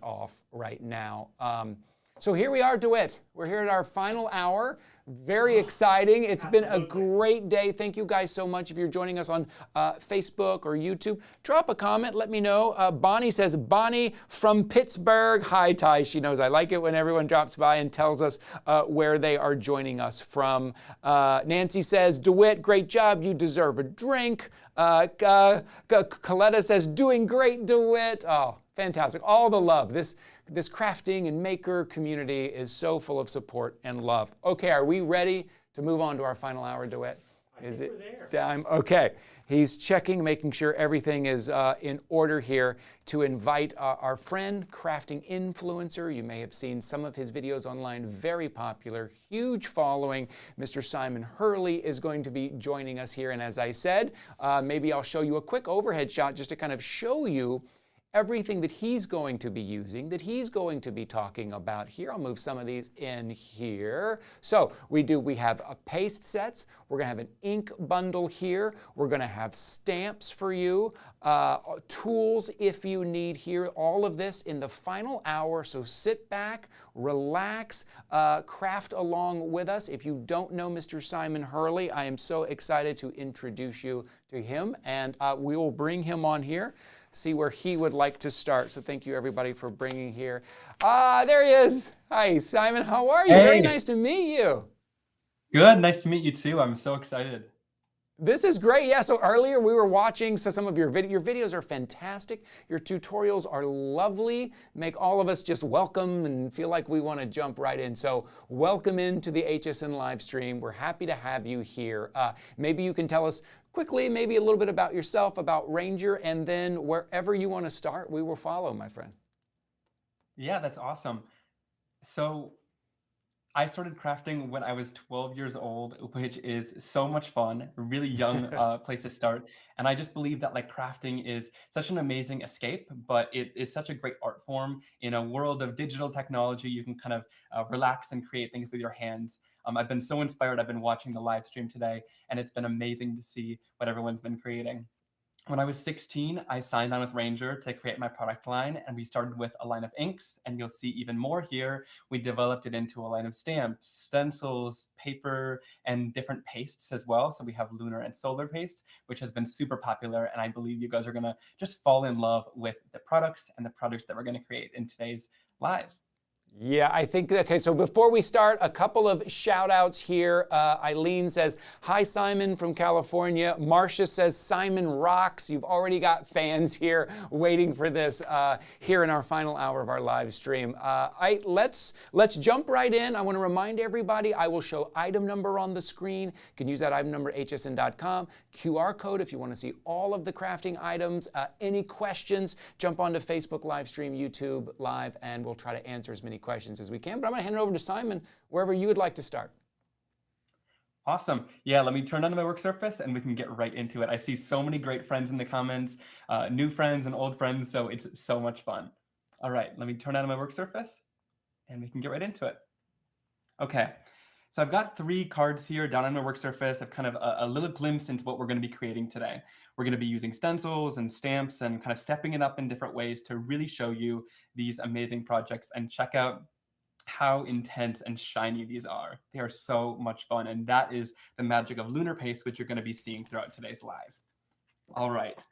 off right now. So here we are, DeWitt. We're here at our final hour. Very exciting. It's been a great day. Thank you guys so much. If you're joining us on Facebook or YouTube, drop a comment. Let me know. Bonnie says, Bonnie from Pittsburgh. Hi, Ty. She knows I like it when everyone drops by and tells us where they are joining us from. Nancy says, DeWitt, great job. You deserve a drink. Coletta says, doing great, DeWitt. Oh, fantastic. All the love. This crafting and maker community is so full of support and love. Okay, are we ready to move on to our final hour, DeWitt? Is it time? Okay. He's checking, making sure everything is in order here to invite our friend, crafting influencer. You may have seen some of his videos online, very popular, huge following. Mr. Simon Hurley is going to be joining us here. And as I said, maybe I'll show you a quick overhead shot just to kind of show you everything that he's going to be using, that he's going to be talking about here. I'll move some of these in here. So we have paste sets. We're going to have an ink bundle here. We're going to have stamps for you, tools if you need here. All of this in the final hour. So sit back, relax, craft along with us. If you don't know Mr. Simon Hurley, I am so excited to introduce you to him, and we will bring him on here, see where he would like to start. So thank you everybody for bringing here. There he is. Hi, Simon, how are you? Hey. Very nice to meet you. Good, nice to meet you too. I'm so excited. This is great. Yeah, so earlier we were watching some of your videos are fantastic. Your tutorials are lovely. Make all of us just welcome and feel like we want to jump right in. So welcome into the HSN live stream. We're happy to have you here. Maybe you can tell us quickly, maybe a little bit about yourself, about Ranger, and then wherever you want to start, we will follow, my friend. Yeah, that's awesome. So I started crafting when I was 12 years old, which is so much fun, a really young place to start. And I just believe that crafting is such an amazing escape, but it is such a great art form. In a world of digital technology, you can kind of relax and create things with your hands. I've been so inspired. I've been watching the live stream today, and it's been amazing to see what everyone's been creating. When I was 16, I signed on with Ranger to create my product line, and we started with a line of inks, and you'll see even more here. We developed it into a line of stamps, stencils, paper, and different pastes as well. So we have lunar and solar paste, which has been super popular, and I believe you guys are gonna just fall in love with the products and the products that we're gonna create in today's live. Yeah, I think, okay, so before we start, a couple of shout outs here. Eileen says, hi, Simon from California. Marcia says, Simon rocks. You've already got fans here waiting for this here in our final hour of our live stream. Let's jump right in. I want to remind everybody, I will show item number on the screen. You can use that item number, hsn.com. QR code if you want to see all of the crafting items. Any questions, jump onto Facebook live stream, YouTube live, and we'll try to answer as many questions as we can. But I'm going to hand it over to Simon, wherever you would like to start. Awesome. Yeah, let me turn on my work surface and we can get right into it. I see so many great friends in the comments, new friends and old friends, so it's so much fun. All right, let me turn on my work surface and we can get right into it. Okay, so I've got 3 cards here down on my work surface. I've kind of a little glimpse into what we're going to be creating today. We're going to be using stencils and stamps and kind of stepping it up in different ways to really show you these amazing projects and check out how intense and shiny these are. They are so much fun, and that is the magic of lunar paste, which you're going to be seeing throughout today's live. All right,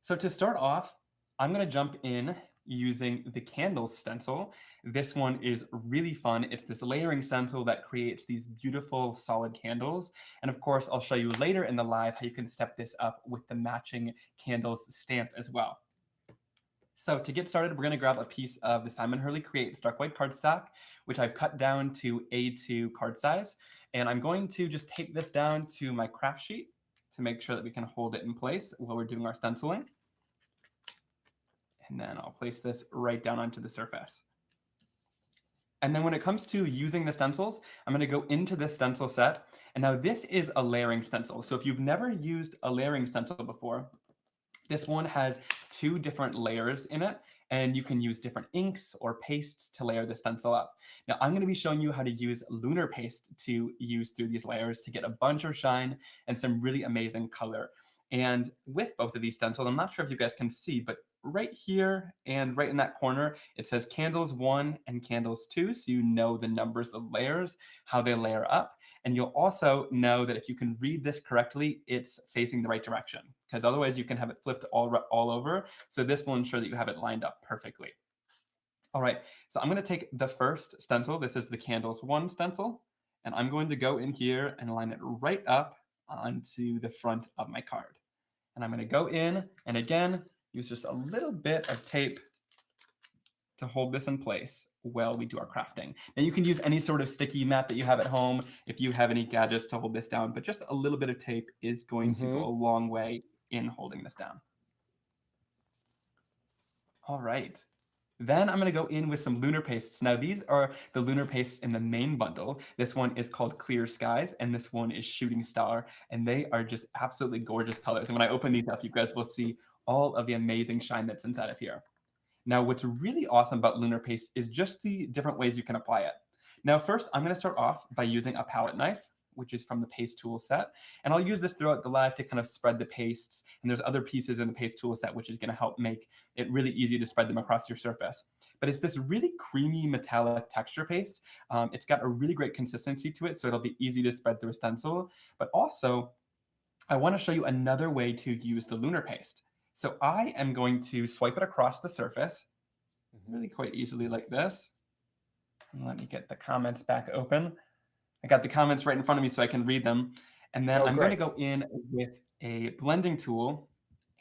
so to start off, I'm going to jump in using the candles stencil. This one is really fun. It's this layering stencil that creates these beautiful solid candles. And of course, I'll show you later in the live how you can step this up with the matching candles stamp as well. So to get started, we're going to grab a piece of the Simon Hurley Create Stark White cardstock, which I've cut down to A2 card size. And I'm going to just tape this down to my craft sheet to make sure that we can hold it in place while we're doing our stenciling. And then I'll place this right down onto the surface. And then when it comes to using the stencils, I'm going to go into this stencil set. And now this is a layering stencil. So if you've never used a layering stencil before, this one has 2 different layers in it, and you can use different inks or pastes to layer the stencil up. Now I'm going to be showing you how to use lunar paste to use through these layers to get a bunch of shine and some really amazing color. And with both of these stencils, I'm not sure if you guys can see, but right here and right in that corner, it says candles 1 and candles 2. So you know the numbers of layers, how they layer up. And you'll also know that if you can read this correctly, it's facing the right direction, because otherwise you can have it flipped all over. So this will ensure that you have it lined up perfectly. All right, so I'm going to take the first stencil. This is the candles 1 stencil, and I'm going to go in here and line it right up onto the front of my card. And I'm going to go in and again, use just a little bit of tape to hold this in place while we do our crafting. Now you can use any sort of sticky mat that you have at home if you have any gadgets to hold this down, but just a little bit of tape is going to go a long way in holding this down. All right. Then I'm going to go in with some lunar pastes. Now these are the lunar pastes in the main bundle. This one is called Clear Skies, and this one is Shooting Star, and they are just absolutely gorgeous colors. And when I open these up, you guys will see all of the amazing shine that's inside of here. Now, what's really awesome about lunar paste is just the different ways you can apply it. Now, first, I'm going to start off by using a palette knife, which is from the paste tool set. And I'll use this throughout the live to kind of spread the pastes. And there's other pieces in the paste tool set, which is going to help make it really easy to spread them across your surface. But it's this really creamy metallic texture paste. It's got a really great consistency to it, so it'll be easy to spread through a stencil. But also, I want to show you another way to use the lunar paste. So I am going to swipe it across the surface really quite easily like this. And let me get the comments back open. I got the comments right in front of me so I can read them. And then I'm going to go in with a blending tool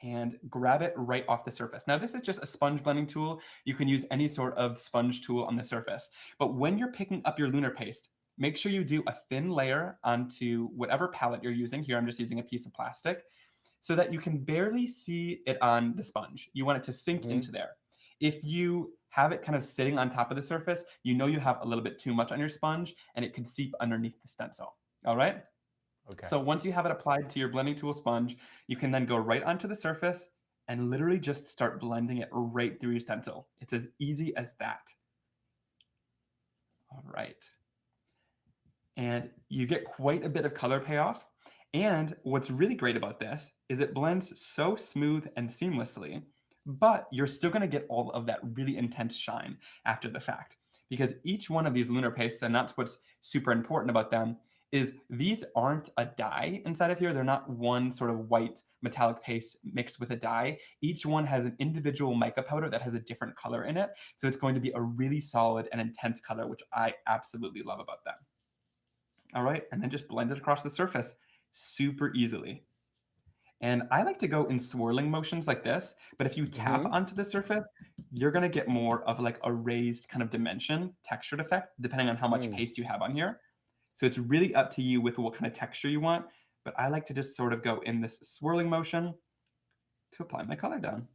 and grab it right off the surface. Now this is just a sponge blending tool. You can use any sort of sponge tool on the surface. But when you're picking up your lunar paste, make sure you do a thin layer onto whatever palette you're using. Here I'm just using a piece of plastic, so that you can barely see it on the sponge. You want it to sink into there. If you have it kind of sitting on top of the surface, you know you have a little bit too much on your sponge and it could seep underneath the stencil. All right? Okay. So once you have it applied to your blending tool sponge, you can then go right onto the surface and literally just start blending it right through your stencil. It's as easy as that. All right. And you get quite a bit of color payoff. And what's really great about this is it blends so smooth and seamlessly, but you're still going to get all of that really intense shine after the fact. Because each one of these lunar pastes, and that's what's super important about them, is these aren't a dye inside of here. They're not one sort of white metallic paste mixed with a dye. Each one has an individual mica powder that has a different color in it. So it's going to be a really solid and intense color, which I absolutely love about them. All right, and then just blend it across the surface super easily. And I like to go in swirling motions like this, but if you tap onto the surface, you're going to get more of like a raised kind of dimension textured effect, depending on how much paste you have on here. So it's really up to you with what kind of texture you want, but I like to just sort of go in this swirling motion to apply my color down.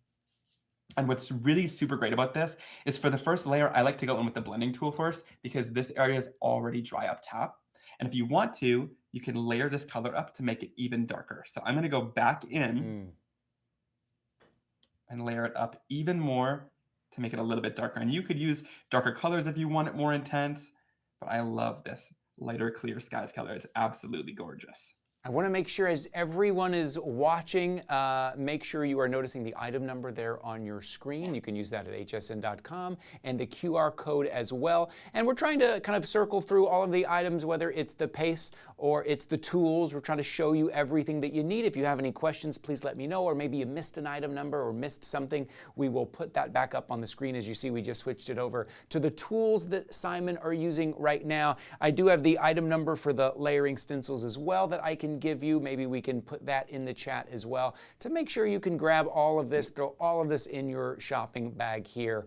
And what's really super great about this is for the first layer, I like to go in with the blending tool first because this area is already dry up top. And if you want to, you can layer this color up to make it even darker. So I'm going to go back in and layer it up even more to make it a little bit darker. And you could use darker colors if you want it more intense, but I love this lighter Clear Skies color. It's absolutely gorgeous. I want to make sure as everyone is watching, make sure you are noticing the item number there on your screen. You can use that at hsn.com and the QR code as well. And we're trying to kind of circle through all of the items, whether it's the paste or it's the tools. We're trying to show you everything that you need. If you have any questions, please let me know, or maybe you missed an item number or missed something. We will put that back up on the screen. As you see, we just switched it over to the tools that Simon are using right now. I do have the item number for the layering stencils as well that I can give you. Maybe we can put that in the chat as well to make sure you can grab all of this, throw all of this in your shopping bag here.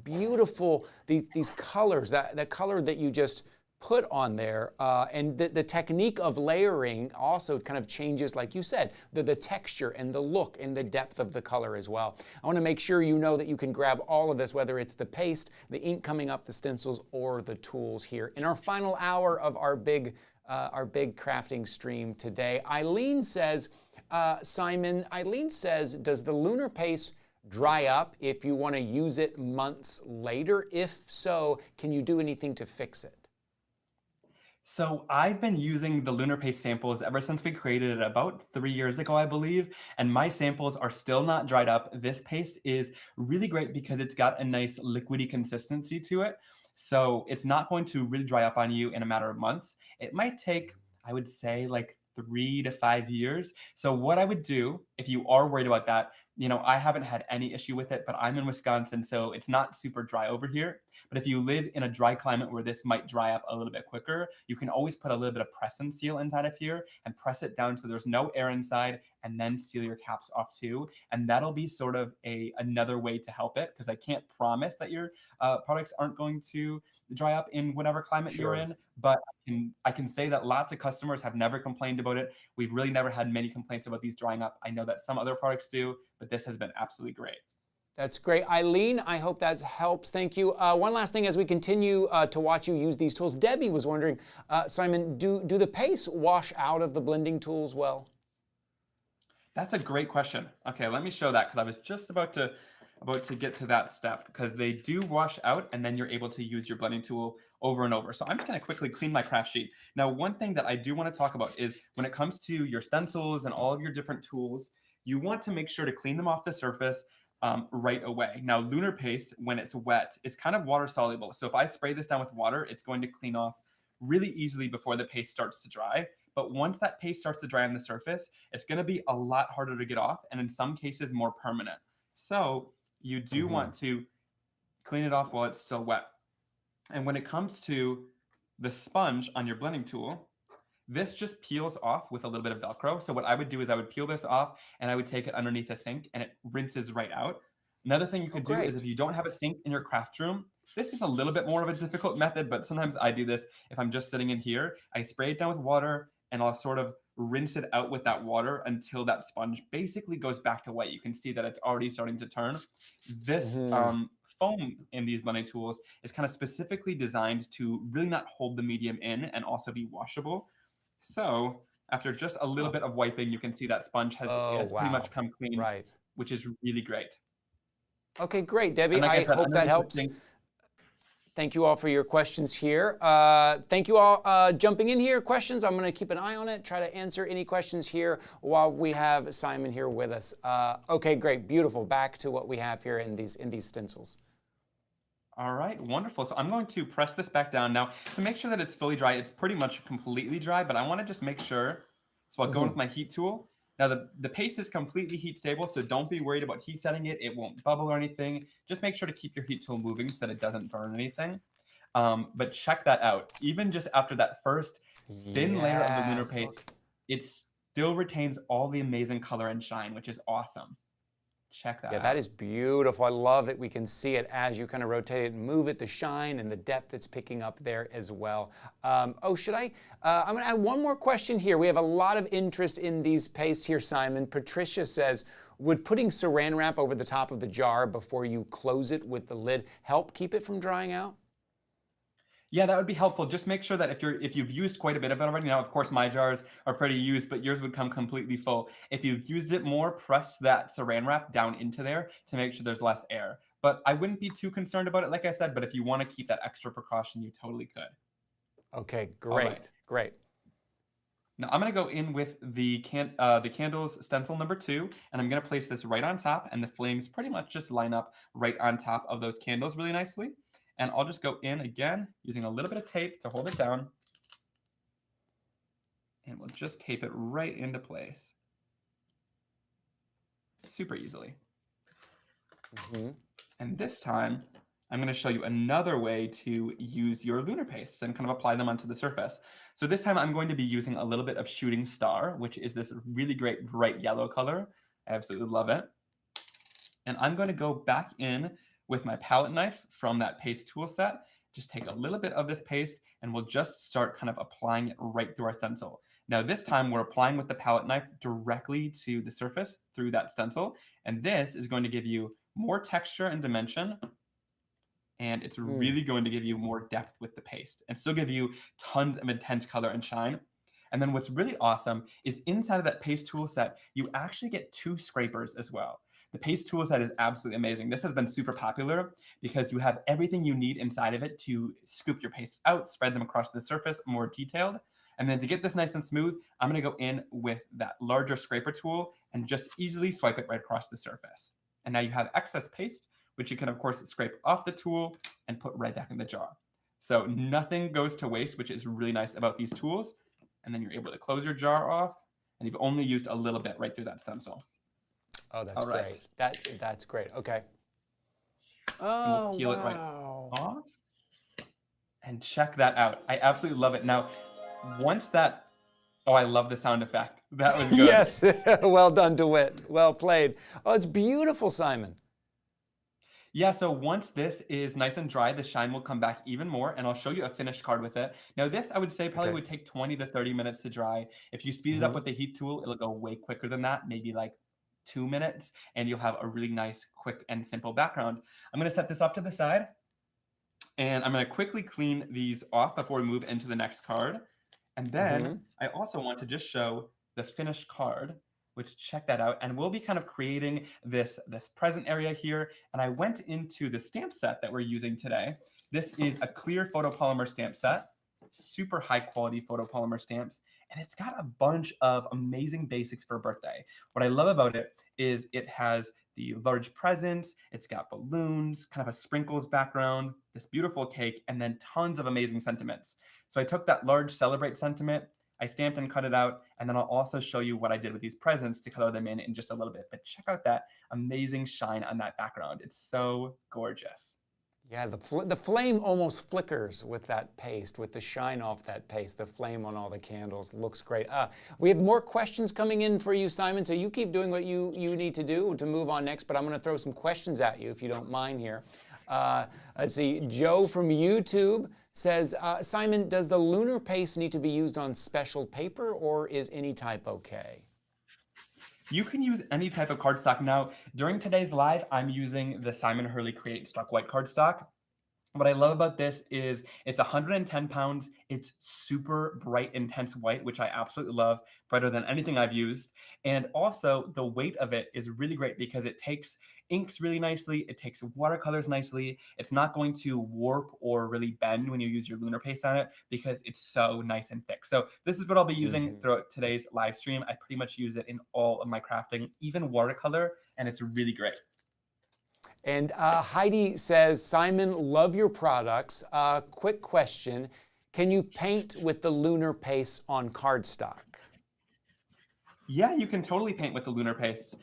Beautiful, these colors, that color that you just put on there, and the technique of layering also kind of changes, like you said, the texture and the look and the depth of the color as well. I want to make sure you know that you can grab all of this, whether it's the paste, the ink coming up, the stencils, or the tools here. In our final hour of our big crafting stream today, Eileen says, Simon, Eileen says, does the lunar paste dry up if you want to use it months later? If so, can you do anything to fix it? So I've been using the lunar paste samples ever since we created it about 3 years ago, I believe, and my samples are still not dried up. This paste is really great because it's got a nice liquidy consistency to it. So it's not going to really dry up on you in a matter of months. It might take, I would say, like 3 to 5 years. So what I would do, if you are worried about that, you know, I haven't had any issue with it, but I'm in Wisconsin, so it's not super dry over here. But if you live in a dry climate where this might dry up a little bit quicker, you can always put a little bit of press and seal inside of here and press it down so there's no air inside, and then seal your caps off too. And that'll be sort of another way to help it, because I can't promise that your products aren't going to dry up in whatever climate you're in, but I can say that lots of customers have never complained about it. We've really never had many complaints about these drying up. I know that some other products do, but this has been absolutely great. That's great. Eileen, I hope that helps. Thank you. One last thing as we continue to watch you use these tools. Debbie was wondering, Simon, do the paste wash out of the blending tools well? That's a great question. Okay, let me show that, because I was just about to get to that step, because they do wash out and then you're able to use your blending tool over and over. So I'm just going to quickly clean my craft sheet. Now, one thing that I do want to talk about is when it comes to your stencils and all of your different tools, you want to make sure to clean them off the surface right away. Now, lunar paste, when it's wet, is kind of water soluble. So if I spray this down with water, it's going to clean off really easily before the paste starts to dry. But once that paste starts to dry on the surface, it's going to be a lot harder to get off, and in some cases more permanent. So you do want to clean it off while it's still wet. And when it comes to the sponge on your blending tool, this just peels off with a little bit of Velcro. So what I would do is I would peel this off and I would take it underneath a sink, and it rinses right out. Another thing you could do is if you don't have a sink in your craft room, this is a little bit more of a difficult method, but sometimes I do this if I'm just sitting in here. I spray it down with water and I'll sort of rinse it out with that water until that sponge basically goes back to white. You can see that it's already starting to turn. This foam in these blending tools is kind of specifically designed to really not hold the medium in and also be washable. So after just a little bit of wiping, you can see that sponge has pretty much come clean, which is really great. Okay, great, Debbie. Like I said, hope that helps. Thank you all for your questions here. Thank you all jumping in here. Questions, I'm going to keep an eye on it, try to answer any questions here while we have Simon here with us. Okay, great, beautiful. Back to what we have here in these stencils. All right, wonderful. So I'm going to press this back down now to make sure that it's fully dry. It's pretty much completely dry, but I want to just make sure. So I'll go with my heat tool. Now the paste is completely heat stable, so don't be worried about heat setting it. It won't bubble or anything. Just make sure to keep your heat tool moving so that it doesn't burn anything. But check that out. Even just after that first thin layer of the lunar paste, it still retains all the amazing color and shine, which is awesome. Check that out. That is beautiful. I love that we can see it as you kind of rotate it and move it, the shine and the depth it's picking up there as well. I'm going to add one more question here. We have a lot of interest in these pastes here, Simon. Patricia says, would putting saran wrap over the top of the jar before you close it with the lid help keep it from drying out? Yeah, that would be helpful. Just make sure that if you've used quite a bit of it already, now of course my jars are pretty used, but yours would come completely full. If you've used it more, press that saran wrap down into there to make sure there's less air. But I wouldn't be too concerned about it, like I said, but if you want to keep that extra precaution, you totally could. Okay, great, great. Now I'm going to go in with the candles stencil number 2, and I'm going to place this right on top, and the flames pretty much just line up right on top of those candles really nicely. And I'll just go in again using a little bit of tape to hold it down. And we'll just tape it right into place. Super easily. And this time, I'm going to show you another way to use your lunar pastes and kind of apply them onto the surface. So this time I'm going to be using a little bit of Shooting Star, which is this really great bright yellow color. I absolutely love it. And I'm going to go back in with my palette knife from that paste tool set. Just take a little bit of this paste and we'll just start kind of applying it right through our stencil. Now this time we're applying with the palette knife directly to the surface through that stencil. And this is going to give you more texture and dimension. And it's really going to give you more depth with the paste and still give you tons of intense color and shine. And then what's really awesome is inside of that paste tool set, you actually get 2 scrapers as well. The paste tool set is absolutely amazing. This has been super popular because you have everything you need inside of it to scoop your pastes out, spread them across the surface more detailed. And then to get this nice and smooth, I'm going to go in with that larger scraper tool and just easily swipe it right across the surface. And now you have excess paste, which you can, of course, scrape off the tool and put right back in the jar. So nothing goes to waste, which is really nice about these tools. And then you're able to close your jar off, and you've only used a little bit right through that stencil. Oh, that's great. That's great. Okay. Oh, we'll peel it right off. And check that out. I absolutely love it. Now, once that... Oh, I love the sound effect. That was good. Yes. Well done, DeWitt. Well played. Oh, it's beautiful, Simon. Yeah, so once this is nice and dry, the shine will come back even more, and I'll show you a finished card with it. Now this, I would say, probably would take 20 to 30 minutes to dry. If you speed it up with the heat tool, it'll go way quicker than that, maybe like 2 minutes, and you'll have a really nice, quick, and simple background. I'm going to set this off to the side, and I'm going to quickly clean these off before we move into the next card. And then I also want to just show the finished card, which check that out. And we'll be kind of creating this present area here. And I went into the stamp set that we're using today. This is a clear photopolymer stamp set, super high quality photopolymer stamps. And it's got a bunch of amazing basics for a birthday. What I love about it is it has the large presents, it's got balloons, kind of a sprinkles background, this beautiful cake, and then tons of amazing sentiments. So I took that large celebrate sentiment, I stamped and cut it out, and then I'll also show you what I did with these presents to color them in just a little bit. But check out that amazing shine on that background. It's so gorgeous. Yeah, the flame almost flickers with that paste, with the shine off that paste. The flame on all the candles looks great. We have more questions coming in for you, Simon, so you keep doing what you need to do to move on next, but I'm going to throw some questions at you if you don't mind here. Let's see, Joe from YouTube says, Simon, does the lunar paste need to be used on special paper, or is any type okay? You can use any type of cardstock. Now, during today's live, I'm using the Simon Hurley Create Stock White cardstock. What I love about this is it's 110 pounds. It's super bright, intense white, which I absolutely love, brighter than anything I've used. And also the weight of it is really great because it takes inks really nicely. It takes watercolors nicely. It's not going to warp or really bend when you use your lunar paste on it because it's so nice and thick. So this is what I'll be using throughout today's live stream. I pretty much use it in all of my crafting, even watercolor, and it's really great. And Heidi says, Simon, love your products. Quick question, can you paint with the lunar paste on cardstock? Yeah, you can totally paint with the lunar pastes.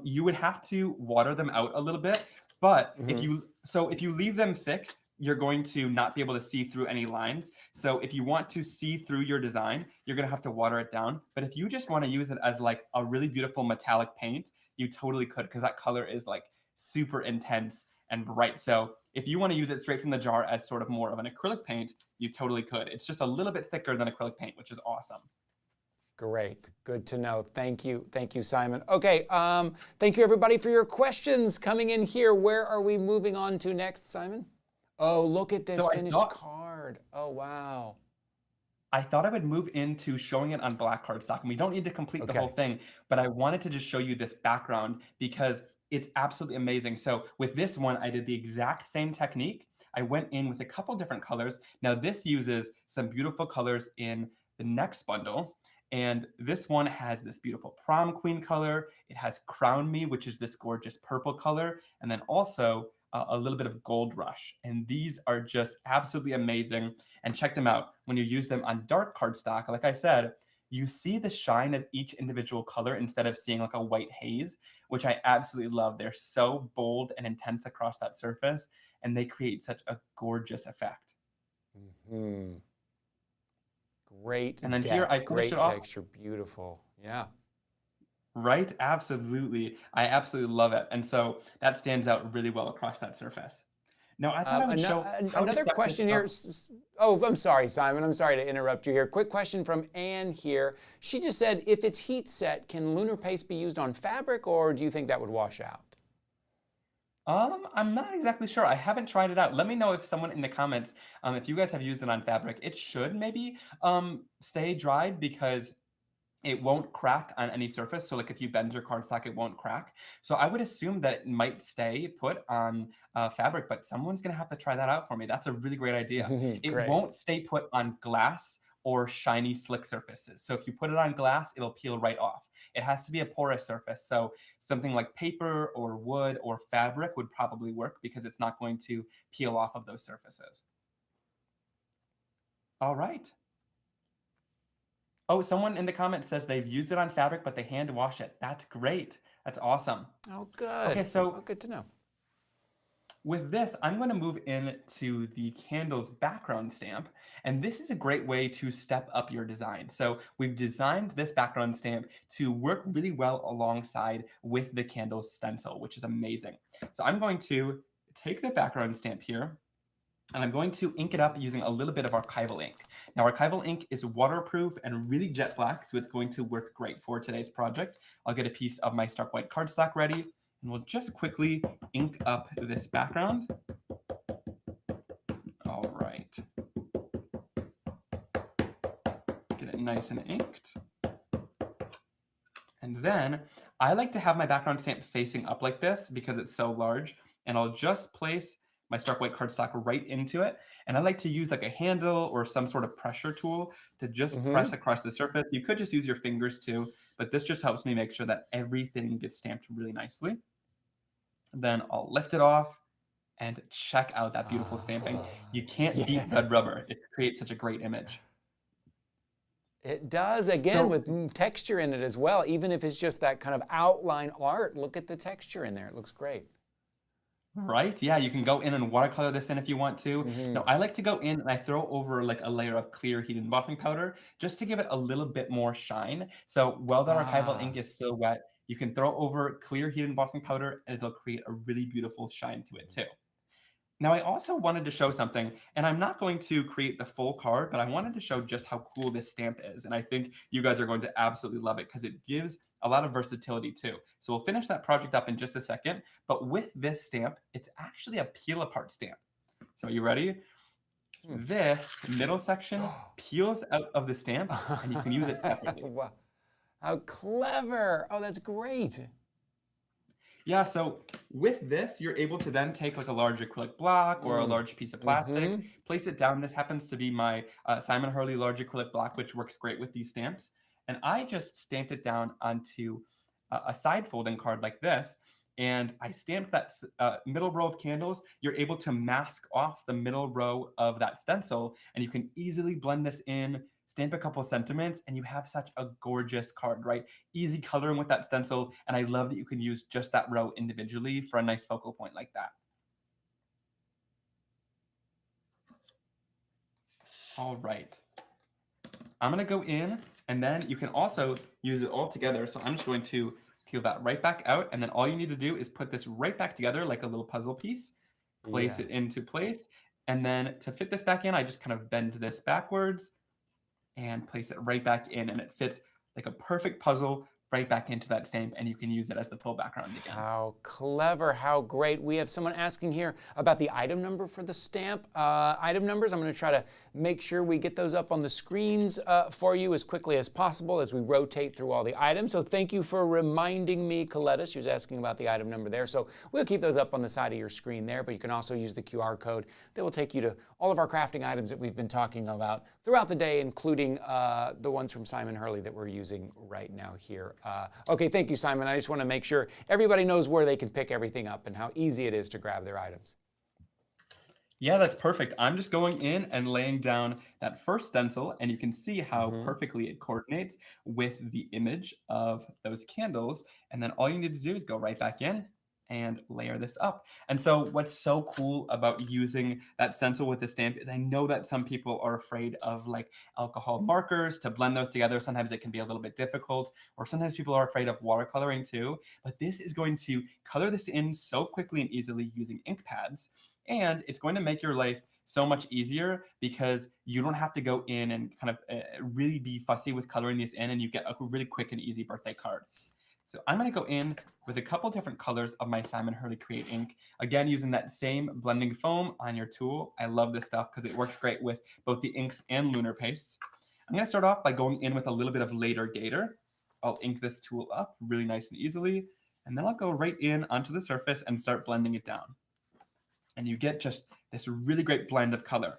You would have to water them out a little bit, but if you leave them thick, you're going to not be able to see through any lines. So if you want to see through your design, you're gonna have to water it down. But if you just wanna use it as like a really beautiful metallic paint, you totally could, because that color is like super intense and bright. So if you want to use it straight from the jar as sort of more of an acrylic paint, you totally could. It's just a little bit thicker than acrylic paint, which is awesome. Great, good to know. Thank you, Simon. Okay, thank you everybody for your questions coming in here. Where are we moving on to next, Simon? Oh, look at this finished card. Oh, wow. I thought I would move into showing it on black cardstock, and we don't need to complete the whole thing, but I wanted to just show you this background because it's absolutely amazing. So with this one, I did the exact same technique. I went in with a couple different colors. Now this uses some beautiful colors in the next bundle. And this one has this beautiful prom queen color. It has crown me, which is this gorgeous purple color. And then also a little bit of gold rush. And these are just absolutely amazing. And check them out. When you use them on dark cardstock, like I said, you see the shine of each individual color instead of seeing like a white haze, which I absolutely love. They're so bold and intense across that surface, and they create such a gorgeous effect. Mm-hmm. Great And then depth, here I great finished it off. texture, beautiful. Yeah. Right? Absolutely. I absolutely love it. And so that stands out really well across that surface. Now, I thought I would show how to another set this question here. up. Oh, I'm sorry, Simon. I'm sorry to interrupt you here. Quick question from Anne here. She just said, if it's heat set, can lunar paste be used on fabric, or do you think that would wash out? I'm not exactly sure. I haven't tried it out. Let me know if someone in the comments, if you guys have used it on fabric. It should maybe stay dried because it won't crack on any surface. So like if you bend your cardstock, it won't crack. So I would assume that it might stay put on fabric, but someone's gonna have to try that out for me. That's a really great idea. It Great. won't stay put on glass or shiny, slick surfaces. So if you put it on glass, it'll peel right off. It has to be a porous surface. So something like paper or wood or fabric would probably work because it's not going to peel off of those surfaces. All right. Oh, someone in the comments says they've used it on fabric, but they hand wash it. That's great. That's awesome. Oh, good. Okay, so oh, good to know. with this, I'm going to move into the candle's background stamp. And this is a great way to step up your design. So we've designed this background stamp to work really well alongside with the candle's stencil, which is amazing. So I'm going to take the background stamp here, and I'm going to ink it up using a little bit of archival ink. Now, archival ink is waterproof and really jet black, so it's going to work great for today's project. I'll get a piece of my stark white cardstock ready, and we'll just quickly ink up this background. All right. Get it nice and inked. And then I like to have my background stamp facing up like this because it's so large, and I'll just place my stark white cardstock right into it. And I like to use like a handle or some sort of pressure tool to just press across the surface. You could just use your fingers too, but this just helps me make sure that everything gets stamped really nicely. Then I'll lift it off and check out that beautiful stamping. You can't beat red rubber. It creates such a great image. It does, again, with texture in it as well. Even if it's just that kind of outline art, look at the texture in there. It looks great. Right? Yeah, you can go in and watercolor this in if you want to. Now, I like to go in and I throw over like a layer of clear heat embossing powder just to give it a little bit more shine. So while that archival ink is still wet, you can throw over clear heat embossing powder and it'll create a really beautiful shine to it too. Now, I also wanted to show something, and I'm not going to create the full card, but I wanted to show just how cool this stamp is. And I think you guys are going to absolutely love it because it gives a lot of versatility too. So we'll finish that project up in just a second, but with this stamp, it's actually a peel apart stamp. So are you ready? This middle section peels out of the stamp and you can use it separately. Wow. How clever. Oh, that's great. Yeah, so with this, you're able to then take like a large acrylic block or a large piece of plastic, place it down. This happens to be my Simon Hurley large acrylic block, which works great with these stamps. And I just stamped it down onto a side folding card like this. And I stamped that middle row of candles. You're able to mask off the middle row of that stencil, and you can easily blend this in, stamp a couple sentiments, and you have such a gorgeous card, right? Easy coloring with that stencil, and I love that you can use just that row individually for a nice focal point like that. All right. I'm gonna go in, and then you can also use it all together. So I'm just going to peel that right back out, and then all you need to do is put this right back together like a little puzzle piece, place it into place, and then to fit this back in, I just kind of bend this backwards and place it right back in, and it fits like a perfect puzzle right back into that stamp, and you can use it as the full background again. How clever, how great. We have someone asking here about the item number for the stamp. Item numbers, I'm going to try to make sure we get those up on the screens for you as quickly as possible as we rotate through all the items. So thank you for reminding me, Coletta. She was asking about the item number there. So we'll keep those up on the side of your screen there, but you can also use the QR code that will take you to all of our crafting items that we've been talking about throughout the day, including the ones from Simon Hurley that we're using right now here. Okay, thank you, Simon. I just want to make sure everybody knows where they can pick everything up and how easy it is to grab their items. Yeah, that's perfect. I'm just going in and laying down that first stencil, and you can see how perfectly it coordinates with the image of those candles. And then all you need to do is go right back in and layer this up. And so what's so cool about using that stencil with the stamp is I know that some people are afraid of like alcohol markers to blend those together. Sometimes it can be a little bit difficult, or sometimes people are afraid of watercoloring too. But this is going to color this in so quickly and easily using ink pads. And it's going to make your life so much easier because you don't have to go in and kind of really be fussy with coloring these in, and you get a really quick and easy birthday card. So I'm going to go in with a couple different colors of my Simon Hurley Create ink. Again, using that same blending foam on your tool. I love this stuff because it works great with both the inks and lunar pastes. I'm going to start off by going in with a little bit of Later Gator. I'll ink this tool up really nice and easily. And then I'll go right in onto the surface and start blending it down. And you get just this really great blend of color.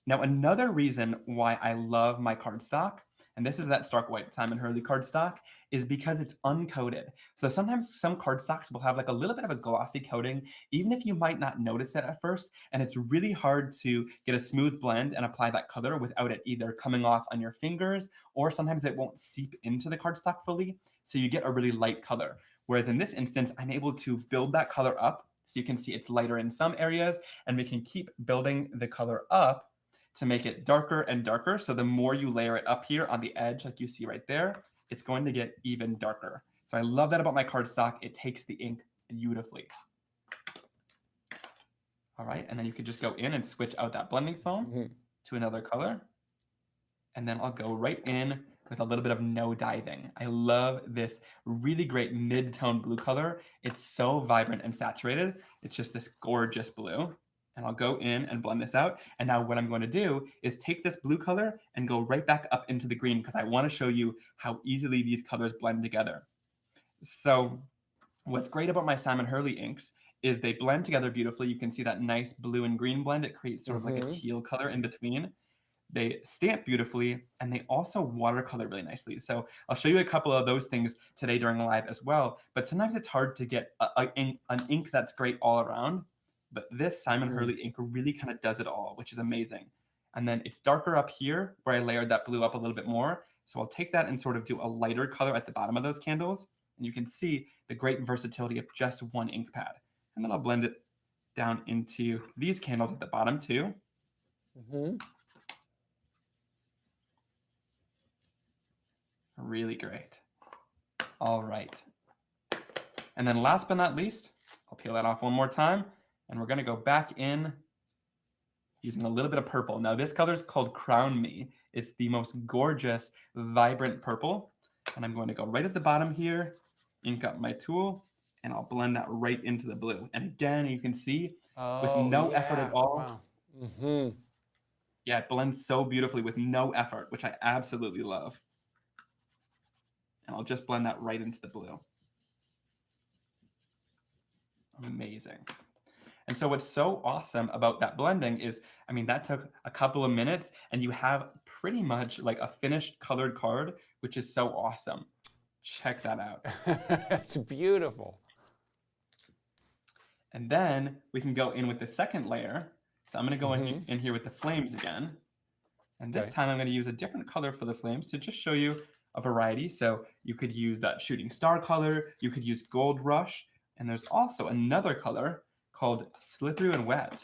Now, another reason why I love my cardstock, and this is that Stark White Simon Hurley cardstock, is because it's uncoated. So sometimes some cardstocks will have like a little bit of a glossy coating, even if you might not notice it at first, and it's really hard to get a smooth blend and apply that color without it either coming off on your fingers, or sometimes it won't seep into the cardstock fully, so you get a really light color. Whereas in this instance, I'm able to build that color up, so you can see it's lighter in some areas, and we can keep building the color up to make it darker and darker. So the more you layer it up here on the edge, like you see right there, it's going to get even darker. So I love that about my cardstock. It takes the ink beautifully. All right, and then you could just go in and switch out that blending foam to another color. And then I'll go right in with a little bit of No Diving. I love this really great mid-tone blue color. It's so vibrant and saturated. It's just this gorgeous blue. And I'll go in and blend this out. And now what I'm going to do is take this blue color and go right back up into the green because I want to show you how easily these colors blend together. So what's great about my Simon Hurley inks is they blend together beautifully. You can see that nice blue and green blend. It creates sort of like a teal color in between. They stamp beautifully, and they also watercolor really nicely. So I'll show you a couple of those things today during live as well. But sometimes it's hard to get an ink that's great all around. But this Simon Hurley ink really kind of does it all, which is amazing. And then it's darker up here where I layered that blue up a little bit more. So I'll take that and sort of do a lighter color at the bottom of those candles. And you can see the great versatility of just one ink pad. And then I'll blend it down into these candles at the bottom too. Really great. All right. And then last but not least, I'll peel that off one more time. And we're going to go back in using a little bit of purple. Now this color is called Crown Me. It's the most gorgeous, vibrant purple. And I'm going to go right at the bottom here, ink up my tool, and I'll blend that right into the blue. And again, you can see with no effort at all. Wow. Yeah, it blends so beautifully with no effort, which I absolutely love. And I'll just blend that right into the blue. Amazing. And so what's so awesome about that blending is, I mean, that took a couple of minutes and you have pretty much like a finished colored card, which is so awesome. Check that out. That's beautiful. And then we can go in with the second layer. So I'm going to go in here with the flames again. And this time I'm going to use a different color for the flames to just show you a variety. So you could use that shooting star color. You could use Gold Rush. And there's also another color called Slippery and Wet,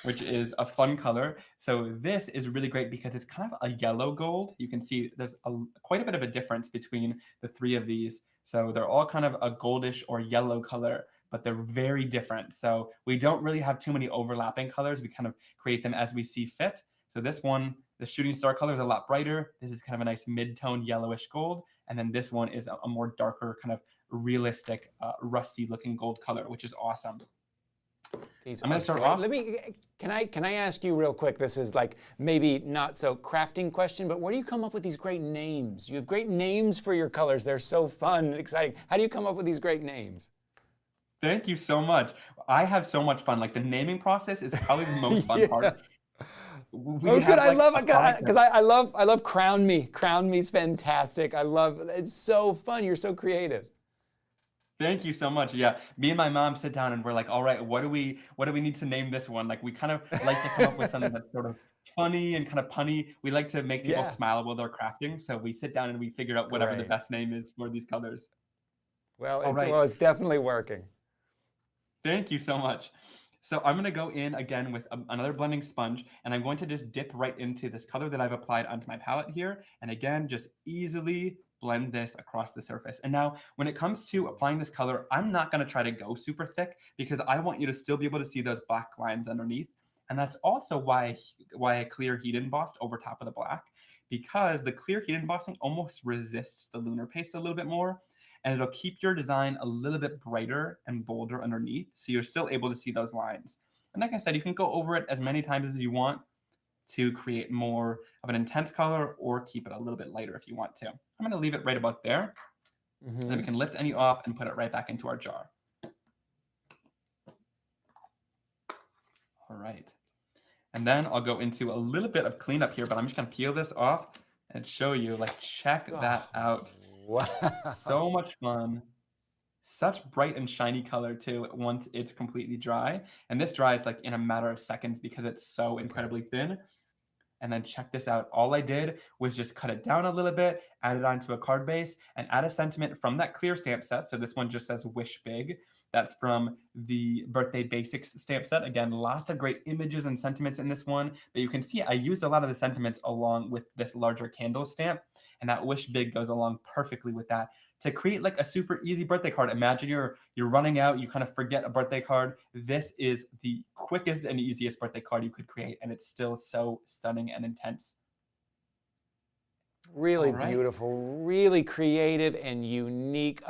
which is a fun color. So this is really great because it's kind of a yellow gold. You can see there's quite a bit of a difference between the three of these. So they're all kind of a goldish or yellow color, but they're very different. So we don't really have too many overlapping colors. We kind of create them as we see fit. So this one The shooting star color is a lot brighter. This is kind of a nice mid-tone yellowish gold. And then this one is a more darker, kind of realistic, rusty looking gold color, which is awesome. These I'm going are to start great. off. Can I ask you real quick? This is like maybe not so crafting question, but where do you come up with these great names? You have great names for your colors. They're so fun and exciting. How do you come up with these great names? Thank you so much. I have so much fun. Like the naming process is probably the most fun part. We Good. have, I like, love a it product because I love Crown Me. Crown Me's fantastic. I love it's so fun. You're so creative. Thank you so much. Yeah, me and my mom sit down and we're like, all right, what do we need to name this one? Like we kind of like to come up with something that's sort of funny and kind of punny. We like to make people smile while they're crafting. So we sit down and we figure out whatever the Great. best name is for these colors. Well, All right. it's definitely working. Thank you so much. So I'm going to go in again with another blending sponge, and I'm going to just dip right into this color that I've applied onto my palette here. And again, just easily blend this across the surface. And now when it comes to applying this color, I'm not going to try to go super thick because I want you to still be able to see those black lines underneath. And that's also why I clear heat embossed over top of the black, because the clear heat embossing almost resists the lunar paste a little bit more. And it'll keep your design a little bit brighter and bolder underneath, so you're still able to see those lines. And like I said, you can go over it as many times as you want to create more of an intense color or keep it a little bit lighter if you want to. I'm going to leave it right about there. And then we can lift any off and put it right back into our jar. All right. And then I'll go into a little bit of cleanup here, but I'm just going to peel this off and show you, like, check that out. Wow. So much fun. Such bright and shiny color too once it's completely dry. And this dries like in a matter of seconds because it's so incredibly thin. And then check this out. All I did was just cut it down a little bit, add it onto a card base, and add a sentiment from that clear stamp set. So this one just says Wish Big. That's from the Birthday Basics stamp set. Again, lots of great images and sentiments in this one. But you can see I used a lot of the sentiments along with this larger candle stamp. And that Wish Big goes along perfectly with that. To create like a super easy birthday card, imagine you're running out, you kind of forget a birthday card. This is the quickest and easiest birthday card you could create, and it's still so stunning and intense. Really beautiful, really creative and unique.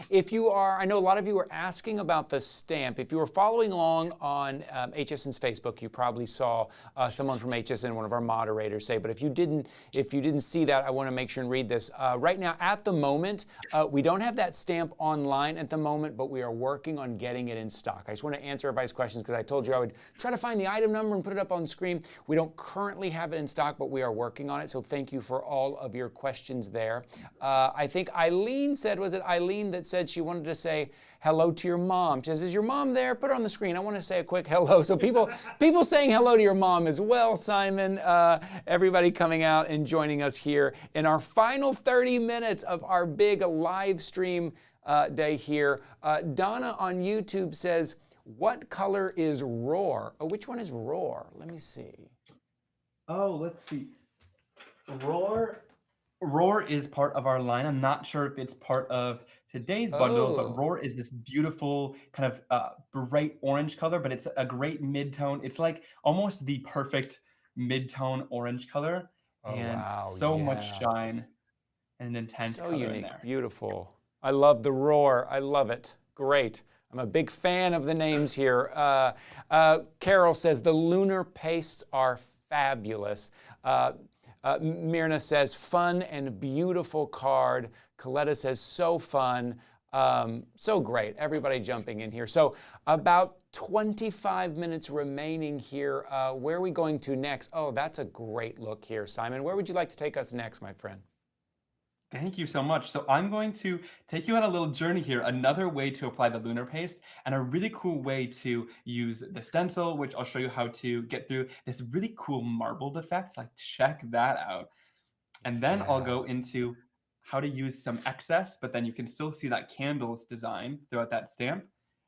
If you are, I know a lot of you are asking about the stamp. If you were following along on HSN's Facebook, you probably saw someone from HSN, one of our moderators, say. But if you didn't see that, I want to make sure and read this. Right now, at the moment, we don't have that stamp online at the moment, but we are working on getting it in stock. I just want to answer everybody's questions because I told you I would try to find the item number and put it up on the screen. We don't currently have it in stock, but we are working on it. So thank you for all of your questions there. I think Eileen said, was it Eileen that said she wanted to say hello to your mom? She says, is your mom there? Put her on the screen. I want to say a quick hello. So people saying hello to your mom as well, Simon. Everybody coming out and joining us here in our final 30 minutes of our big live stream day here. Donna on YouTube says, what color is Roar? Oh, which one is Roar? Let me see. Oh, let's see. Roar is part of our line. I'm not sure if it's part of today's bundle, but Roar is this beautiful kind of bright orange color, but it's a great mid-tone. It's like almost the perfect mid-tone orange color, and so much shine and intense so color unique, in there. Beautiful. I love the Roar. I love it. Great. I'm a big fan of the names here. Carol says the lunar pastes are fabulous. Myrna says, fun and beautiful card. Coletta says, so fun. So great. Everybody jumping in here. So about 25 minutes remaining here. Where are we going to next? Oh, that's a great look here. Simon, where would you like to take us next, my friend? Thank you so much. So I'm going to take you on a little journey here, another way to apply the lunar paste, and a really cool way to use the stencil, which I'll show you how to get through this really cool marbled effect. Like, check that out. And then I'll go into how to use some excess, but then you can still see that candles design throughout that stamp.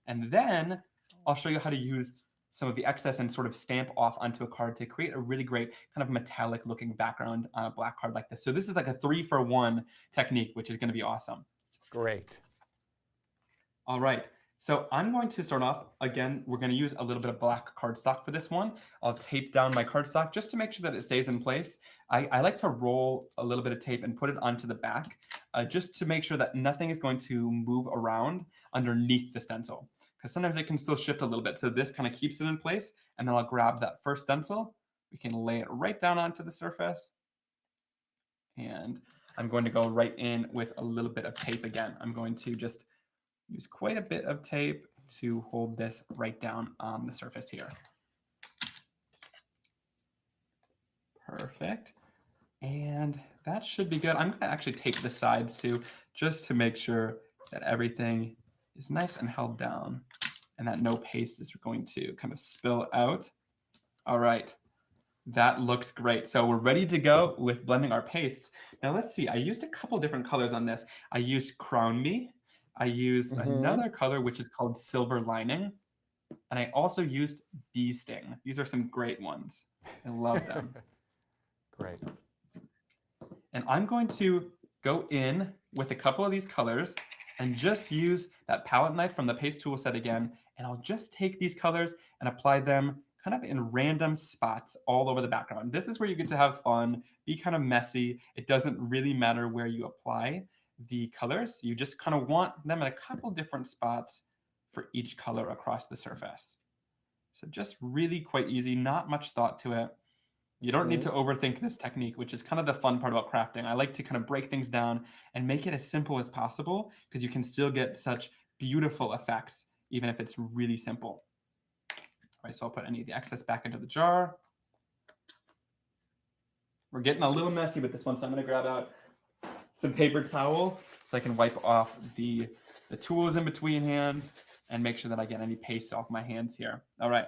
And then I'll show you how to use some of the excess and sort of stamp off onto a card to create a really great kind of metallic looking background on a black card like this. So this is like a 3-for-1 technique, which is going to be awesome. Great. All right. So I'm going to start off, again, we're going to use a little bit of black cardstock for this one. I'll tape down my cardstock just to make sure that it stays in place. I like to roll a little bit of tape and put it onto the back just to make sure that nothing is going to move around underneath the stencil, because sometimes it can still shift a little bit. So this kind of keeps it in place, and then I'll grab that first stencil. We can lay it right down onto the surface. And I'm going to go right in with a little bit of tape again. I'm going to just use quite a bit of tape to hold this right down on the surface here. Perfect. And that should be good. I'm going to actually tape the sides too, just to make sure that everything is nice and held down and that no paste is going to kind of spill out. All right. That looks great. So we're ready to go with blending our pastes. Now let's see. I used a couple different colors on this. I used Crown Me. I used another color, which is called Silver Lining. And I also used Bee Sting. These are some great ones. I love them. Great. And I'm going to go in with a couple of these colors and just use that palette knife from the paste tool set again. And I'll just take these colors and apply them kind of in random spots all over the background. This is where you get to have fun, be kind of messy. It doesn't really matter where you apply the colors. You just kind of want them in a couple different spots for each color across the surface. So just really quite easy, not much thought to it. You don't need to overthink this technique, which is kind of the fun part about crafting. I like to kind of break things down and make it as simple as possible, because you can still get such beautiful effects, even if it's really simple. All right, so I'll put any of the excess back into the jar. We're getting a little messy with this one, so I'm going to grab out some paper towel so I can wipe off the tools in between hand and make sure that I get any paste off my hands here. All right,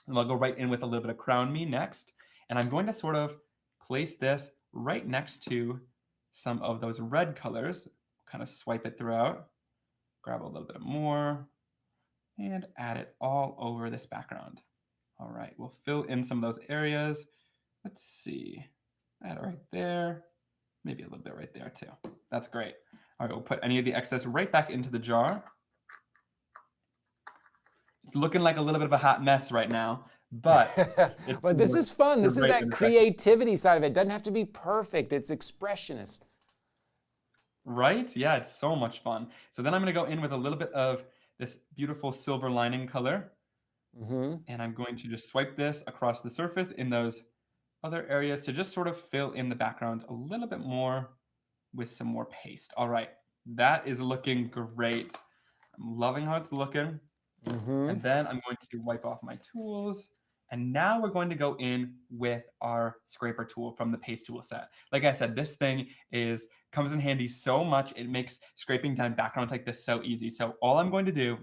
and I'll go right in with a little bit of Crown Me next. And I'm going to sort of place this right next to some of those red colors, kind of swipe it throughout, grab a little bit more, and add it all over this background. All right, we'll fill in some of those areas. Let's see, add it right there, maybe a little bit right there too. That's great. All right, we'll put any of the excess right back into the jar. It's looking like a little bit of a hot mess right now, but but this is fun. This is that creativity side of it. It doesn't have to be perfect. It's expressionist. Right? Yeah, it's so much fun. So then I'm going to go in with a little bit of this beautiful Silver Lining color. And I'm going to just swipe this across the surface in those other areas to just sort of fill in the background a little bit more with some more paste. All right, that is looking great. I'm loving how it's looking. And then I'm going to wipe off my tools. And now we're going to go in with our scraper tool from the paste tool set. Like I said, this thing comes in handy so much. It makes scraping down backgrounds like this so easy. So all I'm going to do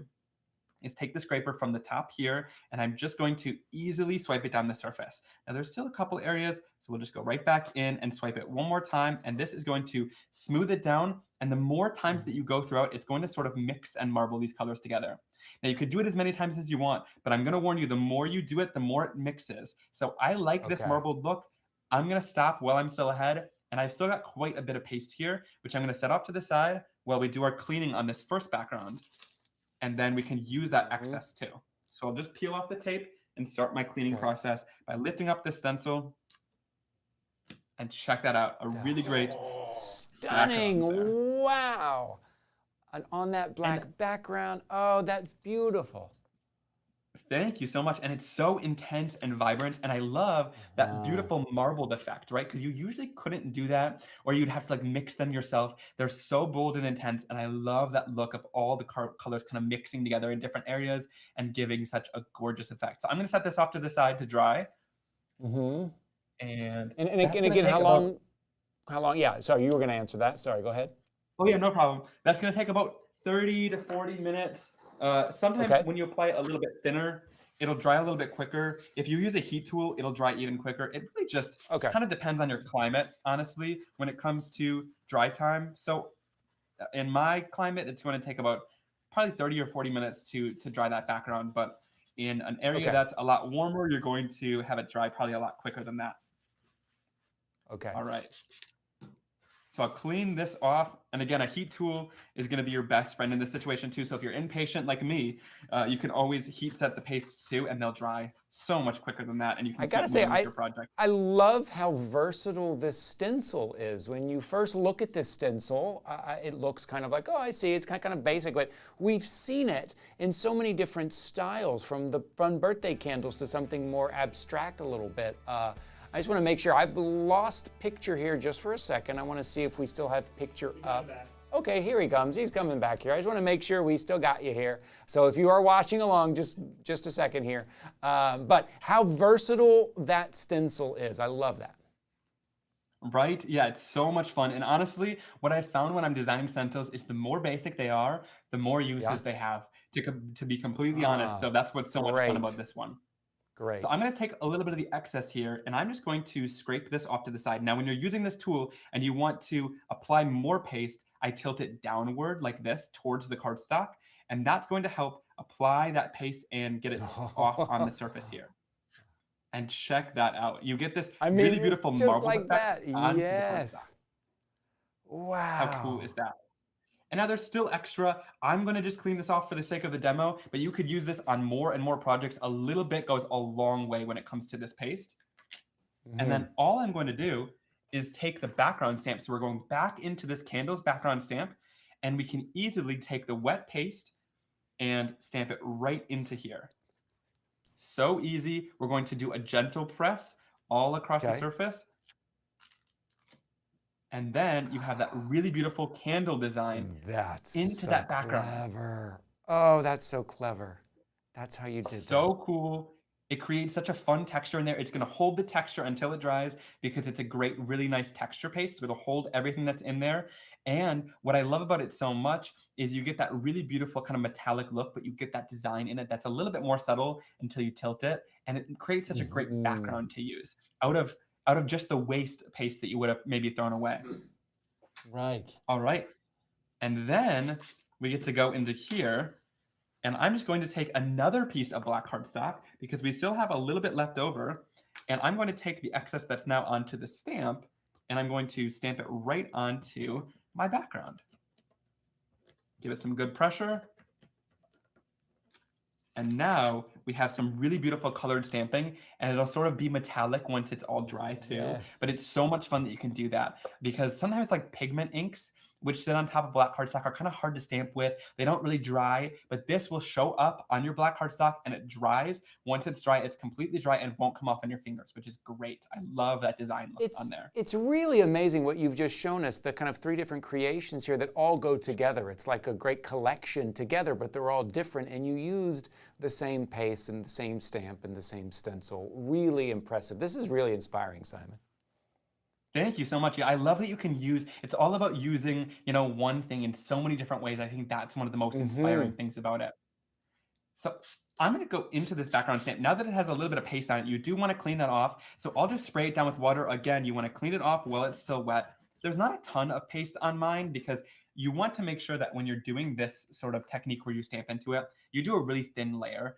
is take the scraper from the top here, and I'm just going to easily swipe it down the surface. Now there's still a couple areas, so we'll just go right back in and swipe it one more time, and this is going to smooth it down, and the more times that you go throughout, it's going to sort of mix and marble these colors together. Now you could do it as many times as you want, but I'm gonna warn you, the more you do it, the more it mixes. So I like this marbled look. I'm gonna stop while I'm still ahead, and I've still got quite a bit of paste here, which I'm gonna set off to the side while we do our cleaning on this first background. And then we can use that excess too. So I'll just peel off the tape and start my cleaning process by lifting up the stencil. And check that out, a really great stunning, wow. And on that black background, oh, that's beautiful. Thank you so much. And it's so intense and vibrant. And I love that beautiful marbled effect, right? Because you usually couldn't do that, or you'd have to like mix them yourself. They're so bold and intense. And I love that look of all the colors kind of mixing together in different areas and giving such a gorgeous effect. So I'm going to set this off to the side to dry. And again, how long? Yeah, sorry, you were going to answer that. Sorry, go ahead. Oh yeah, no problem. That's going to take about 30 to 40 minutes. Sometimes when you apply it a little bit thinner, it'll dry a little bit quicker. If you use a heat tool, it'll dry even quicker. It really just kind of depends on your climate, honestly, when it comes to dry time. So in my climate, it's going to take about probably 30 or 40 minutes to dry that background. But in an area that's a lot warmer, you're going to have it dry probably a lot quicker than that. Okay. All right. So I'll clean this off. And again, a heat tool is going to be your best friend in this situation too. So if you're impatient like me, you can always heat set the pastes too, and they'll dry so much quicker than that. And you can I gotta keep say, moving with your project. I love how versatile this stencil is. When you first look at this stencil, it looks kind of like, oh, I see, it's kind of basic, but we've seen it in so many different styles, from the fun birthday candles to something more abstract a little bit. I just want to make sure. I've lost picture here just for a second. I want to see if we still have picture up. Okay, here he comes. He's coming back here. I just want to make sure we still got you here. So if you are watching along, just a second here. But how versatile that stencil is. I love that. Right? Yeah, it's so much fun. And honestly, what I've found when I'm designing stencils is the more basic they are, the more uses they have, to be completely honest. So that's what's so much fun about this one. Great. So I'm going to take a little bit of the excess here, and I'm just going to scrape this off to the side. Now, when you're using this tool and you want to apply more paste, I tilt it downward like this towards the cardstock, and that's going to help apply that paste and get it off on the surface here. And check that out. You get this really beautiful just marble like effect that. onto the Yes. cardstock. Wow. How cool is that? And now there's still extra. I'm going to just clean this off for the sake of the demo, but you could use this on more and more projects. A little bit goes a long way when it comes to this paste. And then all I'm going to do is take the background stamp. So we're going back into this candle's background stamp, and we can easily take the wet paste and stamp it right into here. So easy. We're going to do a gentle press all across the surface. And then you have that really beautiful candle design into that background. Clever. Oh, that's so clever. That's how you did So cool. It creates such a fun texture in there. It's going to hold the texture until it dries because it's a great, really nice texture paste. So it'll hold everything that's in there. And what I love about it so much is you get that really beautiful kind of metallic look, but you get that design in it that's a little bit more subtle until you tilt it. And it creates such a great background to use out of just the waste paste that you would have maybe thrown away. Right. All right. And then we get to go into here. And I'm just going to take another piece of black cardstock because we still have a little bit left over. And I'm going to take the excess that's now onto the stamp, and I'm going to stamp it right onto my background. Give it some good pressure. And now we have some really beautiful colored stamping, and it'll sort of be metallic once it's all dry too. Yes. But it's so much fun that you can do that because sometimes like pigment inks, which sit on top of black cardstock, are kind of hard to stamp with. They don't really dry, but this will show up on your black cardstock and it dries. Once it's dry, it's completely dry and won't come off on your fingers, which is great. I love that design look on there. It's really amazing what you've just shown us, the kind of 3 different creations here that all go together. It's like a great collection together, but they're all different, and you used the same paste and the same stamp and the same stencil. Really impressive. This is really inspiring, Simon. Thank you so much. Yeah, I love that you can use, it's all about using, one thing in so many different ways. I think that's one of the most inspiring things about it. So I'm going to go into this background stamp. Now that it has a little bit of paste on it, you do want to clean that off. So I'll just spray it down with water. Again, you want to clean it off while it's still wet. There's not a ton of paste on mine because you want to make sure that when you're doing this sort of technique where you stamp into it, you do a really thin layer.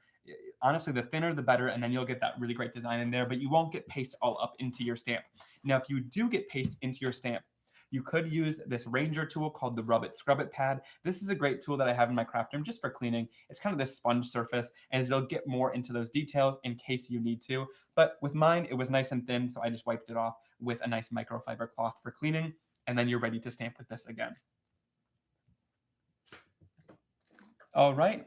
Honestly, the thinner the better, and then you'll get that really great design in there, but you won't get paste all up into your stamp. Now, if you do get paste into your stamp, you could use this Ranger tool called the Rub It Scrub It pad. This is a great tool that I have in my craft room just for cleaning. It's kind of this sponge surface, and it'll get more into those details in case you need to. But with mine, it was nice and thin, so I just wiped it off with a nice microfiber cloth for cleaning, and then you're ready to stamp with this again. All right.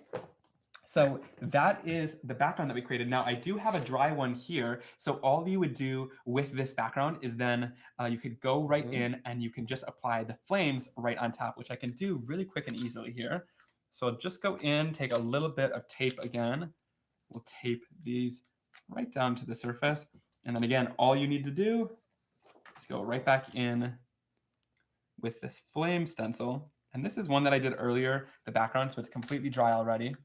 So that is the background that we created. Now I do have a dry one here. So all you would do with this background is then you could go right in and you can just apply the flames right on top, which I can do really quick and easily here. So I'll just go in, take a little bit of tape again. We'll tape these right down to the surface. And then again, all you need to do is go right back in with this flame stencil. And this is one that I did earlier, the background, so it's completely dry already.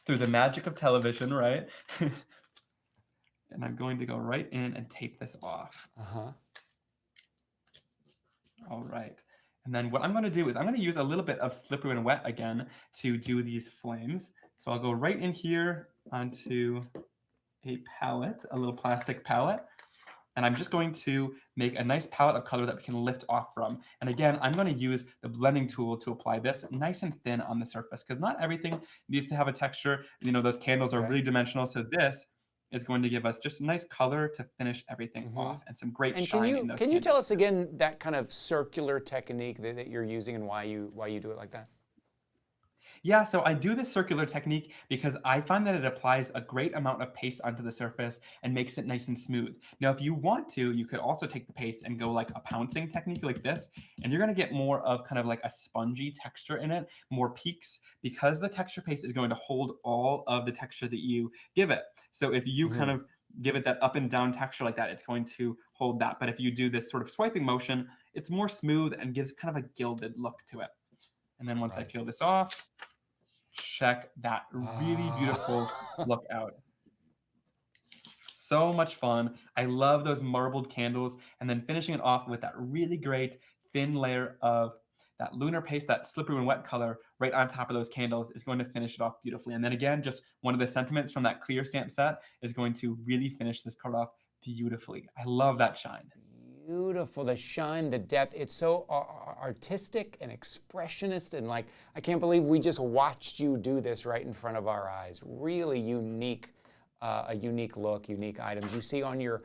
Through the magic of television, right? And I'm going to go right in and tape this off. All right. And then what I'm going to do is I'm going to use a little bit of Slippery and Wet again to do these flames. So I'll go right in here onto a palette, a little plastic palette. And I'm just going to make a nice palette of color that we can lift off from. And again, I'm going to use the blending tool to apply this nice and thin on the surface, because not everything needs to have a texture. You know, those candles are really dimensional. So this is going to give us just nice color to finish everything off, and some great And shine in those can you tell candles. us again that kind of circular technique that you're using and why you do it like that? Yeah, so I do this circular technique because I find that it applies a great amount of paste onto the surface and makes it nice and smooth. Now, if you want to, you could also take the paste and go like a pouncing technique like this, and you're gonna get more of kind of like a spongy texture in it, more peaks, because the texture paste is going to hold all of the texture that you give it. So if you kind of give it that up and down texture like that, it's going to hold that. But if you do this sort of swiping motion, it's more smooth and gives kind of a gilded look to it. And then once I peel this off, check that really beautiful look out. So much fun. I love those marbled candles, and then finishing it off with that really great thin layer of that lunar paste, that slippery when wet color right on top of those candles is going to finish it off beautifully. And then again, just one of the sentiments from that clear stamp set is going to really finish this card off beautifully. I love that shine. Beautiful, the shine, the depth. It's so artistic and expressionist, and like, I can't believe we just watched you do this right in front of our eyes. Really unique, a unique look, unique items. You see on your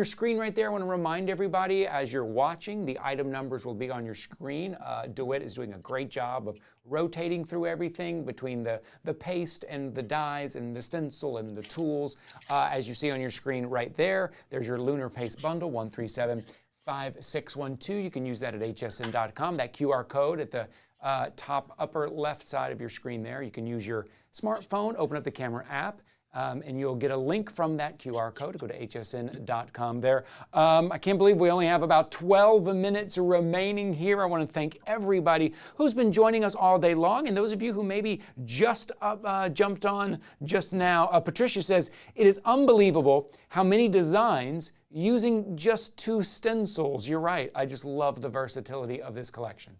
screen right there, I want to remind everybody as you're watching, the item numbers will be on your screen. 𝗖𝗥𝗔𝗟𝗏 is doing a great job of rotating through everything between the paste and the dies and the stencil and the tools. As you see on your screen right there, there's your lunar paste bundle, 1375612. You can use that at hsn.com. That QR code at the top upper left side of your screen there. You can use your smartphone, open up the camera app, and you'll get a link from that QR code to go to hsn.com there. I can't believe we only have about 12 minutes remaining here. I want to thank everybody who's been joining us all day long, and those of you who maybe just jumped on just now. Patricia says, it is unbelievable how many designs using just 2 stencils. You're right. I just love the versatility of this collection.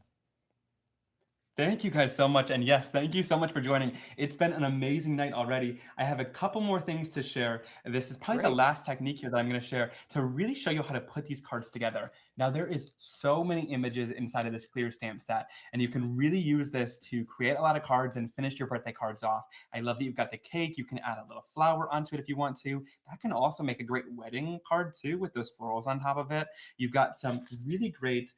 Thank you guys so much. And yes, thank you so much for joining. It's been an amazing night already. I have a couple more things to share. This is probably the last technique here that I'm going to share to really show you how to put these cards together. Now, there is so many images inside of this clear stamp set, and you can really use this to create a lot of cards and finish your birthday cards off. I love that you've got the cake. You can add a little flower onto it if you want to. That can also make a great wedding card too, with those florals on top of it. You've got some really great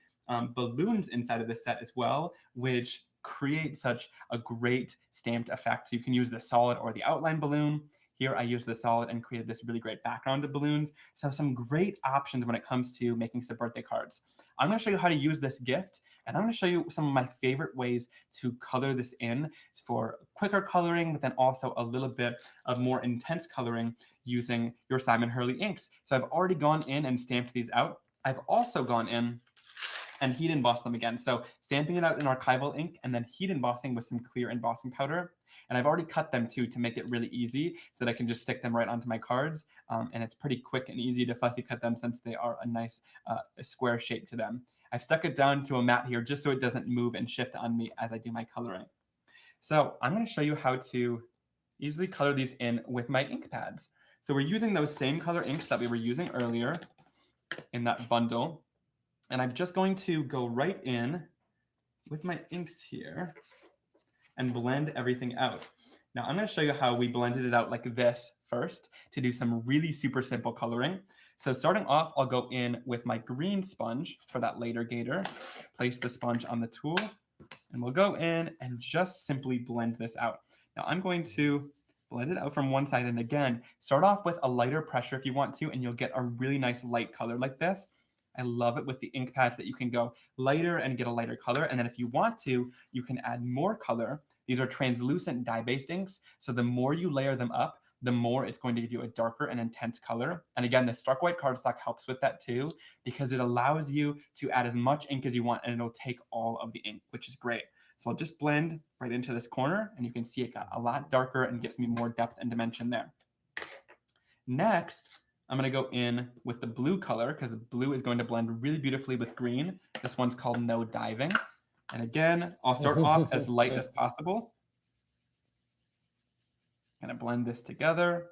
balloons inside of this set as well, which create such a great stamped effect. So you can use the solid or the outline balloon. Here I used the solid and created this really great background of balloons. So some great options when it comes to making some birthday cards. I'm going to show you how to use this gift, and I'm going to show you some of my favorite ways to color this in for quicker coloring, but then also a little bit of more intense coloring using your Simon Hurley inks. So I've already gone in and stamped these out. I've also gone in and heat emboss them again. So stamping it out in archival ink and then heat embossing with some clear embossing powder. And I've already cut them too to make it really easy so that I can just stick them right onto my cards. And it's pretty quick and easy to fussy cut them since they are a nice square shape to them. I've stuck it down to a mat here just so it doesn't move and shift on me as I do my coloring. So I'm going to show you how to easily color these in with my ink pads. So we're using those same color inks that we were using earlier in that bundle. And I'm just going to go right in with my inks here and blend everything out. Now I'm going to show you how we blended it out like this first to do some really super simple coloring. So starting off, I'll go in with my green sponge for that later gator, place the sponge on the tool, and we'll go in and just simply blend this out. Now I'm going to blend it out from one side, and again, start off with a lighter pressure if you want to, and you'll get a really nice light color like this. I love it with the ink pads that you can go lighter and get a lighter color. And then if you want to, you can add more color. These are translucent dye-based inks. So the more you layer them up, the more it's going to give you a darker and intense color. And again, the Stark White cardstock helps with that too, because it allows you to add as much ink as you want and it'll take all of the ink, which is great. So I'll just blend right into this corner and you can see it got a lot darker and gives me more depth and dimension there. Next, I'm going to go in with the blue color because blue is going to blend really beautifully with green. This one's called No Diving. And again, I'll start off as light as possible. I'm going to blend this together.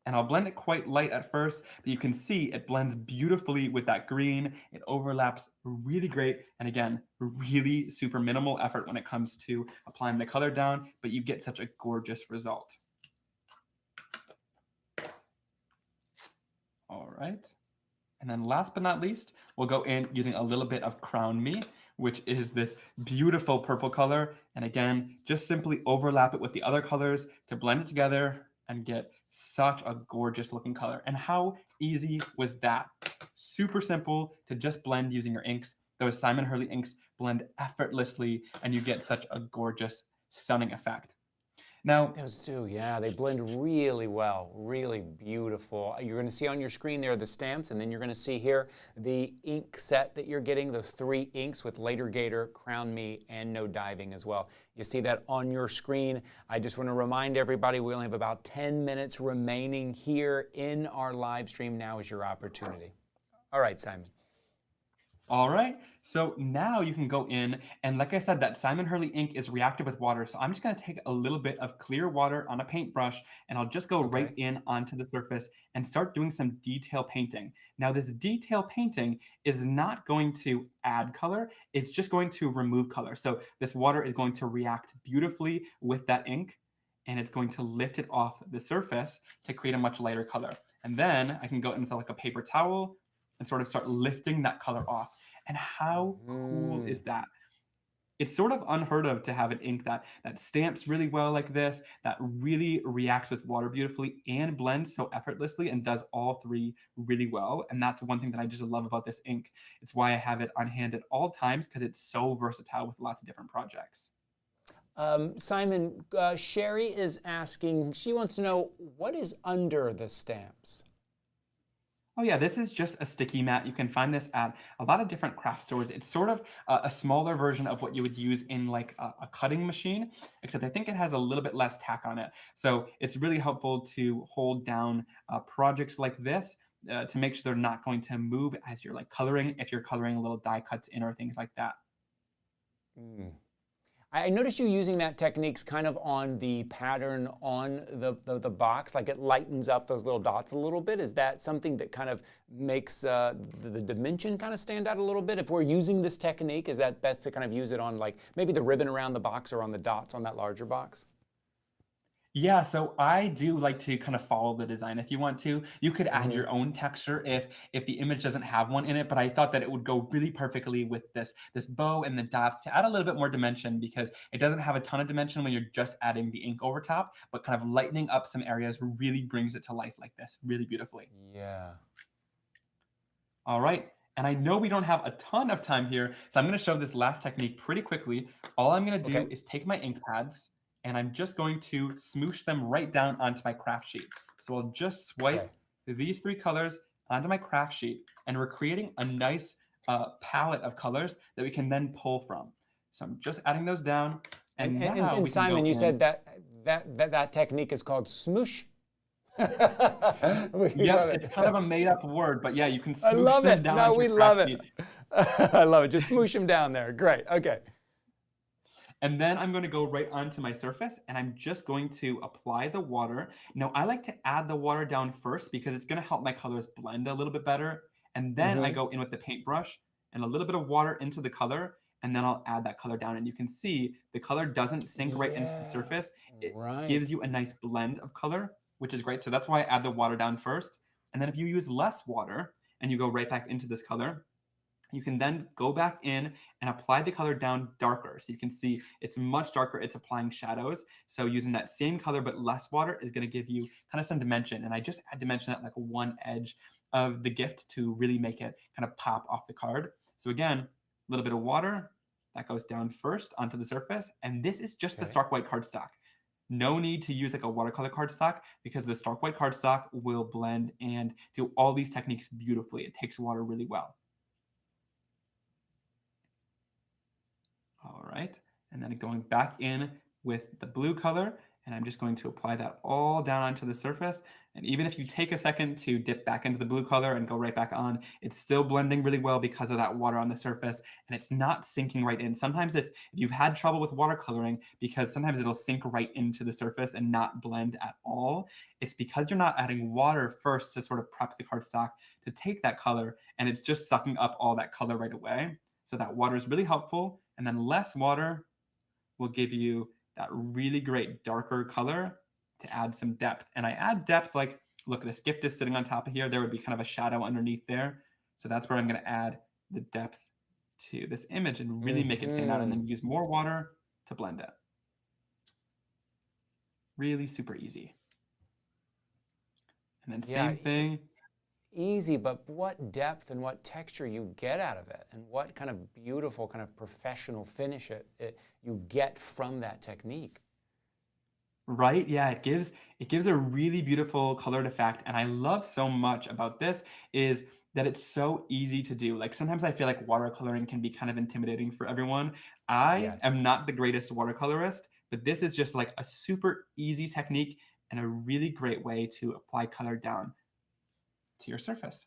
And I'll blend it quite light at first, but you can see it blends beautifully with that green. It overlaps really great. And again, really super minimal effort when it comes to applying the color down, but you get such a gorgeous result. All right. And then last but not least, we'll go in using a little bit of Crown Me, which is this beautiful purple color. And again, just simply overlap it with the other colors to blend it together and get such a gorgeous looking color. And how easy was that? Super simple to just blend using your inks. Those Simon Hurley inks blend effortlessly and you get such a gorgeous, stunning effect. Now, those do, yeah, they blend really well, really beautiful. You're going to see on your screen there the stamps, and then you're going to see here the ink set that you're getting, the 3 inks with Later Gator, Crown Me, and No Diving as well. You see that on your screen. I just want to remind everybody we only have about 10 minutes remaining here in our live stream. Now is your opportunity. All right, Simon. All right, so now you can go in, and like I said, that Simon Hurley ink is reactive with water, so I'm just going to take a little bit of clear water on a paintbrush, and I'll just go right in onto the surface and start doing some detail painting. Now, this detail painting is not going to add color, it's just going to remove color. So this water is going to react beautifully with that ink, and it's going to lift it off the surface to create a much lighter color. And then I can go in with like a paper towel and sort of start lifting that color off. And how cool is that? It's sort of unheard of to have an ink that stamps really well like this, that really reacts with water beautifully and blends so effortlessly and does all 3 really well. And that's one thing that I just love about this ink. It's why I have it on hand at all times, because it's so versatile with lots of different projects. Simon, Sherry is asking, she wants to know, what is under the stamps? Oh yeah, this is just a sticky mat. You can find this at a lot of different craft stores. It's sort of a smaller version of what you would use in like a cutting machine, except I think it has a little bit less tack on it. So it's really helpful to hold down projects like this to make sure they're not going to move as you're like coloring, if you're coloring little die cuts in or things like that. I noticed you using that techniques kind of on the pattern on the box, like it lightens up those little dots a little bit. Is that something that kind of makes the dimension kind of stand out a little bit? If we're using this technique, is that best to kind of use it on like maybe the ribbon around the box or on the dots on that larger box? Yeah, so I do like to kind of follow the design. If you want to, you could add your own texture if the image doesn't have one in it, but I thought that it would go really perfectly with this bow and the dots to add a little bit more dimension, because it doesn't have a ton of dimension when you're just adding the ink over top, but kind of lightening up some areas really brings it to life like this, really beautifully. Yeah. All right. And I know we don't have a ton of time here, so I'm going to show this last technique pretty quickly. All I'm going to do is take my ink pads, and I'm just going to smoosh them right down onto my craft sheet. So I'll just swipe these 3 colors onto my craft sheet, and we're creating a nice palette of colors that we can then pull from. So I'm just adding those down, and now we Simon, can go you in. said that technique is called smoosh? Yeah, it's kind of a made-up word, but yeah, you can smoosh I love them it. down. No, onto we your love craft it. sheet. I love it. Just smoosh them down there. Great. Okay. And then I'm going to go right onto my surface, and I'm just going to apply the water. Now, I like to add the water down first because it's going to help my colors blend a little bit better. And then I go in with the paintbrush and a little bit of water into the color, and then I'll add that color down. And you can see the color doesn't sink right into the surface. It gives you a nice blend of color, which is great. So that's why I add the water down first. And then if you use less water and you go right back into this color, you can then go back in and apply the color down darker. So you can see it's much darker, it's applying shadows. So using that same color but less water is gonna give you kind of some dimension. And I just add dimension at like one edge of the gift to really make it kind of pop off the card. So again, a little bit of water, that goes down first onto the surface. And this is just the stark white cardstock. No need to use like a watercolor cardstock because the stark white cardstock will blend and do all these techniques beautifully. It takes water really well. All right, and then going back in with the blue color, And I'm just going to apply that all down onto the surface. And even if you take a second to dip back into the blue color and go right back on, it's still blending really well because of that water on the surface, and it's not sinking right in. Sometimes if you've had trouble with watercoloring, because sometimes it'll sink right into the surface and not blend at all, it's because you're not adding water first to sort of prep the cardstock to take that color, and it's just sucking up all that color right away. So that water is really helpful, and then less water will give you that really great darker color to add some depth. And I add depth like, look, this gift is sitting on top of here. There would be kind of a shadow underneath there. So that's where I'm going to add the depth to this image and really make it stand out, and then use more water to blend it. Really super easy. And then same thing. Easy, but what depth and what texture you get out of it, and what kind of beautiful, kind of professional finish you get from that technique. Right? Yeah, it gives a really beautiful colored effect. And I love so much about this is that it's so easy to do. Like sometimes I feel like watercoloring can be kind of intimidating for everyone. I am not the greatest watercolorist, but this is just like a super easy technique and a really great way to apply color down to your surface.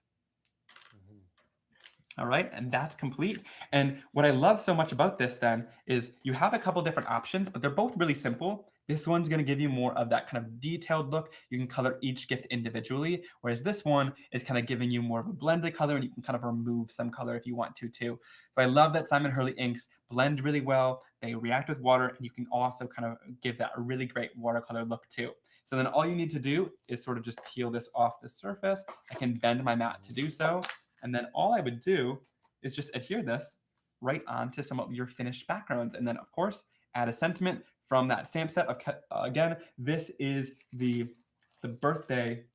All right, and that's complete. And what I love so much about this then is you have a couple different options, but they're both really simple. This one's going to give you more of that kind of detailed look. You can color each gift individually, whereas this one is kind of giving you more of a blended color, and you can kind of remove some color if you want to too. So I love that Simon Hurley inks blend really well. They react with water, and you can also kind of give that a really great watercolor look too. So then all you need to do is sort of just peel this off the surface. I can bend my mat to do so. And then all I would do is just adhere this right onto some of your finished backgrounds. And then, of course, add a sentiment from that stamp set. Again, this is the birthday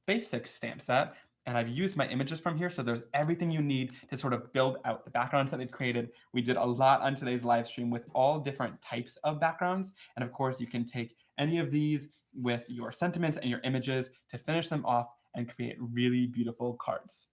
basics stamp set. And I've used my images from here. So there's everything you need to sort of build out the backgrounds that we've created. We did a lot on today's live stream with all different types of backgrounds. And of course, you can take any of these with your sentiments and your images to finish them off and create really beautiful cards.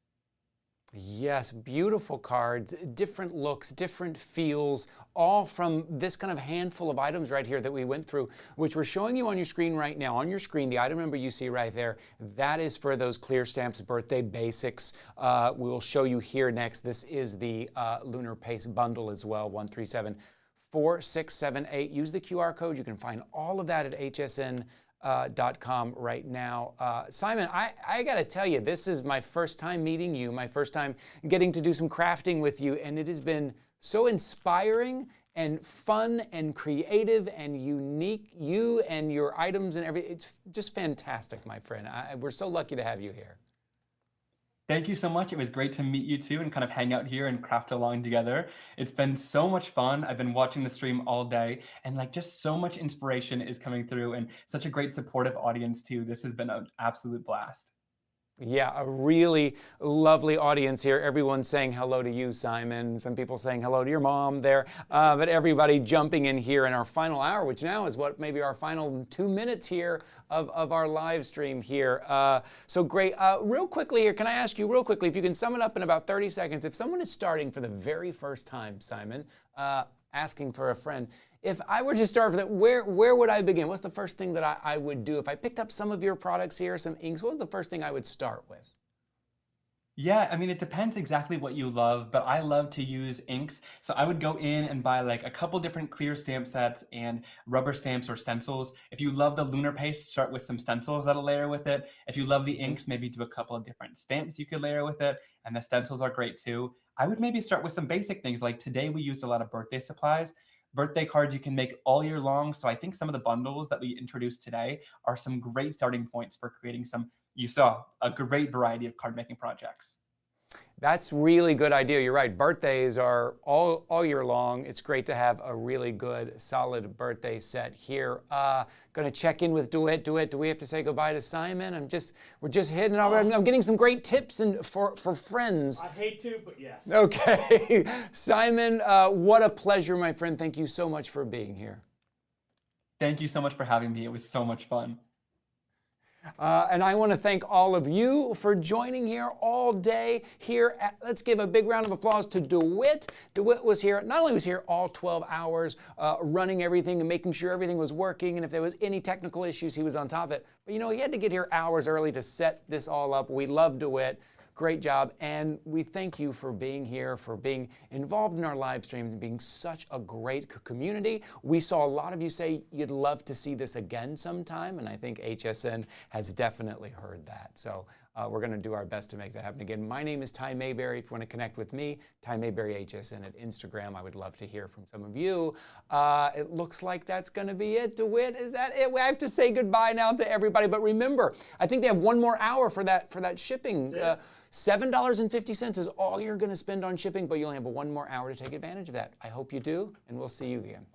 Yes, beautiful cards, different looks, different feels, all from this kind of handful of items right here that we went through, which we're showing you on your screen right now. On your screen, the item number you see right there, that is for those Clear Stamps Birthday Basics. We will show you here next. This is the Lunar Pace bundle as well, 1374678. Use the QR code. You can find all of that at hsn.com right now. Simon, I got to tell you, this is my first time meeting you, my first time getting to do some crafting with you, and it has been so inspiring and fun and creative and unique. You and your items and everything, it's just fantastic, my friend. We're so lucky to have you here. Thank you so much. It was great to meet you too and kind of hang out here and craft along together. It's been so much fun. I've been watching the stream all day, and like just so much inspiration is coming through, and such a great supportive audience too. This has been an absolute blast. Yeah, a really lovely audience here. Everyone's saying hello to you, Simon. Some people saying hello to your mom there. But everybody jumping in here in our final hour, which now is what maybe our final 2 minutes here of our live stream here. So great. Real quickly here, can I ask you real quickly if you can sum it up in about 30 seconds? If someone is starting for the very first time, Simon, asking for a friend, if I were to start with it, where would I begin? What's the first thing that I would do? If I picked up some of your products here, some inks, what was the first thing I would start with? Yeah, I mean, it depends exactly what you love, but I love to use inks. So I would go in and buy like a couple different clear stamp sets and rubber stamps or stencils. If you love the lunar paste, start with some stencils that'll layer with it. If you love the inks, maybe do a couple of different stamps you could layer with it. And the stencils are great too. I would maybe start with some basic things. Like today we used a lot of birthday supplies. Birthday cards you can make all year long. So I think some of the bundles that we introduced today are some great starting points for creating some, you saw, a great variety of card making projects. That's really good idea. You're right. Birthdays are all year long. It's great to have a really good, solid birthday set here. Going to check in with Duet. Duet, do we have to say goodbye to Simon? We're just hitting over. I'm getting some great tips and for friends. I hate to, but yes. Okay. Simon, what a pleasure, my friend. Thank you so much for being here. Thank you so much for having me. It was so much fun. And I want to thank all of you for joining here all day here at, let's give a big round of applause to DeWitt. DeWitt was here, not only was here all 12 hours running everything and making sure everything was working, and if there was any technical issues, he was on top of it. But you know, he had to get here hours early to set this all up. We love DeWitt. Great job, and we thank you for being here, for being involved in our live streams, and being such a great community. We saw a lot of you say you'd love to see this again sometime, and I think HSN has definitely heard that. So we're going to do our best to make that happen again. My name is Ty Mayberry. If you want to connect with me, Ty Mayberry HSN at Instagram. I would love to hear from some of you. It looks like that's going to be it. DeWitt, is that it? We have to say goodbye now to everybody. But remember, I think they have one more hour for that shipping. $7.50 is all you're going to spend on shipping, but you only have one more hour to take advantage of that. I hope you do, and we'll see you again.